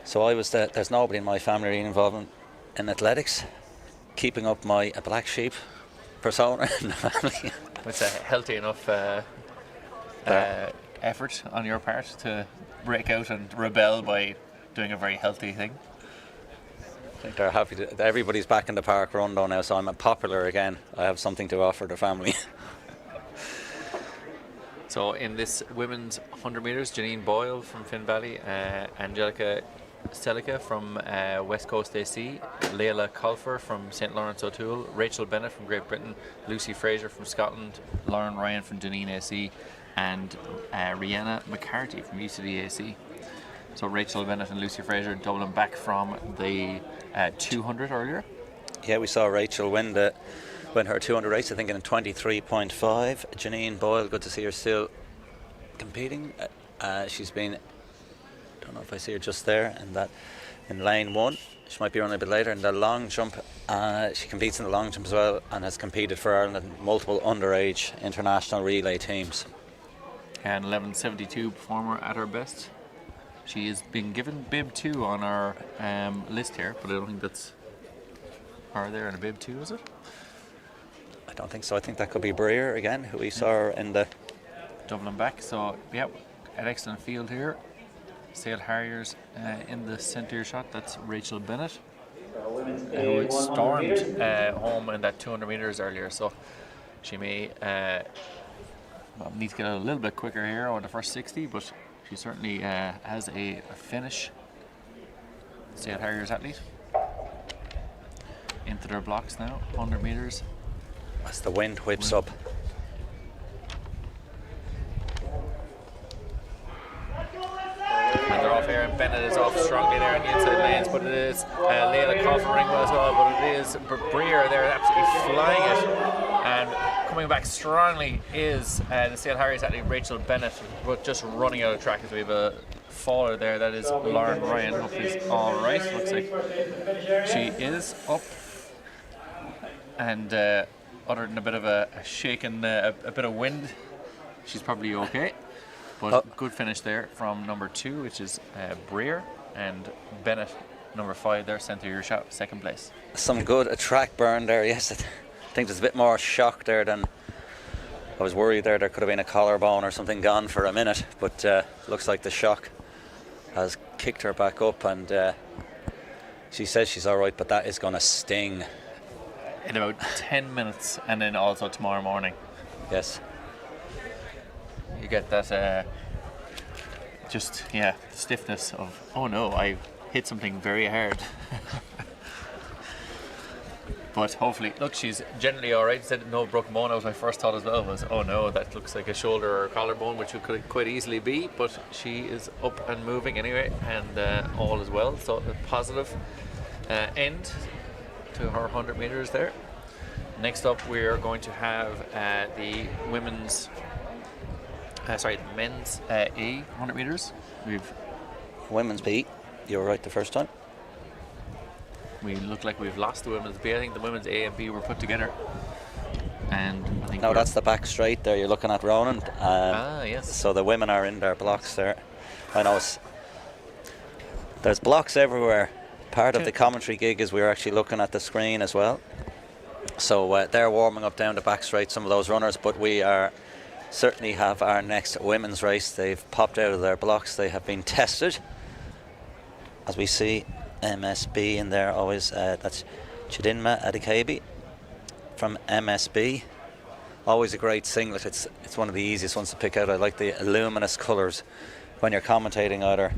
[SPEAKER 2] So I was there's nobody in my family really involved in athletics, keeping up my black sheep persona in the family.
[SPEAKER 1] It's a healthy enough effort on your part to break out and rebel by doing a very healthy thing.
[SPEAKER 2] I think they're happy everybody's back in the park run though now, so I'm popular again. I have something to offer the family.
[SPEAKER 1] So in this women's 100 metres, Janine Boyle from Finn Valley, Angelica Stelica from West Coast AC, Leila Colfer from St. Lawrence O'Toole, Rachel Bennett from Great Britain, Lucy Fraser from Scotland, Lauren Ryan from Dunedin AC, and Rihanna McCarthy from UCD AC. So Rachel Bennett and Lucy Fraser doubling back from the 200 earlier.
[SPEAKER 2] Yeah, we saw Rachel win her 200 race, I think in 23.5. Janine Boyle, good to see her still competing. She's been, I don't know if I see her just there, in lane 1. She might be running a bit later in the long jump. She competes in the long jump as well, and has competed for Ireland in multiple underage international relay teams.
[SPEAKER 1] An 11:72 performer at her best. She is being given bib 2 on our list here, but I don't think that's her there in a bib 2, is it?
[SPEAKER 2] I don't think so. I think that could be Breer again, who we saw in the
[SPEAKER 1] doubling back. So yeah, an excellent field here. Sale Harriers in the centre shot. That's Rachel Bennett, who stormed home in that 200 metres earlier. So she may need to get a little bit quicker here on the first 60, but she certainly has a finish. Sale Harriers athlete into their blocks now. 100 metres.
[SPEAKER 2] As the wind whips up.
[SPEAKER 1] And they're off here, and Bennett is off strongly there in the inside lanes, but it is Leila Coffering as well, but it is Breer there absolutely flying it, and coming back strongly is the Sale Harriers athlete Rachel Bennett, but just running out of track as we have a faller there. That is Lauren Ryan. Hopefully he's alright. Looks like she is up, and other than a bit of a shaking, a bit of wind, she's probably okay. But good finish there from number 2, which is Breer, and Bennett, number 5 there, centre your shot, second place.
[SPEAKER 2] Some good track burn there, yes. I think there's a bit more shock there than I was worried there. There could have been a collarbone or something gone for a minute, but looks like the shock has kicked her back up, and she says she's all right, but that is going to sting.
[SPEAKER 1] In about 10 minutes, and then also tomorrow morning.
[SPEAKER 2] Yes.
[SPEAKER 1] You get that stiffness of, oh no, I hit something very hard. But hopefully, look, she's generally alright. Said no broken bone. That was my first thought as well, was, oh no, that looks like a shoulder or a collarbone, which it could quite easily be, but she is up and moving anyway, and all is well. So a positive end to her 100 metres there. Next up, we are going to have the women's sorry, men's A 100 meters. We've
[SPEAKER 2] Women's B, you were right the first time.
[SPEAKER 1] We look like we've lost the women's B. I think the women's A and B were put together. And I think
[SPEAKER 2] No, that's the back straight there. You're looking at Ronan.
[SPEAKER 1] yes.
[SPEAKER 2] So the women are in their blocks there. I know there's blocks everywhere. Part of the commentary gig is we're actually looking at the screen as well. So they're warming up down the back straight, some of those runners, but we are certainly have our next women's race. They've popped out of their blocks. They have been tested. As we see MSB in there always, that's Chidinma Adikabi from MSB. Always a great singlet. It's one of the easiest ones to pick out. I like the luminous colours when you're commentating either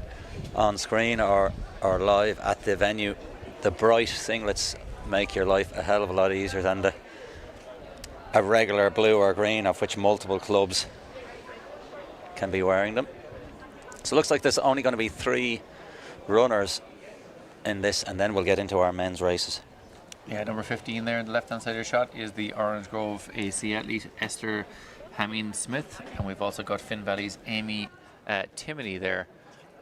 [SPEAKER 2] on screen or live at the venue. The bright singlets make your life a hell of a lot easier than a regular blue or green, of which multiple clubs can be wearing them. So it looks like there's only going to be 3 runners in this, and then we'll get into our men's races.
[SPEAKER 1] Yeah, number 15 there in the left hand side of your shot is the Orange Grove AC athlete Esther Hameen Smith, and we've also got Finn Valley's Amy Timoney there,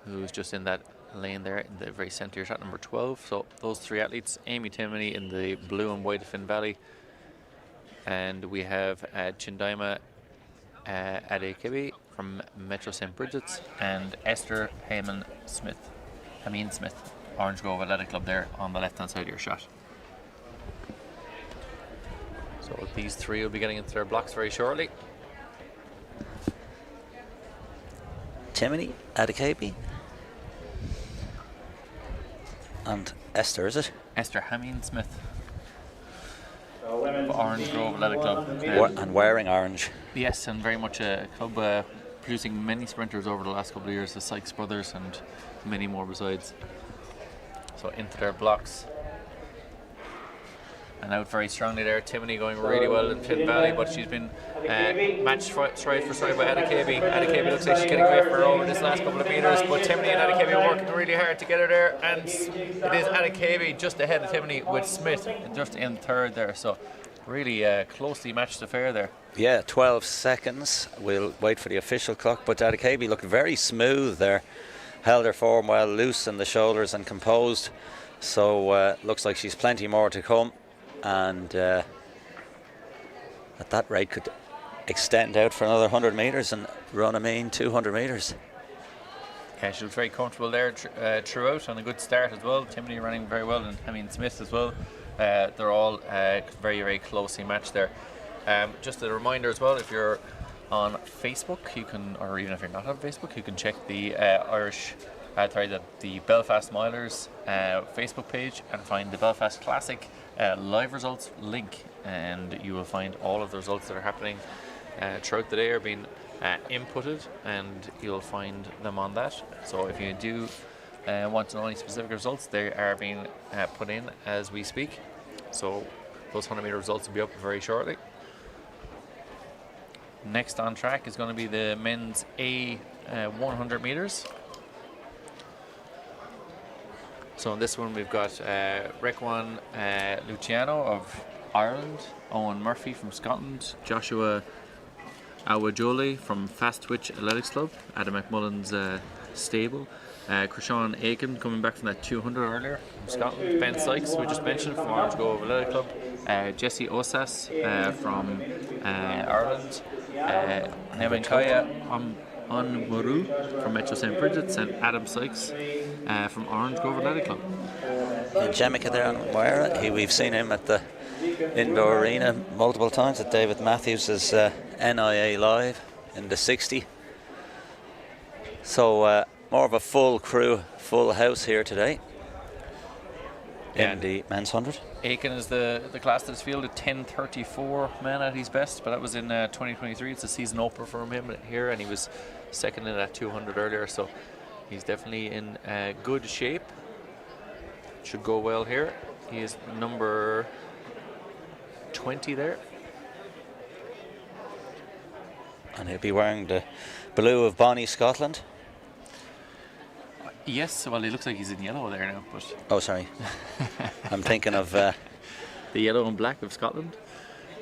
[SPEAKER 1] who's just in that lane there in the very centre of your shot, number 12. So those 3 athletes, Amy Timoney in the blue and white of Finn Valley, and we have Chindaima Adekibi from Metro St. Bridget's, and Esther Hameen Smith, Orange Grove Athletic Club there on the left hand side of your shot. So these 3 will be getting into their blocks very shortly.
[SPEAKER 2] Timoney Adikabi and Esther, is it?
[SPEAKER 1] Esther Hameen Smith, Orange Grove Athletic Club.
[SPEAKER 2] And wearing orange.
[SPEAKER 1] Yes, and very much a club producing many sprinters over the last couple of years, the Sykes brothers and many more besides. So into their blocks. And out very strongly there, Timoney going really well in Finn Valley, but she's been matched stride for stride by Adikabi. Adikabi looks like she's getting away from her over this last couple of metres, but Timoney and Adikabi are working really hard together there, and it is Adikabi just ahead of Timoney with Smith just in third there, so really closely matched affair there.
[SPEAKER 2] Yeah, 12 seconds. We'll wait for the official clock, but Adikabi looked very smooth there. Held her form well, loose in the shoulders and composed, so looks like she's plenty more to come. And at that rate could extend out for another 100 metres and run a mean 200 metres.
[SPEAKER 1] Yeah, she looks very comfortable there throughout, and a good start as well. Timoney running very well, and Hameen Smith as well. They're all very, very closely matched there. Just a reminder as well, if you're on Facebook, you can, or even if you're not on Facebook, you can check the the Belfast Milers Facebook page and find the Belfast Classic live results link, and you will find all of the results that are happening throughout the day are being inputted, and you'll find them on that. So if you do want to know any specific results, they are being put in as we speak. So those 100 metre results will be up very shortly. Next on track is going to be the men's A 100 metres. So in this one we've got Rekwan Luciano of Ireland, Owen Murphy from Scotland, Joshua Awajole from Fast Twitch Athletics Club, Adam McMullen's stable, Krishan Aiken coming back from that 200 earlier from Scotland, Ben Sykes, we just mentioned, from Orange Grove Athletic Club, Jesse Osas from Ireland, Nemenkaya Onmuru from Metro St. Bridget's, and Adam Sykes from Orange Grove Athletic Club.
[SPEAKER 2] And Jemica there on Moira, we've seen him at the indoor arena multiple times at David Matthews' NIA Live in the 60. So more of a full crew, full house here today in the men's 100.
[SPEAKER 1] Aiken is the class that's fielded 10:34 man at his best, but that was in 2023. It's a season opener for him here, and he was second in that 200 earlier, so he's definitely in good shape. Should go well here. He is number 20 there.
[SPEAKER 2] And he'll be wearing the blue of Bonnie, Scotland.
[SPEAKER 1] Yes, well, he looks like he's in yellow there now, but...
[SPEAKER 2] Oh, sorry. I'm thinking of...
[SPEAKER 1] the yellow and black of Scotland.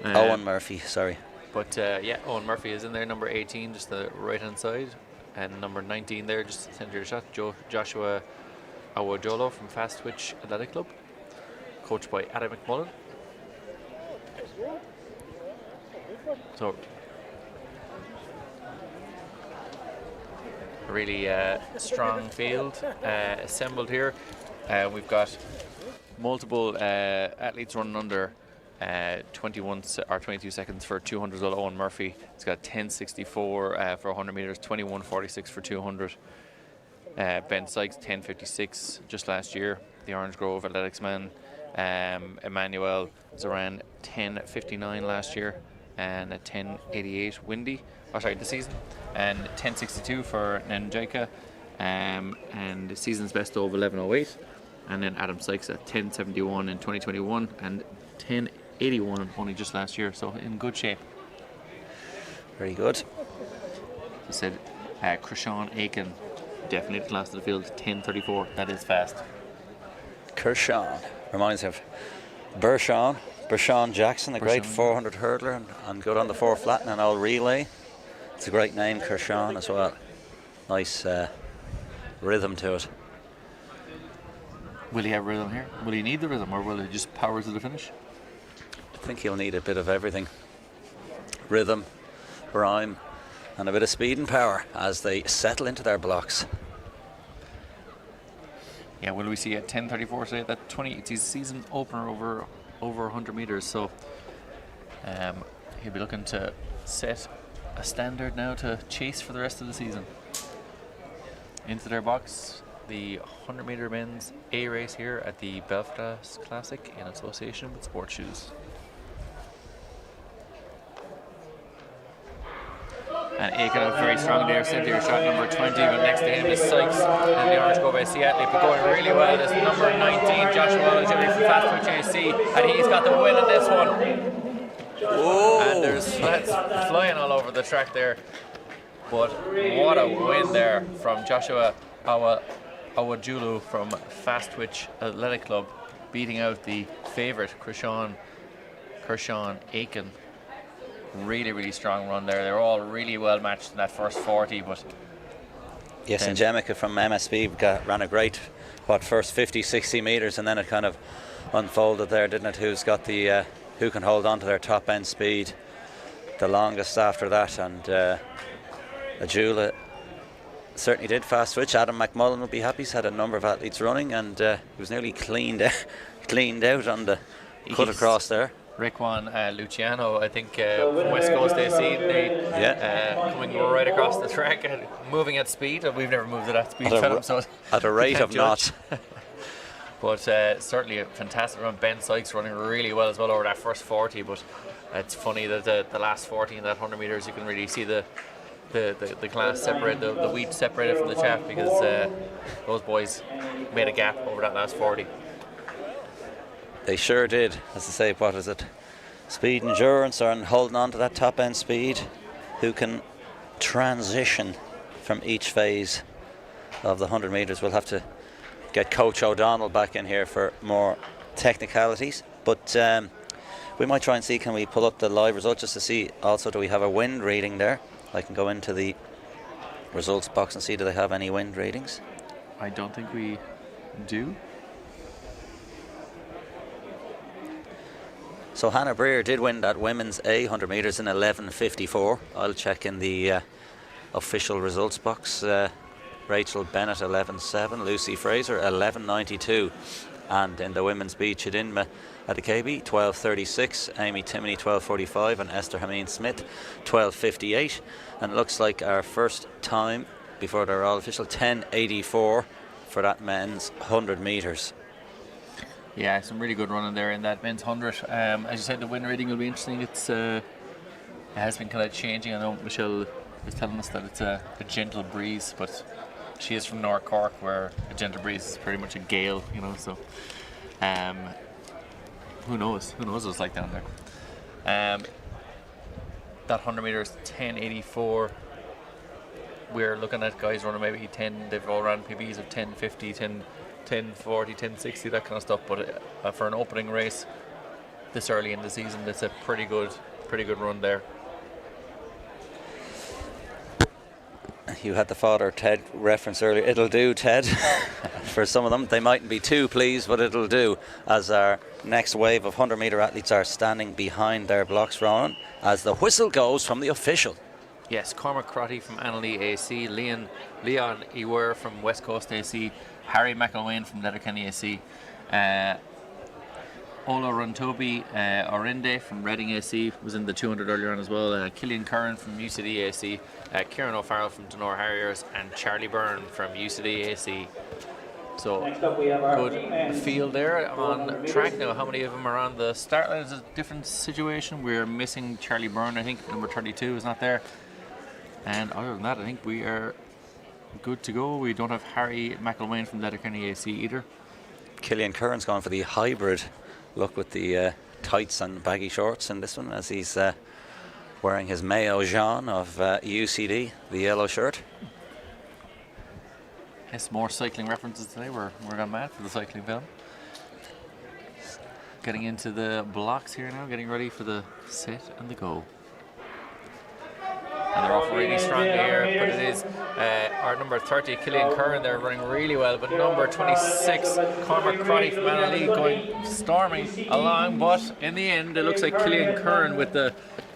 [SPEAKER 2] Owen Murphy, sorry.
[SPEAKER 1] But yeah, Owen Murphy is in there, number 18, just the right-hand side, and number 19 there, just centre of the shot, Joshua Awojolo from Fast Twitch Athletic Club, coached by Adam McMullen. So really strong field assembled here. We've got multiple athletes running under 21 or 22 seconds for 200 as well. Owen Murphy, he's got 10:64 for 100 meters, 21:46 for 200. Ben Sykes 10:56 just last year, the Orange Grove Athletics man. Emmanuel Zoran 10:59 last year and a 10:88 Windy, this season, and 10:62 for Nenjika, and the season's best of 11:08, and then Adam Sykes at 10:71 in 2021 and 10:81 only just last year, so in good shape.
[SPEAKER 2] Very good.
[SPEAKER 1] I said Krishan Aiken, definitely the class of the field, 10:34. That is fast.
[SPEAKER 2] Krishan reminds me of Bershawn Jackson, the great 400 hurdler, and good on the 4 flat and an old relay. It's a great name, Krishan, as well. Nice rhythm to it.
[SPEAKER 1] Will he have rhythm here? Will he need the rhythm, or will he just power to the finish?
[SPEAKER 2] I think he'll need a bit of everything. Rhythm, rhyme, and a bit of speed and power as they settle into their blocks.
[SPEAKER 1] Yeah, will we see at 10:34 today? It's his season opener over 100 meters, so he'll be looking to set a standard now to chase for the rest of the season. Into their box, the 100 meter men's A race here at the Belfast Classic in association with Sport Shoes. And Aiken out very strong there, centre shot number 20, but next to him is Sykes and the Orange Grove AC athlete, but going really well is number 19, Joshua Awojolo from Fast Twitch AC, and he's got the win in this one.
[SPEAKER 2] Whoa.
[SPEAKER 1] And there's sleds flying all over the track there, but what a win there from Joshua Awojolo from Fast Twitch Athletic Club, beating out the favourite Krishan Aiken. Really, really strong run there. They're all really well matched in that first 40, but
[SPEAKER 2] yes, and Jemica from MSB ran a great first 50-60 meters, and then it kind of unfolded there, didn't it? Who's got the who can hold on to their top end speed the longest after that, and Ajula certainly did. Fast Switch, Adam McMullen will be happy. He's had a number of athletes running, and he was nearly cleaned out on the cut across there.
[SPEAKER 1] Rickwan Luciano, I think, from West Coast AC, coming right across the track and moving at speed. We've never moved at that speed,
[SPEAKER 2] at a rate of knots.
[SPEAKER 1] But certainly a fantastic run. Ben Sykes running really well as well over that first 40, but it's funny that the last 40 in that 100 metres, you can really see the class separate, the wheat separated from the chaff, because those boys made a gap over that last 40.
[SPEAKER 2] They sure did. As I say, what is it? Speed endurance, or holding on to that top end speed, who can transition from each phase of the 100 metres. We'll have to get Coach O'Donnell back in here for more technicalities, but we might try and see, can we pull up the live result just to see also, do we have a wind reading there? I can go into the results box and see, do they have any wind readings?
[SPEAKER 1] I don't think we do.
[SPEAKER 2] So Hannah Breer did win that women's A 100 metres in 11:54. I'll check in the official results box. Rachel Bennett 11:07, Lucy Fraser 11:92, and in the women's B, Chidinma Adekabi 12:36, Amy Timoney 12:45, and Esther Hameen Smith 12:58. And it looks like our first time before they're all official, 10:84 for that men's 100 metres.
[SPEAKER 1] Yeah, some really good running there in that men's 100. As you said, the wind reading will be interesting. It has been kind of changing. I know Michelle was telling us that it's a gentle breeze, but she is from North Cork, where a gentle breeze is pretty much a gale, so who knows what it's like down there. That 100 metres 10:84. We're looking at guys running maybe 10, they've all run PBs of 10:50, 10:40, 10:60, that kind of stuff, but for an opening race this early in the season, it's a pretty good run there.
[SPEAKER 2] You had the Father Ted reference earlier. It'll do, Ted. For some of them, they mightn't be too pleased, but it'll do. As our next wave of 100-metre athletes are standing behind their blocks, Ronan, as the whistle goes from the official.
[SPEAKER 1] Yes, Cormac Crotty from Annalee AC, Leon Ewer from West Coast AC, Harry McElwain from Letterkenny AC, Ola Runtobi Orinde from Reading AC was in the 200 earlier on as well. Killian Curran from UCD AC, Kieran O'Farrell from Dunor Harriers, and Charlie Byrne from UCD AC. So
[SPEAKER 3] Next up we have our
[SPEAKER 1] good field there on track now. How many of them are on the start line is a different situation. We're missing Charlie Byrne, I think, number 32 is not there. And other than that, I think we are good to go. We don't have Harry McElwain from Letterkenny AC either.
[SPEAKER 2] Killian Curran's gone for the hybrid look with the tights and baggy shorts in this one, as he's wearing his Maillot jaune of UCD, the yellow shirt.
[SPEAKER 1] Yes, more cycling references today. We're gone mad for the cycling film. Getting into the blocks here now, getting ready for the sit and the go. And they're off really strongly here, but it is our number 30, Killian Curran, they're running really well, but number 26, Cormac Crotty from Annalee, going storming along, but in the end it looks like Killian Curran with the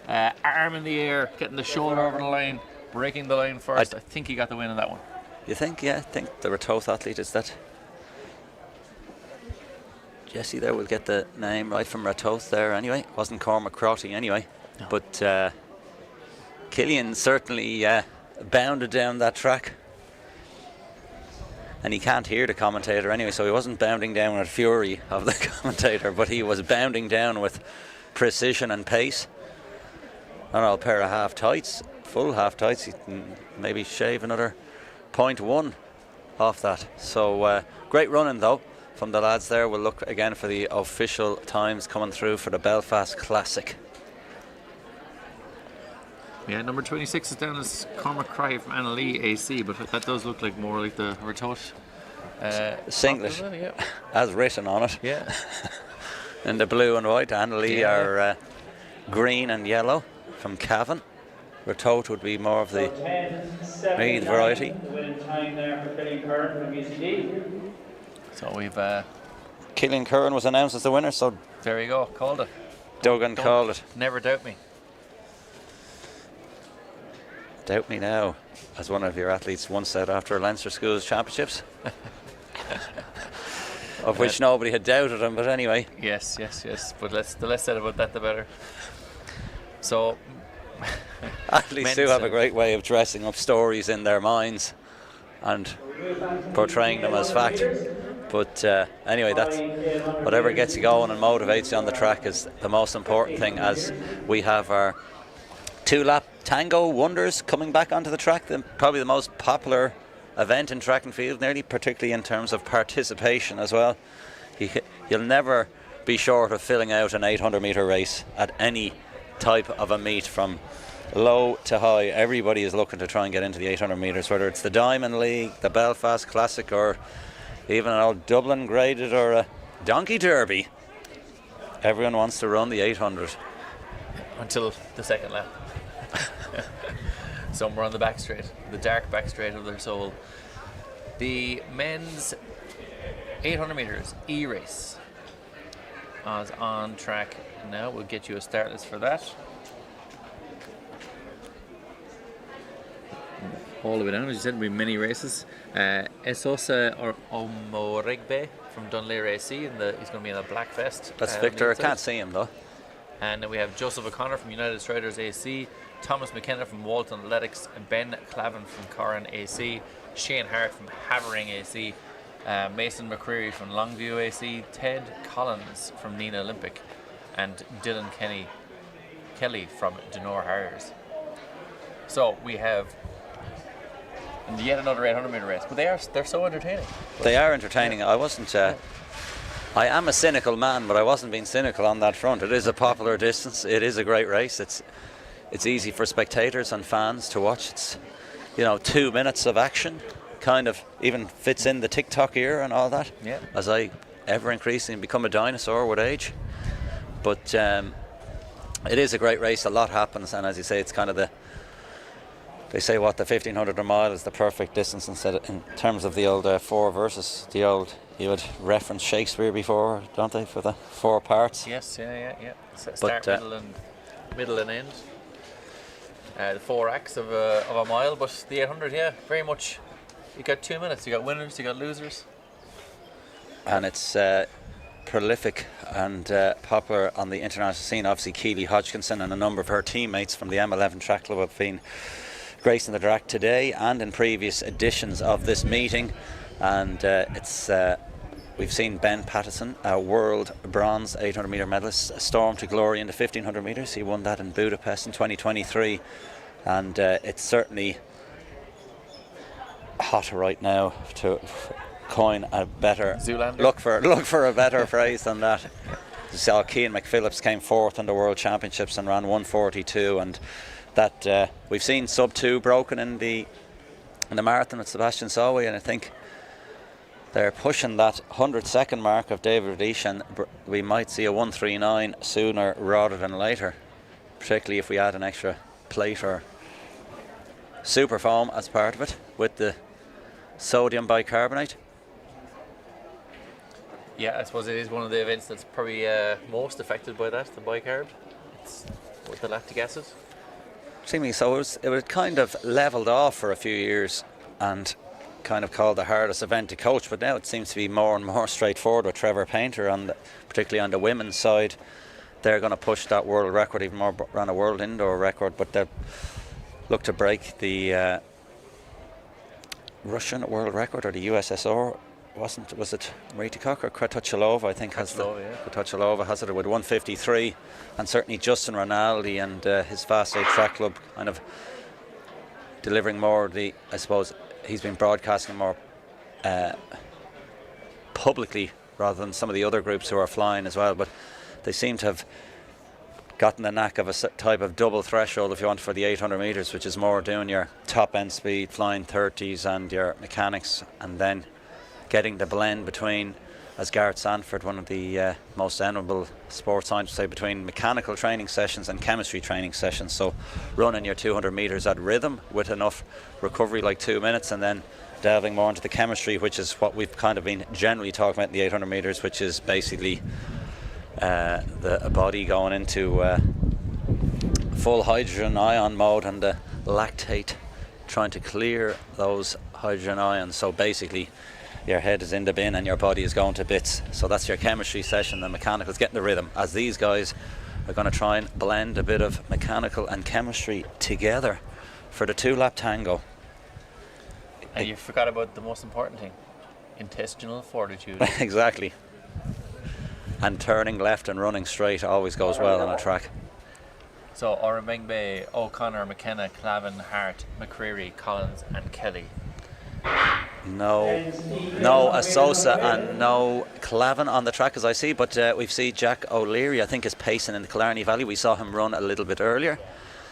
[SPEAKER 1] arm in the air, getting the shoulder over the line, breaking the line first. I think he got the win on that one.
[SPEAKER 2] You think? Yeah, I think the Ratoath athlete is that. Jesse there will get the name right from Ratoath there anyway. Wasn't Cormac Crotty anyway, no. But Killian certainly bounded down that track, and he can't hear the commentator anyway, so he wasn't bounding down with fury of the commentator, but he was bounding down with precision and pace. An old pair of half tights, full half tights. He can maybe shave another 0.1 off that. So great running though from the lads there. We'll look again for the official times coming through for the Belfast Classic.
[SPEAKER 1] Yeah, number 26 is down as Cormac Crotty from Annalee AC, but that does look like more like the Ratoath
[SPEAKER 2] singlet,
[SPEAKER 1] yeah.
[SPEAKER 2] As written on it.
[SPEAKER 1] Yeah.
[SPEAKER 2] In the blue and white. Annalee are green and yellow from Cavan. Ratoath would be more of the Meath variety.
[SPEAKER 3] The winning time there for Killian Curran from UCD.
[SPEAKER 1] So we've
[SPEAKER 2] Killian Curran was announced as the winner, so
[SPEAKER 1] there you go, called it.
[SPEAKER 2] Duggan called it.
[SPEAKER 1] Never doubt me.
[SPEAKER 2] Doubt me now, as one of your athletes once said after Leinster Schools Championships, of which nobody had doubted him, but anyway.
[SPEAKER 1] Yes. But the less said about that, the better. So,
[SPEAKER 2] athletes do have a great way of dressing up stories in their minds and portraying them as fact. But anyway, that's whatever gets you going and motivates you on the track is the most important thing, as we have our 2-lap Tango Wonders coming back onto the track, probably the most popular event in track and field, nearly, particularly in terms of participation as well. You'll never be short of filling out an 800-metre race at any type of a meet, from low to high. Everybody is looking to try and get into the 800 metres, whether it's the Diamond League, the Belfast Classic, or even an old Dublin graded or a Donkey Derby. Everyone wants to run the 800.
[SPEAKER 1] Until the second lap. Somewhere on the back straight, the dark back straight of their soul. The men's 800 metres e-race is on track now. We'll get you a start list for that. All the way down, as you said, we have many races. Esosa or Omoregbe from Dunleer AC, he's going to be in a black vest.
[SPEAKER 2] That's Victor. I can't see him though.
[SPEAKER 1] And then we have Joseph O'Connor from United Striders AC, Thomas McKenna from Walton Athletics, and Ben Clavin from Corran AC, Shane Hart from Havering AC, Mason McCreary from Longview AC, Ted Collins from Nina Olympic, and Dylan Kelly from Dunor Harriers. So we have yet another 800 metre race, but they're so entertaining.
[SPEAKER 2] They are entertaining. I am a cynical man, but I wasn't being cynical on that front. It is a popular distance. It is a great race. It's easy for spectators and fans to watch. It's 2 minutes of action, kind of even fits in the TikTok era and all that.
[SPEAKER 1] Yeah.
[SPEAKER 2] As I ever increasingly become a dinosaur with age, but it is a great race. A lot happens, and as you say, it's kind of They say what the 1500 a mile is the perfect distance in terms of the old 4 versus the old. You would reference Shakespeare before, don't they, for the 4 parts?
[SPEAKER 1] Yes, yeah. Start, middle and end. The 4 acts of a mile, but the 800, yeah, very much. You got 2 minutes. You got winners, you got losers.
[SPEAKER 2] And it's prolific and popular on the international scene. Obviously, Keely Hodgkinson and a number of her teammates from the M11 Track Club have been gracing the track today and in previous editions of this meeting. And we've seen Ben Pattison, a world bronze 800 metre medalist, storm to glory in the 1500 metres. He won that in Budapest in 2023, and it's certainly hot right now to coin a better
[SPEAKER 1] Zoolander.
[SPEAKER 2] Look for a better phrase than that. You saw Cian McPhillips came 4th in the World Championships and ran 1:42, and that we've seen sub 2 broken in the marathon with Sebastian Solway, and I think they're pushing that 100-second mark of David Radish, and we might see a 1:39 sooner rather than later, particularly if we add an extra plate or super foam as part of it with the sodium bicarbonate.
[SPEAKER 1] Yeah, I suppose it is one of the events that's probably most affected by that, the bicarb. It's with the lactic acid.
[SPEAKER 2] Seemingly so. It was kind of levelled off for a few years and kind of called the hardest event to coach, but now it seems to be more and more straightforward with Trevor Painter, particularly on the women's side. They're going to push that world record even more, run a world indoor record, but they'll look to break the Russian world record, or the USSR. Was it Marita Koch or Kratochilova? I think Kratochilova has it with 1:53, and certainly Justin Rinaldi and his Fast 8 Track Club kind of delivering more. I suppose he's been broadcasting more publicly rather than some of the other groups who are flying as well. But they seem to have gotten the knack of a type of double threshold, if you want, for the 800 metres, which is more doing your top end speed, flying 30s and your mechanics, and then getting the blend between, as Garrett Sanford, one of the most venerable sports scientists, say, between mechanical training sessions and chemistry training sessions. So running your 200 metres at rhythm with enough recovery, like 2 minutes, and then delving more into the chemistry, which is what we've kind of been generally talking about in the 800 metres, which is basically the body going into full hydrogen ion mode and the lactate trying to clear those hydrogen ions. So basically your head is in the bin and your body is going to bits. So that's your chemistry session. The mechanical's getting the rhythm, as these guys are going to try and blend a bit of mechanical and chemistry together for the 2-lap tango.
[SPEAKER 1] And you forgot about the most important thing: intestinal fortitude.
[SPEAKER 2] Exactly. And turning left and running straight always goes well on a track.
[SPEAKER 1] So Oremengbe, O'Connor, McKenna, Clavin, Hart, McCreary, Collins and Kelly.
[SPEAKER 2] No Asosa and no Clavin on the track, as I see, but we see Jack O'Leary, I think, is pacing in the Killarney Valley. We saw him run a little bit earlier.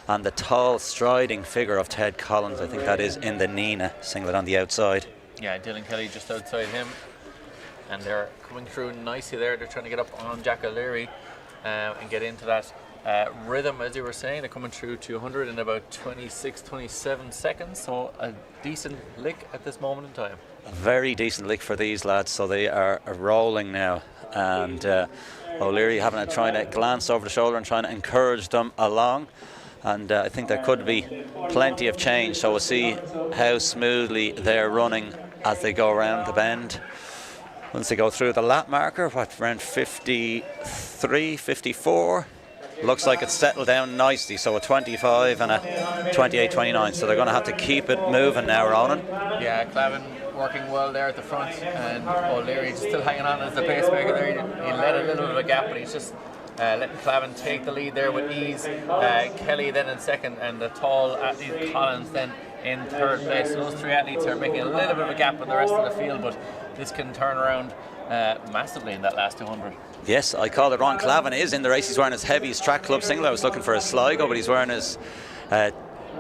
[SPEAKER 2] And the tall, striding figure of Ted Collins, I think that is in the Nina singlet on the outside.
[SPEAKER 1] Yeah, Dylan Kelly just outside him. And they're coming through nicely there. They're trying to get up on Jack O'Leary and get into that rhythm, as you were saying. They're coming through 200 in about 26-27 seconds, so a decent lick at this moment in time.
[SPEAKER 2] A very decent lick for these lads, so they are rolling now, and O'Leary trying to glance over the shoulder and trying to encourage them along, and I think there could be plenty of change, so we'll see how smoothly they're running as they go around the bend. Once they go through the lap marker, around 53, 54, looks like it's settled down nicely, so a 25 and a 28-29, so they're going to have to keep it moving now, Ronan.
[SPEAKER 1] Yeah, Clavin working well there at the front, and O'Leary still hanging on as the pacemaker there. He let a little bit of a gap, but he's just letting Clavin take the lead there with ease. Kelly then in second, and the tall athlete Collins then in third place. So those three athletes are making a little bit of a gap on the rest of the field, but this can turn around massively in that last 200.
[SPEAKER 2] Yes, I called it wrong. Clavin is in the race. He's wearing his Heavies Track Club singlet. I was looking for his Sligo, but he's wearing his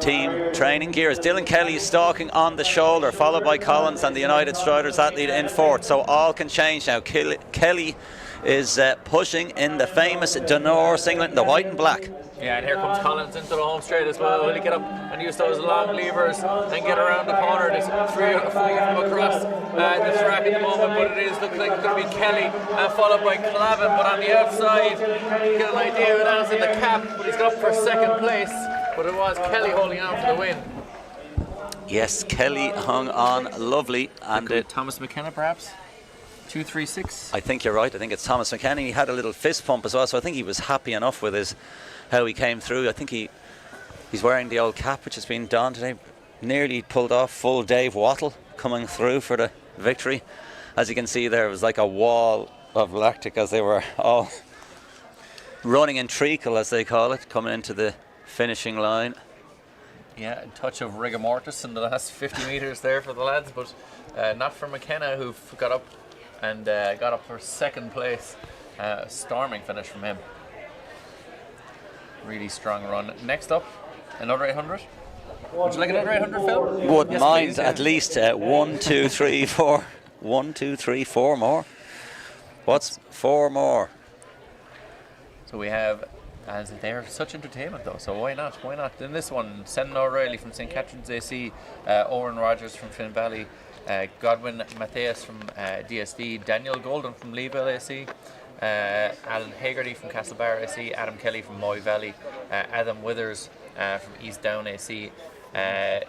[SPEAKER 2] team training gear. As Dylan Kelly is stalking on the shoulder, followed by Collins and the United Striders athlete in fourth. So all can change now. Kelly is pushing in the famous Dunor singlet in the white and black.
[SPEAKER 1] Yeah, and here comes Collins into the home straight as well. Will he get up and use those long levers and get around the corner? There's 3 or 4 from across the track at the moment, but it looks like it's going to be Kelly followed by Clavin. But on the outside, you get an idea of that is in the cap, but he's got up for second place. But it was Kelly holding on for the win.
[SPEAKER 2] Yes, Kelly hung on lovely. And
[SPEAKER 1] Thomas McKenna perhaps? 236.
[SPEAKER 2] I think you're right. I think it's Thomas McKenna. He had a little fist pump as well, so I think he was happy enough with how he came through. I think he's wearing the old cap which has been donned today. Nearly pulled off full Dave Wattle coming through for the victory. As you can see there, it was like a wall of lactic as they were all running in treacle, as they call it, coming into the finishing line.
[SPEAKER 1] Yeah, a touch of rigor mortis in the last 50 metres there for the lads, but not for McKenna, who got up and got up for second place. Storming finish from him. Really strong run. Next up, another 800. Would you like another 800, Phil?
[SPEAKER 2] Wouldn't
[SPEAKER 1] Yes,
[SPEAKER 2] mind.
[SPEAKER 1] please, yeah.
[SPEAKER 2] At least 1, 2, 3, 4. 1, 2, 3, 4 more. What's 4 more?
[SPEAKER 1] So we have, as they're such entertainment though, so why not? Why not? In this one, Senan O'Reilly from St. Catherine's AC, Owen Rogers from Finn Valley, Godwin Matthias from DSD, Daniel Golden from Leeville AC, Alan Hagerty from Castlebar AC, Adam Kelly from Moy Valley, Adam Withers from East Down AC,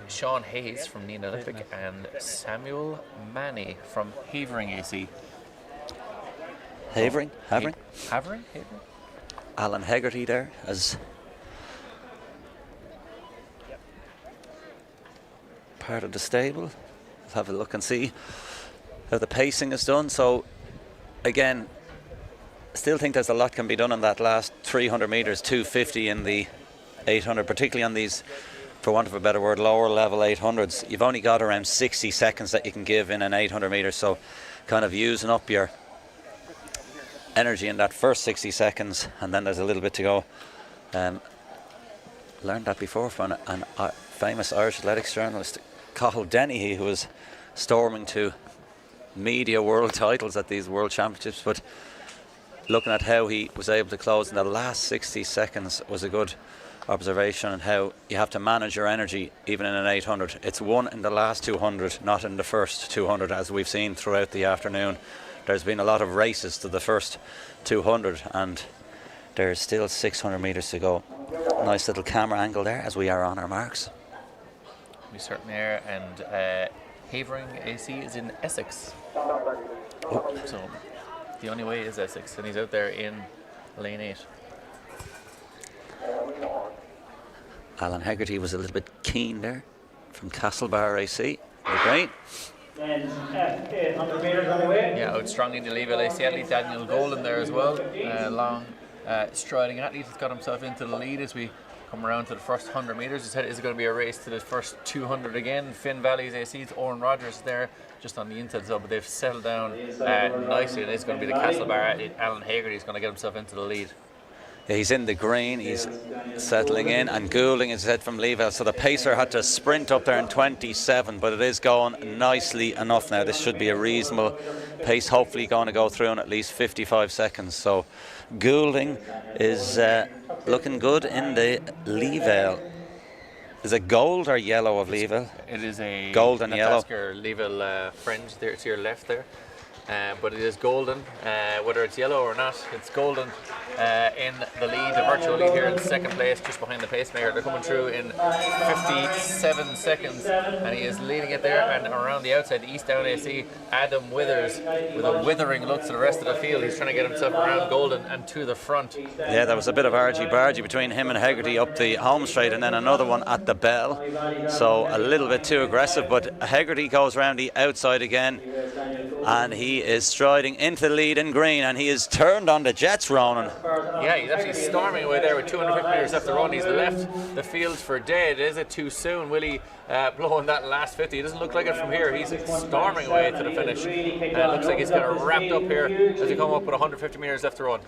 [SPEAKER 1] Sean Hayes from Neolithic, and Samuel Manny from Havering AC.
[SPEAKER 2] Havering?
[SPEAKER 1] Havering?
[SPEAKER 2] Alan Hegarty there as part of the stable. Let's have a look and see how the pacing is done. So again, still think there's a lot can be done on that last 300 metres, 250 in the 800, particularly on these, for want of a better word, lower level 800s. You've only got around 60 seconds that you can give in an 800 metres, so kind of using up your energy in that first 60 seconds, and then there's a little bit to go. Learned that before from an famous Irish athletics journalist, Cathal Dennehy, who was storming to media world titles at these world championships, but looking at how he was able to close in the last 60 seconds was a good observation on how you have to manage your energy even in an 800. It's won in the last 200, not in the first 200, as we've seen throughout the afternoon. There's been a lot of races to the first 200, and there's still 600 metres to go. Nice little camera angle there as we are on our marks.
[SPEAKER 1] We certainly are, and Havering AC is in Essex.
[SPEAKER 2] Oh.
[SPEAKER 1] So the only way is Essex, and he's out there in lane 8.
[SPEAKER 2] Alan Hegarty was a little bit keen there from Castlebar AC. Great.
[SPEAKER 1] Yeah, out strongly to Leeville AC athlete Daniel Golden there as well. Long striding athlete has got himself into the lead as we come around to the first 100 metres. He said, is it going to be a race to the first 200 again? Finn Valley's AC's Owen Rogers there just on the inside, so but they've settled down nicely, and it's going to be the Castlebar athlete Alan Hagerty who's going to get himself into the lead.
[SPEAKER 2] Yeah, he's in the green, he's settling in, and Goulding is head from Leeville, so the pacer had to sprint up there in 27, but it is going nicely enough now. This should be a reasonable pace, hopefully going to go through in at least 55 seconds. So Goulding is looking good in the Leeville. Is it gold or yellow of Leeville?
[SPEAKER 1] It is a
[SPEAKER 2] gold and yellow.
[SPEAKER 1] Leeville fringe there to your left there. But it is golden, whether it's yellow or not, it's golden in the lead, the virtual lead here in second place, just behind the pacemaker. They're coming through in 57 seconds, and he is leading it there. And around the outside, the East Down AC, Adam Withers, with a withering look to the rest of the field. He's trying to get himself around golden and to the front.
[SPEAKER 2] Yeah, there was a bit of argy-bargy between him and Hegarty up the home straight, and then another one at the bell. So a little bit too aggressive, but Hegarty goes around the outside again, and he is striding into the lead in green, and he is turned on the jets, Ronan.
[SPEAKER 1] Yeah, he's actually storming away there with 250 metres left to run. He's left the field for dead. Is it too soon? Will he blow in that last 50? It doesn't look like it from here. He's storming away to the finish. Looks like he's got it wrapped up here as he come up with 150 metres left to run.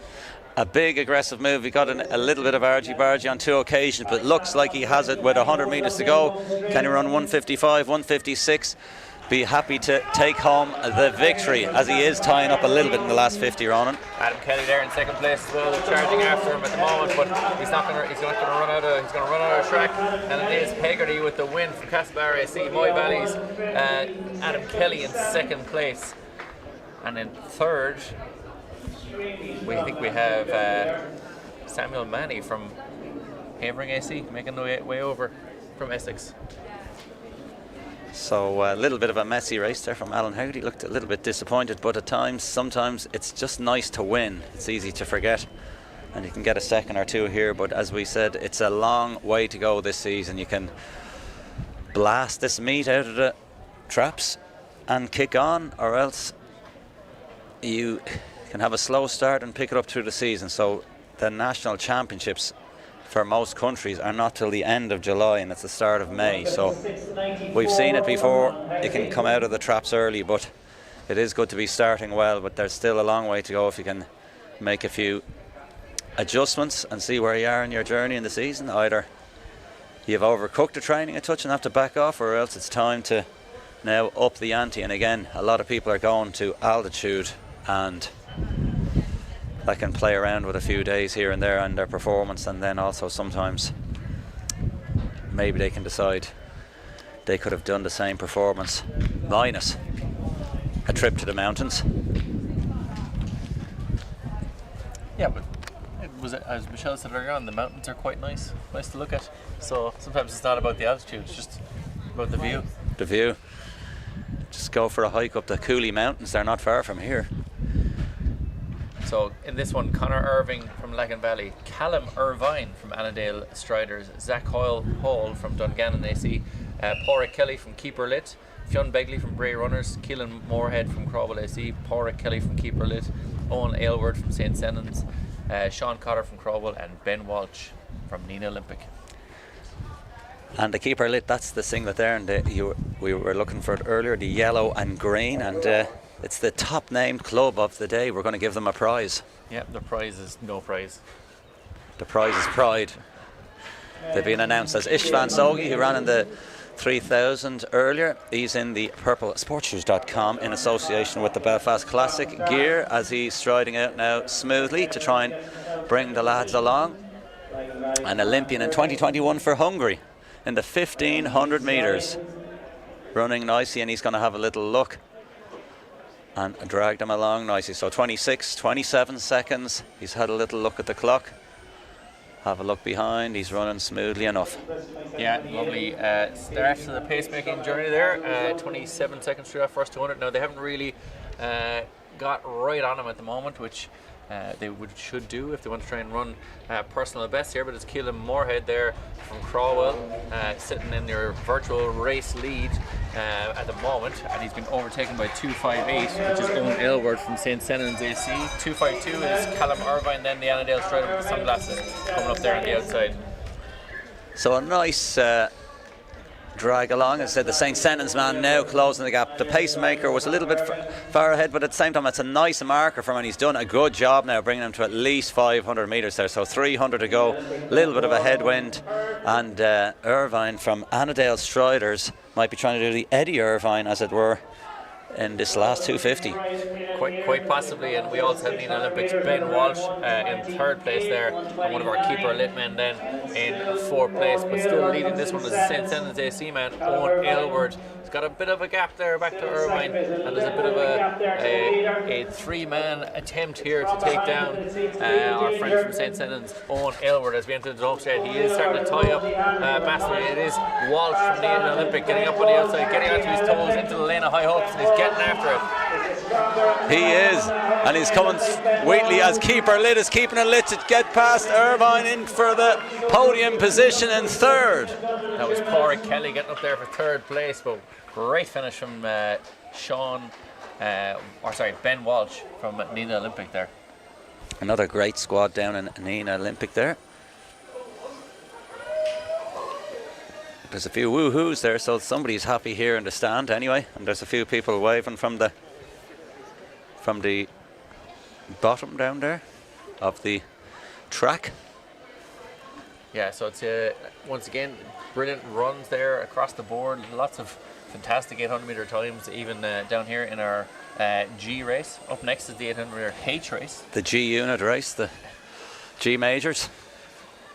[SPEAKER 2] A big aggressive move. He got a little bit of argy-bargy on 2 occasions, but looks like he has it with 100 metres to go. Can he run 155, 156? be happy to take home the victory, as he is tying up a little bit in the last 50, Ronan.
[SPEAKER 1] Adam Kelly there in second place as well, charging after him at the moment, but he's not going to run out of track. And it is Hegarty with the win from Castlebar AC. Moy Valley's Adam Kelly in second place, and in third we have Samuel Manny from Havering AC making the way over from Essex.
[SPEAKER 2] So a little bit of a messy race there from Alan Hegarty. Looked a little bit disappointed, but at times, sometimes it's just nice to win. It's easy to forget, and you can get a second or two here, but as we said, it's a long way to go this season. You can blast this meet out of the traps and kick on, or else you can have a slow start and pick it up through the season. So the national championships for most countries are not till the end of July, and it's the start of May. So we've seen it before. You can come out of the traps early, but it is good to be starting well. But there's still a long way to go if you can make a few adjustments and see where you are in your journey in the season. Either you've overcooked the training a touch and have to back off, or else it's time to now up the ante. And again, a lot of people are going to altitude, and that can play around with a few days here and there on their performance, and then also sometimes maybe they can decide they could have done the same performance minus a trip to the mountains.
[SPEAKER 1] Yeah, but it was, as Michelle said earlier on, the mountains are quite nice to look at. So sometimes it's not about the altitude, it's just about the view.
[SPEAKER 2] The view. Just go for a hike up the Cooley Mountains. They're not far from here.
[SPEAKER 1] So in this one, Conor Irving from Lagan Valley, Callum Irvine from Annandale Striders, Zach Hall from Dungannon AC, Pádraig Kelly from Keeper Lit, Fionn Begley from Bray Runners, Keelan Moorhead from Crowell AC, Pádraig Kelly from Keeper Lit, Owen Aylward from St. Senans, Sean Cotter from Crowell, and Ben Walsh from Nina Olympic.
[SPEAKER 2] And the Keeper Lit, that's the singlet there, and we were looking for it earlier, the yellow and green, and it's the top named club of the day. We're going to give them a prize.
[SPEAKER 1] Yeah, the prize is no prize.
[SPEAKER 2] The prize is pride. They've been announced as Istvan Sogi, who ran in the 3000 earlier. He's in the purplesportshoes.com in association with the Belfast Classic gear, as he's striding out now smoothly to try and bring the lads along. An Olympian in 2021 for Hungary in the 1500 metres. Running nicely, and he's going to have a little look and drag them along nicely. So 26, 27 seconds. He's had a little look at the clock. Have a look behind. He's running smoothly enough.
[SPEAKER 1] Yeah, lovely start to the pacemaking journey there. 27 seconds through that first 200. Now, they haven't really got right on him at the moment, which they should do if they want to try and run personal best here. But it's Keelan Moorhead there from Crowell sitting in their virtual race lead at the moment, and he's been overtaken by 258, which is Owen Aylward from St. Senans AC. 252 is Callum Irvine, then the Annandale Strider with the sunglasses coming up there on the outside.
[SPEAKER 2] So a nice drag along. As I said, the St. Senans man now closing the gap. The pacemaker was a little bit far ahead, but at the same time, it's a nice marker for him, and he's done a good job now bringing him to at least 500 metres there. So 300 to go, a little bit of a headwind, and Irvine from Annandale Striders might be trying to do the Eddie Irvine, as it were, in this last 250.
[SPEAKER 1] Quite possibly, and we also had the Olympics Ben Walsh in third place there, and one of our Keeper Lit men then in fourth place, but still leading this one is the St. Senans AC man, Owen Aylward. He's got a bit of a gap there back to Irvine, and there's a bit of a three-man attempt here to take down our friend from St. Senans, Owen Aylward, as we enter the homestead. He is starting to tie up massively. It is Walsh from the Olympic getting up on the outside, getting onto his toes into the lane of high hopes, and he's getting after it.
[SPEAKER 2] He is, and he's coming sweetly as Keeper Lit is keeping it lit to get past Irvine in for the podium position in third.
[SPEAKER 1] That was Pádraig Kelly getting up there for third place, but great finish from Ben Walsh from Nina Olympic there.
[SPEAKER 2] Another great squad down in Nina Olympic there. There's a few woohoos there, so somebody's happy here in the stand anyway, and there's a few people waving from the bottom down there of the track.
[SPEAKER 1] Yeah, so it's once again brilliant runs there across the board, lots of fantastic 800 meter times, even down here in our G race. Up next is the 800 meter H race.
[SPEAKER 2] The G unit race, the G majors.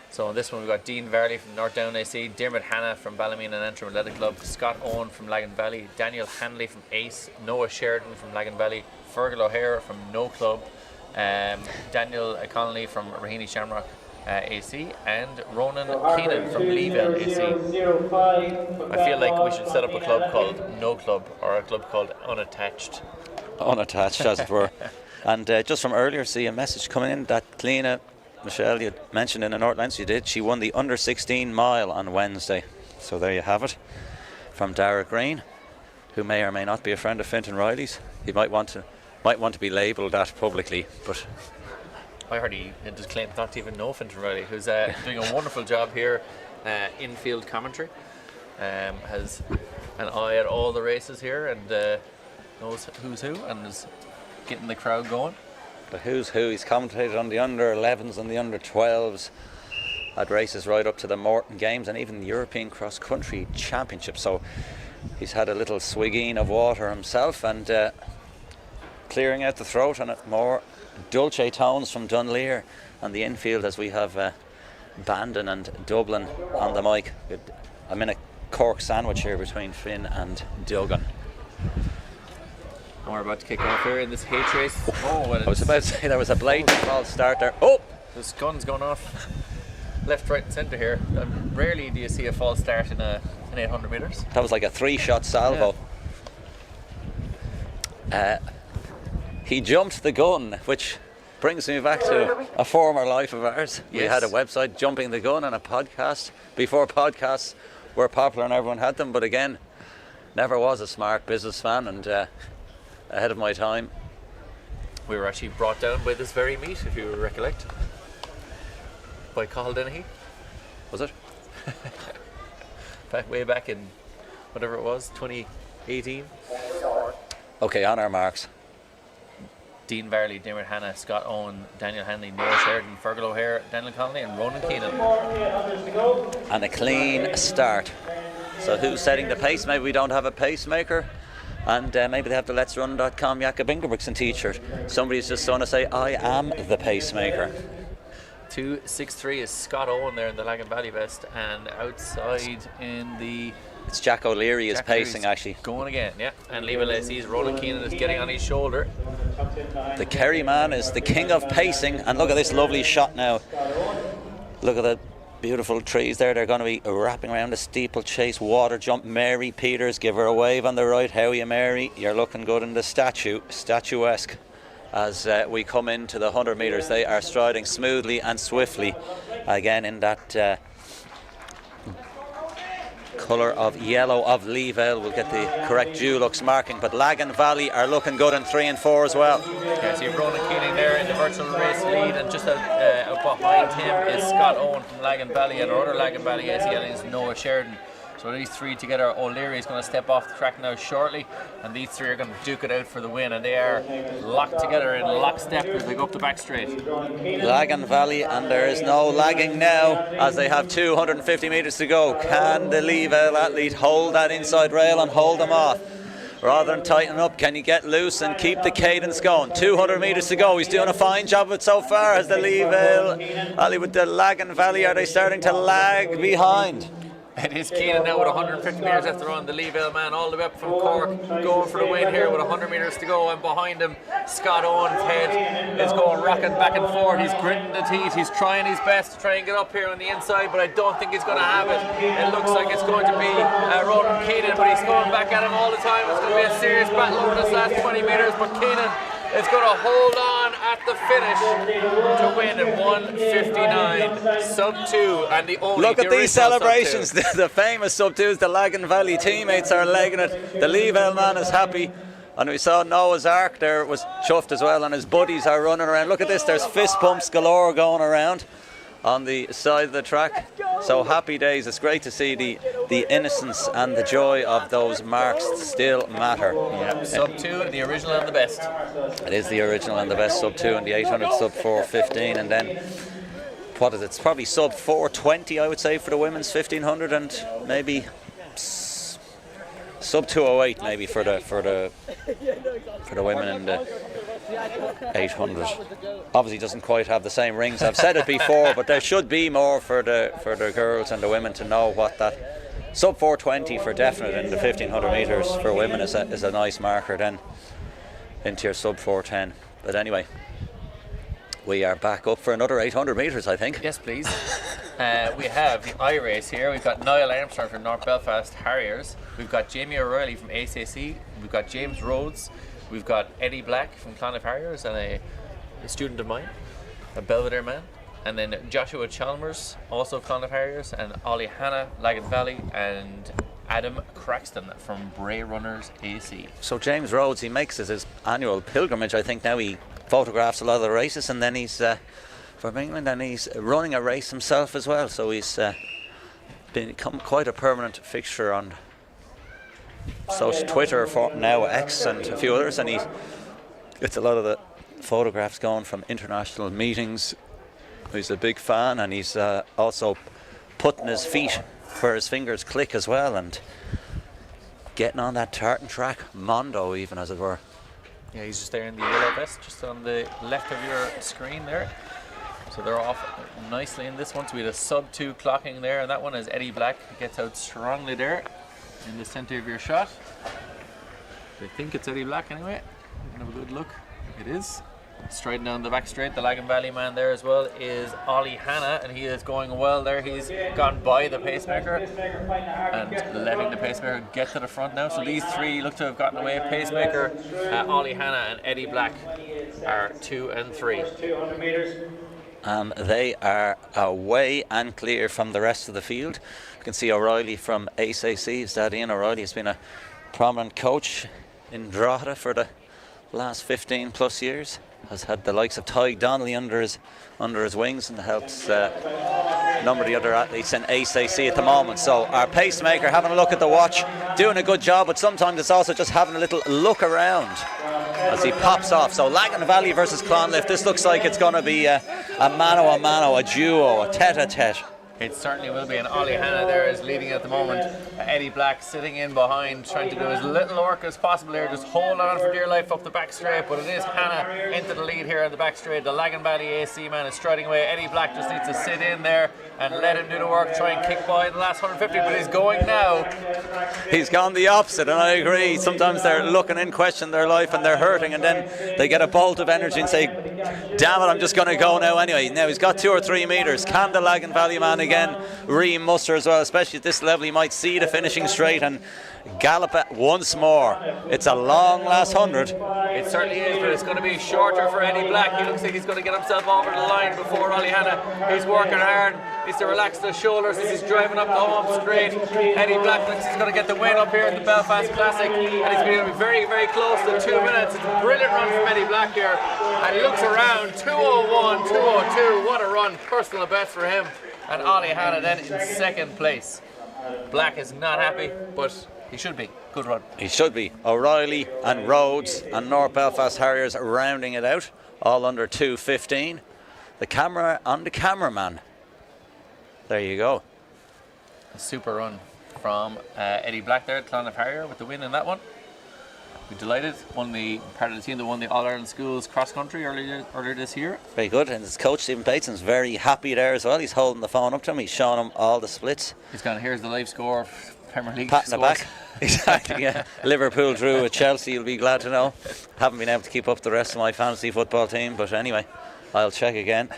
[SPEAKER 1] So on this one we've got Dean Varley from North Down AC, Dermot Hanna from Ballymena and Antrim Athletic Club, Scott Owen from Lagan Valley, Daniel Hanley from Ace, Noah Sheridan from Lagan Valley, Fergal O'Hare from No Club, Daniel Connolly from Raheny Shamrock AC, and Ronan Keenan from Leeville AC. I feel like we should set up a club called No Club, or a club called Unattached.
[SPEAKER 2] Unattached, as it were. And just from earlier, see a message coming in that Cleena, Michelle, you mentioned in the Northlands, you did. She won the under 16 mile on Wednesday. So there you have it. From Dara Green, who may or may not be a friend of Fintan Riley's. He might want to be labelled that publicly, but
[SPEAKER 1] I heard he just claimed not to even know Fintan Riley, who's doing a wonderful job here, infield commentary. Has an eye at all the races here and knows who's who and is getting the crowd going.
[SPEAKER 2] The who's who, he's commentated on the under 11s and the under 12s at races right up to the Morton Games and even the European Cross Country Championship. So he's had a little swigging of water himself and clearing out the throat on it. More dulce tones from Dunleer and the infield as we have Bandon and Dublin on the mic. I'm in a Cork sandwich here between Finn and Duggan.
[SPEAKER 1] And we're about to kick off here in this H race. Oh, well,
[SPEAKER 2] I was about to say there was a blatant false start there. Oh!
[SPEAKER 1] There's guns going off left, right and centre here. Rarely do you see a false start in an 800 metres.
[SPEAKER 2] That was like a 3-shot salvo.
[SPEAKER 1] Yeah.
[SPEAKER 2] He jumped the gun, which brings me back to a former life of ours.
[SPEAKER 1] Yes.
[SPEAKER 2] We had a website, Jumping the Gun, and a podcast before podcasts were popular and everyone had them. But again, never was a smart businessman and ahead of my time.
[SPEAKER 1] We were actually brought down by this very meet, if you recollect, by Cathal Dennehy.
[SPEAKER 2] Was it?
[SPEAKER 1] Way back in whatever it was, 2018.
[SPEAKER 2] Okay, on our marks.
[SPEAKER 1] Dean Varley, Dermot Hanna, Scott Owen, Daniel Hanley, Noah Sheridan, Fergal O'Hare, Daniel Connolly and Ronan Keenan.
[SPEAKER 2] And a clean start. So who's setting the pace? Maybe we don't have a pacemaker. And maybe they have the Let'sRun.com Jakob Ingebrigtsen t-shirt. Somebody's just going to say, I am the pacemaker.
[SPEAKER 1] 2.63 is Scott Owen there in the Lagan Valley vest, and outside in the...
[SPEAKER 2] It's Jack O'Leary is pacing, actually.
[SPEAKER 1] Going again, yeah. And Leavell SC's Roland Keenan is getting on his shoulder.
[SPEAKER 2] The Kerry man is the king of pacing, and look at this lovely shot now. Look at the beautiful trees there. They're going to be wrapping around the steeplechase water jump. Mary Peters, give her a wave on the right. How are you, Mary? You're looking good in the statuesque. As we come into the 100 metres, they are striding smoothly and swiftly. Again in that colour of yellow of Leeville. We'll get the correct Dulux marking, but Lagan Valley are looking good in 3 and 4 as well.
[SPEAKER 1] Yeah, so you've Ronan Keenan there in the virtual race lead, and just out behind him is Scott Owen from Lagan Valley, and our other Lagan Valley ACL is Noah Sheridan. So these three together, O'Leary is going to step off the track now shortly, and these three are going to duke it out for the win, and they are locked together in lockstep as they go up the back straight.
[SPEAKER 2] Lagan Valley, and there is no lagging now as they have 250 metres to go. Can the Leeville athlete hold that inside rail and hold them off? Rather than tighten up, can you get loose and keep the cadence going? 200 metres to go. He's doing a fine job of it so far. As the Leeville alley with the Lagan Valley, are they starting to lag behind?
[SPEAKER 1] It is Keenan now with 150 metres left to run. The Leeville man all the way up from Cork going for the win here with 100 metres to go, and behind him Scott Owen's head is going rocking back and forth. He's gritting the teeth, he's trying his best to try and get up here on the inside, but I don't think he's going to have it. It looks like it's going to be Ronan Keenan, but he's going back at him all the time. It's going to be a serious battle over this last 20 metres, but Keenan is going to hold on at the finish to win at 1:59 sub-2, and the only...
[SPEAKER 2] Look at these celebrations. The famous sub-2s, the Lagan Valley teammates are legging it. The Leeville man is happy, and we saw Noah's Ark there was chuffed as well, and his buddies are running around. Look at this, there's fist pumps galore going around on the side of the track. So happy days. It's great to see the innocence and the joy of those marks still matter.
[SPEAKER 1] Yeah, sub-2, the original and the best.
[SPEAKER 2] It is the original and the best sub-2, and the 800 sub-4:15, and then what is it? It's probably sub-4:20, I would say, for the women's 1500, and maybe sub 208 maybe for the women in the 800. Obviously doesn't quite have the same rings. I've said it before, but there should be more for the girls and the women to know what that sub 420 for definite in the 1500 meters for women is a nice marker then into your sub 410. But anyway, we are back up for another 800 meters, I think.
[SPEAKER 1] Yes, please. We have the I race here. We've got Niall Armstrong from North Belfast Harriers. We've got Jamie O'Reilly from ACC. We've got James Rhodes. We've got Eddie Black from Clonif Harriers and a student of mine, a Belvedere man. And then Joshua Chalmers, also Clonif Harriers, and Ollie Hanna, Lagan Valley, and Adam Craxton from Bray Runners AC.
[SPEAKER 2] So James Rhodes, he makes his annual pilgrimage. I think now he photographs a lot of the races, and then he's from England, and he's running a race himself as well. So he's become quite a permanent fixture on social Twitter, for now X, and a few others. And he gets a lot of the photographs going from international meetings. He's a big fan, and he's also putting his feet where his fingers click as well, and getting on that tartan track, Mondo even, as it were.
[SPEAKER 1] Yeah, he's just there in the yellow vest, just on the left of your screen there. So they're off nicely in this one. So we had a sub 2 clocking there, and that one is Eddie Black. He gets out strongly there in the centre of your shot. I think it's Eddie Black anyway. You can have a good look. It is. Striding down the back straight, the Lagan Valley man there as well is Ollie Hanna, and he is going well there. He's gone by the pacemaker and letting the pacemaker get to the front now. So these three look to have gotten away. Pacemaker, Ollie Hanna and Eddie Black are 2 and 3.
[SPEAKER 2] They are away and clear from the rest of the field. You can see O'Reilly from ACC. Is that Ian O'Reilly? Has been a prominent coach in Drogheda for the last 15 plus years. Has had the likes of Tig Donnelly under his wings, and helps a number of the other athletes in ACC at the moment. So our pacemaker having a look at the watch, doing a good job, but sometimes it's also just having a little look around as he pops off. So Lagan Valley versus Clonliffe, this looks like it's going to be a mano a mano, a duo, a tete-a-tete.
[SPEAKER 1] It certainly will be, and Ollie Hanna there is leading at the moment. Eddie Black sitting in behind, trying to do as little work as possible here, just hold on for dear life up the back straight, but it is Hanna into the lead here on the back straight. The Lagan Valley AC man is striding away. Eddie Black just needs to sit in there and let him do the work, try and kick by the last 150, but he's going now.
[SPEAKER 2] He's gone the opposite, and I agree. Sometimes they're looking in, question their life, and they're hurting, and then they get a bolt of energy and say, damn it, I'm just going to go now anyway. Now he's got 2 or 3 metres. Can the Lagan Valley man again re-muster as well? Especially at this level, he might see the finishing straight and gallop it once more. It's a long last 100.
[SPEAKER 1] It certainly is, but it's going to be shorter for Eddie Black. He looks like he's going to get himself over the line before Ollie Hanna. He's working hard. He's to relax the shoulders as he's driving up the home straight. Eddie Black looks like he's going to get the win up here at the Belfast Classic, and he's going to be very, very close to 2 minutes. It's a brilliant run from Eddie Black here, and he looks around 2:01, 2:02. What a run, personal best for him. And Ollie Hanna then in second place. Black is not happy, but he should be. Good run.
[SPEAKER 2] He should be. O'Reilly and Rhodes and North Belfast Harriers rounding it out, all under 2:15. The camera on the cameraman. There you go.
[SPEAKER 1] A super run from Eddie Black there at Clonif Harrier with the win in that one. We're delighted. Won the part of the team that won the All-Ireland Schools cross country earlier this year.
[SPEAKER 2] Very good. And his coach Stephen Bateson's very happy there as well. He's holding the phone up to him. He's showing him all the splits.
[SPEAKER 1] He's gone, here's the live score of Premier League
[SPEAKER 2] Pat in the
[SPEAKER 1] scores.
[SPEAKER 2] back. Exactly, yeah. Liverpool drew with Chelsea, you'll be glad to know. Haven't been able to keep up the rest of my fantasy football team, but anyway, I'll check again.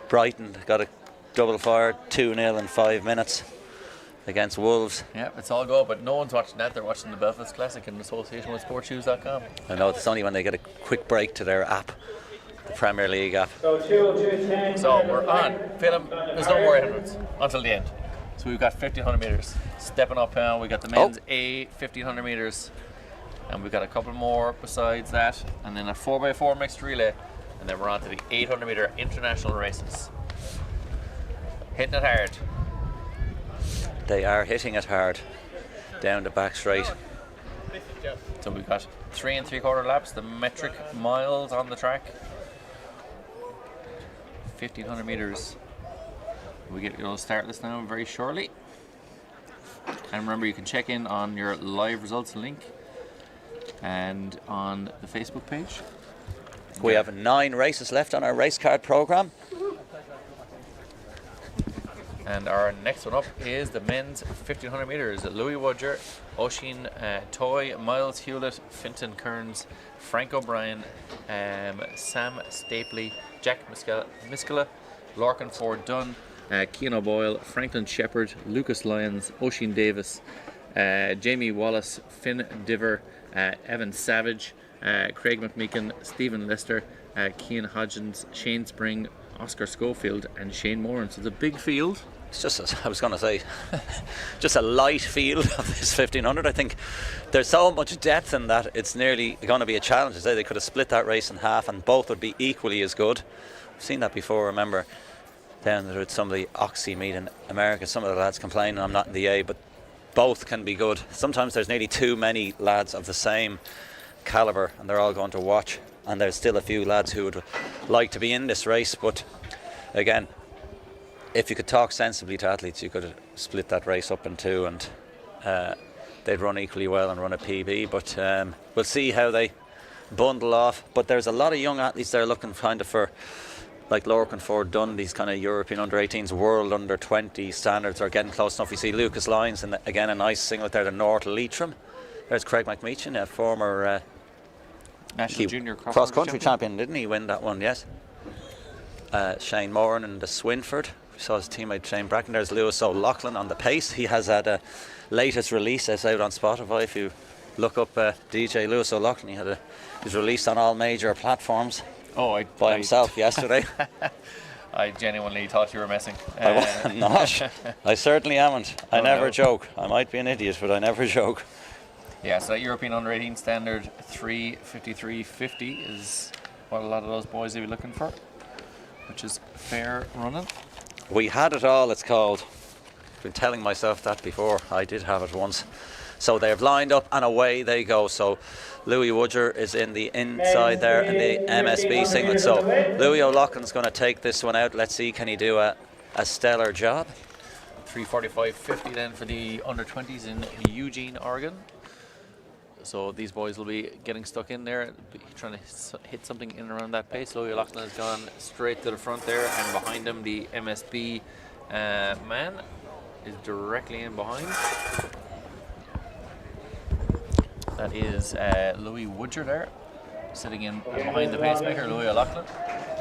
[SPEAKER 2] Brighton got a double fire, 2-0 in 5 minutes against Wolves.
[SPEAKER 1] Yeah, it's all go, but no one's watching that. They're watching the Belfast Classic in association with sportshoes.com.
[SPEAKER 2] I know, it's only when they get a quick break to their app, the Premier League app.
[SPEAKER 1] So we're on. Film, there's no more 800s until the end. So we've got 1500 metres. Stepping up now, we got the men's A 1500 metres. And we've got a couple more besides that. And then a 4x4 mixed relay. And then we're on to the 800 metre international races. Hitting it hard.
[SPEAKER 2] They are hitting it hard down the back straight.
[SPEAKER 1] So we've got 3 3/4 laps, the metric miles on the track. 1500 metres. We get start this now very shortly. And remember, you can check in on your live results link and on the Facebook page.
[SPEAKER 2] We have 9 races left on our race card programme.
[SPEAKER 1] And our next one up is the men's 1500 metres. Louis Wudger, Oisin Toy, Miles Hewlett, Fintan Kearns, Frank O'Brien, Sam Stapley, Jack Miskela, Lorcan Ford Dunn, Cian O'Boyle, Franklin Shepherd, Lucas Lyons, Oisin Davis, Jamie Wallace, Finn Diver, Evan Savage, Craig McMeekin, Stephen Lister, Cian Hodgins, Shane Spring, Oscar Schofield and Shane Moran. So it's a big field.
[SPEAKER 2] It's just, I was going to say, just a light field of this 1500. I think there's so much depth in that it's nearly going to be a challenge. I say they could have split that race in half and both would be equally as good. I've seen that before. Remember down there at some of the Oxy meet in America, some of the lads complaining I'm not in the A, but both can be good. Sometimes there's nearly too many lads of the same calibre and they're all going to watch, and there's still a few lads who would like to be in this race. But again, if you could talk sensibly to athletes, you could split that race up in two and they'd run equally well and run a PB. But we'll see how they bundle off. But there's a lot of young athletes there looking kind of for, like Lorcan Ford Dunn, these kind of European under-18s, world under-20 standards are getting close enough. You see Lucas Lyons, and again a nice singlet there to North Leitrim. There's Craig McMeechan, a former
[SPEAKER 1] National Junior
[SPEAKER 2] cross-country champion, didn't he win that one? Yes. Shane Moran and the Swinford. We saw his teammate Shane Bracken. There's Lewis O'Loughlin on the pace. He has had a latest release that's out on Spotify. If you look up DJ Lewis O'Loughlin, he had his release on all major platforms by himself yesterday.
[SPEAKER 1] I genuinely thought you were messing.
[SPEAKER 2] I'm not. I certainly haven't. I never joke. I might be an idiot, but I never joke.
[SPEAKER 1] Yeah, so that European under-18 standard 3:53.50 is what a lot of those boys will be looking for, which is fair running.
[SPEAKER 2] We had it all, it's called. I've been telling myself that before. I did have it once. So they've lined up and away they go. So Louis Wudger is in the inside there in the MSB singlet. So Louis O'Loughlin's going to take this one out. Let's see, can he do a stellar job?
[SPEAKER 1] 3:45.50 then for the under-20s in Eugene, Oregon. So these boys will be getting stuck in there, trying to hit something in and around that pace. Louis O'Loughlin has gone straight to the front there, and behind him the MSB man is directly in behind. That is Louis Wudger there, sitting in behind the pacemaker, Louis O'Loughlin.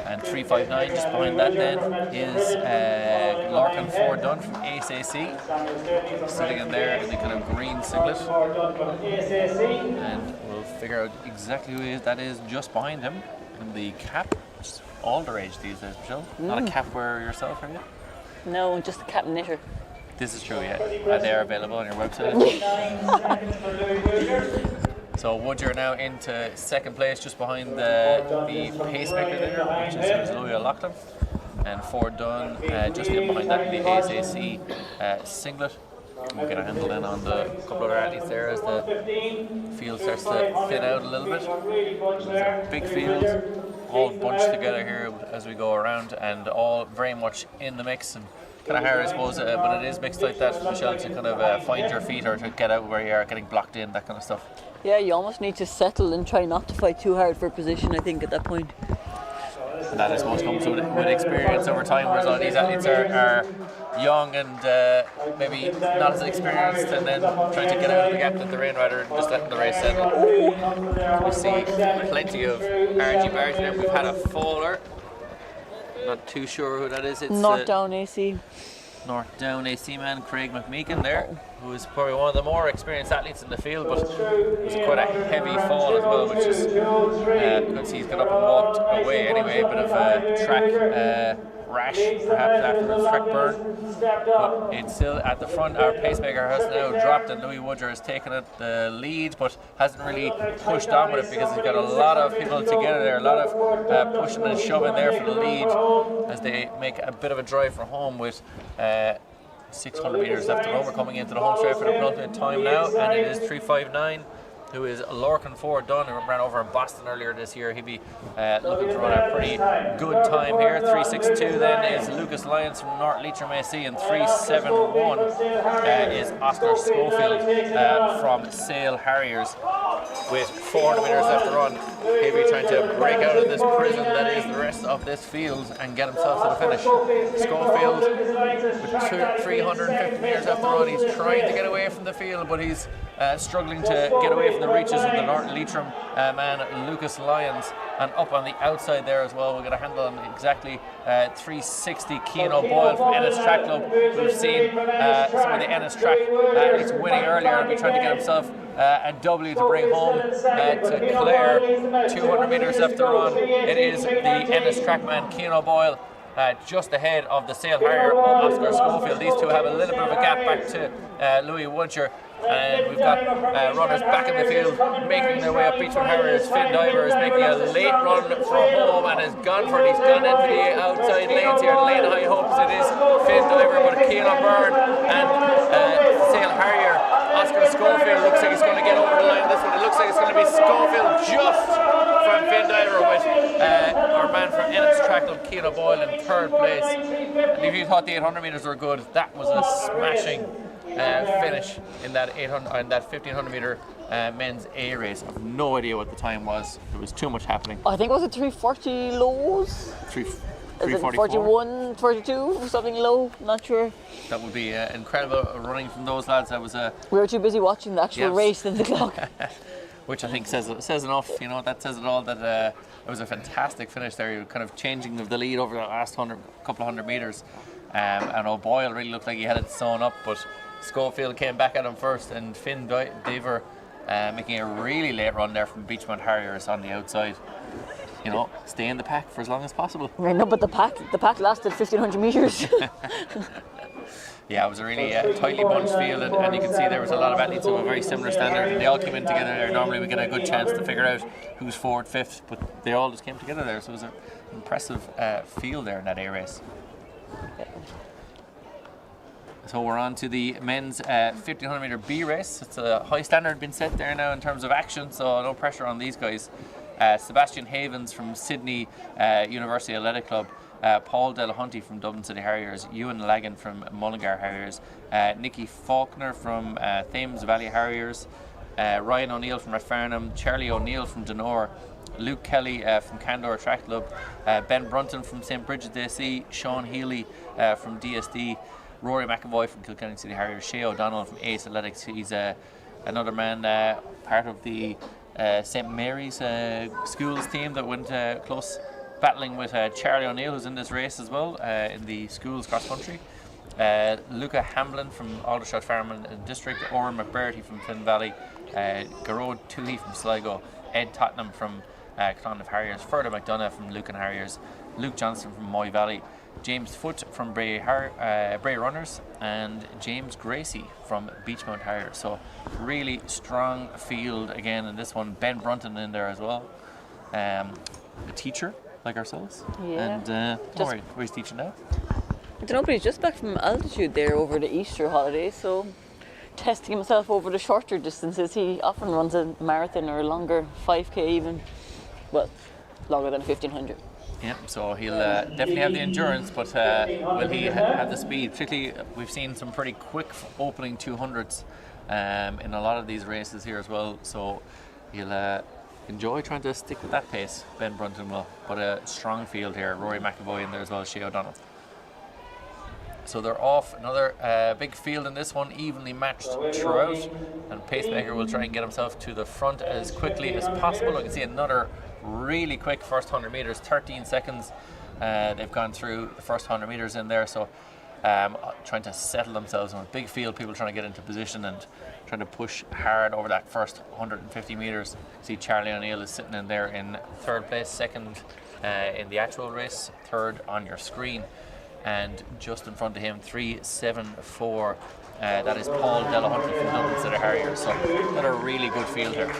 [SPEAKER 1] And 3:59 just behind that then is Lorcan Ford Dunn from ASAC, sitting in there in the kind of green singlet. And we'll figure out exactly who that is just behind him in the cap. It's all the rage these days, Michelle. Not a cap wearer yourself, are you?
[SPEAKER 4] No, just a cap knitter.
[SPEAKER 1] This is true, yeah. And they are available on your website. So Wudger now into second place, just behind the pacemaker there, which is Louis O'Loughlin, and Ford Dunn just in behind that in the ASAC singlet. We'll get a handle then on the couple of athletes there as the field starts to thin out a little bit. It's a big field, all bunched together here as we go around, and all very much in the mix. And kind of hard, I suppose, when it is mixed like that, Michelle, to kind of find your feet or to get out where you are getting blocked in, that kind of stuff.
[SPEAKER 4] Yeah, you almost need to settle and try not to fight too hard for position, I think, at that point.
[SPEAKER 1] And that, I suppose, comes with experience over time, whereas all these athletes are young and maybe not as experienced, and then trying to get out of the gap that they're in rather than just letting the race settle. We see plenty of RG Barrett there. We've had a faller. Not too sure who that is. It's
[SPEAKER 4] North Down AC.
[SPEAKER 1] North Down AC man Craig McMeekin there, who is probably one of the more experienced athletes in the field, but it was quite a heavy fall as well, which is you can see he's got up and walked away anyway. A bit of track rash perhaps afterwards, track burn, but it's still at the front. Our pacemaker has now dropped and Louis Wudger has taken it the lead, but hasn't really pushed on with it because he's got a lot of people together there, a lot of pushing and shoving there for the lead as they make a bit of a drive for home with 600 metres left to run. We're coming into the home straight for the penultimate time now, and it is 3:59.
[SPEAKER 6] who is Lorcan Ford Dunn, who ran over in Boston earlier this year. He'd be looking to run a pretty good time here. 3:62 then is Lucas Lyons from North Leitrim AC, and 3:71 is Oscar Schofield from Sale Harriers. With 400 metres left to run, he'll be trying to break out of this prison that is the rest of this field and get himself to the finish. Schofield with 350 metres left to run. He's trying to get away from the field, but he's struggling to get away from the reaches of the North Leitrim man Lucas Lyons. And up on the outside there as well, we've got a handle on exactly 360 Keano Boyle from Ennis Track Club. We've seen some of the Ennis Track athletes winning earlier, and be trying to get himself a W to bring home to Clare. 200 metres left to run. It is the Ennis Track man Keano Boyle just ahead of the Sale Harrier Oscar Schofield. These two have a little bit of a gap back to Louis Woodshire. And we've got runners back in the field making their way up Beachman Harriers. Finn Diver is making a late run for home and has gone for it. He's gone into the outside lanes here. Lane High hopes it is Finn Diver, but Keelan Byrne and Sale Harrier. Oscar Schofield looks like he's going to get over the line this one. It looks like it's going to be Schofield just from Finn Diver, with our man from Ennis Track Club, Keelan Boyle, in third place. And if you thought the 800 metres were good, that was a smashing finish in that 1500 metre men's A race. I have no idea what the time was. There was too much happening.
[SPEAKER 4] I think, was it 340 lows? 41, 42, something low, not sure.
[SPEAKER 6] That would be incredible running from those lads. That was
[SPEAKER 4] we were too busy watching the actual race than the clock.
[SPEAKER 6] Which I think says enough, you know, that says it all, that it was a fantastic finish there. You're kind of changing of the lead over the last couple of hundred metres. And O'Boyle really looked like he had it sewn up, but Schofield came back at him first, and Finn Diver making a really late run there from Beachmont Harriers on the outside. You know, stay in the pack for as long as possible.
[SPEAKER 4] I know, but the pack lasted 1,500 metres.
[SPEAKER 6] Yeah, it was a really tightly bunched field, and you can see there was a lot of athletes of a very similar standard, and they all came in together there. Normally we get a good chance to figure out who's fourth, fifth, but they all just came together there, so it was an impressive field there in that A race. So we're on to the men's 1500 metre B race. It's a high standard been set there now in terms of action, so no pressure on these guys. Sebastian Havens from Sydney University Athletic Club, Paul Delahunty from Dublin City Harriers, Ewan Lagan from Mullingar Harriers, Nicky Faulkner from Thames Valley Harriers, Ryan O'Neill from Rathfarnham, Charlie O'Neill from Donore, Luke Kelly from Candor Track Club, Ben Brunton from St. Bridget's AC, Sean Healy from DSD, Rory McAvoy from Kilkenny City Harriers, Shea O'Donnell from Ace Athletics. He's another man part of the St. Mary's schools team that went close battling with Charlie O'Neill, who's in this race as well in the schools cross country. Luca Hamlin from Aldershot Farm and District, Oran McBurty from Flynn Valley, Garrod Toohey from Sligo, Ed Tottenham from Clonmel Harriers, Ferda McDonough from Lucan Harriers, Luke Johnson from Moy Valley, James Foote from Bray Runners, and James Gracie from Beachmount Harriers. So really strong field again in this one. Ben Brunton in there as well, a teacher like ourselves.
[SPEAKER 4] Yeah.
[SPEAKER 6] And where he's teaching now?
[SPEAKER 4] I don't know, but he's just back from altitude there over the Easter holidays, so testing himself over the shorter distances. He often runs a marathon or a longer 5k even, well, longer than 1500.
[SPEAKER 6] Yeah, so he'll definitely have the endurance, but will he have the speed? Particularly, we've seen some pretty quick opening 200s in a lot of these races here as well, so he'll enjoy trying to stick with that pace, Ben Brunton will. But a strong field here, Rory McAvoy in there as well as Shea O'Donnell. So they're off. Another big field in this one, evenly matched throughout, and Pacemaker will try and get himself to the front as quickly as possible. We can see another really quick first 100 metres, 13 seconds. They've gone through the first 100 metres in there, so trying to settle themselves on a big field, people trying to get into position and trying to push hard over that first 150 metres. See Charlie O'Neill is sitting in there in third place, second in the actual race, third on your screen, and just in front of him 3:74. That is Paul Delahunty from Dublin City Harriers. So got a really good field here.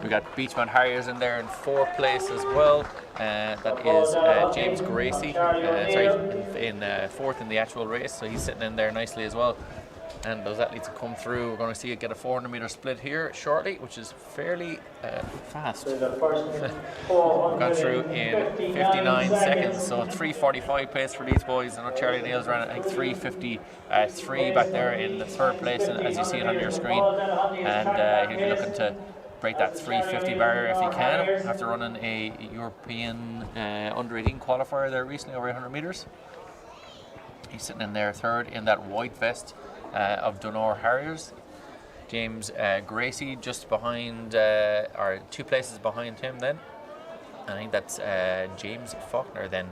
[SPEAKER 6] We got Beachmont Harriers in there in fourth place as well. That is James Gracie, in fourth in the actual race. So he's sitting in there nicely as well. And those athletes have come through. We're going to see it get a 400 meter split here shortly, which is fairly fast. Gone through in 59 seconds, so 3:45 pace for these boys. I know Charlie Neal's ran I think 3:53 back there in the third place, as you see it on your screen. And he'll be looking to break that 3:50 barrier if he can, after running a European under 18 qualifier there recently over 100 meters. He's sitting in there third in that white vest of Donor Harriers. James Gracie just behind, or 2 places behind him then. And I think that's James Faulkner then,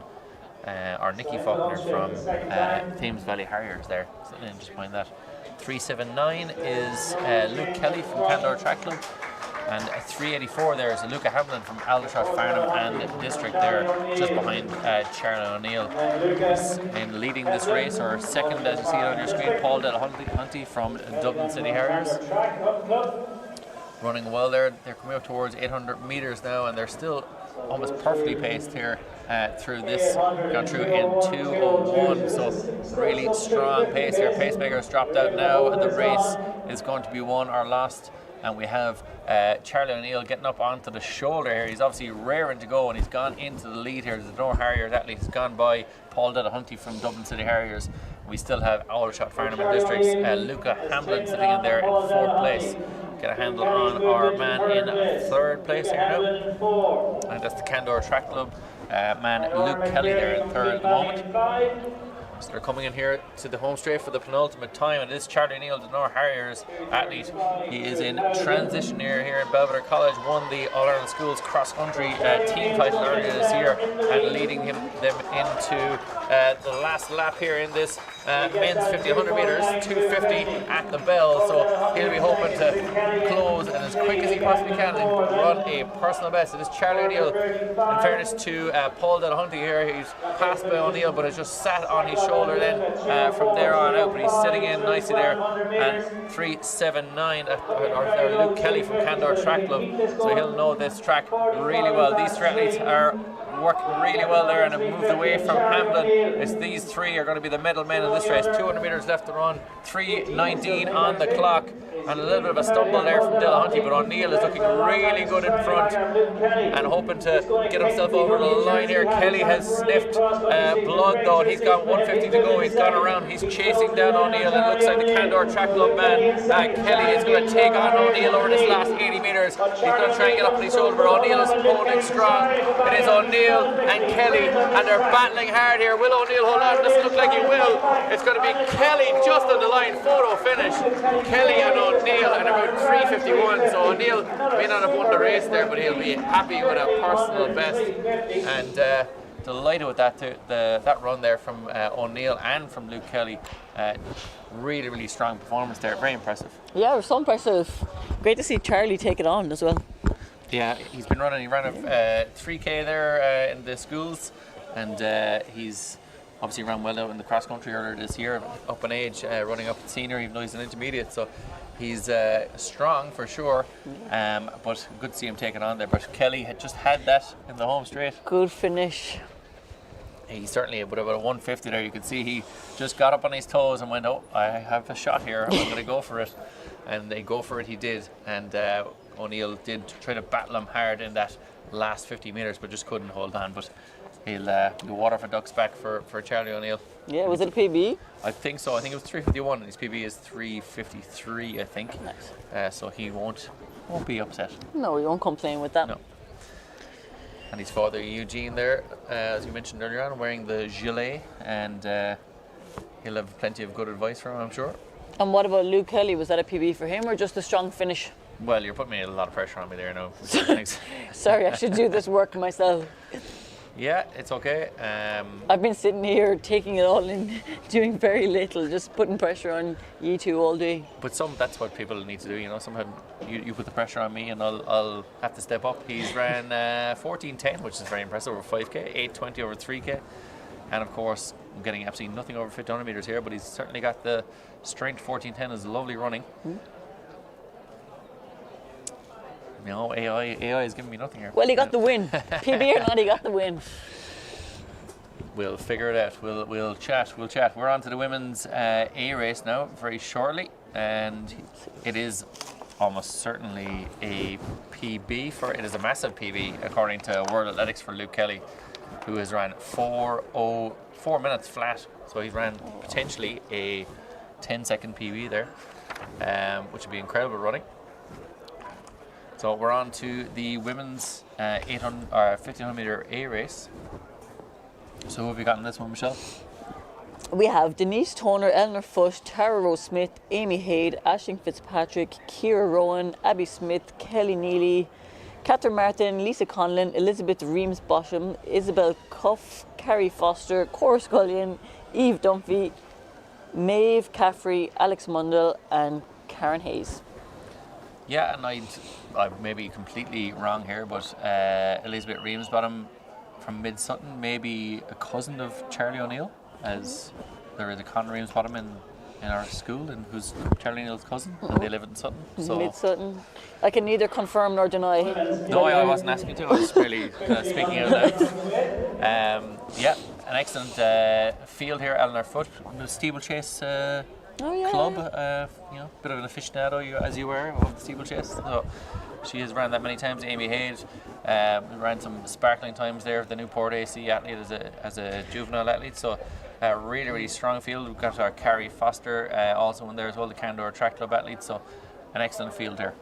[SPEAKER 6] or Nicky Faulkner from Thames Valley Harriers there, sitting in just behind that. 3:79 is Luke Kelly from Candor Track Club. And 3:84 there is Luca Hamlin from Aldershot, Farnham and District there, just behind Charlie O'Neill. And leading this race, or second as you see it on your screen, Paul Delahunty from Dublin City Harriers. Running well there. They're coming up towards 800 metres now, and they're still almost perfectly paced here through this. Gone through in 2:01, so really strong pace here. Pacemaker's dropped out now, and the race is going to be won or lost. And we have Charlie O'Neill getting up onto the shoulder here. He's obviously raring to go, and he's gone into the lead here. The Donor Harriers athlete has gone by Paul Delahunty from Dublin City Harriers. We still have Aldershot, Farnham and Districts. Luca Hamlin sitting in there in 4th place. Get a handle on our man in 3rd place here now. And that's the Candor Track Club man Luke Kelly there in 3rd at the moment. So they're coming in here to the home straight for the penultimate time, and this is Charlie O'Neill, the Donor Harriers athlete. He is in transition here in Belvedere College, won the All-Ireland Schools cross country team title earlier this year, and leading them into the last lap here in this men's 50-100 metres, 2:50 at the bell. So he'll be hoping to close and as quick as he possibly can and run a personal best. It is Charlie O'Neill. In fairness to Paul Delahunty here, he's passed by O'Neill but has just sat on his shoulder then from there on out, but he's sitting in nicely there. And 3:79 or Luke Kelly from Candor Track Club, so he'll know this track really well. These three athletes are working really well there and have moved away from Hamlin. It's these three are going to be the medal men in this race. 200 metres left to run, 3:19 on the clock, and a little bit of a stumble there from Delahunty, but O'Neill is looking really good in front and hoping to get himself over the line here. Kelly has sniffed blood though, and he's got 150 to go. He's gone around, he's chasing down O'Neill, and it looks like the Candor Track Club man Kelly is going to take on O'Neill over this last 80 metres. He's going to try and get up on his shoulder, but O'Neill is holding strong. It is O'Neill and Kelly, and they're battling hard here. Will O'Neill hold on? Doesn't look like he will. It's going to be Kelly just on the line, photo finish. Kelly and O'Neill at about 3:51. So O'Neill may not have won the race there, but he'll be happy with a personal best. And delighted with that run there from O'Neill and from Luke Kelly. Really, really strong performance there. Very impressive.
[SPEAKER 4] Yeah, it was so impressive. Great to see Charlie take it on as well.
[SPEAKER 6] Yeah, he's been running. He ran a 3K there in the schools, and he's obviously ran well out in the cross country earlier this year, up in age, running up at senior, even though he's an intermediate. So he's strong for sure, but good to see him taking on there. But Kelly had just had that in the home straight.
[SPEAKER 4] Good finish.
[SPEAKER 6] He certainly, with about a 150 there, you could see he just got up on his toes and went, oh, I have a shot here, I'm going to go for it. And they go for it, he did. And O'Neill did try to battle him hard in that last 50 metres, but just couldn't hold on. But he'll be water for ducks back for Charlie O'Neill.
[SPEAKER 4] Yeah, was it a PB?
[SPEAKER 6] I think so. I think it was 3:51, and his PB is 3:53, I think.
[SPEAKER 4] Nice.
[SPEAKER 6] So he won't be upset.
[SPEAKER 4] No, we won't complain with that.
[SPEAKER 6] No. And his father Eugene there, as you mentioned earlier on, wearing the gilet, and he'll have plenty of good advice from him, I'm sure.
[SPEAKER 4] And what about Luke Kelly? Was that a PB for him or just a strong finish?
[SPEAKER 6] Well, you're putting a lot of pressure on me there now. Thanks.
[SPEAKER 4] Sorry, I should do this work myself.
[SPEAKER 6] Yeah, it's okay.
[SPEAKER 4] I've been sitting here taking it all in, doing very little, just putting pressure on you two all day.
[SPEAKER 6] But that's what people need to do, you know. Sometimes you put the pressure on me and I'll have to step up. He's ran 14:10, which is very impressive, over 5K, 8:20 over 3K. And of course, I'm getting absolutely nothing over 1,500 metres here, but he's certainly got the strength. 14:10 is lovely running. No, AI is giving me nothing here.
[SPEAKER 4] Well, he got the win. PB or not, he got the win.
[SPEAKER 6] We'll figure it out. We'll chat. We're on to the women's A race now very shortly, and it is almost certainly a PB it is a massive PB according to World Athletics for Luke Kelly, who has ran 4 minutes flat. So he's ran potentially a 10-second PB there, which would be incredible running. So we're on to the women's 1500 meter A race. So who have you got in this one, Michelle?
[SPEAKER 4] We have Denise Toner, Eleanor Fush, Tara Rose Smith, Amy Hayde, Aisling Fitzpatrick, Ciara Rowan, Abby Smith, Kelly Neely, Catherine Martin, Lisa Conlon, Elizabeth Reams Bosham, Isabel Cuff, Carrie Foster, Cora Scullion, Eve Dunphy, Maeve Caffrey, Alex Mundell, and Karen Hayes.
[SPEAKER 6] Yeah, and I may be completely wrong here, but Elizabeth Reams Bottom from Mid Sutton, maybe a cousin of Charlie O'Neill, as there is a Conor Reams Bottom in our school, and who's Charlie O'Neill's cousin, and they live in Sutton. So
[SPEAKER 4] Mid Sutton. I can neither confirm nor deny.
[SPEAKER 6] No, I wasn't asking you to. I was really speaking out loud. Yeah, an excellent field here. Eleanor Foot, the steeplechase club. Bit of an aficionado as you were of the steeplechase. So she has ran that many times. Amy Hayes ran some sparkling times there. The Newport AC athlete as a juvenile athlete. So really strong field. We've got our Carrie Foster also in there as well, the Candor Track Club athlete. So an excellent field here.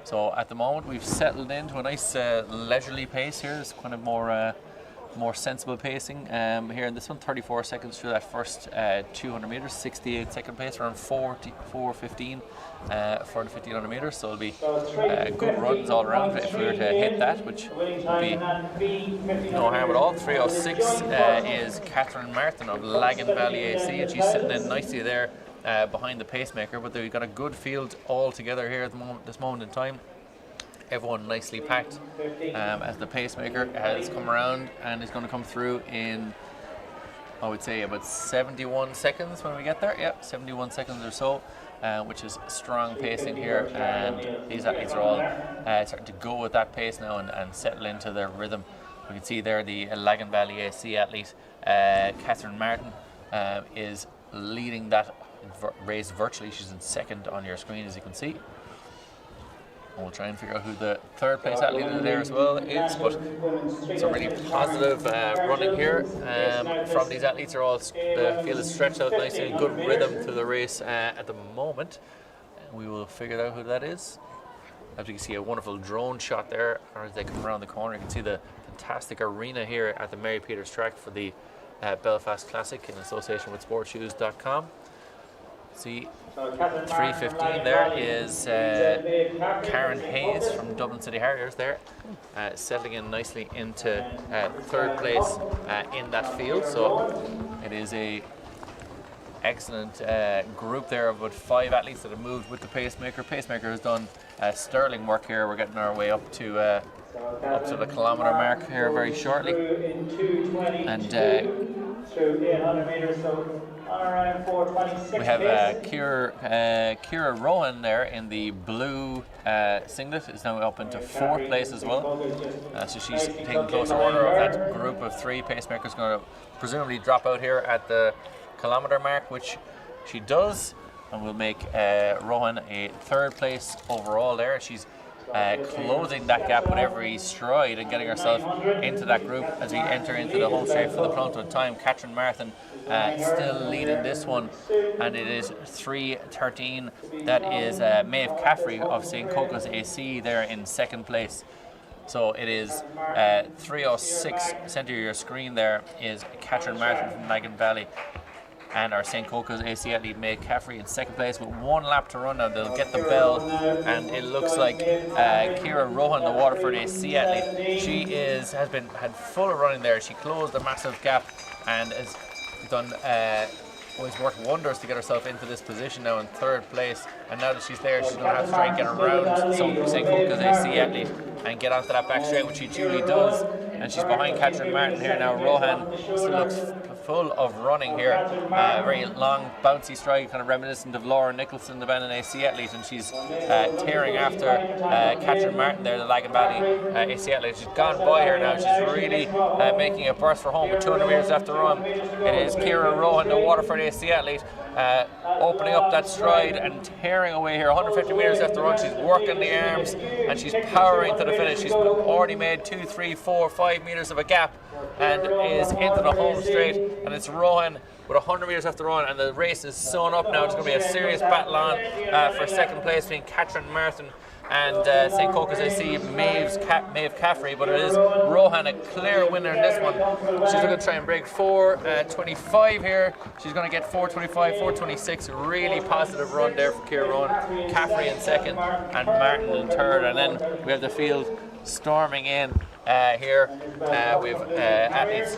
[SPEAKER 6] So at the moment we've settled into a nice leisurely pace here. It's kind of more sensible pacing here in this one. 34 seconds through that first 200 meters, 68 second pace, around 4:15 for the 1500 meters. So it'll be good runs all around if we were to hit that, which would be no harm at all. 3:06 is Catherine Martin of Lagan Valley AC, and she's sitting in nicely there behind the pacemaker. But we've got a good field all together here at this moment in time. Everyone nicely packed as the pacemaker has come around and is going to come through in, I would say, about 71 seconds when we get there. Yep, 71 seconds or so, which is strong pacing here, and these athletes are all starting to go with that pace now and settle into their rhythm. We can see there the Lagan Valley AC athlete, Catherine Martin, is leading that race virtually. She's in second on your screen, as you can see. We'll try and figure out who the third place athlete there as well is, but it's a really positive running here from these athletes. The field is stretched out nicely, good rhythm to the race at the moment. We will figure out who that is. As you can see, a wonderful drone shot there as they come around the corner. You can see the fantastic arena here at the Mary Peters track for the Belfast Classic in association with sportshoes.com. See, 3:15 there is Karen Hayes from Dublin City Harriers there, settling in nicely into third place in that field. So it is a excellent group there of about 5 athletes that have moved with the pacemaker. Pacemaker has done sterling work here. We're getting our way up to the kilometre mark here very shortly, and
[SPEAKER 3] through 800 meters, so on around 4:26.
[SPEAKER 6] we have Ciara Rowan there in the blue singlet, is now up into 4th place as well. So she's taking closer order of that group of 3. Pacemaker's going to presumably drop out here at the kilometre mark, which she does, and will make Rowan a 3rd place overall there. She's closing that gap with every stride and getting herself into that group as we enter into the home straight for the Plunton time. Catherine Martin still leading this one, and it is 3:13. That is Maeve Caffrey of St. Coca's AC there in 2nd place. So it is 3:06. Centre of your screen there is Catherine Martin from Lagan Valley, and our St. Coca's AC athlete Maeve Caffrey in 2nd place with 1 lap to run now. They'll get the bell, and it looks like Ciara Rowan, the Waterford AC athlete, she had full running there. She closed a massive gap and has done always worked wonders to get herself into this position now in 3rd place. And now that she's there, she's going to have to try and get around St. Coca's AC athlete and get onto that back straight, which she duly does. And she's behind Catherine Martin here now. Rohan still looks full of running here. Very long, bouncy stride, kind of reminiscent of Laura Nicholson, the Bannon AC athlete, and she's tearing after Catherine Martin there, the Lagan Valley AC athlete. She's gone by here now. She's really making a burst for home with 200 metres left to run. It is Ciara Rowan, the Waterford AC athlete, opening up that stride and tearing away here. 150 metres left to run. She's working the arms and she's powering to the finish. She's already made 2, 3, 4, 5 metres of a gap and is into the home straight. And it's Rowan with 100 metres left to run, and the race is sewn up now. It's going to be a serious battle on for second place between Catherine Martin and St. Cocos AC Maeve Caffrey, but it is Rohan a clear winner in this one. She's going to try and break 4:25 here. She's going to get 4:25, 4:26. Really positive run there for Ciara Rowan. Caffrey in second and Martin in third, and then we have the field storming in here with athletes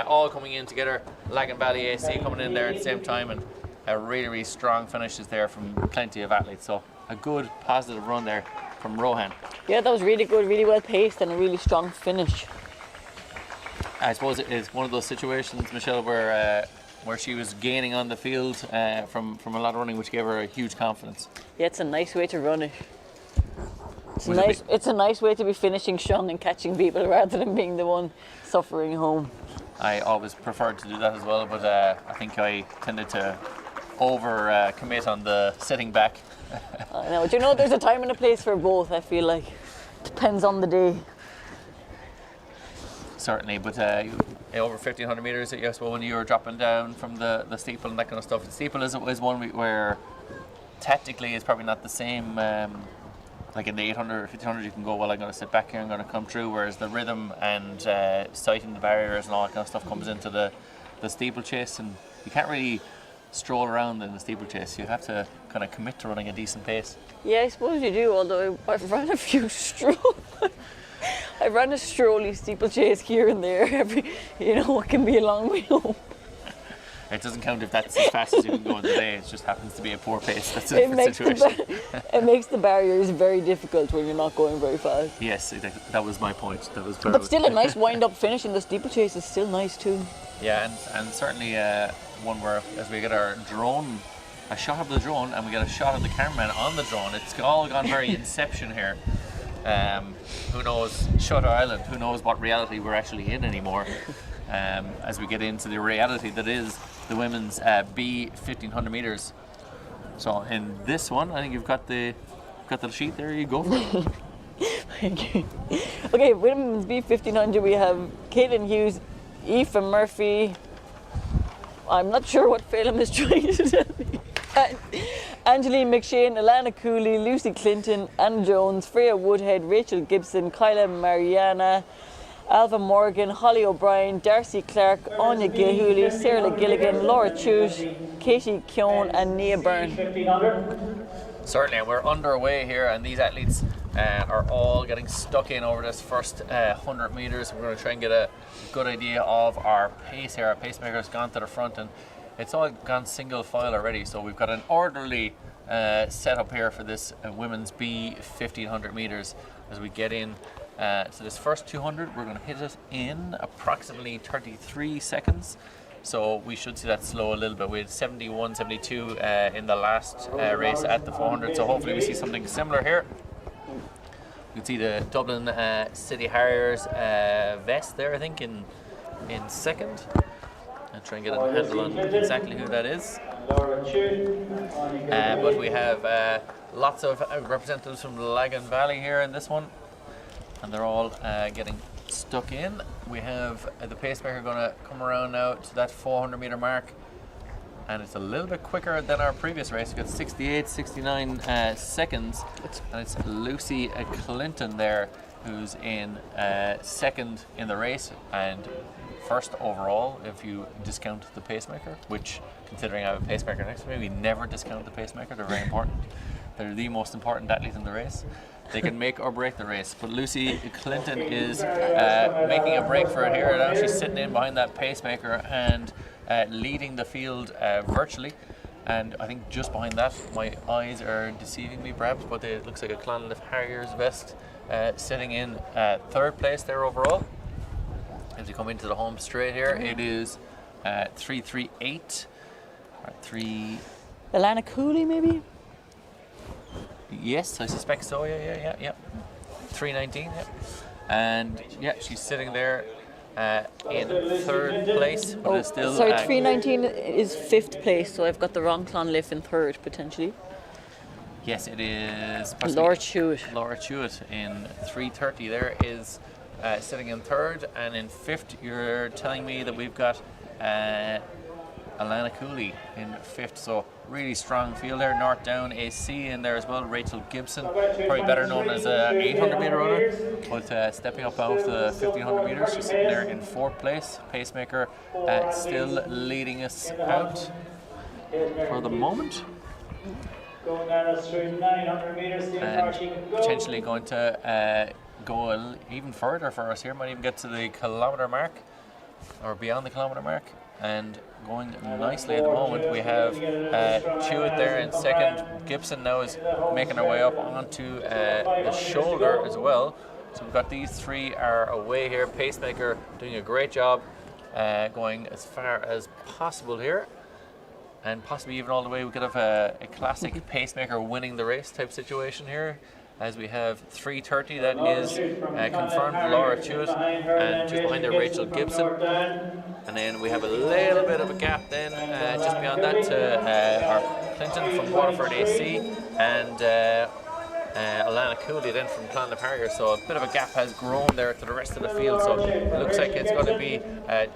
[SPEAKER 6] all coming in together. Lagan Valley AC coming in there at the same time, and a really strong finishes there from plenty of athletes. So a good positive run there from Rohan.
[SPEAKER 4] Yeah, that was really good, really well paced, and a really strong finish.
[SPEAKER 6] I suppose it's one of those situations, Michelle, where she was gaining on the field from a lot of running, which gave her a huge confidence.
[SPEAKER 4] Yeah, it's a nice way to run it. It's a nice way to be finishing strong and catching people rather than being the one suffering home.
[SPEAKER 6] I always preferred to do that as well, but I think I tended to over commit on the sitting back.
[SPEAKER 4] I know. Do you know there's a time and a place for both? I feel like depends on the day.
[SPEAKER 6] Certainly, but over 1,500 meters, yes. Well, when you were dropping down from the steeple and that kind of stuff, the steeple is one where tactically it's probably not the same. Like in the 800 or 1,500, you can go, well, I'm going to sit back here, I'm going to come through, whereas the rhythm and sighting the barriers and all that kind of stuff comes into the steeplechase, and you can't really stroll around in the steeplechase. You have to kind of commit to running a decent pace.
[SPEAKER 4] Yeah, I suppose you do, although I've run a few I ran a strolly steeplechase here and there. It can be a long way home.
[SPEAKER 6] It doesn't count if that's as fast as you can go in the day. It just happens to be a poor pace. That's a different situation.
[SPEAKER 4] It makes the barriers very difficult when you're not going very fast.
[SPEAKER 6] Yes, that was my point.
[SPEAKER 4] But still, a nice wind-up finish in the steeplechase is still nice too.
[SPEAKER 6] Yeah, and certainly one where, as we get our drone, a shot of the drone, and we get a shot of the cameraman on the drone, it's all gone very Inception here. Who knows, Shutter Island, who knows what reality we're actually in anymore. As we get into the reality that is the women's B 1,500 meters. So in this one, I think you've got the sheet there. You go for it.
[SPEAKER 4] Thank you. Okay, women's B 1,500. We have Caitlin Hughes, Aoife Murphy. I'm not sure what Phelim is trying to tell me. Angeline McShane, Alana Cooley, Lucy Clinton, Anne Jones, Freya Woodhead, Rachel Gibson, Kyla Mariana, Alva Morgan, Holly O'Brien, Darcy Clark, Anya Gilhooly, Sarah Gilligan, Laura Chute, Katie Keown and Nia Byrne.
[SPEAKER 6] Certainly, and we're underway here, and these athletes are all getting stuck in over this first 100 metres. We're going to try and get a good idea of our pace here. Our pacemaker's gone to the front, and it's all gone single file already, so we've got an orderly setup here for this women's B 1,500 metres. As we get in to this first 200, we're going to hit it in approximately 33 seconds. So we should see that slow a little bit. We had 71, 72 in the last race at the 400, so hopefully we see something similar here. You can see the Dublin City Harriers vest there, I think, in second. I'll try and get a handle on exactly who that is. But we have lots of representatives from the Lagan Valley here in this one, and they're all getting stuck in. We have the pacemaker going to come around now to that 400 meter mark, and it's a little bit quicker than our previous race. We've got 68, 69 seconds, and it's Lucy Clinton there who's in second in the race and first overall if you discount the pacemaker, which, considering I have a pacemaker next to me, we never discount the pacemaker. They're very important. They're the most important athlete in the race. They can make or break the race. But Lucy Clinton is making a break for it here. Now she's sitting in behind that pacemaker and leading the field virtually. And I think just behind that, my eyes are deceiving me perhaps, but it looks like a Continental Harriers vest sitting in third place there overall. As we come into the home straight here, it is 338. Or 3.
[SPEAKER 4] Alana Cooley, maybe?
[SPEAKER 6] Yes, I suspect so. Yeah. 319. Yeah. And yeah, she's sitting there in third place, but it's still.
[SPEAKER 4] Sorry, 319 is 5th place, so I've got the wrong Clonliffe in 3rd potentially.
[SPEAKER 6] Yes, it is.
[SPEAKER 4] Laura Chewett.
[SPEAKER 6] Laura Chewett in 330 there is sitting in 3rd, and in 5th you're telling me that we've got Alana Cooley in 5th, so really strong field there. North Down AC in there as well. Rachel Gibson, probably better known as a 800 metre runner, but stepping up out the 1500 metres. She's sitting there in 4th place. Pacemaker still leading us out for the moment.
[SPEAKER 3] Going down through 900 metres,
[SPEAKER 6] And potentially going to go even further for us here. Might even get to the kilometre mark or beyond the kilometre mark. And going nicely at the moment. We have Chewett there in 2nd. Gibson now is making her way up onto the shoulder as well. So we've got these 3 are away here. Pacemaker doing a great job going as far as possible here. And possibly even all the way we could have a classic Pacemaker winning the race type situation here, as we have 330 that is confirmed Laura Chewett, and just behind there Rachel Gibson. And then we have a little bit of a gap then just beyond that to our Clinton from Waterford AC and Alana Cooley then from Clonliffe Harrier. So a bit of a gap has grown there to the rest of the field. So it looks like it's going to be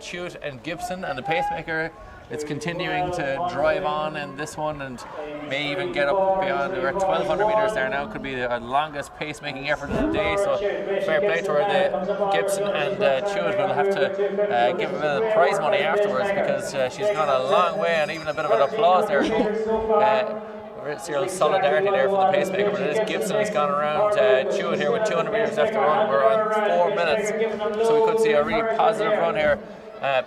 [SPEAKER 6] Chewett and Gibson, and the Pacemaker. It's continuing to drive on in this one and may even get up beyond. We're at 1200 metres there now. Could be the longest pacemaking effort of the day. So fair play to her. The Gibson and Chewett will have to give a bit of prize money afterwards, because she's gone a long way, and even a bit of an applause there. Real solidarity there for the Pacemaker, but it is Gibson has gone around Chewett here with 200 metres left to run. We're on 4 minutes, so we could see a really positive run here.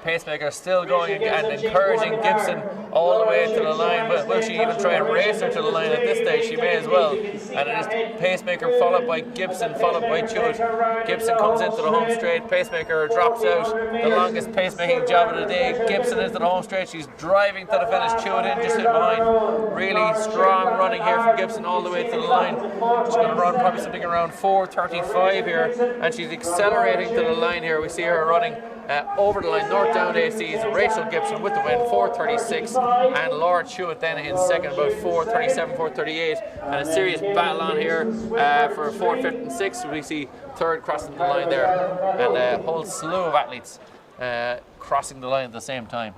[SPEAKER 6] Pacemaker still going and encouraging Gibson all the way to the line, but will she even try and race her to the line at this stage? She may as well. And it is Pacemaker followed by Gibson, followed by Chewett. Gibson comes into the home straight. Pacemaker drops out. The longest pacemaking job of the day. Gibson into the home straight. She's driving to the finish. Chewett in just in behind. Really strong running here from Gibson all the way to the line. She's going to run probably something around 4:35 here, and she's accelerating to the line here. We see her running over the line. North Down AC's Rachel Gibson with the win, 4:36, and Laura Chewett then in 2nd, about 4:37, 4:38, and a serious battle on here for 4th, 5th and 6th. We see 3rd crossing the line there, and a whole slew of athletes crossing the line at the same time.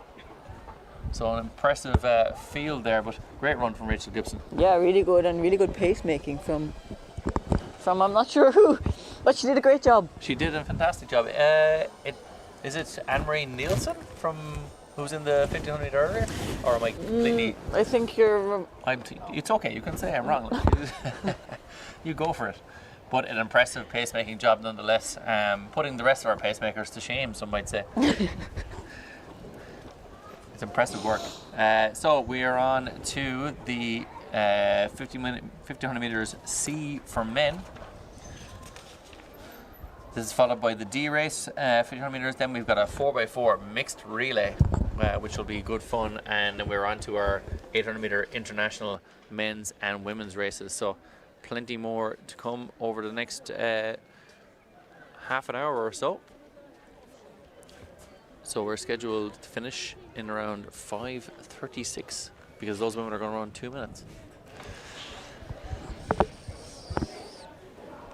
[SPEAKER 6] So an impressive field there, but great run from Rachel Gibson.
[SPEAKER 4] Yeah, really good, and really good pacemaking from I'm not sure who, but she did a great job.
[SPEAKER 6] She did a fantastic job. Is it Anne-Marie Nielsen from who's in the 1500 earlier, or am I completely?
[SPEAKER 4] I think you're.
[SPEAKER 6] It's okay. You can say I'm wrong. You go for it. But an impressive pacemaking job nonetheless. Putting the rest of our pacemakers to shame, some might say. It's impressive work. So we are on to the 1500 meters C for men. This is followed by the D race, 1500 meters. Then we've got a 4x4 mixed relay, which will be good fun. And then we're on to our 800 meter international men's and women's races. So plenty more to come over the next half an hour or so. So we're scheduled to finish in around 5:36 because those women are going to run 2 minutes.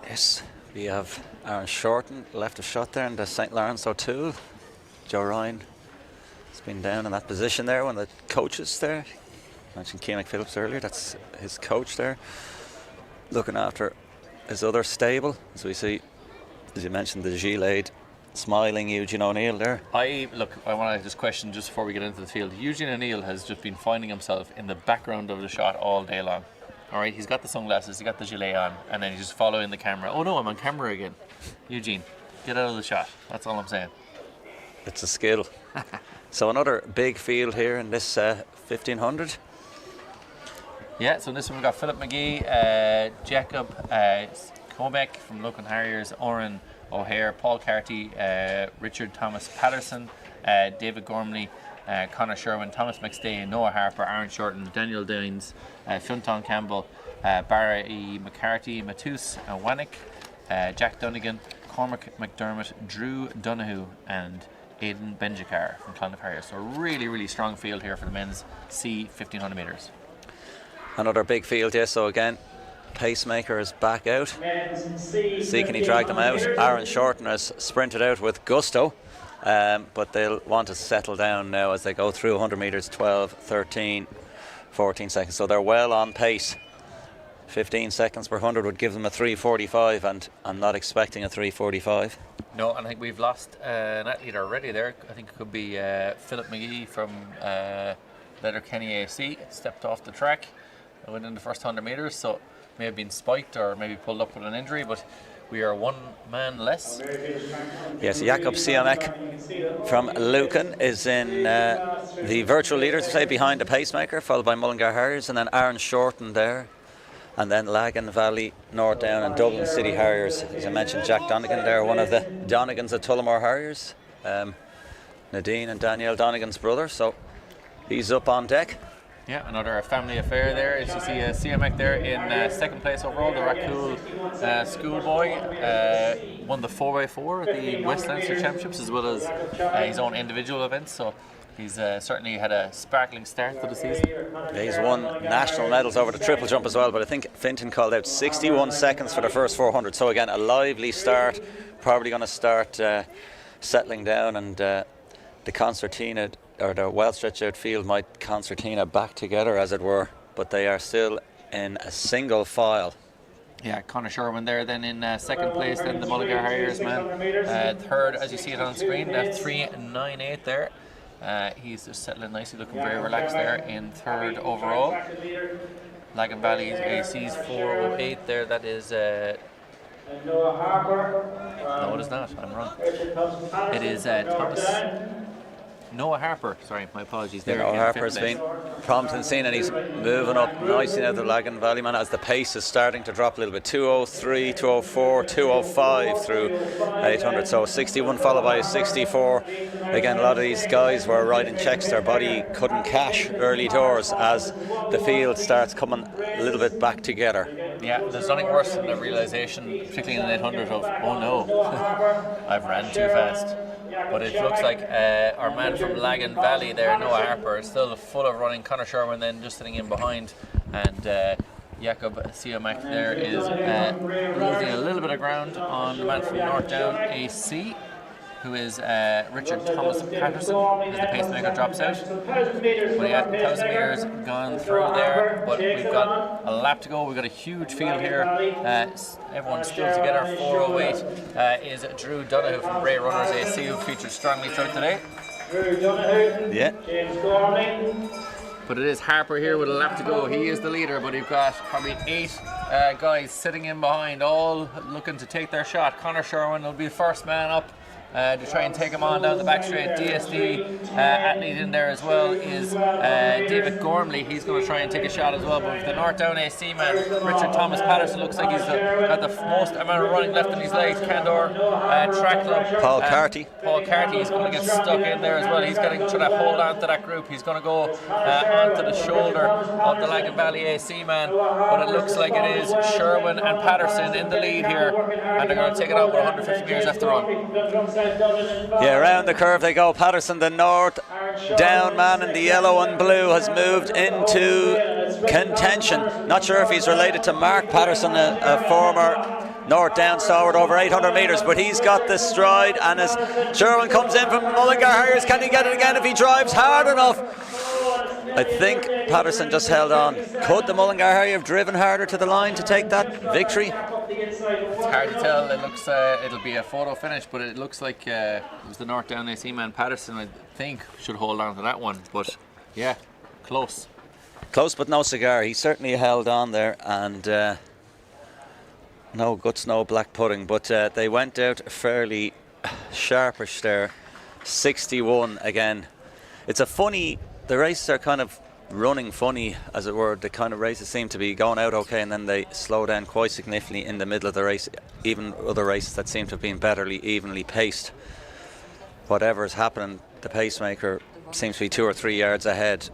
[SPEAKER 2] Yes, we have Aaron Shorten left a shot there in the St. Lawrence O'Toole. Joe Ryan has been down in that position there, one of the coaches there. I mentioned Keane Phillips earlier, that's his coach there, looking after his other stable. As we see, as you mentioned, the Gilade smiling Eugene O'Neill there.
[SPEAKER 6] I want to just question just before we get into the field. Eugene O'Neill has just been finding himself in the background of the shot all day long. All right, he's got the sunglasses, he got the gilet on, and then he's just following the camera. Oh no, I'm on camera again. Eugene, get out of the shot. That's all I'm saying.
[SPEAKER 2] It's a skill. So another big field here in this 1500.
[SPEAKER 6] Yeah, so in this one we've got Philip McGee, Jacob Kobeck from Logan Harriers, Oren O'Hare, Paul Carty, Richard Thomas Patterson, David Gormley, Conor Sherwin, Thomas McStay, Noah Harper, Aaron Shorten, Daniel Dines, Fionn Campbell, Barry McCarthy, Matus Wannick, Jack Dunnigan, Cormac McDermott, Drew Donoghue, and Aidan Benjicar from Clontarf. So really, really strong field here for the men's C 1500 metres.
[SPEAKER 2] Another big field, yes. So again, Pacemaker is back out. See, can he drag them out? Aaron Shorten has sprinted out with gusto, but they'll want to settle down now as they go through 100 metres, 12, 13, 14 seconds. So they're well on pace. 15 seconds per 100 would give them a 3:45, and I'm not expecting a 3:45.
[SPEAKER 6] No, and I think we've lost an athlete already there. I think it could be Philip McGee from Letterkenny AC. Stepped off the track, went in the first 100 metres, so may have been spiked or maybe pulled up with an injury, but we are one man less.
[SPEAKER 2] Yes, Jakob Siomek from Lucan is in the virtual leaders, say, behind the Pacemaker, followed by Mullingar Harriers, and then Aaron Shorten there. And then Lagan Valley, North Down and Dublin City Harriers. As I mentioned, Jack Donegan there, one of the Donegans at Tullamore Harriers. Nadine and Danielle Donegan's brother, so he's up on deck.
[SPEAKER 6] Yeah, another family affair there. As you see CMX there in second place overall, the Racool schoolboy. Won the 4x4 at the West Leinster Championships as well as his own individual events. So he's certainly had a sparkling start to the season.
[SPEAKER 2] Yeah, he's won national medals over the triple jump as well, but I think Finton called out 61 seconds for the first 400. So again, a lively start. Probably going to start settling down, and the concertina, or the well stretched out field, might concertina back together as it were, but they are still in a single file.
[SPEAKER 6] Yeah, Conor Sherwin there then in second place, then the Mullingar Harriers man. Third, as you see it on screen, 3:98 there. He's just settling nicely, looking very relaxed there in third overall. Lagan Valley AC's 4:08 there, that is... no, it is not, I'm wrong. It is Noah Harper, sorry, my apologies there.
[SPEAKER 2] Noah Harper's been prompted and seen, and he's moving up nicely now, the Lagan Valley man, as the pace is starting to drop a little bit. 2:03, 2:04, 2:05 through 800, so 61 followed by a 64. Again, a lot of these guys were riding checks, their body couldn't cash early doors as the field starts coming a little bit back together.
[SPEAKER 6] Yeah, there's nothing worse than the realisation, particularly in the 800, of, oh no, I've ran too fast. But it looks like our man from Lagan Valley there, Noah Harper, is still full of running. Conor Sherwin then just sitting in behind, and Jakob Siomek there is losing a little bit of ground on the man from North Down AC, who is Richard Thomas Patterson, as the pacemaker drops out. But yeah, 1,000 metres gone through there, but we've got a lap to go. We've got a huge field here. Everyone's still together. 4:08 is Drew Donoghue from Ray Runners AC, who featured strongly throughout today.
[SPEAKER 3] Drew Donoghue,
[SPEAKER 2] yeah.
[SPEAKER 3] James Gormley.
[SPEAKER 6] But it is Harper here with a lap to go. He is the leader, but we've got probably 8 guys sitting in behind, all looking to take their shot. Conor Sherwin will be the first man up to try and take him on down the back straight. DSD athlete in there as well is David Gormley. He's going to try and take a shot as well. But with the North Down AC man, Richard Thomas Patterson, looks like he's got the most amount of running left in his legs. Candor Track Club.
[SPEAKER 2] Paul Carty.
[SPEAKER 6] Paul Carty is going to get stuck in there as well. He's going to try to hold on to that group. He's going to go onto the shoulder of the Lagan Valley AC man. But it looks like it is Sherwin and Patterson in the lead here, and they're going to take it out with 150 metres left to run.
[SPEAKER 2] Yeah, around the curve they go. Patterson, the North Down man in the yellow and blue, has moved into contention. Not sure if he's related to Mark Patterson, a former North Down stalwart over 800 metres, but he's got the stride, and as Sherwin comes in from Mullingar Harriers, can he get it again if he drives hard enough? I think Patterson just held on. Could the Mullingar Harrier have driven harder to the line to take that victory?
[SPEAKER 6] It's hard to tell. It looks it'll be a photo finish, but it looks like it was the North Down AC man Patterson, I think, should hold on to that one. But yeah, close.
[SPEAKER 2] Close but no cigar. He certainly held on there, and no guts, no black pudding. But they went out fairly sharpish there. 61 again. It's a funny, the races are kind of running funny, as it were. The kind of races seem to be going out okay, and then they slow down quite significantly in the middle of the race. Even other races that seem to have been evenly paced. Whatever is happening, the pacemaker seems to be 2 or 3 yards ahead,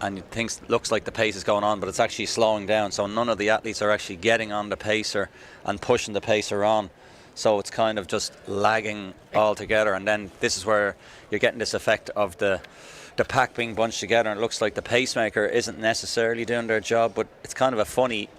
[SPEAKER 2] and looks like the pace is going on, but it's actually slowing down. So none of the athletes are actually getting on the pacer and pushing the pacer on. So it's kind of just lagging altogether. And then this is where you're getting this effect of the pack being bunched together, and it looks like the pacemaker isn't necessarily doing their job. But it's kind of a funny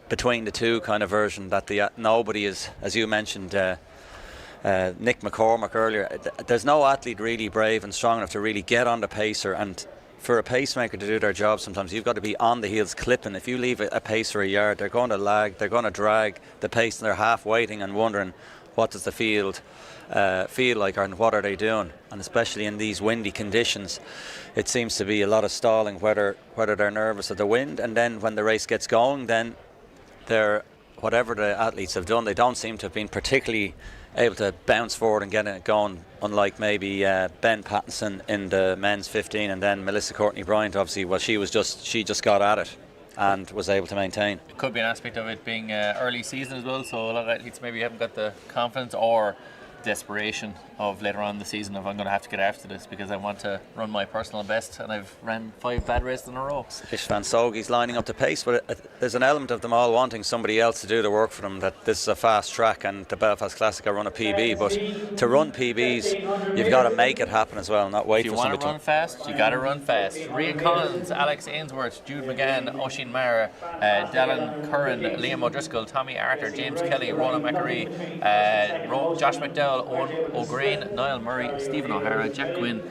[SPEAKER 2] between the two kind of version that nobody is, as you mentioned, Nick McCormack earlier, there's no athlete really brave and strong enough to really get on the pacer. And for a pacemaker to do their job, sometimes you've got to be on the heels clipping. If you leave a pacer a yard, they're going to lag, they're going to drag the pace, and they're half waiting and wondering what does the field feel like, and what are they doing. And especially in these windy conditions, it seems to be a lot of stalling, whether they're nervous of the wind, and then when the race gets going, then whatever the athletes have done, they don't seem to have been particularly able to bounce forward and get it going, unlike maybe Ben Pattinson in the men's 15, and then Melissa Courtney Bryant, obviously, well, she just got at it and was able to maintain.
[SPEAKER 6] It could be an aspect of it being early season as well, so a lot of athletes maybe haven't got the confidence or desperation of later on in the season of I'm going to have to get after this because I want to run my personal best, and I've ran 5 bad races in a row.
[SPEAKER 2] Istvan Sogi's lining up the pace, but there's an element of them all wanting somebody else to do the work for them, that this is a fast track and the Belfast Classic I run a PB, but to run PBs you've got to make it happen as well, not wait for somebody to...
[SPEAKER 6] If you want to run fast, you got to run fast. Rhea Collins, Alex Ainsworth, Jude McGann, Oisin Mara, Dallin Curran, Liam O'Driscoll, Tommy Arthur, James Kelly, Ronan McAree, Josh McDowell, Owen O'Green, Niall Murray, Stephen O'Hara, Jack Gwynn,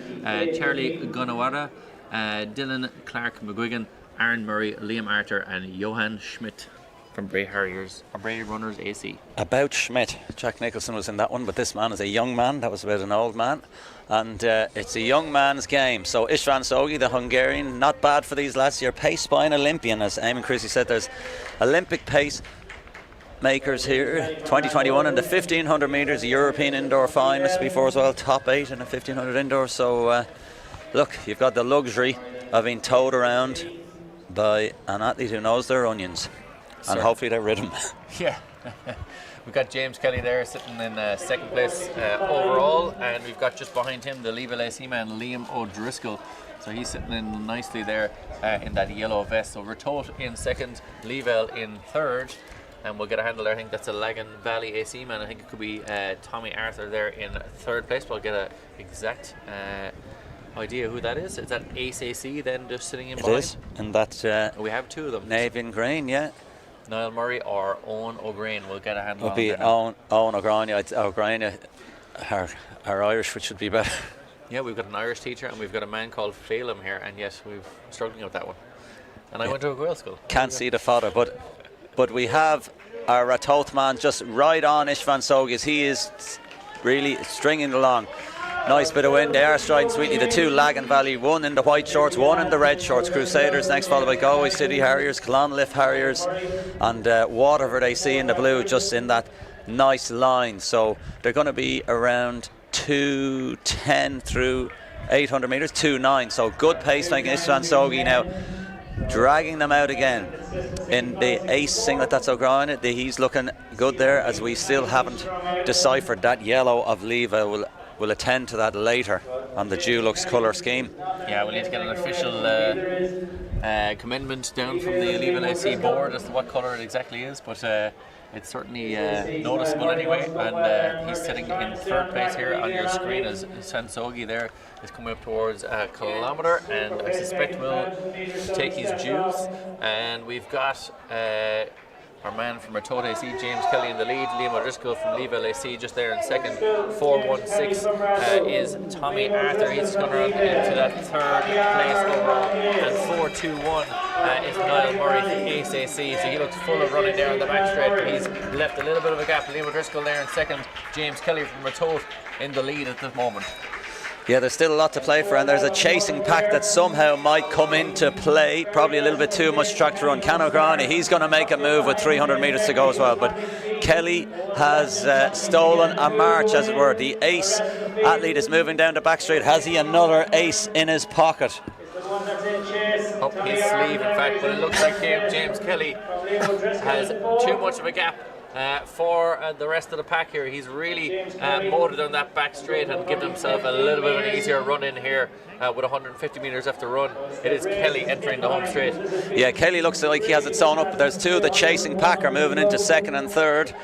[SPEAKER 6] Charlie Gunawara, Dylan Clark McGuigan, Aaron Murray, Liam Arthur, and Johan Schmidt from Bray Harriers, or Bray Runners AC.
[SPEAKER 2] About Schmidt, Jack Nicholson was in that one, but this man is a young man. That was about an old man, and it's a young man's game. So Istvan Sogi, the Hungarian, not bad for these lads. You're pace by an Olympian, as Eamon Chrissy said. There's Olympic pace makers here, 2021 in the 1500 metres, European indoor finalist before as well, top 8 in the 1500 indoor. So look, you've got the luxury of being towed around by an athlete who knows their onions, and hopefully their rhythm.
[SPEAKER 6] Yeah. We've got James Kelly there sitting in second place overall, and we've got just behind him the Leavell AC man Liam O'Driscoll. So he's sitting in nicely there in that yellow vest. So Ratote in second, Leavell in third, and we'll get a handle there. I think that's a Lagan Valley AC man. I think it could be Tommy Arthur there in third place. We'll get an exact idea who that is. Is that Ace AC then just sitting in behind?
[SPEAKER 2] It is, and that's
[SPEAKER 6] we have 2 of them.
[SPEAKER 2] Navy in green, yeah.
[SPEAKER 6] Niall Murray or Owen O'Green. We'll get a handle
[SPEAKER 2] Would
[SPEAKER 6] on
[SPEAKER 2] be
[SPEAKER 6] that.
[SPEAKER 2] Owen O'Green, our Irish, which should be better.
[SPEAKER 6] Yeah, we've got an Irish teacher and we've got a man called Phelim here, and yes, we're struggling with that one. And I went to a Gael school.
[SPEAKER 2] Can't see the fodder, but we have our Ratoth man just right on Istvan Sogi. He is really stringing along. Nice bit of wind. They are striding sweetly. The 2 Lagan Valley, 1 in the white shorts, 1 in the red shorts. Crusaders next, followed by Galway City Harriers, Clonliff Harriers, and Waterford AC in the blue, just in that nice line. So they're going to be around 2:10 through 800 metres, 2:09. So good pace making. Istvan Sogi now dragging them out again in the ace singlet. That's O'Grien. He's looking good there, as we still haven't deciphered that yellow of Leavell. We'll attend to that later on the Dulux colour scheme.
[SPEAKER 6] Yeah, we'll need to get an official commendment down from the Leavell AC board as to what colour it exactly is, but it's certainly noticeable anyway. And he's sitting in third place here on your screen as Sansogi there is coming up towards a kilometre, and I suspect will take his dues. And we've got our man from Ratote AC, James Kelly, in the lead. Liam O'Driscoll from Leavell AC just there in second. 4:16 is Tommy Arthur. He's going around into that third place overall. And 4:21 is Niall Murray from Ace AC. So he looks full of running there on the back straight, but he's left a little bit of a gap. Liam O'Driscoll there in second. James Kelly from Ratote in the lead at the moment.
[SPEAKER 2] Yeah, there's still a lot to play for, and there's a chasing pack that somehow might come into play. Probably a little bit too much track to run. Can O'Grani, he's going to make a move with 300 metres to go as well. But Kelly has stolen a march, as it were. The ace athlete is moving down the back straight. Has he another ace in his pocket?
[SPEAKER 6] Up his sleeve, in fact, but it looks like James Kelly has too much of a gap for the rest of the pack here. He's really motored on that back straight and given himself a little bit of an easier run in here with 150 metres left to run. It is Kelly entering the home straight.
[SPEAKER 2] Yeah, Kelly looks like he has it sewn up. There's two of the chasing pack are moving into second and third.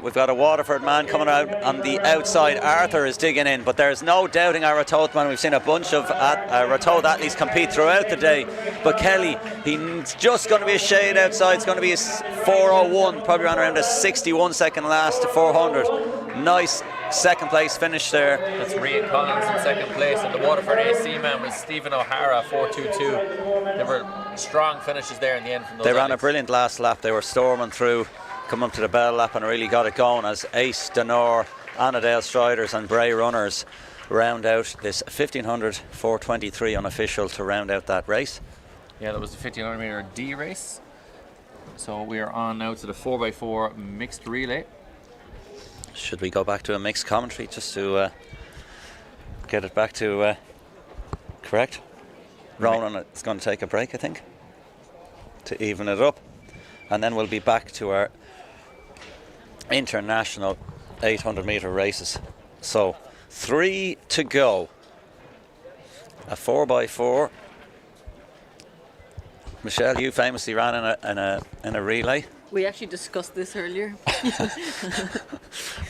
[SPEAKER 2] We've got a Waterford man coming out on the outside. Arthur is digging in, but there's no doubting our Ratoath man. We've seen a bunch of Ratoath athletes compete throughout the day, but Kelly, he's just going to be a shade outside. It's going to be a 4:01, probably around a 61 second last to 400. Nice second place finish there.
[SPEAKER 6] That's Rian Collins in second place, and the Waterford AC man was Stephen O'Hara, 4:22. They were strong finishes there in the end from those
[SPEAKER 2] They ran
[SPEAKER 6] athletes.
[SPEAKER 2] a brilliant last lap. They were storming through, come up to the bell lap and really got it going as Ace, Denor, Annadale Striders and Bray runners round out this 1500 4:23 unofficial to round out that race.
[SPEAKER 6] Yeah, that was the 1500 metre D race. So we are on now to the 4x4 mixed relay.
[SPEAKER 2] Should we go back to a mixed commentary just to get it back to correct? Ronan is going to take a break, I think, to even it up, and then we'll be back to our international 800 metre races. So 3 to go. A 4x4. Michelle, you famously ran in a relay.
[SPEAKER 4] We actually discussed this earlier.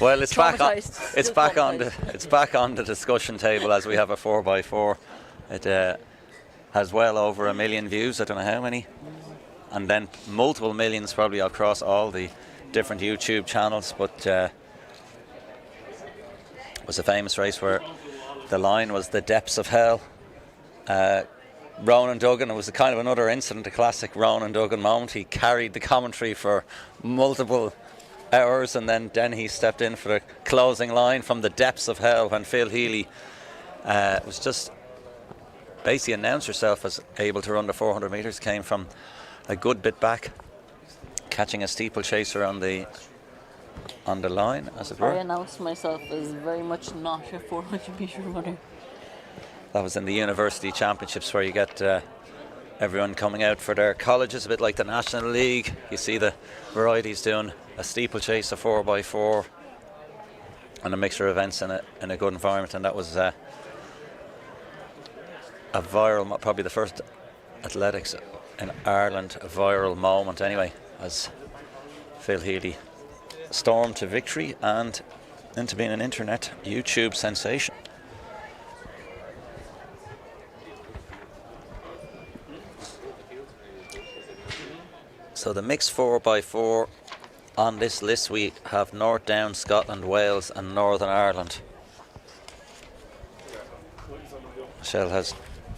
[SPEAKER 2] Well, it's back on.
[SPEAKER 4] Traumatised.
[SPEAKER 2] It's
[SPEAKER 4] Still
[SPEAKER 2] back on.
[SPEAKER 4] traumatised.
[SPEAKER 2] It's back on the discussion table as we have a 4x4. It has well over 1 million views. I don't know how many, and then multiple millions probably across all the different YouTube channels. But it was a famous race where the line was the depths of hell. Ronan Duggan, it was a kind of another incident, a classic Ronan Duggan moment. He carried the commentary for multiple hours, and then he stepped in for the closing line from the depths of hell when Phil Healy was just basically announced herself as able to run the 400 metres. Came from a good bit back, catching a steeplechaser on the line, as it were.
[SPEAKER 4] I announced myself as very much not a 400 metre runner.
[SPEAKER 2] That was in the university championships where you get everyone coming out for their colleges, a bit like the National League. You see the varieties doing a steeplechase, a 4x4, and a mixture of events in a good environment. And that was a viral, probably the first athletics in Ireland, a viral moment anyway, as Phil Healy stormed to victory and into being an internet YouTube sensation. So the mixed 4x4 on this list, we have North Down, Scotland, Wales and Northern Ireland. Michelle has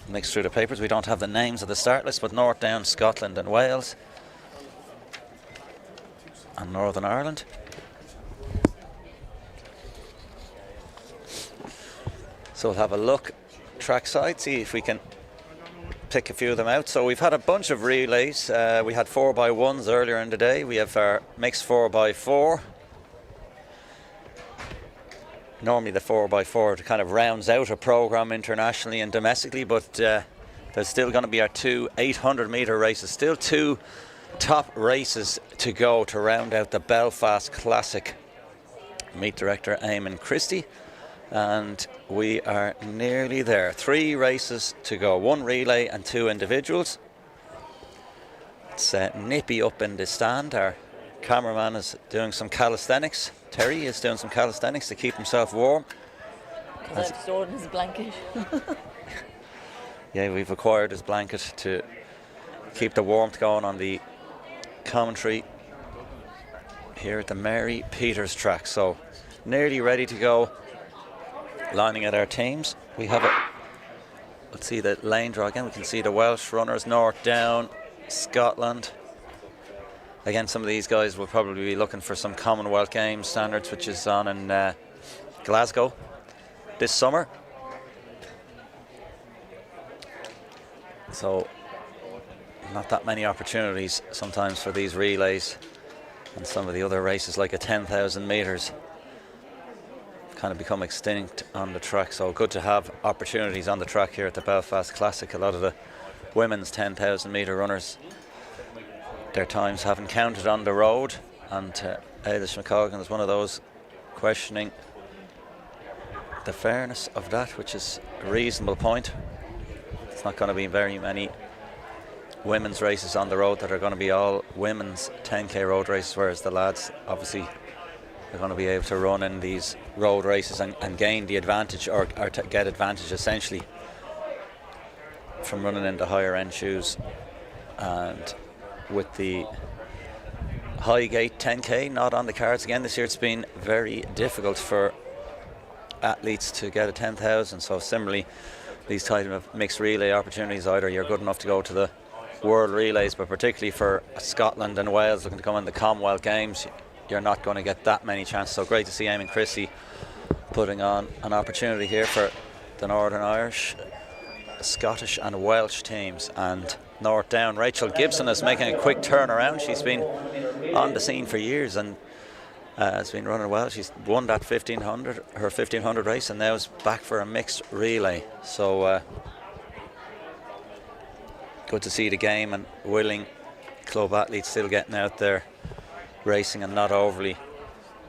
[SPEAKER 2] mixed through the papers. We don't have the names of the start list, but North Down, Scotland and Wales and Northern Ireland. So we'll have a look trackside, see if we can pick a few of them out. So we've had a bunch of relays. We had 4x1s earlier in the day. We have our mixed 4x4. Normally the 4x4 kind of rounds out a programme internationally and domestically, but there's still going to be our two 800 metre races. Still two top races to go to round out the Belfast Classic. Meet director Eamon Christie. And we are nearly there. 3 races to go, 1 relay and 2 individuals. It's nippy up in the stand. Our cameraman is doing some calisthenics. Terry is doing some calisthenics to keep himself warm.
[SPEAKER 4] Because I've stored his blanket.
[SPEAKER 2] Yeah, we've acquired his blanket to keep the warmth going on the commentary here at the Mary Peters track. So nearly ready to go. Lining at our teams, we have it. Let's see the lane draw again. We can see the Welsh runners, North Down, Scotland. Again, some of these guys will probably be looking for some Commonwealth Games standards, which is on in Glasgow this summer. So, not that many opportunities sometimes for these relays and some of the other races, like a 10,000 metres. Kind of become extinct on the track, so good to have opportunities on the track here at the Belfast Classic. A lot of the women's 10,000 metre runners, their times haven't counted on the road, and Eilish McColgan is one of those questioning the fairness of that, which is a reasonable point. It's not going to be very many women's races on the road that are going to be all women's 10k road races, whereas the lads obviously are going to be able to run in these road races and gain the advantage, or to get advantage essentially from running into higher end shoes. And with the Highgate 10k not on the cards again this year, it's been very difficult for athletes to get a 10,000. So similarly, these type of mixed relay opportunities, either you're good enough to go to the World Relays, but particularly for Scotland and Wales looking to come in the Commonwealth Games, you're not going to get that many chances. So great to see Eamon Christie putting on an opportunity here for the Northern Irish, Scottish and Welsh teams. And North Down, Rachel Gibson is making a quick turnaround. She's been on the scene for years and has been running well. She's won that 1500, her 1500 race, and now is back for a mixed relay. So good to see the game and willing club athletes still getting out there racing and not overly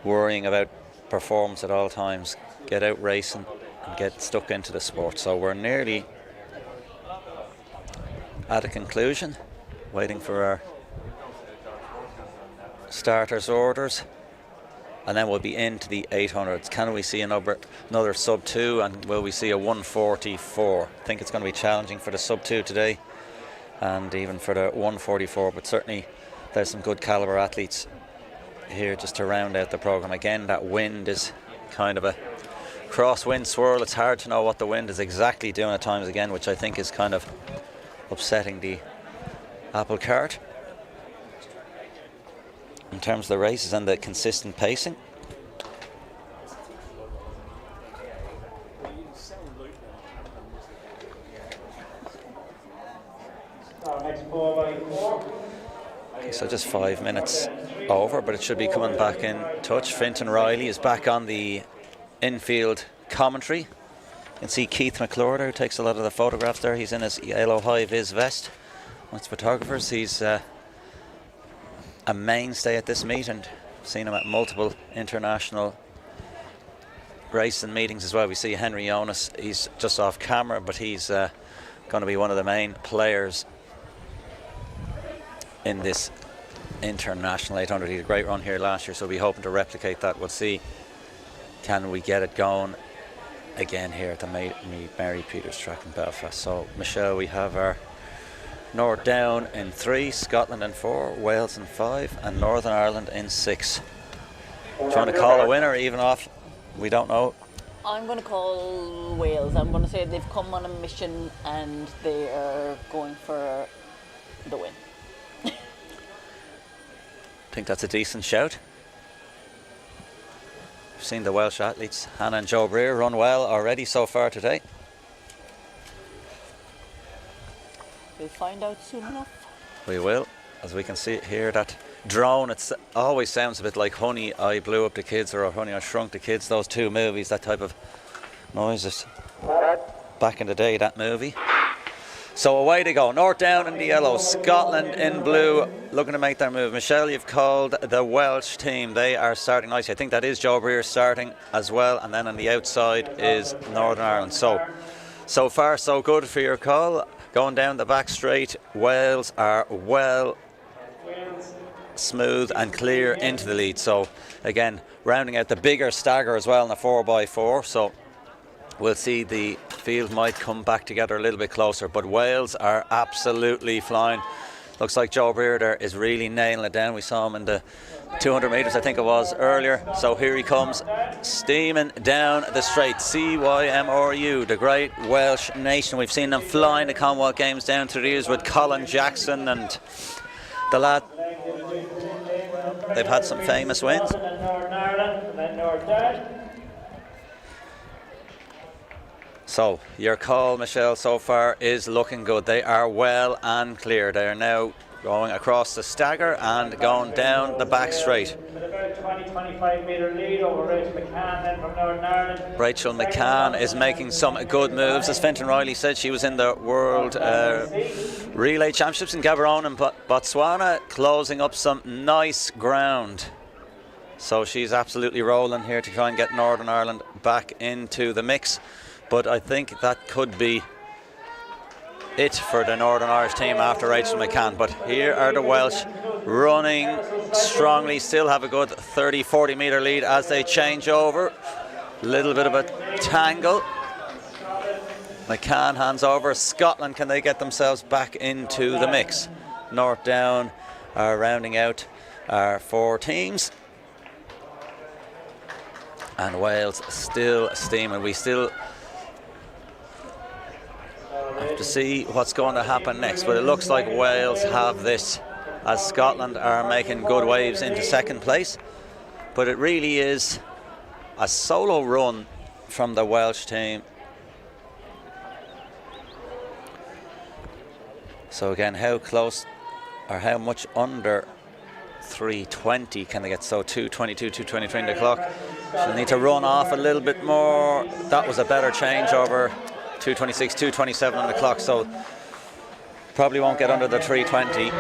[SPEAKER 2] worrying about performance at all times. Get out racing and get stuck into the sport. So we're nearly at a conclusion, waiting for our starters orders, and then we'll be into the 800s. Can we see another sub 2, and will we see a 144? I think it's going to be challenging for the sub 2 today, and even for the 144, but certainly there's some good caliber athletes here just to round out the program. Again, that wind is kind of a crosswind swirl. It's hard to know what the wind is exactly doing at times again, which I think is kind of upsetting the apple cart in terms of the races and the consistent pacing. Okay, so just 5 minutes over, but it should be coming back in touch. Fintan Riley is back on the infield commentary. You can see Keith McClure there, who takes a lot of the photographs there. He's in his yellow high-vis vest. Amongst photographers, he's a mainstay at this meet, and seen him at multiple international races and meetings as well. We see Henry Jonas, he's just off camera, but he's going to be one of the main players in this international 800. He had a great run here last year, so we'll be hoping to replicate that. We'll see, can we get it going again here at the Mary Peters track in Belfast. So Michelle, we have our North Down in 3, Scotland in 4, Wales in 5, and Northern Ireland in 6. Do you want to call a winner even off? We don't know.
[SPEAKER 4] I'm going to call Wales. I'm going to say they've come on a mission and they are going for the win.
[SPEAKER 2] I think that's a decent shout. We've seen the Welsh athletes, Hannah and Joe Breer, run well already so far today.
[SPEAKER 4] We'll find out soon enough.
[SPEAKER 2] We will, as we can see here, that drone, it always sounds a bit like Honey, I Blew Up the Kids, or Honey, I Shrunk the Kids, those two movies, that type of noises. Back in the day, that movie. So away they go. North Down in the yellow, Scotland in blue, looking to make their move. Michelle, you've called the Welsh team. They are starting nicely. I think that is Joe Breer starting as well, and then on the outside is Northern Ireland. So far so good for your call. Going down the back straight, Wales are well smooth and clear into the lead. So again, rounding out the bigger stagger as well in the 4x4. So we'll see, the field might come back together a little bit closer, but Wales are absolutely flying. Looks like Joe Breer there is really nailing it down. We saw him in the 200 metres, I think it was, earlier. So here he comes, steaming down the straight. CYMRU, the great Welsh nation. We've seen them flying the Commonwealth Games down to the years with Colin Jackson and the lad. They've had some famous wins. So your call, Michelle, so far is looking good. They are well and clear. They are now going across the stagger and going down the back straight.
[SPEAKER 3] 20, 25 metre lead over Rachel McCann then from Northern Ireland.
[SPEAKER 2] Rachel McCann is making some good moves. As Fintan Riley said, she was in the World Relay Championships in Gaborone and Botswana, closing up some nice ground. So she's absolutely rolling here to try and get Northern Ireland back into the mix. But I think that could be it for the Northern Irish team after Rachel McCann. But here are the Welsh running strongly, still have a good 30-40 metre lead as they change over. Little bit of a tangle. McCann hands over. Scotland, can they get themselves back into the mix? North Down are rounding out our 4 teams. And Wales still steaming. We still have to see what's going to happen next, but it looks like Wales have this, as Scotland are making good waves into second place. But it really is a solo run from the Welsh team. So again, how close or how much under 320 can they get? So 222, 223 in the clock. She'll need to run off a little bit more. That was a better change over 226, 227 on the clock, so probably won't get under the 320,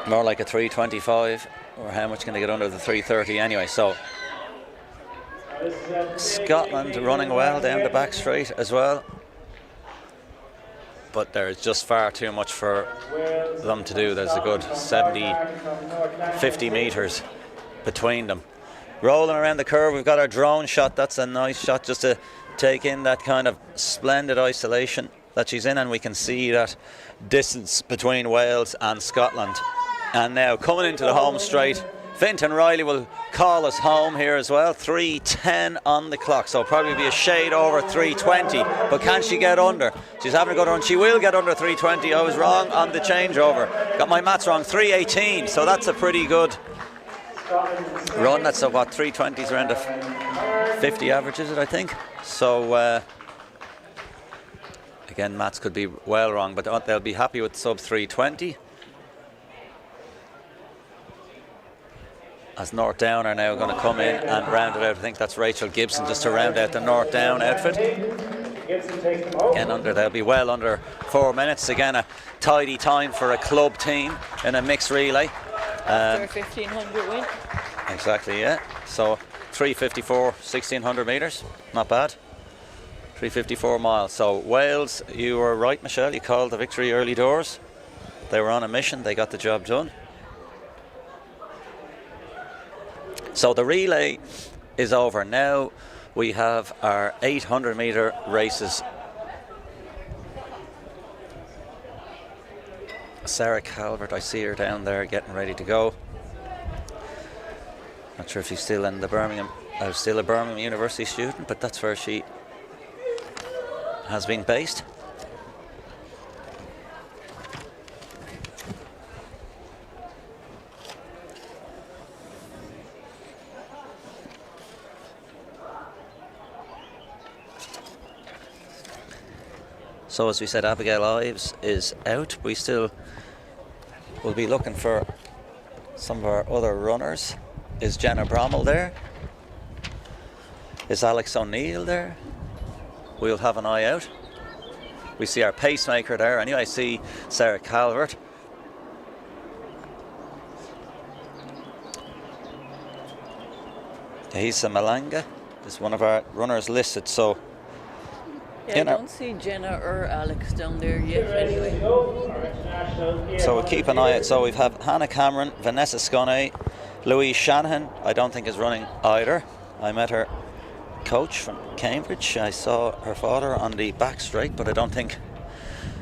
[SPEAKER 2] more like a 325, or how much can they get under the 330 anyway. So Scotland running well down the back straight as well, but there's just far too much for them to do. There's a good 50 metres between them. Rolling around the curve, we've got our drone shot. That's a nice shot just to take in that kind of splendid isolation that she's in, and we can see that distance between Wales and Scotland. And now coming into the home straight, Fintan Riley will call us home here as well. 3:10 on the clock, so probably be a shade over 320, but can she get under? She's having a good run. She will get under 320. I was wrong on the changeover, got my maths wrong. 3:18, so that's a pretty good run. That's what, 320s around the 50 average, is it, I think? So again, maths could be well wrong, but they'll be happy with sub 320. As North Down are now going to come in and round it out. I think that's Rachel Gibson just to round out the North Down outfit. Again, they'll be well under 4 minutes. Again, a tidy time for a club team in a mixed relay.
[SPEAKER 4] After a 1500 win.
[SPEAKER 2] Exactly, yeah. So 3:54, 1600 metres. Not bad. 3:54 miles. So Wales, you were right, Michelle. You called the victory early doors. They were on a mission. They got the job done. So the relay is over now. We have our 800 metre races. Sarah Calvert, I see her down there getting ready to go. Not sure if she's still in the Birmingham, still a Birmingham University student, but that's where she has been based. So as we said, Abigail Ives is out. We still will be looking for some of our other runners. Is Jenna Brommel there? Is Alex O'Neill there? We'll have an eye out. We see our pacemaker there. Anyway, I see Sarah Calvert. Tahisa Malanga is one of our runners listed. So
[SPEAKER 4] yeah, I don't see Jenna or Alex down there yet anyway.
[SPEAKER 2] So we'll keep an eye out. So we have Hannah Cameron, Vanessa Sconay, Louise Shanahan, I don't think is running either. I met her coach from Cambridge. I saw her father on the back straight, but I don't think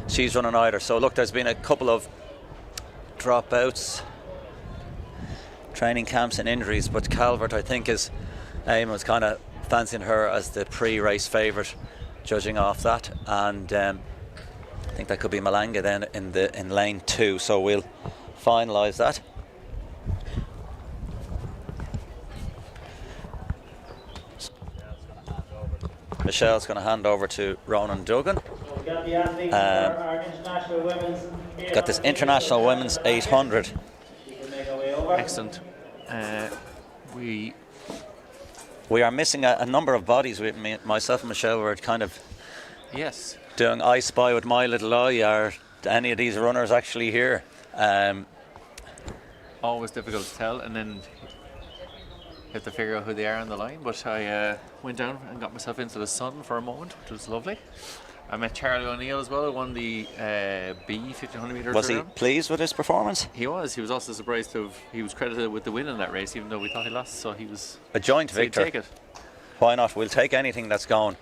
[SPEAKER 2] she's running either. So look, there's been a couple of dropouts, training camps and injuries, but Calvert, I think, is Aim was kind of fancying her as the pre-race favourite, judging off that, and I think that could be Malanga then in lane 2, so we'll finalise that. Michelle's going to hand over to Ronan Duggan. Got this international women's 800.
[SPEAKER 1] Excellent.
[SPEAKER 6] we
[SPEAKER 2] are missing a number of bodies. Myself and Michelle were kind of doing I Spy with my little eye. Are any of these runners actually here?
[SPEAKER 6] Always difficult to tell, and then you have to figure out who they are on the line. But I went down and got myself into the sun for a moment, which was lovely. I met Charlie O'Neill as well, who won the B 1500 metres.
[SPEAKER 2] Was he pleased with his performance?
[SPEAKER 6] He was. He was also surprised he was credited with the win in that race, even though we thought he lost. So he was
[SPEAKER 2] a joint victor.
[SPEAKER 6] Take it.
[SPEAKER 2] Why not? We'll take anything that's going.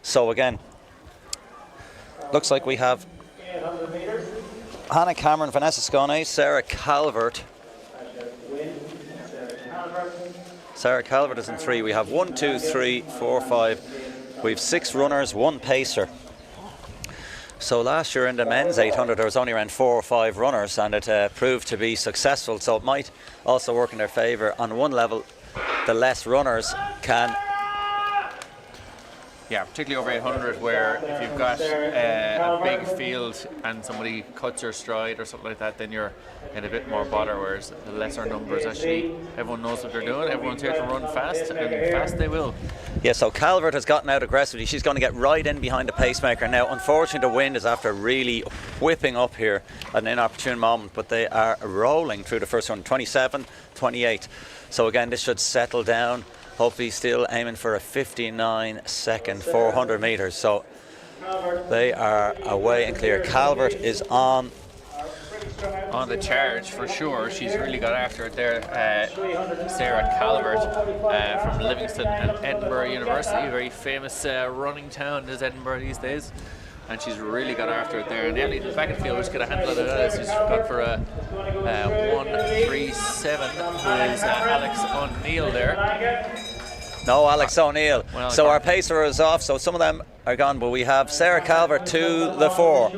[SPEAKER 2] So again, looks like we have Hannah Cameron, Vanessa Scone, Sarah Calvert. Sarah Calvert is in 3. We have 1, 2, 3, 4, 5. We have 6 runners, 1 pacer. So last year in the men's 800 there was only around 4 or 5 runners, and it proved to be successful. So it might also work in their favour. On one level, the less runners can.
[SPEAKER 6] Yeah, particularly over 800, where if you've got a big field and somebody cuts your stride or something like that, then you're in a bit more bother, whereas the lesser numbers, actually, everyone knows what they're doing, everyone's here to run fast, and fast they will.
[SPEAKER 2] Yeah, so Calvert has gotten out aggressively. She's going to get right in behind the pacemaker. Now, unfortunately, the wind is after really whipping up here at an inopportune moment, but they are rolling through the first one, 27, 28. So again, this should settle down. Hopefully still aiming for a 59-second 400 metres. So they are away and clear. Calvert is on
[SPEAKER 6] the charge for sure. She's really got after it there. Sarah Calvert from Livingston and Edinburgh University, a very famous running town is Edinburgh these days. And she's really got after it there. And Ellie, the back of the field, just get a handle of it. She's gone for a 1:37, who is Alex O'Neill there.
[SPEAKER 2] No, Alex O'Neill.
[SPEAKER 6] Well,
[SPEAKER 2] so our pacer is off, so some of them are gone, but we have Sarah Calvert to the 4.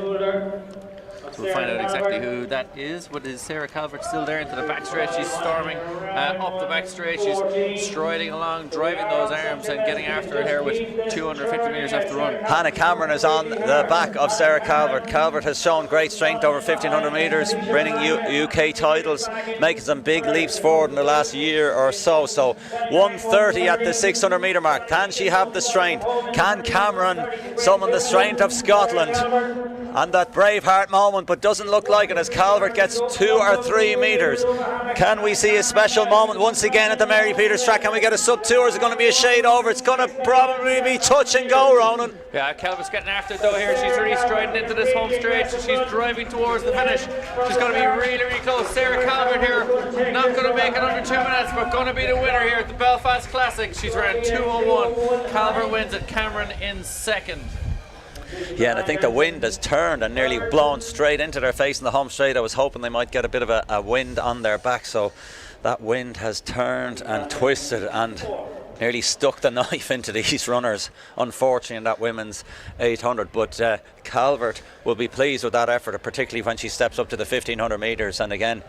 [SPEAKER 6] So we'll find out exactly who that is. But is Sarah Calvert still there into the back straight? She's storming up the back straight. She's striding along, driving those arms and getting after it here with 250 metres left to run.
[SPEAKER 2] Hannah Cameron is on the back of Sarah Calvert. Calvert has shown great strength over 1500 metres, winning UK titles, making some big leaps forward in the last year or so. So 1:30 at the 600 metre mark. Can she have the strength? Can Cameron summon the strength of Scotland? And that Braveheart moment, but doesn't look like it as Calvert gets 2 or 3 metres. Can we see a special moment once again at the Mary Peters track? Can we get a sub-2, or is it going to be a shade over? It's going to probably be touch and go, Ronan.
[SPEAKER 6] Yeah, Calvert's getting after it though here. She's really striding into this home straight. So she's driving towards the finish. She's going to be really, really close. Sarah Calvert here, not going to make it under 2 minutes, but going to be the winner here at the Belfast Classic. She's ran 2:01. Calvert wins it, Cameron in second.
[SPEAKER 2] Yeah, and I think the wind has turned and nearly blown straight into their face in the home straight. I was hoping they might get a bit of a wind on their back, so that wind has turned and twisted and nearly stuck the knife into these runners, unfortunately, in that women's 800. But Calvert will be pleased with that effort, particularly when she steps up to the 1500 metres. And again,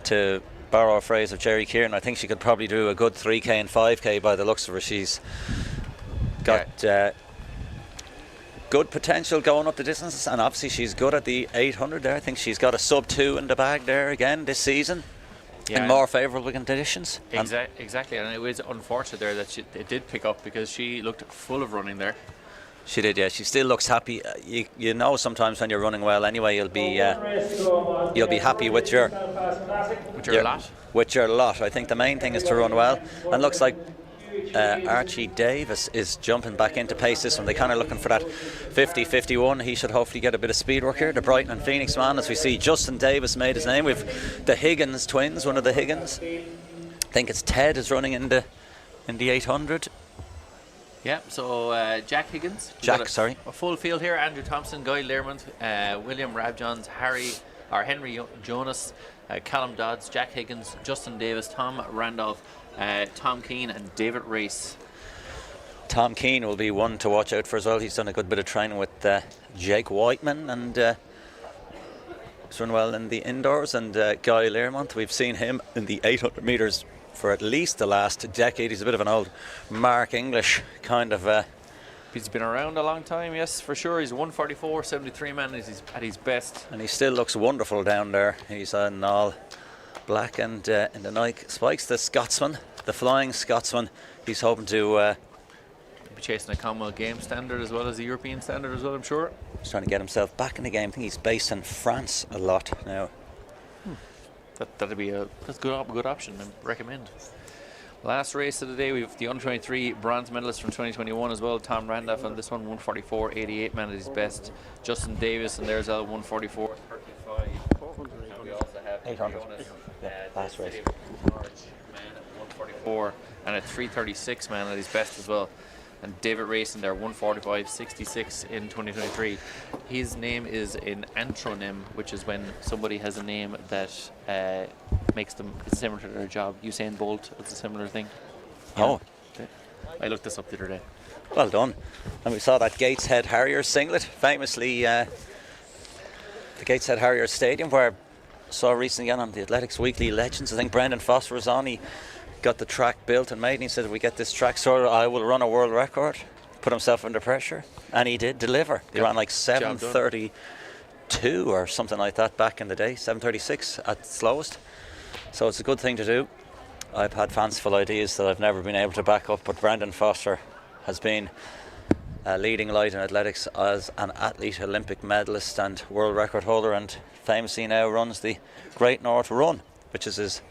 [SPEAKER 2] to borrow a phrase of Jerry Kieran, I think she could probably do a good 3k and 5k by the looks of her. She's got good potential going up the distances, and obviously she's good at the 800 there. I think she's got a sub-2 in the bag there again this season, in more favourable conditions.
[SPEAKER 6] Exactly, and it was unfortunate there that it did pick up, because she looked full of running there.
[SPEAKER 2] She did, yeah. She still looks happy. You know, sometimes when you're running well anyway, you'll be happy with your lot. With your lot. I think the main thing is to run well, and looks like Archie Davis is jumping back into pace this one. They're kind of looking for that 50-51. He should hopefully get a bit of speed work here. The Brighton and Phoenix man, as we see Justin Davis made his name. With the Higgins twins, one of the Higgins. I think it's Ted is running in the 800.
[SPEAKER 6] Yeah, so Jack Higgins. A full field here. Andrew Thompson, Guy Learmonth, William Rabjohns, Henry Jonas, Callum Dodds, Jack Higgins, Justin Davis, Tom Randolph, Tom Keane and David Race.
[SPEAKER 2] Tom Keane will be one to watch out for as well. He's done a good bit of training with Jake Whiteman, and he's run well in the indoors. And Guy Learmonth, we've seen him in the 800 metres for at least the last decade. He's a bit of an old Mark English kind of.
[SPEAKER 6] He's been around a long time, yes, for sure. He's a 144-73 man at his best.
[SPEAKER 2] And he still looks wonderful down there. He's in all black and in the Nike spikes, the Scotsman. the Flying Scotsman. He's hoping to
[SPEAKER 6] Be chasing a Commonwealth game standard as well as a European standard as well, I'm sure.
[SPEAKER 2] he's trying to get himself back in the game. I think he's based in France a lot now.
[SPEAKER 6] That'd be that's a good option. I recommend. Last race of the day, we've the under-23 bronze medalist from 2021 as well, Tom Randolph, on this one, 144.88, man at his best. Justin Davis, and there's a 144.35. And we also have
[SPEAKER 2] 800. Last race.
[SPEAKER 6] Large man at 144, and a 336 man at his best as well. And David Racing there, 145.66 in 2023. His name is an antronym, which is when somebody has a name that makes them similar to their job. Usain Bolt, it's a similar thing.
[SPEAKER 2] Oh.
[SPEAKER 6] Okay. I looked this up the other day.
[SPEAKER 2] Well done. And we saw that Gateshead Harriers singlet, famously the Gateshead Harriers Stadium, where I saw recently again on the Athletics Weekly Legends. I think Brendan Foster was on. He got the track built and made, and he said, if we get this track sorted, I will run a world record. Put himself under pressure, and he did deliver. He ran like 7:32 or something like that back in the day, 7:36 at slowest. So it's a good thing to do. I've had fanciful ideas that I've never been able to back up, but Brendan Foster has been a leading light in athletics as an athlete, Olympic medalist and world record holder, and famously now runs the Great North Run, which is his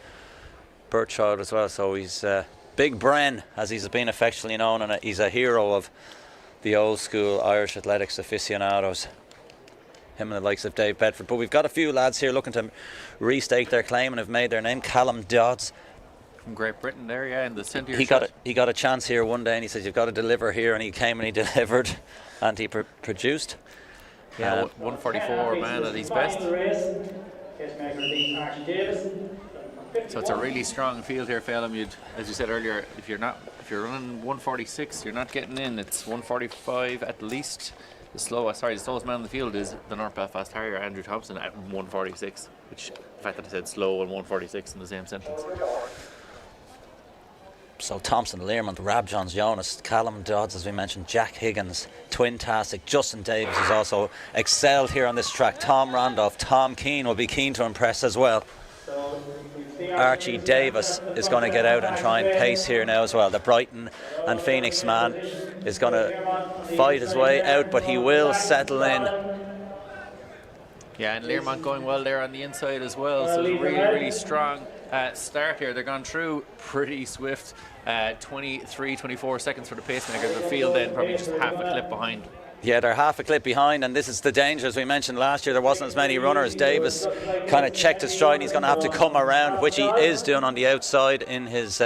[SPEAKER 2] birth child as well. So he's Big Bren, as he's been affectionately known, and he's a hero of the old school Irish athletics aficionados, him and the likes of Dave Bedford. But we've got a few lads here looking to restake their claim and have made their name. Callum Dodds
[SPEAKER 6] From Great Britain there, yeah, in the centre.
[SPEAKER 2] he got a chance here one day, and he said, you've got to deliver here, and he came and he delivered, and he produced.
[SPEAKER 6] Yeah, 144 man at his best. So it's a really strong field here, Phelim. You'd, as you said earlier, if you're running 146, you're not getting in. It's 145 at least. The slowest man in the field is the North Belfast Harrier, Andrew Thompson, at 146. Which, the fact that I said slow and 146 in the same sentence.
[SPEAKER 2] So Thompson, Learmonth, Rabjohns, Jonas, Callum Dodds, as we mentioned, Jack Higgins, Twin-tastic, Justin Davis has also excelled here on this track. Tom Randolph, Tom Keane will be keen to impress as well. Archie Davis is going to get out and try and pace here now as well. The Brighton and Phoenix man is going to fight his way out, but he will settle in.
[SPEAKER 6] Yeah, and Learmonth going well there on the inside as well. So it's a really, really strong start here. They're gone through pretty swift. 24 seconds for the pacemakers. The field then probably just half a clip behind.
[SPEAKER 2] Yeah, they're half a clip behind, and this is the danger. As we mentioned last year, there wasn't as many runners. Davis kind of checked his stride, and he's going to have to come around, which he is doing on the outside in his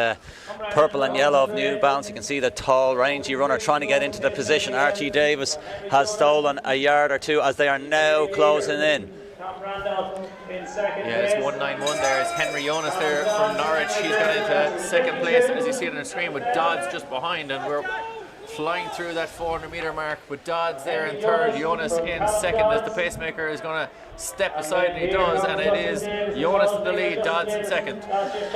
[SPEAKER 2] purple and yellow of New Balance. You can see the tall, rangy runner trying to get into the position. Archie Davis has stolen a yard or two as they are now closing in.
[SPEAKER 6] Yeah, it's 191 there. It's Henry Jonas there from Norwich. He's got into second place, as you see it on the screen, with Dodds just behind, and we're flying through that 400 metre mark with Dodds there in third, Jonas in second, as the pacemaker is going to step aside, and he does, and it is Jonas in the lead, Dodds in second.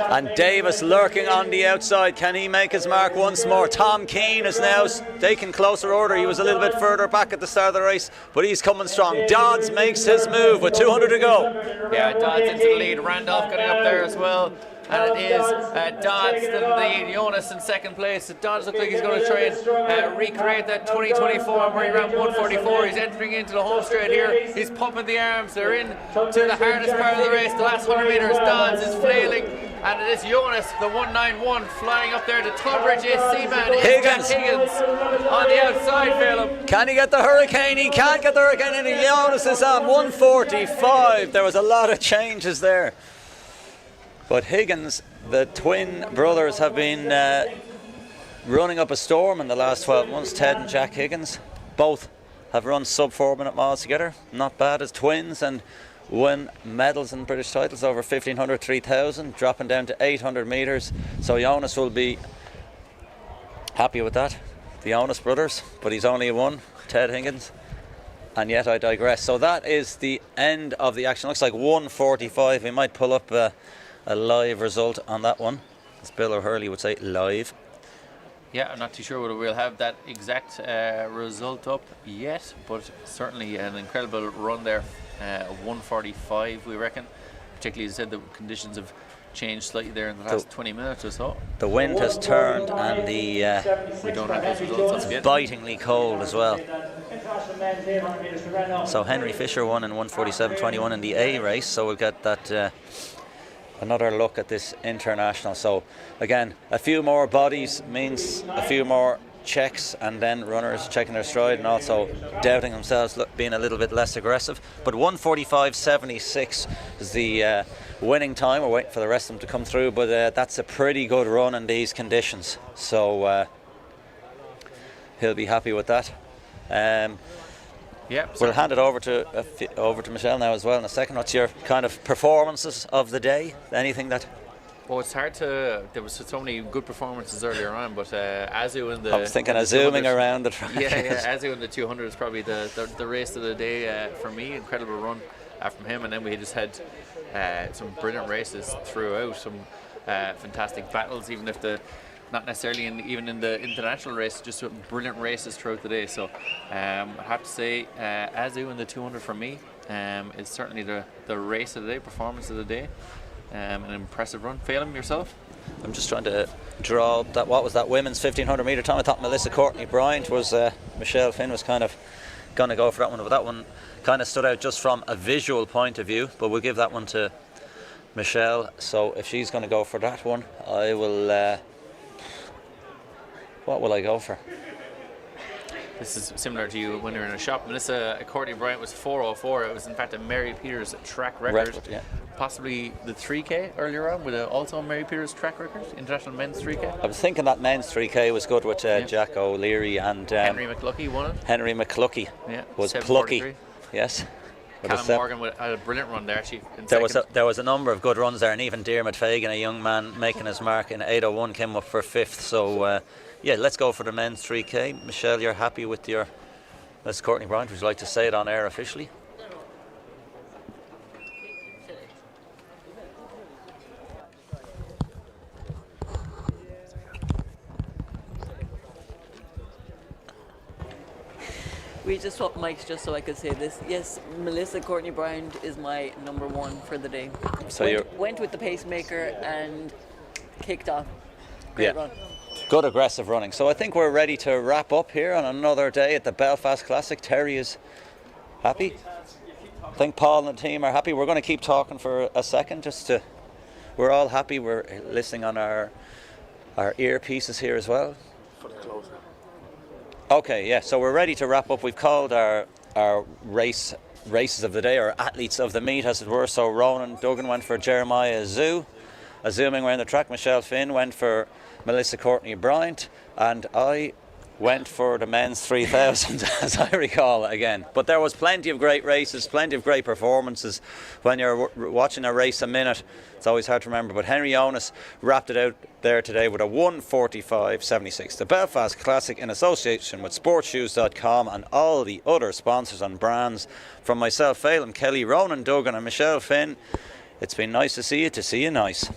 [SPEAKER 2] And Davis lurking on the outside. Can he make his mark once more? Tom Keane is now taking closer order. He was a little bit further back at the start of the race, but he's coming strong. Dodds makes his move with 200 to go.
[SPEAKER 6] Yeah, Dodds into the lead. Randolph getting up there as well. And it is Dodds in the lead, Jonas in second place. Dodds looks like he's going to try and recreate that 2024 where he ran 144. He's entering into the home straight here. He's pumping the arms. They're in to the hardest part of the race, the last 100 metres. Dodds is flailing, and it is Jonas, the 191, flying up there. The Tunbridge AC man is Jack Higgins on the outside, Phelim.
[SPEAKER 2] Can he get the hurricane? He can't get the hurricane, and Jonas is on 145. There was a lot of changes there. But Higgins, the twin brothers, have been running up a storm in the last 12 months. Ted and Jack Higgins both have run sub 4 minute miles together. Not bad as twins, and won medals and British titles over 1500, 3000, dropping down to 800 metres. So Jonas will be happy with that. The Jonas brothers, but he's only one, Ted Higgins. And yet I digress. So that is the end of the action. Looks like 145. We might pull up a live result on that one, as Bill O'Hurley would say, live.
[SPEAKER 6] Yeah, I'm not too sure whether we'll have that exact result up yet, but certainly an incredible run there, 145 we reckon. Particularly, as I said, the conditions have changed slightly there in the last 20 minutes or so.
[SPEAKER 2] The wind has turned and the
[SPEAKER 6] We don't have those results as yet.
[SPEAKER 2] bitingly cold as well. So Henry Fisher won in 1:47.21 in the A race, so we'll get that another look at this international. So again, a few more bodies means a few more checks, and then runners checking their stride and also doubting themselves, being a little bit less aggressive. But 1:45.76 is the winning time. We're waiting for the rest of them to come through, but that's a pretty good run in these conditions, so he'll be happy with that.
[SPEAKER 6] Yeah,
[SPEAKER 2] we'll hand it over to Michelle now as well in a second. What's your kind of performances of the day? Anything that...
[SPEAKER 6] Well, it's hard to. There was so many good performances earlier on, but Azu in the.
[SPEAKER 2] I was thinking of zooming around the track.
[SPEAKER 6] Yeah, Azu in the 200 is probably the race of the day for me. Incredible run from him, and then we just had some brilliant races throughout. Some fantastic battles, even if not necessarily even in the international race, just brilliant races throughout the day. So I have to say, Azu in the 200 for me is certainly the race of the day, performance of the day. An impressive run. Phelim, yourself?
[SPEAKER 2] I'm just trying to draw up that. What was that women's 1500 metre time? I thought Melissa Courtney Bryant was. Michelle Finn was kind of going to go for that one, but that one kind of stood out just from a visual point of view. But we'll give that one to Michelle. So if she's going to go for that one, I will. What will I go for?
[SPEAKER 6] This is similar to you when you're in a shop. Melissa Courtney Bryant was 4:04. It was in fact a Mary Peters track record.
[SPEAKER 2] Yeah.
[SPEAKER 6] Possibly the 3K earlier on with also Mary Peters track record, international men's 3K.
[SPEAKER 2] I was thinking that men's 3K was good with Jack O'Leary and
[SPEAKER 6] Henry McLuckie won it.
[SPEAKER 2] Henry McLuckie was plucky. Yes.
[SPEAKER 6] Callum Morgan had a brilliant run there.
[SPEAKER 2] There was a number of good runs there, and even Dermot Fagan, a young man making his mark in 8:01, came up for 5th. So yeah, let's go for the men's 3K. Michelle, you're happy with your Miss Courtney Bryant? Would you like to say it on air officially?
[SPEAKER 4] We just swapped mics just so I could say this. Yes, Melissa Courtney Bryant is my number one for the day. So you went with the pacemaker and kicked off. Great run.
[SPEAKER 2] Good aggressive running. So I think we're ready to wrap up here on another day at the Belfast Classic. Terry is happy. I think Paul and the team are happy. We're going to keep talking for a second we're all happy. We're listening on our earpieces here as well. For the closing. Okay, yeah, so we're ready to wrap up. We've called our races of the day, or athletes of the meet, as it were. So Ronan Duggan went for Jeremiah Azu. Assuming we're in the track, Michelle Finn went for Melissa Courtney Bryant, and I went for the men's 3000, as I recall again. But there was plenty of great races, plenty of great performances. When you're watching a race a minute, it's always hard to remember. But Henry Jonas wrapped it out there today with a 1:45.76. The Belfast Classic, in association with sportshoes.com and all the other sponsors and brands. From myself, Phelim Kelly, Ronan Duggan and Michelle Finn, it's been nice to see you, nice.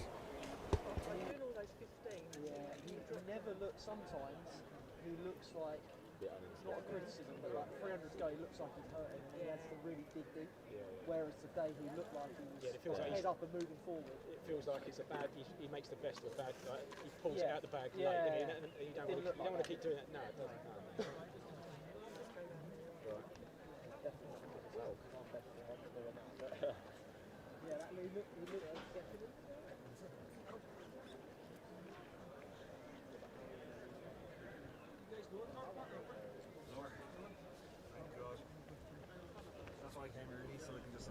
[SPEAKER 5] Whereas today he looked like he was head up and moving forward.
[SPEAKER 7] It feels like it's a bad. He makes the best of a bad. Like, he pulls it out the bag. You don't want to keep doing that. No, it doesn't. No.
[SPEAKER 8] That's why I came early, so I can just